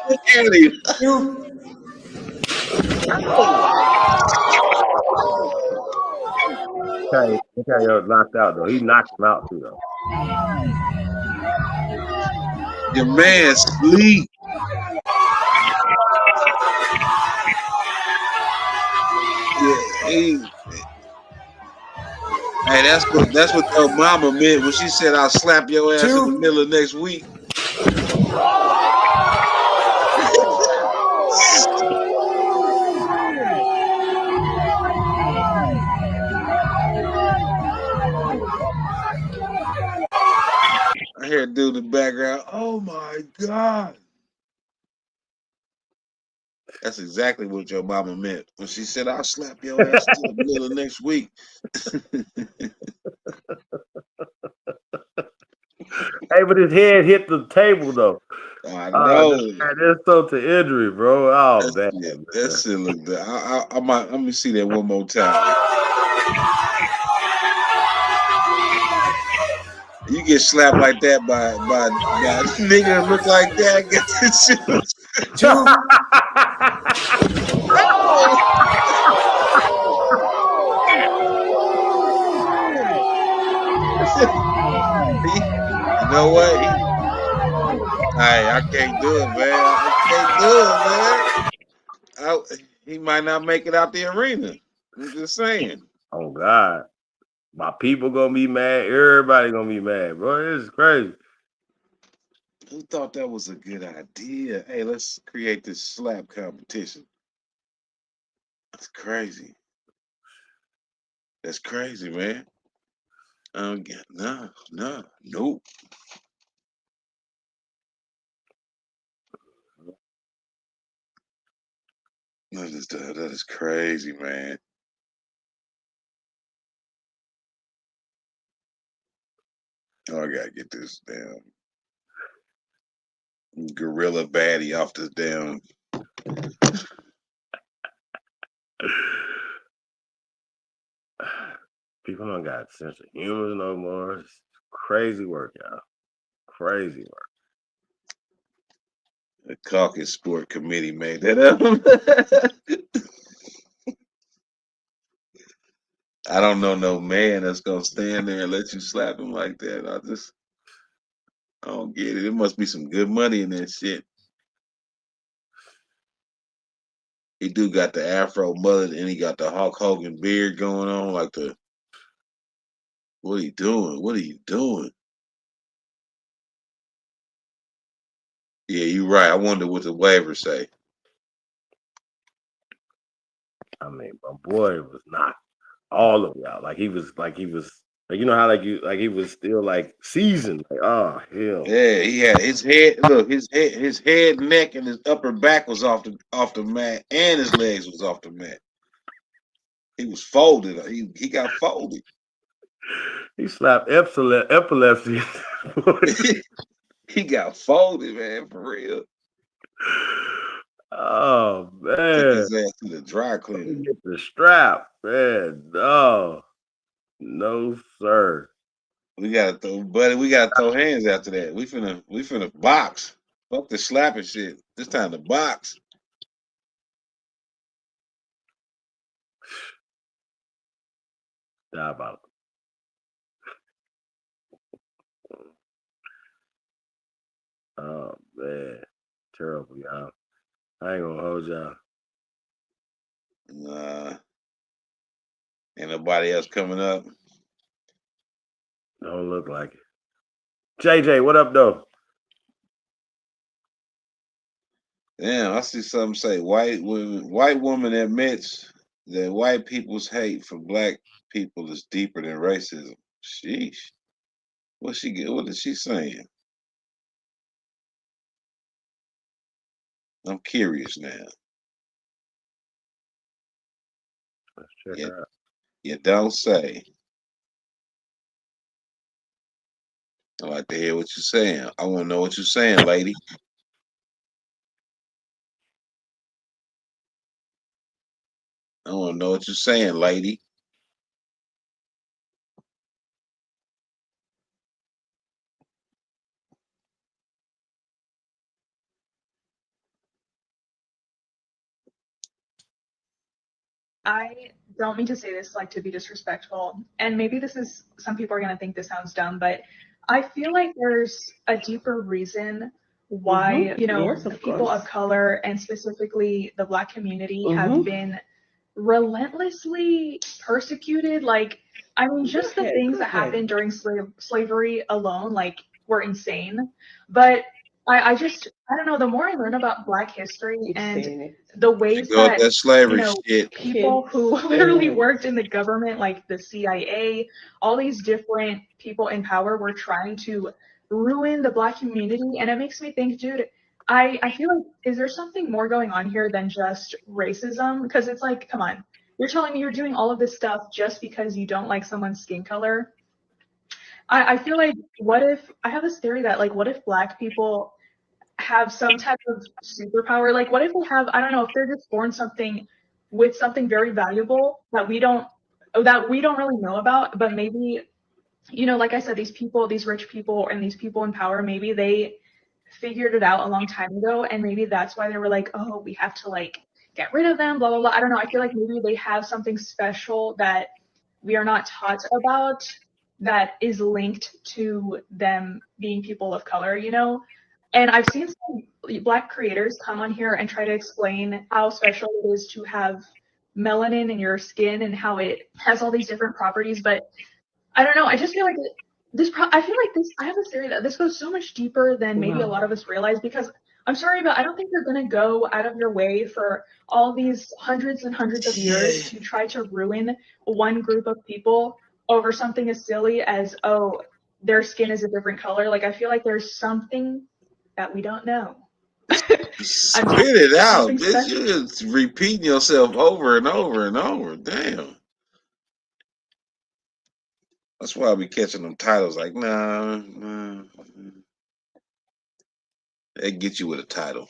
Look at him. Look how y'all knocked out though. He knocked him out too though. Your man sleep. Yeah, hey, that's what your mama meant when she said I'll slap your ass in the middle of next week. I hear a dude in the background. Oh my God. That's exactly what your mama meant when she said I'll slap your ass in the middle of next week. Hey, but his head hit the table though. I know. That's so to injury, bro. Oh man. That shit look good. I might let me see that one more time. You get slapped like that by a nigga that look like that. Get this shit. You know what? I can't do it, man. I can't do it, man. He might not make it out the arena. I'm just saying. Oh God, my people gonna be mad. Everybody gonna be mad, bro. This is crazy. Who thought that was a good idea? Hey, let's create this slap competition. That's crazy. That's crazy, man. Nope. That is crazy, man. Oh, I gotta get this damn gorilla baddie off this damn. People don't got sense of humor no more. It's crazy work, y'all. Crazy work. The Caucus Sport Committee made that up. I don't know no man that's gonna stand there and let you slap him like that. I don't get it. There must be some good money in that shit. He do got the afro mullet and he got the Hulk Hogan beard going on, like the. What are you doing? What are you doing? Yeah, you're right. I wonder what the waivers say. I mean, my boy was not all of y'all. Like he was like you know how he was still like seasoned. Like, oh hell. Yeah, he had his head. Look, his head, neck, and his upper back was off the mat, and his legs was off the mat. He was folded. He got folded. He slapped epilepsy. He got folded, man, for real. Oh man. Took his ass to the dry cleaner. Get the strap, man. No. No, sir. We gotta throw hands after that. We finna box. Fuck the slapping shit. This time to box. Diabolical. Oh man. Terrible, y'all. I ain't gonna hold y'all. Nah. Ain't nobody else coming up. Don't look like it. JJ, what up though? Damn, I see something say white woman admits that white people's hate for black people is deeper than racism. Sheesh. What is she saying? I'm curious now. Let's check her out. You don't say. I like to hear what you're saying. I want to know what you're saying, lady. I want to know what you're saying, lady. I don't mean to say this like to be disrespectful, and maybe some people are going to think this sounds dumb, but I feel like there's a deeper reason why, Yes, the of people course. of color and specifically the Black community have been relentlessly persecuted. Like, I mean, just the things that happened during slavery alone, like, were insane. But I don't know, the more I learn about Black history and the ways Go with that, that slavery shit. people who literally worked in the government, like the CIA, all these different people in power were trying to ruin the Black community. And it makes me think, dude, I feel like, is there something more going on here than just racism? Because it's like, come on, you're telling me you're doing all of this stuff just because you don't like someone's skin color? I feel like, I have this theory that, like, what if Black people have some type of superpower? Like, what if they have, I don't know, if they're just born with something very valuable that we don't really know about, but maybe, like I said, these rich people and these people in power, maybe they figured it out a long time ago, and maybe that's why they were like, oh, we have to like get rid of them, blah blah blah. I don't know. I feel like maybe they have something special that we are not taught about that is linked to them being people of color, And I've seen some Black creators come on here and try to explain how special it is to have melanin in your skin and how it has all these different properties. But I don't know. I just feel like I have a theory that this goes so much deeper than maybe a lot of us realize, because I'm sorry, but I don't think they're going to go out of your way for all these hundreds and hundreds of years to try to ruin one group of people over something as silly as, oh, their skin is a different color. Like, I feel like there's something that we don't know. Spit it out, bitch. You're just repeating yourself over and over and over. Damn. That's why I be catching them titles like, nah. They get you with a title.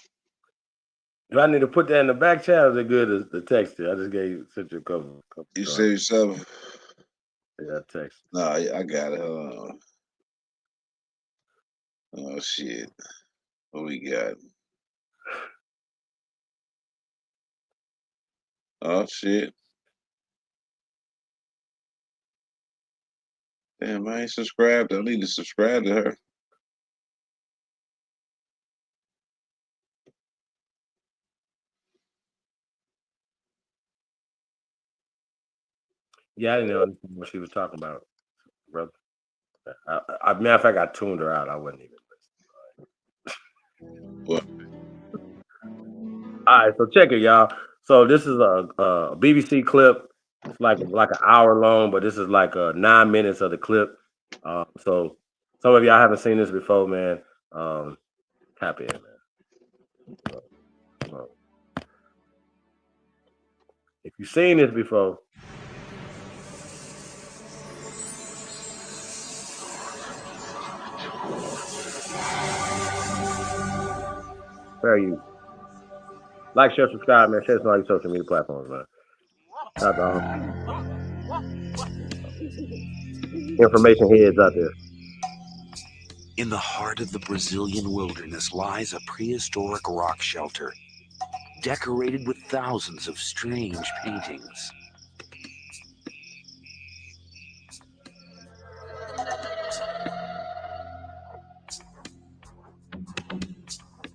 Do I need to put that in the back chat, or is it good to text it? I just sent you a couple. You say yourself? Yeah, text. Nah, I got it. Hold on. Oh shit. What we got? Oh shit. Damn, I ain't subscribed. I need to subscribe to her. Yeah, I didn't know what she was talking about, brother. Matter of fact, I tuned her out. I wasn't even listening. What? All right, so check it, y'all. So this is a BBC clip. It's like an hour long, but this is like 9 minutes of the clip. So some of y'all haven't seen this before, man. Tap in, man. If you've seen this before, fair use. Like, share, subscribe, man. Share this on all your social media platforms, man. That's all. Information heads out there. In the heart of the Brazilian wilderness lies a prehistoric rock shelter, decorated with thousands of strange paintings.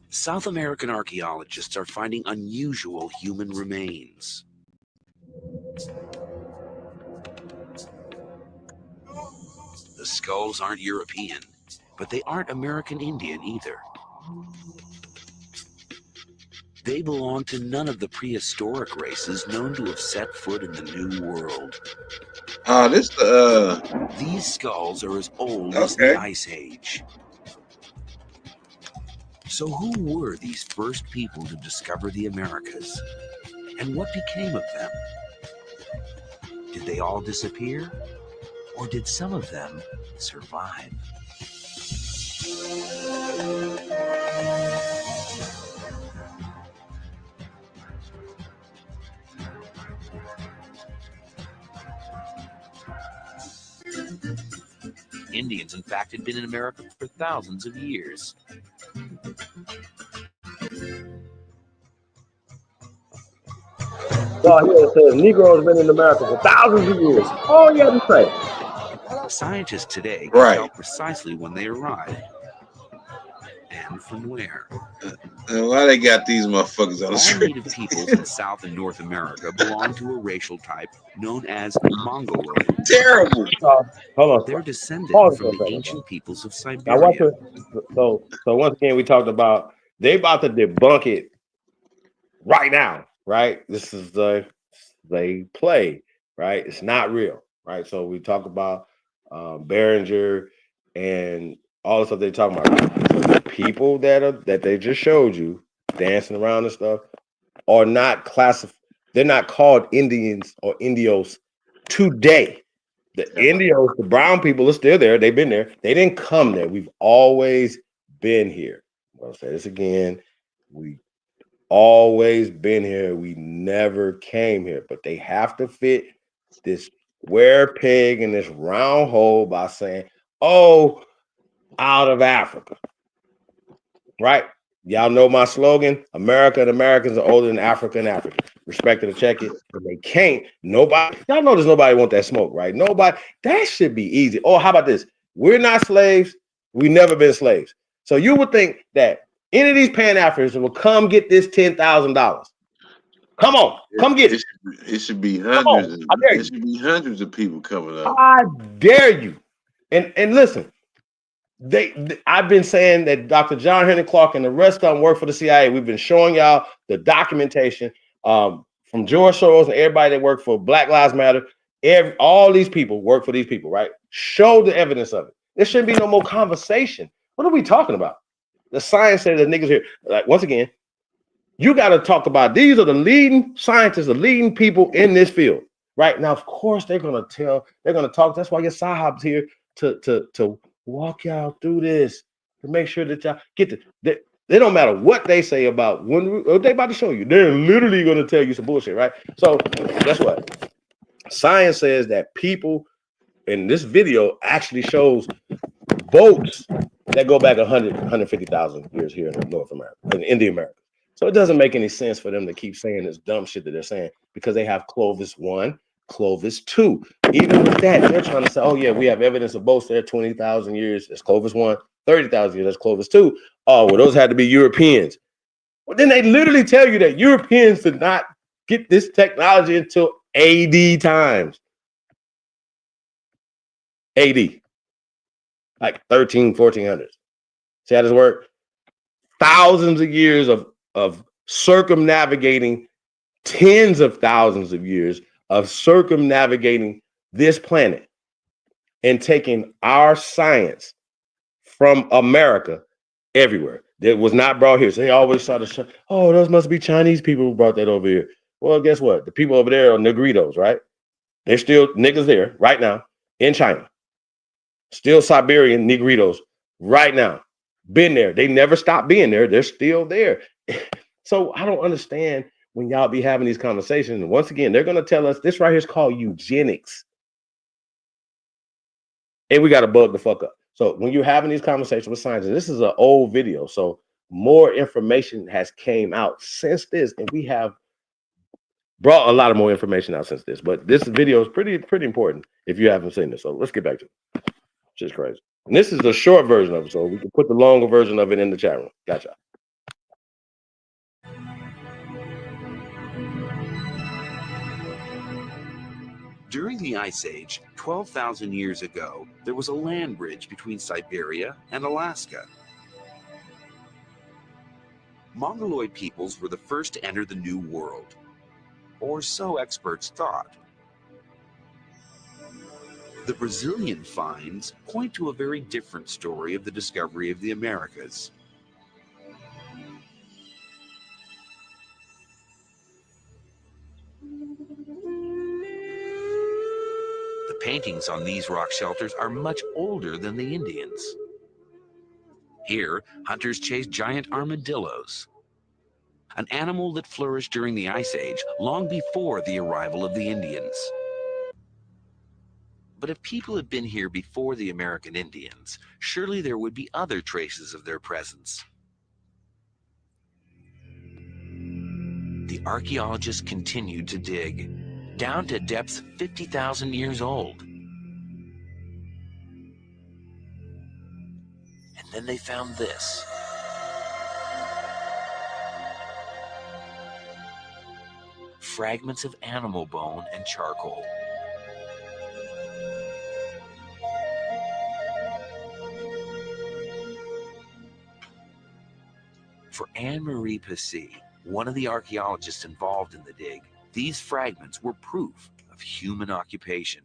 South American archaeologists are finding unusual human remains. The skulls aren't European, but they aren't American Indian either. They belong to none of the prehistoric races known to have set foot in the New World. These skulls are as old as the Ice Age. So who were these first people to discover the Americas? And what became of them? Did they all disappear? Or did some of them survive? Indians, in fact, had been in America for thousands of years. So here it says Negroes been in America for thousands of years. Oh, yeah, that's right. Scientists today can tell precisely when they arrived and from where. And why they got these motherfuckers on the All street? native peoples in South and North America belong to a racial type known as Mongoloid. Terrible. Hold on. They're descended from the ancient peoples of Now, watch Siberia. this. So once again, we talked about they about to debunk it right now, right? This is they play, right? It's not real, right? So we talk about Behringer and all the stuff they talking about. So the people that they just showed you dancing around and stuff are not classified. They're not called Indians or Indios today. The Indios, the brown people are still there. They've been there. They didn't come there. We've always been here. I'll say this again. We always been here. We never came here, but they have to fit this square peg in this round hole by saying, oh, out of Africa, right? Y'all know my slogan, America and Americans are older than Africa and Africa. Respect to check it, but they can't. Nobody, y'all know there's nobody want that smoke, right? Nobody, that should be easy. Oh, how about this? We're not slaves. We've never been slaves. So you would think that any of these Pan-Africans will come get this $10,000. Come on, come get it. It should be Come on, hundreds. I dare It you. should be hundreds of people coming up. I dare you. And listen, I've been saying that Dr. John Henry Clark and the rest of them work for the CIA. We've been showing y'all the documentation from George Soros and everybody that worked for Black Lives Matter. All these people work for these people, right? Show the evidence of it. There shouldn't be no more conversation. What are we talking about? The science says that niggas here, like, once again, you got to talk about these are the leading scientists, the leading people in this field, right? Now, of course, they're gonna talk. That's why your Sahib's here to walk y'all through this, to make sure that y'all get they don't matter what they say about what they about to show you. They're literally gonna tell you some bullshit, right? So guess what? Science says that people in this video actually shows boats that go back 150,000 years here in North America, in the Americas. So it doesn't make any sense for them to keep saying this dumb shit that they're saying because they have Clovis 1, Clovis 2. Even with that, they're trying to say, oh yeah, we have evidence of boats there 20,000 years. That's Clovis 1, 30,000 years. That's Clovis 2. Oh, well, those had to be Europeans. Well, then they literally tell you that Europeans did not get this technology until AD times. AD. Like 1400s. See how this works? Thousands of years of circumnavigating, tens of thousands of years of circumnavigating this planet and taking our science from America everywhere. That was not brought here. So they always saw oh, those must be Chinese people who brought that over here. Well, guess what? The people over there are Negritos, right? They're still niggas there right now in China. Still Siberian Negritos right now. Been there. They never stopped being there. They're still there. So I don't understand when y'all be having these conversations. And once again, they're going to tell us this right here is called eugenics. And we got to bug the fuck up. So when you're having these conversations with scientists, this is an old video. So more information has came out since this. And we have brought a lot of more information out since this. But this video is pretty important if you haven't seen this. So let's get back to it. Just crazy. And this is the short version of it, so we can put the longer version of it in the chat room. Gotcha. During the Ice Age, 12,000 years ago, there was a land bridge between Siberia and Alaska. Mongoloid peoples were the first to enter the New World, or so experts thought. The Brazilian finds point to a very different story of the discovery of the Americas. The paintings on these rock shelters are much older than the Indians. Here, hunters chased giant armadillos, an animal that flourished during the Ice Age, long before the arrival of the Indians. But if people had been here before the American Indians, surely there would be other traces of their presence. The archaeologists continued to dig, down to depths 50,000 years old. And then they found this. Fragments of animal bone and charcoal. For Anne-Marie Passy, one of the archaeologists involved in the dig, these fragments were proof of human occupation.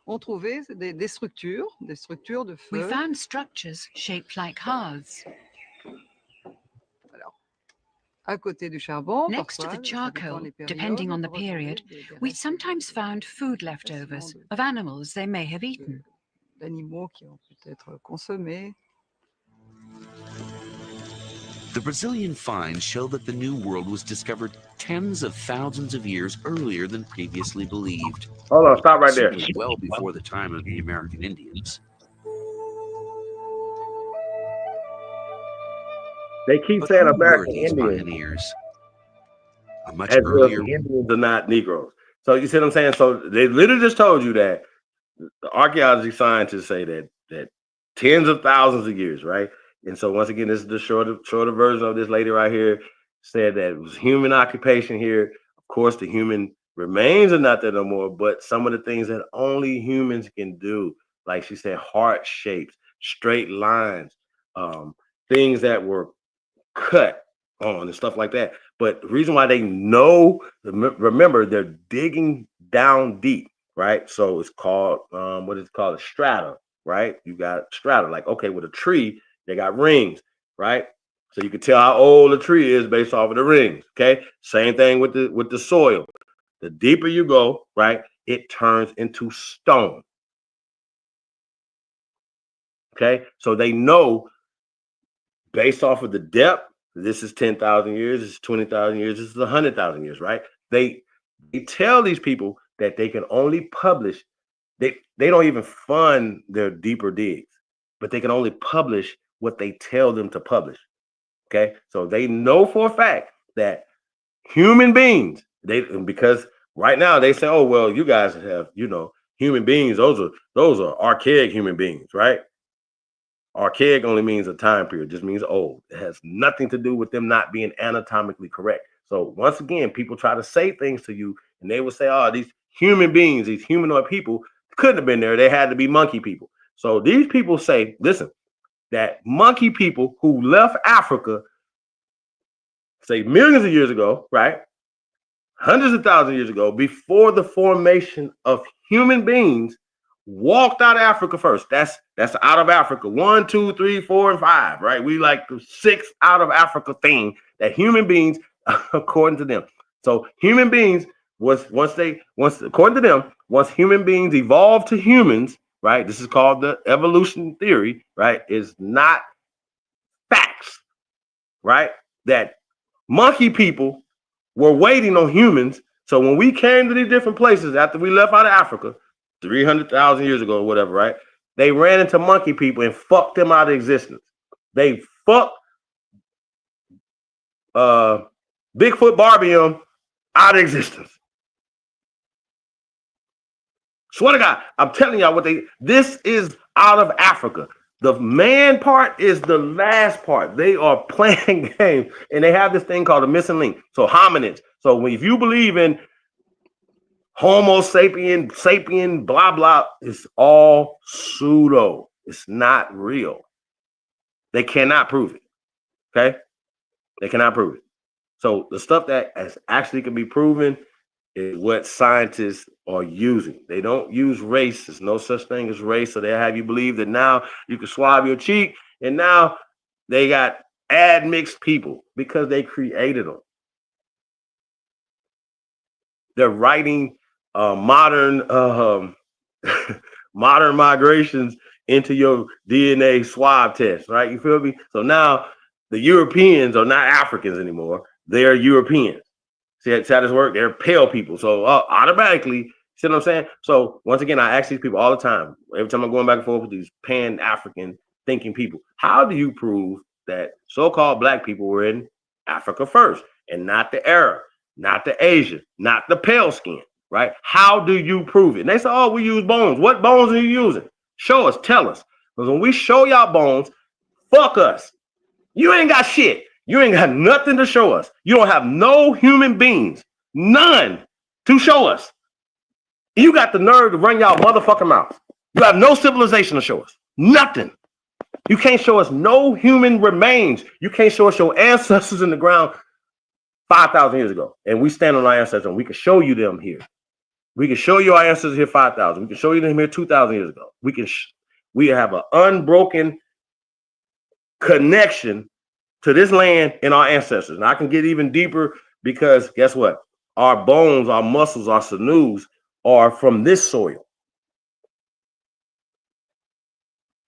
We found structures shaped like hearths. Next to the charcoal, depending on the period, we sometimes found food leftovers of animals they may have eaten. The Brazilian finds show that the New World was discovered tens of thousands of years earlier than previously believed. Hold on, stop right there. Certainly well before the time of the American Indians. They keep saying American Indians. Pioneers? A much As well, earlier. the Indians are not Negroes. So you see what I'm saying? So they literally just told you that the archaeology scientists say that tens of thousands of years, right? And so once again, this is the shorter version of this lady right here. said that it was human occupation here. Of course, the human remains are not there no more, but some of the things that only humans can do, like she said, heart shapes, straight lines, things that were cut on and stuff like that. But the reason why they know, remember, they're digging down deep, right? So it's called, what is it called? A strata, right? You got strata, like, okay, with a tree, they got rings, right? So you can tell how old a tree is based off of the rings, okay? Same thing with the soil. The deeper you go, right, it turns into stone. Okay, so they know based off of the depth, this is 10,000 years, this is 20,000 years, this is 100,000 years, right? They tell these people that they can only publish, they don't even fund their deeper digs, but they can only publish what they tell them to publish. Okay, so they know for a fact that human beings, because right now they say, oh, well, you guys have, human beings, those are archaic human beings, right? Archaic only means a time period, just means old. It has nothing to do with them not being anatomically correct. So once again, people try to say things to you and they will say, oh, these human beings, these humanoid people couldn't have been there. They had to be monkey people. So these people say, listen, that monkey people who left Africa, say millions of years ago, right? Hundreds of thousands of years ago, before the formation of human beings, walked out of Africa first. That's out of Africa. 1, 2, 3, 4, and 5, right? We like the 6 out of Africa thing that human beings, according to them. So human beings once according to them, once human beings evolved to humans, right? This is called the evolution theory, right? Is not facts, right? That monkey people were waiting on humans. So when we came to these different places after we left out of Africa, 300,000 years ago or whatever, right? They ran into monkey people and fucked them out of existence. They fucked Bigfoot Barbie out of existence. Swear to God, I'm telling y'all this is out of Africa. The man part is the last part. They are playing games and they have this thing called a missing link. So hominids. So if you believe in Homo sapien, blah, blah, it's all pseudo. It's not real. They cannot prove it. Okay? They cannot prove it. So the stuff that actually can be proven is what scientists are using. They don't use race. There's no such thing as race. So they have you believe that now you can swab your cheek and now they got admixed people because they created them. They're writing modern migrations into your DNA swab test, right? You feel me? So now the Europeans are not Africans anymore. They're Europeans. See how this works? They're pale people. So automatically, see what I'm saying? So once again, I ask these people all the time. Every time I'm going back and forth with these pan-African thinking people, how do you prove that so-called black people were in Africa first and not the Arab, not the Asian, not the pale skin, right? How do you prove it? And they say, oh, we use bones. What bones are you using? Show us, tell us. Because when we show y'all bones, fuck us. You ain't got shit. You ain't got nothing to show us. You don't have no human beings, none to show us. You got the nerve to run y'all motherfucking mouth. You have no civilization to show us. Nothing. You can't show us no human remains. You can't show us your ancestors in the ground 5,000 years ago. And we stand on our ancestors and we can show you them here. We can show you our ancestors here 5,000. We can show you them here 2,000 years ago. We have an unbroken connection to this land and our ancestors. And I can get even deeper because guess what? Our bones, our muscles, our sinews are from this soil.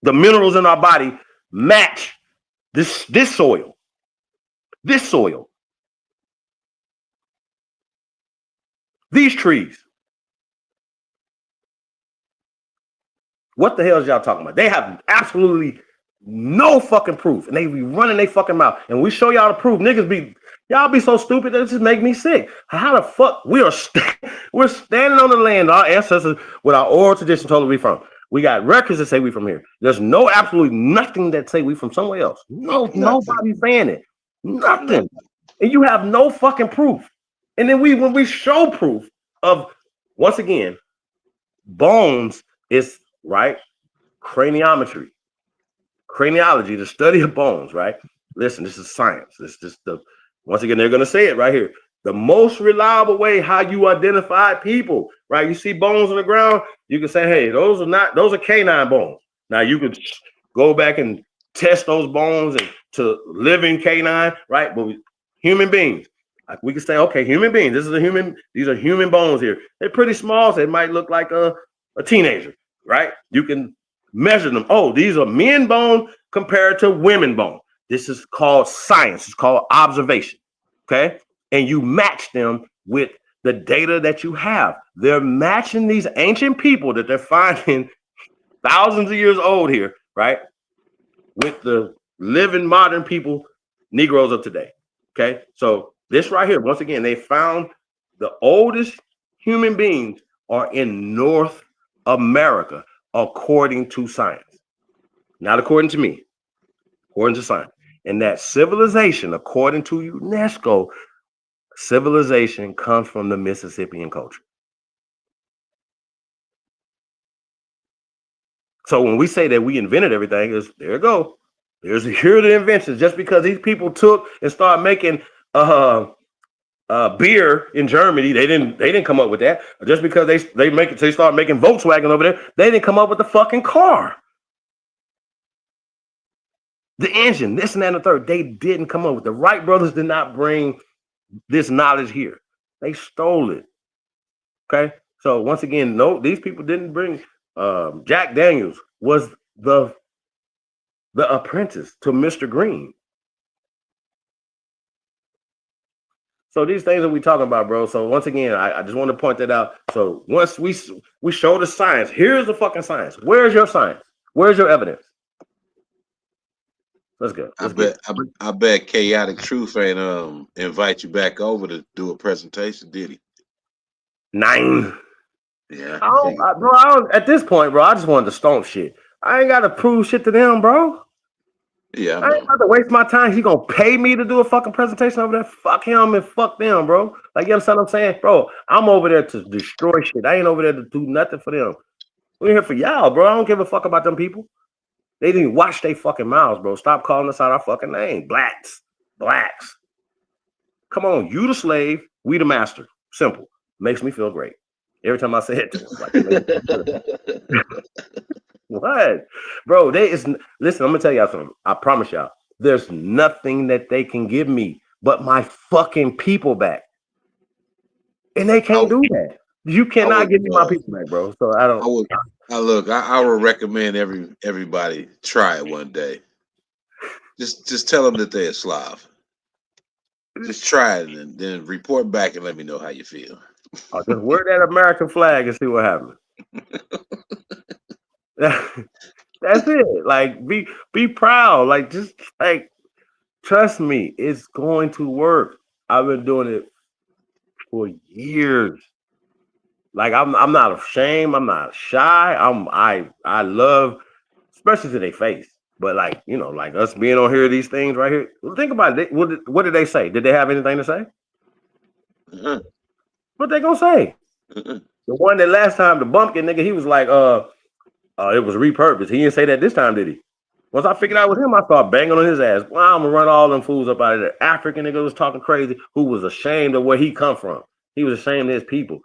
The minerals in our body match this soil. This soil. These trees. What the hell is y'all talking about? They have absolutely no fucking proof, and they be running their fucking mouth. And we show y'all the proof. Y'all be so stupid that it just make me sick. How the fuck we're standing on the land our ancestors with our oral tradition told us we from. We got records that say we from here. There's absolutely nothing that say we from somewhere else. Nobody saying it. Nothing. and you have no fucking proof. And then when we show proof of, once again, bones is right, craniometry, craniology, the study of bones, right? Listen, this is science. This is once again, they're gonna say it right here. The most reliable way how you identify people, right? You see bones on the ground, you can say, hey, those are canine bones. Now you could go back and test those bones and to living canine, right? But human beings, like we can say, okay, human beings, these are human bones here. They're pretty small, so it might look like a teenager, right? You can measure them. Oh, these are men bone compared to women bone. This is called science. It's called observation. Okay. And you match them with the data that you have. They're matching these ancient people that they're finding thousands of years old here, right? With the living modern people, Negroes of today. Okay. So this right here, once again, they found the oldest human beings are in North America, according to science. Not according to me, according to science. And that civilization, according to UNESCO, civilization comes from the Mississippian culture. So when we say that we invented everything, there you go. Here are the inventions. Just because these people took and started making beer in Germany, they didn't come up with that. Just because they start making Volkswagen over there, they didn't come up with the fucking car. The engine, this and that and the third, they didn't come up with. The Wright brothers did not bring this knowledge here. They stole it. Okay. So once again, no, these people didn't bring. Jack Daniels was the apprentice to Mr. Green. So these things that we talking about, bro. So once again, I just want to point that out. So once we show the science, here's the fucking science. Where's your science? Where's your evidence? Let's go. I bet Chaotic Truth ain't invite you back over to do a presentation, did he? 9. Yeah. At this point, bro, I just wanted to stomp shit. I ain't got to prove shit to them, bro. Yeah. I ain't got to waste my time. He gonna pay me to do a fucking presentation over there? Fuck him and fuck them, bro. Like, you understand what I'm saying? Bro, I'm over there to destroy shit. I ain't over there to do nothing for them. We're here for y'all, bro. I don't give a fuck about them people. They didn't wash their fucking mouths, bro. Stop calling us out our fucking name. Blacks. Come on, you the slave, we the master. Simple. Makes me feel great. Every time I say it to them, like, what? Bro, listen, I'm gonna tell y'all something. I promise y'all, there's nothing that they can give me but my fucking people back. And they can't do that. You cannot give me my people back, bro. So I don't. I would recommend everybody try it one day. Just tell them that they're a Slav. Just try it and then report back and let me know how you feel. I'll just wear that American flag and see what happens. That's it. Like, be proud. Like, just like, trust me, it's going to work. I've been doing it for years. Like, I'm not ashamed. I'm not shy. I love, especially to their face. But like, you know, like us being on here, these things right here. Think about it. What did they say? Did they have anything to say? What they gonna say? The one that last time, the bumpkin nigga, he was like, it was repurposed. He didn't say that this time, did he? Once I figured out with him, I started banging on his ass. Well, I'm gonna run all them fools up out of there. African nigga was talking crazy, who was ashamed of where he come from. He was ashamed of his people.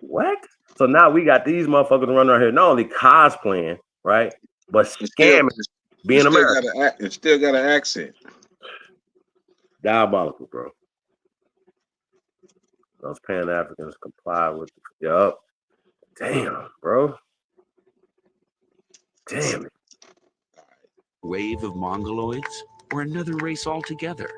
What? So now we got these motherfuckers running around here, not only cosplaying, right, but scamming, being American. It still got an accent. Diabolical, bro. Those Pan-Africans comply with. Yup. Damn, bro. Damn it. Wave of Mongoloids or another race altogether?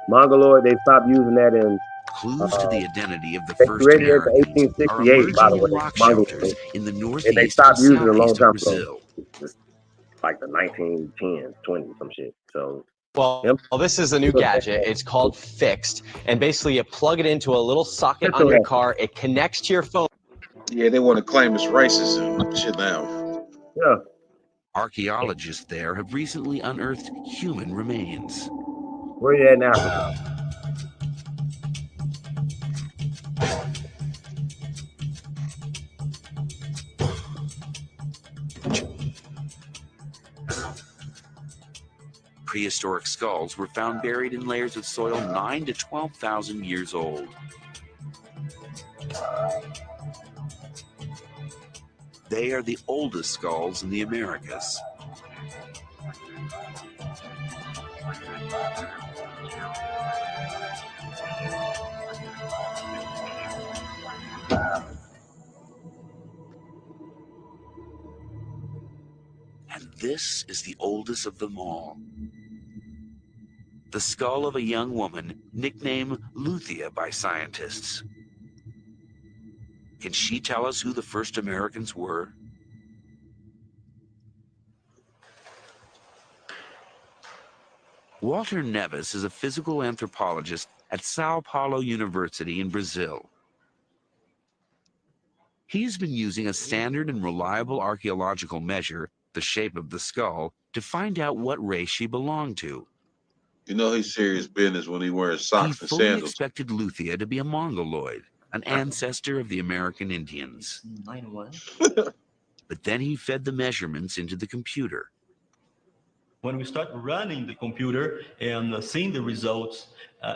Mongoloid, they stopped using that in. Clues to the identity of the they first created it in Americans are 1868, emerging by the in way. rock Mongoloid. shelters in the And they northeast stopped and using it a long southeast time of Brazil. ago. It's like the 1910s, 20s, some shit. So. Well, this is a new gadget. It's called Fixed, and basically you plug it into a little socket on your car. It connects to your phone. Yeah, they want to claim it's racism shit now. Yeah. Archaeologists there have recently unearthed human remains. Where you at in Africa? Prehistoric skulls were found buried in layers of soil 9 to 12,000 years old. They are the oldest skulls in the Americas. And this is the oldest of them all. The skull of a young woman nicknamed Luthia by scientists. Can she tell us who the first Americans were? Walter Neves is a physical anthropologist at Sao Paulo University in Brazil. He's been using a standard and reliable archaeological measure, the shape of the skull, to find out what race she belonged to. You know he's serious business when he wears socks He and fully sandals. expected Luthia to be a Mongoloid, an ancestor of the American Indians. But then he fed the measurements into the computer. When we start running the computer and seeing the results,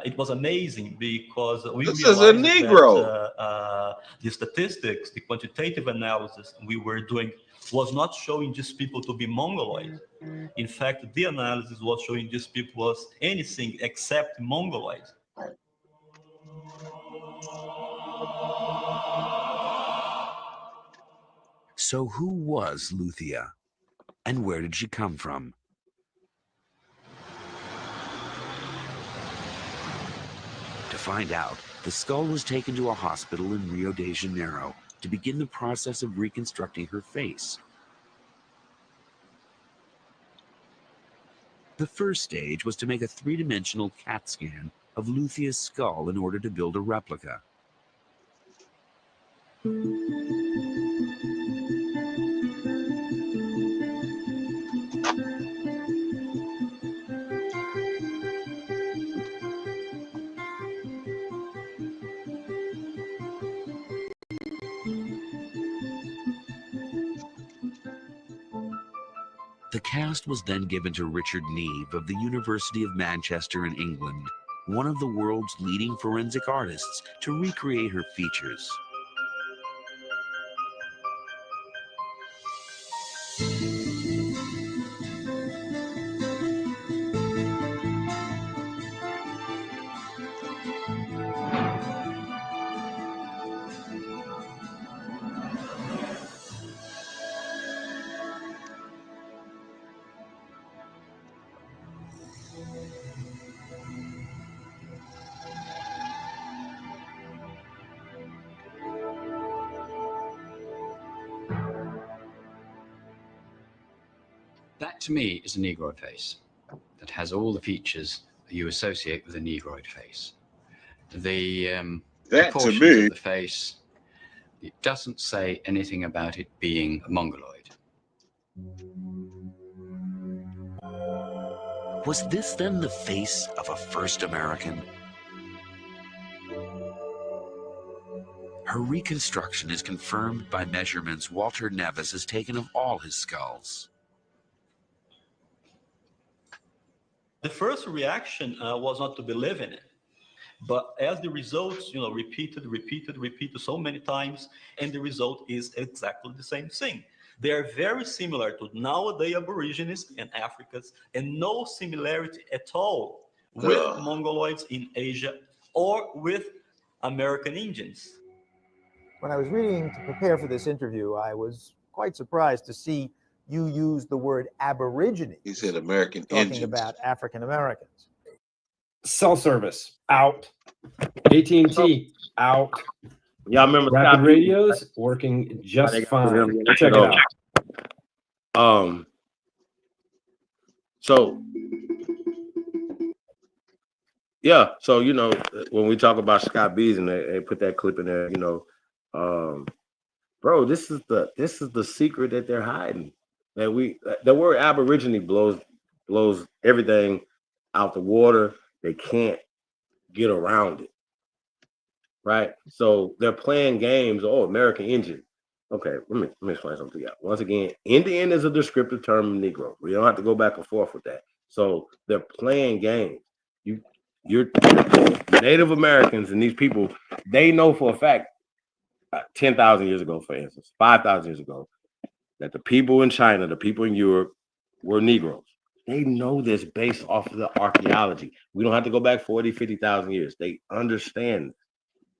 it was amazing because we This is a realized Negro. that the statistics, the quantitative analysis we were doing was not showing these people to be Mongoloid. In fact, the analysis was showing these people was anything except Mongoloid. So who was Luthia? And where did she come from? To find out, the skull was taken to a hospital in Rio de Janeiro to begin the process of reconstructing her face. The first stage was to make a three-dimensional CAT scan of Luthia's skull in order to build a replica. The cast was then given to Richard Neve of the University of Manchester in England, one of the world's leading forensic artists, to recreate her features. That to me is a Negroid face that has all the features you associate with a Negroid face. The That to proportions me. of the face, it doesn't say anything about it being a Mongoloid. Was this then the face of a first American? Her reconstruction is confirmed by measurements Walter Neves has taken of all his skulls. The first reaction was not to believe in it. But as the results, repeated so many times, and the result is exactly the same thing. They are very similar to nowadays Aborigines and Africans, and no similarity at all with Mongoloids in Asia or with American Indians. When I was reading to prepare for this interview, I was quite surprised to see you use the word Aborigine. He said American talking Indians. about African Americans. Cell service out. AT&T out. Y'all remember Rapid Scott radios working just fine. Check it out. So yeah, so when we talk about Scott Beason, they put that clip in there. Bro, this is the secret that they're hiding. That the word Aborigine blows everything out the water. They can't get around it. Right? So they're playing games. Oh, American Indian. Okay, let me explain something to you. Once again, Indian is a descriptive term of Negro. We don't have to go back and forth with that. So they're playing games. You're Native Americans and these people, they know for a fact 10,000 years ago, for instance, 5,000 years ago, that the people in China, the people in Europe were Negroes. They know this based off of the archaeology. We don't have to go back 40, 50,000 years. They understand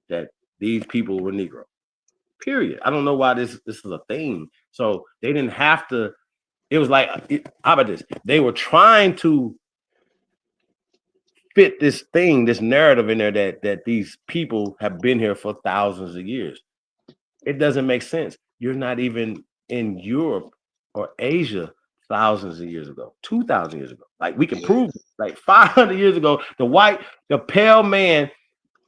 that these people were Negro. Period. I don't know why this is a thing. So they didn't have to. It was like, how about this? They were trying to fit this thing, this narrative in there that these people have been here for thousands of years. It doesn't make sense. You're not even in Europe or Asia thousands of years ago, 2,000 years ago. Like we can prove it. Like 500 years ago, the pale man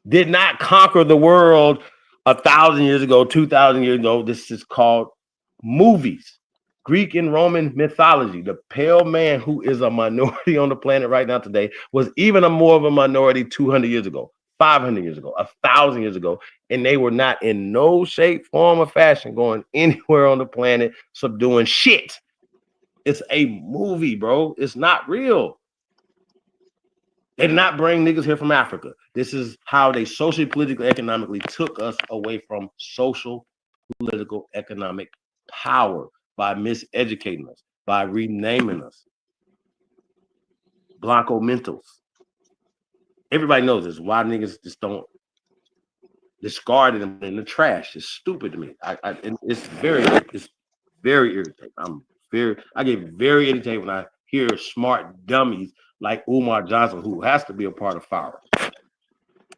did not conquer the world 1,000 years ago, 2,000 years ago. This is called movies. Greek and Roman mythology. The pale man, who is a minority on the planet right now today, was even more of a minority 200 years ago, 500 years ago, 1,000 years ago. And they were not in no shape, form, or fashion going anywhere on the planet subduing shit. It's a movie, bro. It's not real. They did not bring niggas here from Africa. This is how they socially, politically, economically took us away from social, political, economic power by miseducating us, by renaming us. Blanco mentals. Everybody knows this. Why niggas just don't discard them in the trash? It's stupid to me. It's very irritating. I get very irritated when I hear smart dummies like Umar Johnson, who has to be a part of Fire.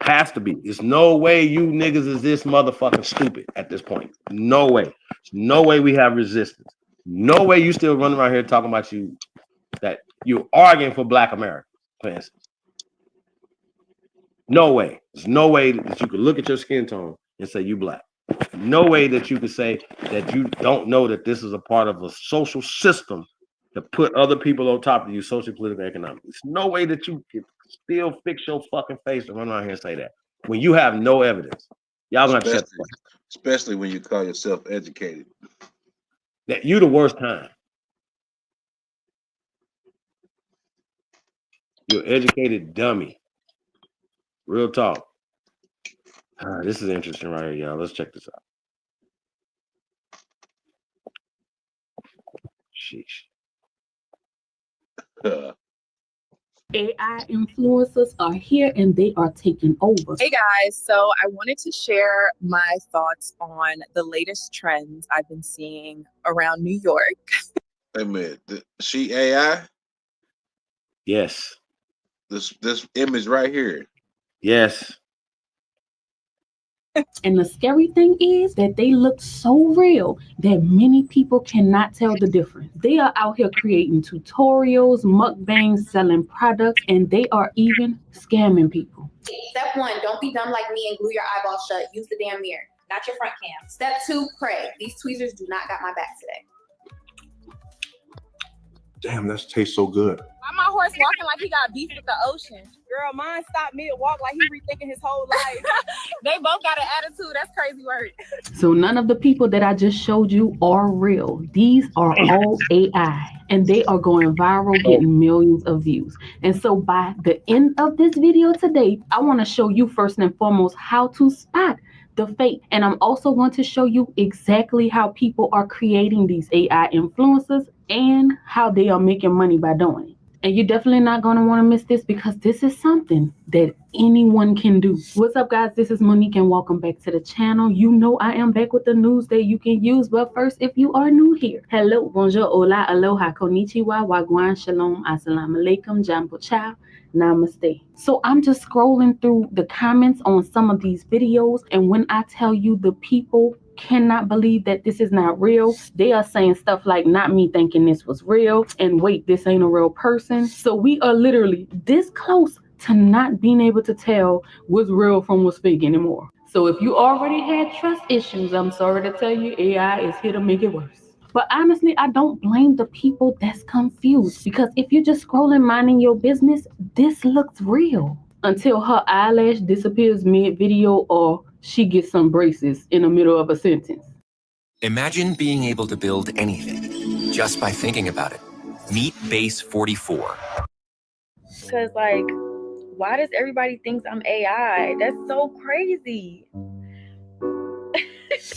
Has to be. There's no way you niggas is this motherfucking stupid at this point. No way. There's no way we have resistance. No way you still running around here talking about that you're arguing for Black America, for instance. No way. There's no way that you could look at your skin tone and say you Black. No way that you could say that you don't know that this is a part of a social system to put other people on top of you, social, political, economic. There's no way that you can still fix your fucking face and run around here and say that when you have no evidence. Y'all gonna shut the fuck up. Especially when you call yourself educated. That you the worst kind. You're an educated dummy. Real talk. This is interesting right here, y'all. Let's check this out. Sheesh. AI influencers are here and they are taking over. Hey guys, so I wanted to share my thoughts on the latest trends I've been seeing around New York. Hey man, she AI? Yes. This image right here. Yes. And the scary thing is that they look so real that many people cannot tell the difference. They are out here creating tutorials, mukbangs, selling products, and they are even scamming people. Step 1, don't be dumb like me and glue your eyeballs shut. Use the damn mirror, not your front cam. Step 2, pray. These tweezers do not got my back today. Damn, that tastes so good. Why my horse walking like he got beef with the ocean? Girl, mine stopped mid-walk like he rethinking his whole life. They both got an attitude. That's crazy work. So none of the people that I just showed you are real. These are all AI, and they are going viral, getting millions of views. And so by the end of this video today, I want to show you first and foremost how to spot the fake. And I'm also going to show you exactly how people are creating these AI influencers and how they are making money by doing it. And you're definitely not going to want to miss this because this is something that anyone can do. What's up, guys? This is Monique and welcome back to the channel. You know I am back with the news that you can use. But first, if you are new here, hello, bonjour, hola, aloha, konnichiwa, wagwan, shalom, assalamu alaikum, jambo chow, namaste. So I'm just scrolling through the comments on some of these videos. And when I tell you the people cannot believe that this is not real, they are saying stuff like, not me thinking this was real, and wait, this ain't a real person. So we are literally this close to not being able to tell what's real from what's fake anymore. So if you already had trust issues, I'm sorry to tell you, AI is here to make it worse. But honestly, I don't blame the people that's confused, because if you're just scrolling, minding your business, this looks real. Until her eyelash disappears mid-video or she gets some braces in the middle of a sentence. Imagine being able to build anything just by thinking about it. Meet Base 44. Because, like, why does everybody think I'm AI? That's so crazy.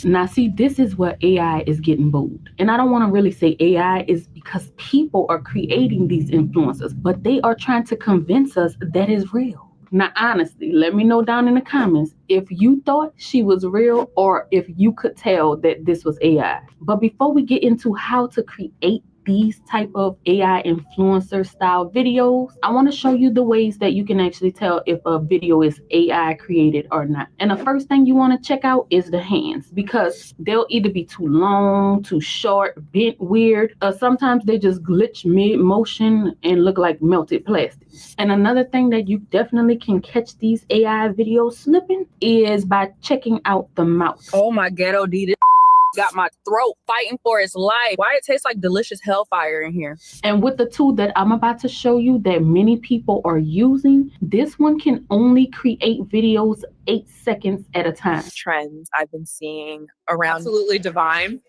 Now, see, this is where AI is getting bold. And I don't want to really say AI is because people are creating these influencers, but they are trying to convince us that is real. Now, honestly, let me know down in the comments if you thought she was real or if you could tell that this was AI. But before we get into how to create these type of AI influencer style videos, I want to show you the ways that you can actually tell if a video is AI created or not. And the first thing you want to check out is the hands, because they'll either be too long, too short, bent weird, or sometimes they just glitch mid-motion and look like melted plastic. And another thing that you definitely can catch these AI videos slipping is by checking out the mouth. Oh my ghetto D, this got my throat fighting for its life. Why it tastes like delicious hellfire in here? And with the tool that I'm about to show you that many people are using, this one can only create videos 8 seconds at a time. Trends I've been seeing around. Absolutely divine.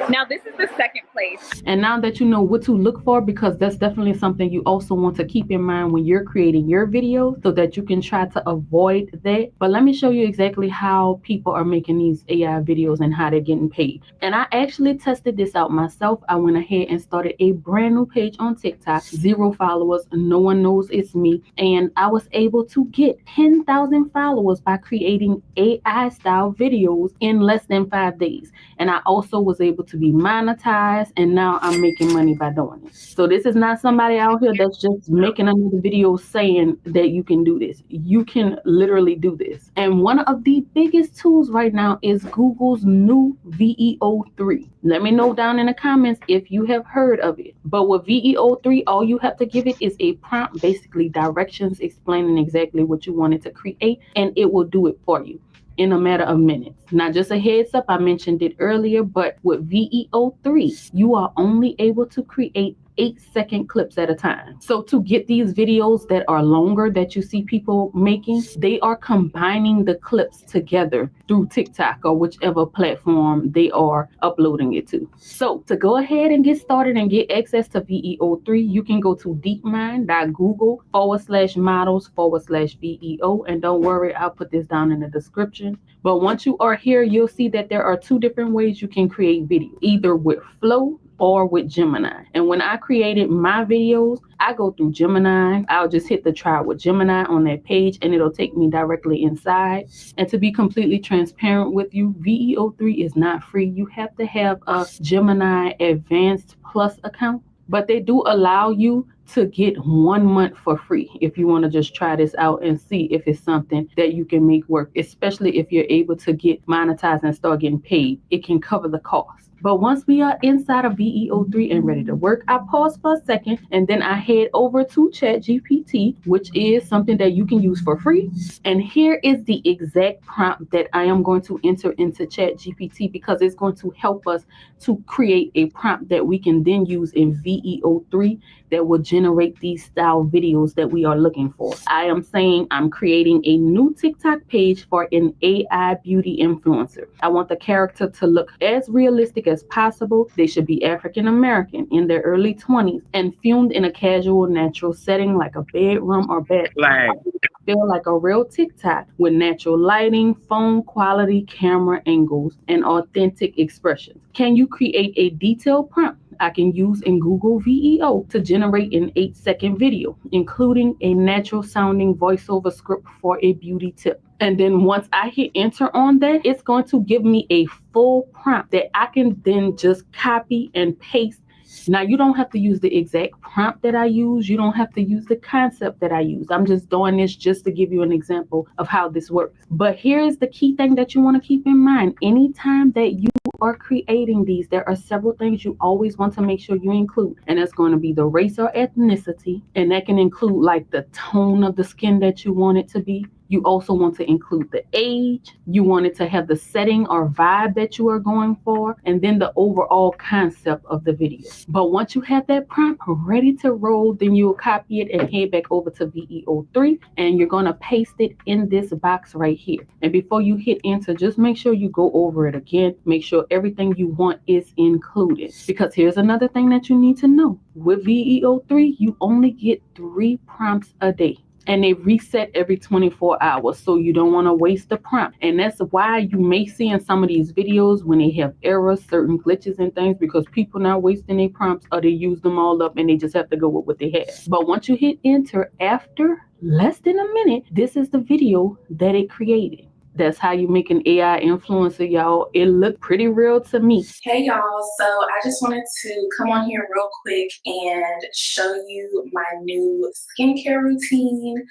Now, this is the second place. And now that you know what to look for, because that's definitely something you also want to keep in mind when you're creating your videos so that you can try to avoid that. But let me show you exactly how people are making these AI videos and how they're getting paid. And I actually tested this out myself. I went ahead and started a brand new page on TikTok, 0 followers, no one knows it's me. And I was able to get 10,000 followers by creating AI style videos in less than 5 days. And I also was able to be monetized, and now I'm making money by doing it. So this is not somebody out here that's just making another video saying that you can do this. You can literally do this. And one of the biggest tools right now is Google's new VEO3. Let me know down in the comments if you have heard of it. But with VEO3, all you have to give it is a prompt, basically directions explaining exactly what you want it to create, and it will do it for you in a matter of minutes. Now, just a heads up, I mentioned it earlier, but with VEO3, you are only able to create 8-second clips at a time. So to get these videos that are longer that you see people making, they are combining the clips together through TikTok or whichever platform they are uploading it to. So to go ahead and get started and get access to VEO3, you can go to deepmind.google/models/VEO. And don't worry, I'll put this down in the description. But once you are here, you'll see that there are 2 different ways you can create video, either with Flow or with Gemini. And when I created my videos, I go through Gemini. I'll just hit the try with Gemini on that page and it'll take me directly inside. And to be completely transparent with you, VEO3 is not free. You have to have a Gemini Advanced Plus account, but they do allow you to get 1 month for free if you want to just try this out and see if it's something that you can make work, especially if you're able to get monetized and start getting paid. It can cover the cost. But once we are inside of VEO3 and ready to work, I pause for a second and then I head over to ChatGPT, which is something that you can use for free. And here is the exact prompt that I am going to enter into ChatGPT, because it's going to help us to create a prompt that we can then use in VEO3 that will generate these style videos that we are looking for. I am saying I'm creating a new TikTok page for an AI beauty influencer. I want the character to look as realistic as possible. They should be African American in their early 20s and filmed in a casual, natural setting like a bedroom or bathroom. Feel like a real TikTok with natural lighting, phone quality, camera angles, and authentic expressions. Can you create a detailed prompt I can use in Google VEO to generate an 8-second video, including a natural sounding voiceover script for a beauty tip? And then once I hit enter on that, it's going to give me a full prompt that I can then just copy and paste. Now, you don't have to use the exact prompt that I use. You don't have to use the concept that I use. I'm just doing this just to give you an example of how this works. But here is the key thing that you want to keep in mind. Anytime that you are creating these, there are several things you always want to make sure you include. And that's going to be the race or ethnicity. And that can include like the tone of the skin that you want it to be. You also want to include the age. You want it to have the setting or vibe that you are going for, and then the overall concept of the video. But once you have that prompt ready to roll, then you'll copy it and head back over to VEO3, and you're going to paste it in this box right here. And before you hit enter, just make sure you go over it again. Make sure everything you want is included. Because here's another thing that you need to know. With VEO3, you only get 3 prompts a day. And they reset every 24 hours, so you don't want to waste the prompt. And that's why you may see in some of these videos when they have errors, certain glitches and things, because people not wasting their prompts, or they use them all up and they just have to go with what they have. But once you hit enter, after less than a minute, this is the video that it created. That's how you make an AI influencer, y'all. It looked pretty real to me. Hey y'all, so I just wanted to come on here real quick and show you my new skincare routine.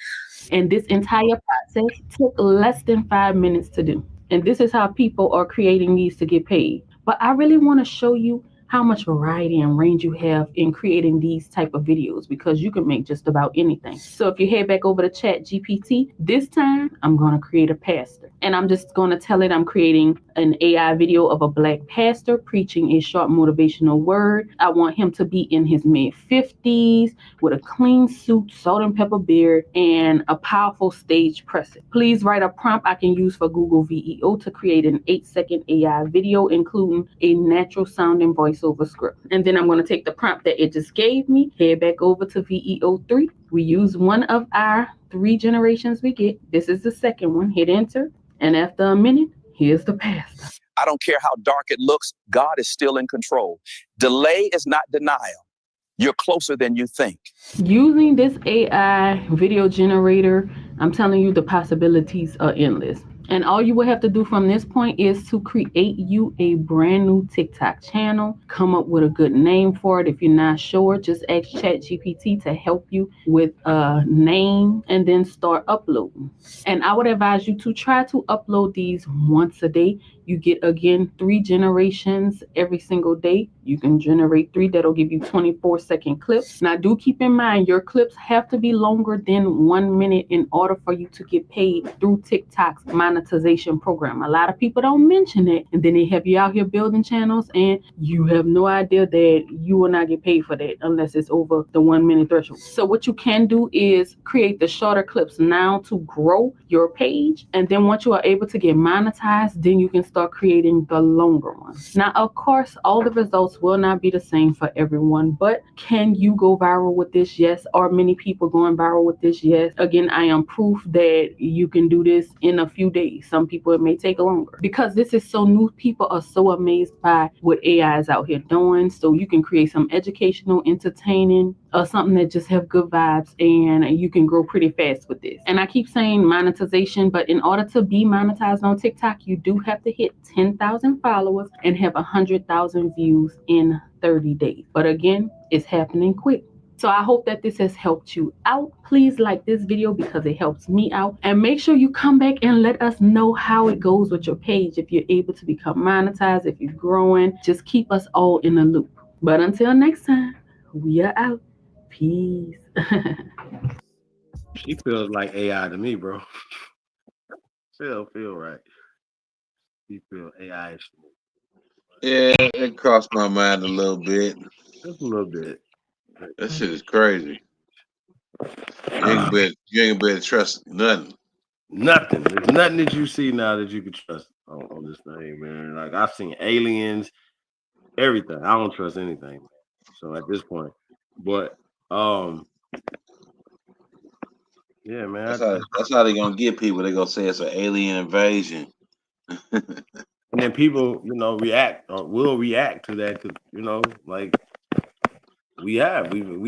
And this entire process took less than 5 minutes to do. And this is how people are creating these to get paid. But I really want to show you how much variety and range you have in creating these type of videos, because you can make just about anything. So if you head back over to ChatGPT, this time I'm going to create a pastor. And I'm just going to tell it I'm creating an AI video of a black pastor preaching a short motivational word. I want him to be in his mid-50s with a clean suit, salt and pepper beard, and a powerful stage presence. Please write a prompt I can use for Google VEO to create an 8-second AI video, including a natural sounding voiceover script. And then I'm going to take the prompt that it just gave me, head back over to VEO3. We use one of our 3 generations we get. This is the second one. Hit enter. And after a minute, here's the pastor. I don't care how dark it looks, God is still in control. Delay is not denial. You're closer than you think. Using this AI video generator, I'm telling you, the possibilities are endless. And all you will have to do from this point is to create you a brand new TikTok channel. Come up with a good name for it. If you're not sure, just ask ChatGPT to help you with a name and then start uploading. And I would advise you to try to upload these once a day. You get, again, 3 generations every single day. You can generate 3. That'll give you 24-second clips. Now, do keep in mind, your clips have to be longer than 1 minute in order for you to get paid through TikTok's monetization program. A lot of people don't mention it, and then they have you out here building channels, and you have no idea that you will not get paid for that unless it's over the 1 minute threshold. So what you can do is create the shorter clips now to grow your page, and then once you are able to get monetized, then you can start creating the longer ones. Now, of course, all the results will not be the same for everyone, but can you go viral with this? Yes. Are many people going viral with this? Yes. Again, I am proof that you can do this in a few days. Some people, it may take longer because this is so new. People are so amazed by what AI is out here doing. So you can create some educational, entertaining, or something that just have good vibes, and you can grow pretty fast with this. And I keep saying monetization, but in order to be monetized on TikTok, you do have to hit 10,000 followers and have 100,000 views in 30 days. But again, it's happening quick. So I hope that this has helped you out. Please like this video because it helps me out. And make sure you come back and let us know how it goes with your page. If you're able to become monetized, if you're growing, just keep us all in the loop. But until next time, we are out. Peace. She feels like AI to me, bro. Feel right. She feel AI. Yeah, it crossed my mind a little bit. Just a little bit. That shit is crazy. You ain't gonna be able to trust nothing. Nothing. There's nothing that you see now that you can trust on this thing, man. Like, I've seen aliens, everything. I don't trust anything, man. So at this point, but yeah, man. That's how they gonna get people. They gonna say it's an alien invasion. And then people, react or will react to that, like we have been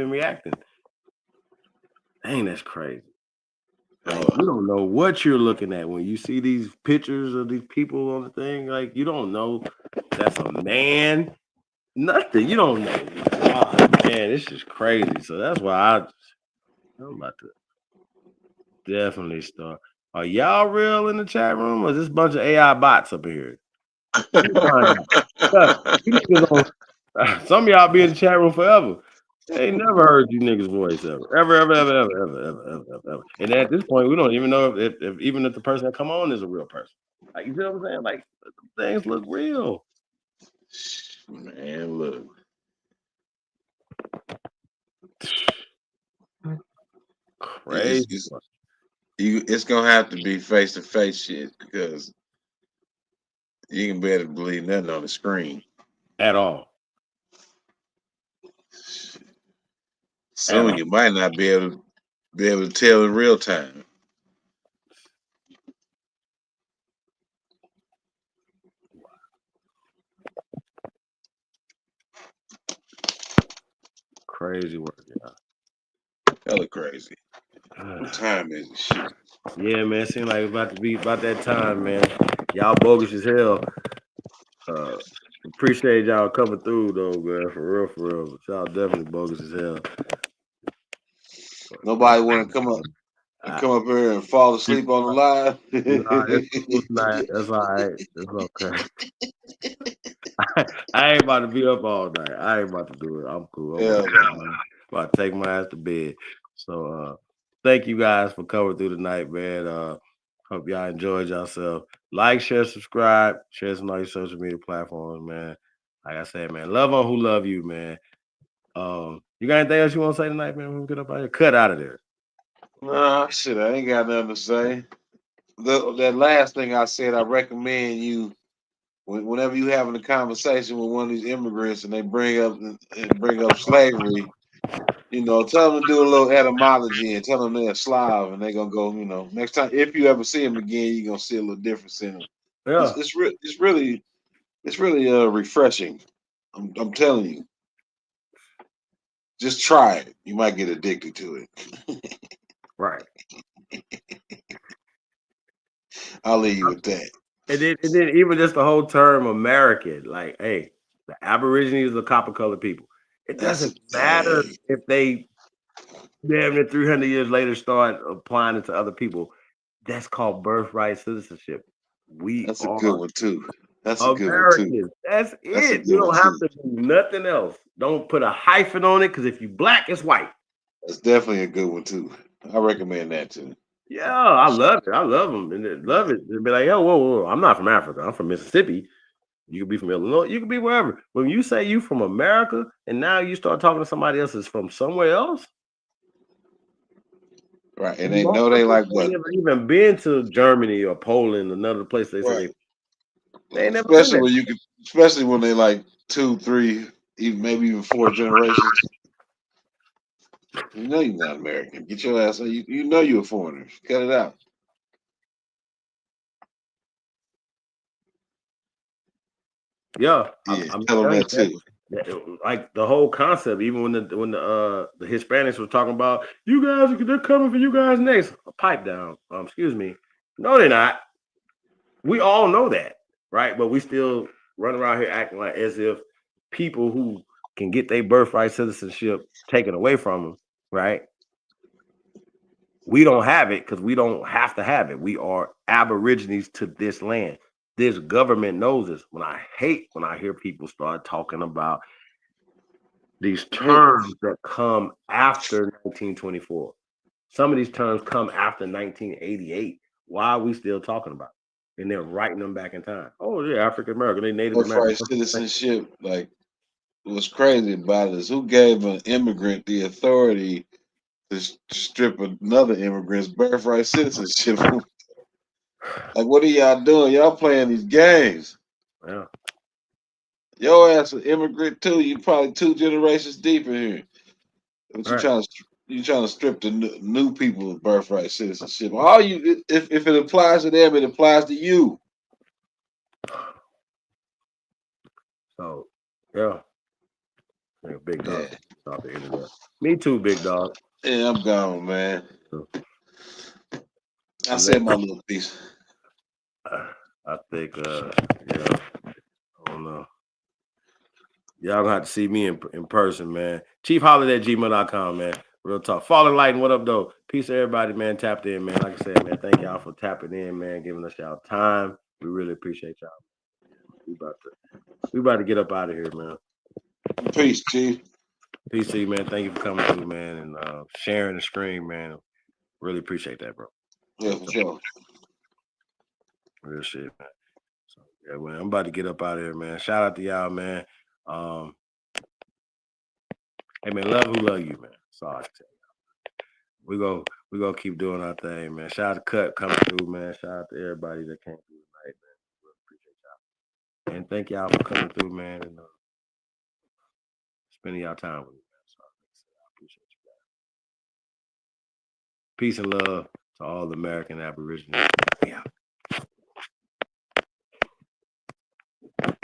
reacting. Dang, that's crazy. Like, you don't know what you're looking at when you see these pictures of these people on the thing. Like, you don't know that's a man. Nothing. You don't know. Oh, man, it's just crazy. So that's why I'm about to definitely start. Are y'all real in the chat room, or is this a bunch of AI bots up here? Some of y'all be in the chat room forever. I ain't never heard you niggas' voice ever. And at this point, we don't even know if even if the person that come on is a real person. Like, you feel what I'm saying? Like, things look real. Man, look. Crazy. It's gonna have to be face to face shit because you can better believe nothing on the screen At all. Soon you might not be able to tell in real time. Crazy work, yeah. Hella crazy. What time is it? Shit. Yeah, man. It seems like it's about to be about that time, man. Y'all bogus as hell. Appreciate y'all coming through though, man. For real. But y'all definitely bogus as hell. Nobody want to come up here and fall asleep on the live. Nah, it's cool tonight. That's all right. It's okay. I ain't about to be up all night. I ain't about to do it. I'm cool. I'm about to take my ass to bed. So thank you guys for coming through tonight, man. Hope y'all enjoyed yourself. Like, share, subscribe, share some on your social media platforms, man. Like I said, man, love on who love you, man. You got anything else you want to say tonight, man? When we get up out here, cut out of there. Nah, shit, I ain't got nothing to say. That last thing I said, I recommend you whenever you having a conversation with one of these immigrants and they bring up slavery, tell them to do a little etymology and tell them they're a Slav and they're gonna go, next time if you ever see them again, you're gonna see a little difference in them. Yeah. It's really refreshing. I'm telling you. Just try it. You might get addicted to it. Right. I'll leave you with that. And then even just the whole term American, like, hey, the Aborigines are copper colored people. It doesn't matter if they damn near 300 years later start applying it to other people. That's called birthright citizenship. That's a good one too. That's a good one Americans. too. That's That's a it. good You don't one, have too. to do nothing else. Don't put a hyphen on it because if you black, it's white. That's definitely a good one too. I recommend that too. Yeah, I love it. I love them and they love it. They'll be like, yo, whoa, I'm not from Africa. I'm from Mississippi. You could be from Illinois. You could be wherever. When you say you from America and now you start talking to somebody else that's from somewhere else. Right. And they know they like what? Never even been to Germany or Poland, another place they say they never been Especially there. especially when they like 2, 3, maybe even 4 generations. You know you're not American. Get your ass. You know you're a foreigner. Cut it out. Yeah, tell them that too. Like the whole concept, even when the Hispanics were talking about you guys, they're coming for you guys next. Pipe down. Excuse me. No, they're not. We all know that, right? But we still run around here acting like as if people who can get their birthright citizenship taken away from them, right? We don't have it because we don't have to have it. We are aborigines to this land. This government knows this. I hate when I hear people start talking about these terms that come after 1924. Some of these terms come after 1988. Why are we still talking about it? And they're writing them back in time. Oh, yeah, African American, they Native Birthright American. citizenship, like what's crazy about it is who gave an immigrant the authority to strip another immigrant's birthright citizenship? Like, what are y'all doing? Y'all playing these games. Yeah. Your ass an immigrant too. You probably 2 generations deep in here. But you trying to strip the new people's birthright citizenship. All you, if it applies to them, it applies to you. So, yeah. Like a big dog. Off the internet. Me too, big dog. Yeah, I'm gone, man. I said my little piece. I think, I don't know. Y'all gonna have to see me in person, man. ChiefHoliday@gmail.com, man. Real talk. Falling Light, what up, though? Peace to everybody, man. Tapped in, man. Like I said, man, thank y'all for tapping in, man, giving us y'all time. We really appreciate y'all. We about to get up out of here, man. Peace, Chief. Peace to you, man. Thank you for coming through, man, and sharing the screen, man. Really appreciate that, bro. Yeah, for sure. Real shit, man. So yeah, man, I'm about to get up out of here, man. Shout out to y'all, man. Hey man, love who love you, man. Sorry to tell you. We go keep doing our thing, man. Shout out to Cut coming through, man. Shout out to everybody that came through tonight, man. Really appreciate y'all. And thank y'all for coming through, man, and spending y'all time with me, man. So I appreciate you guys. Peace and love to all the American Aborigines. Yeah.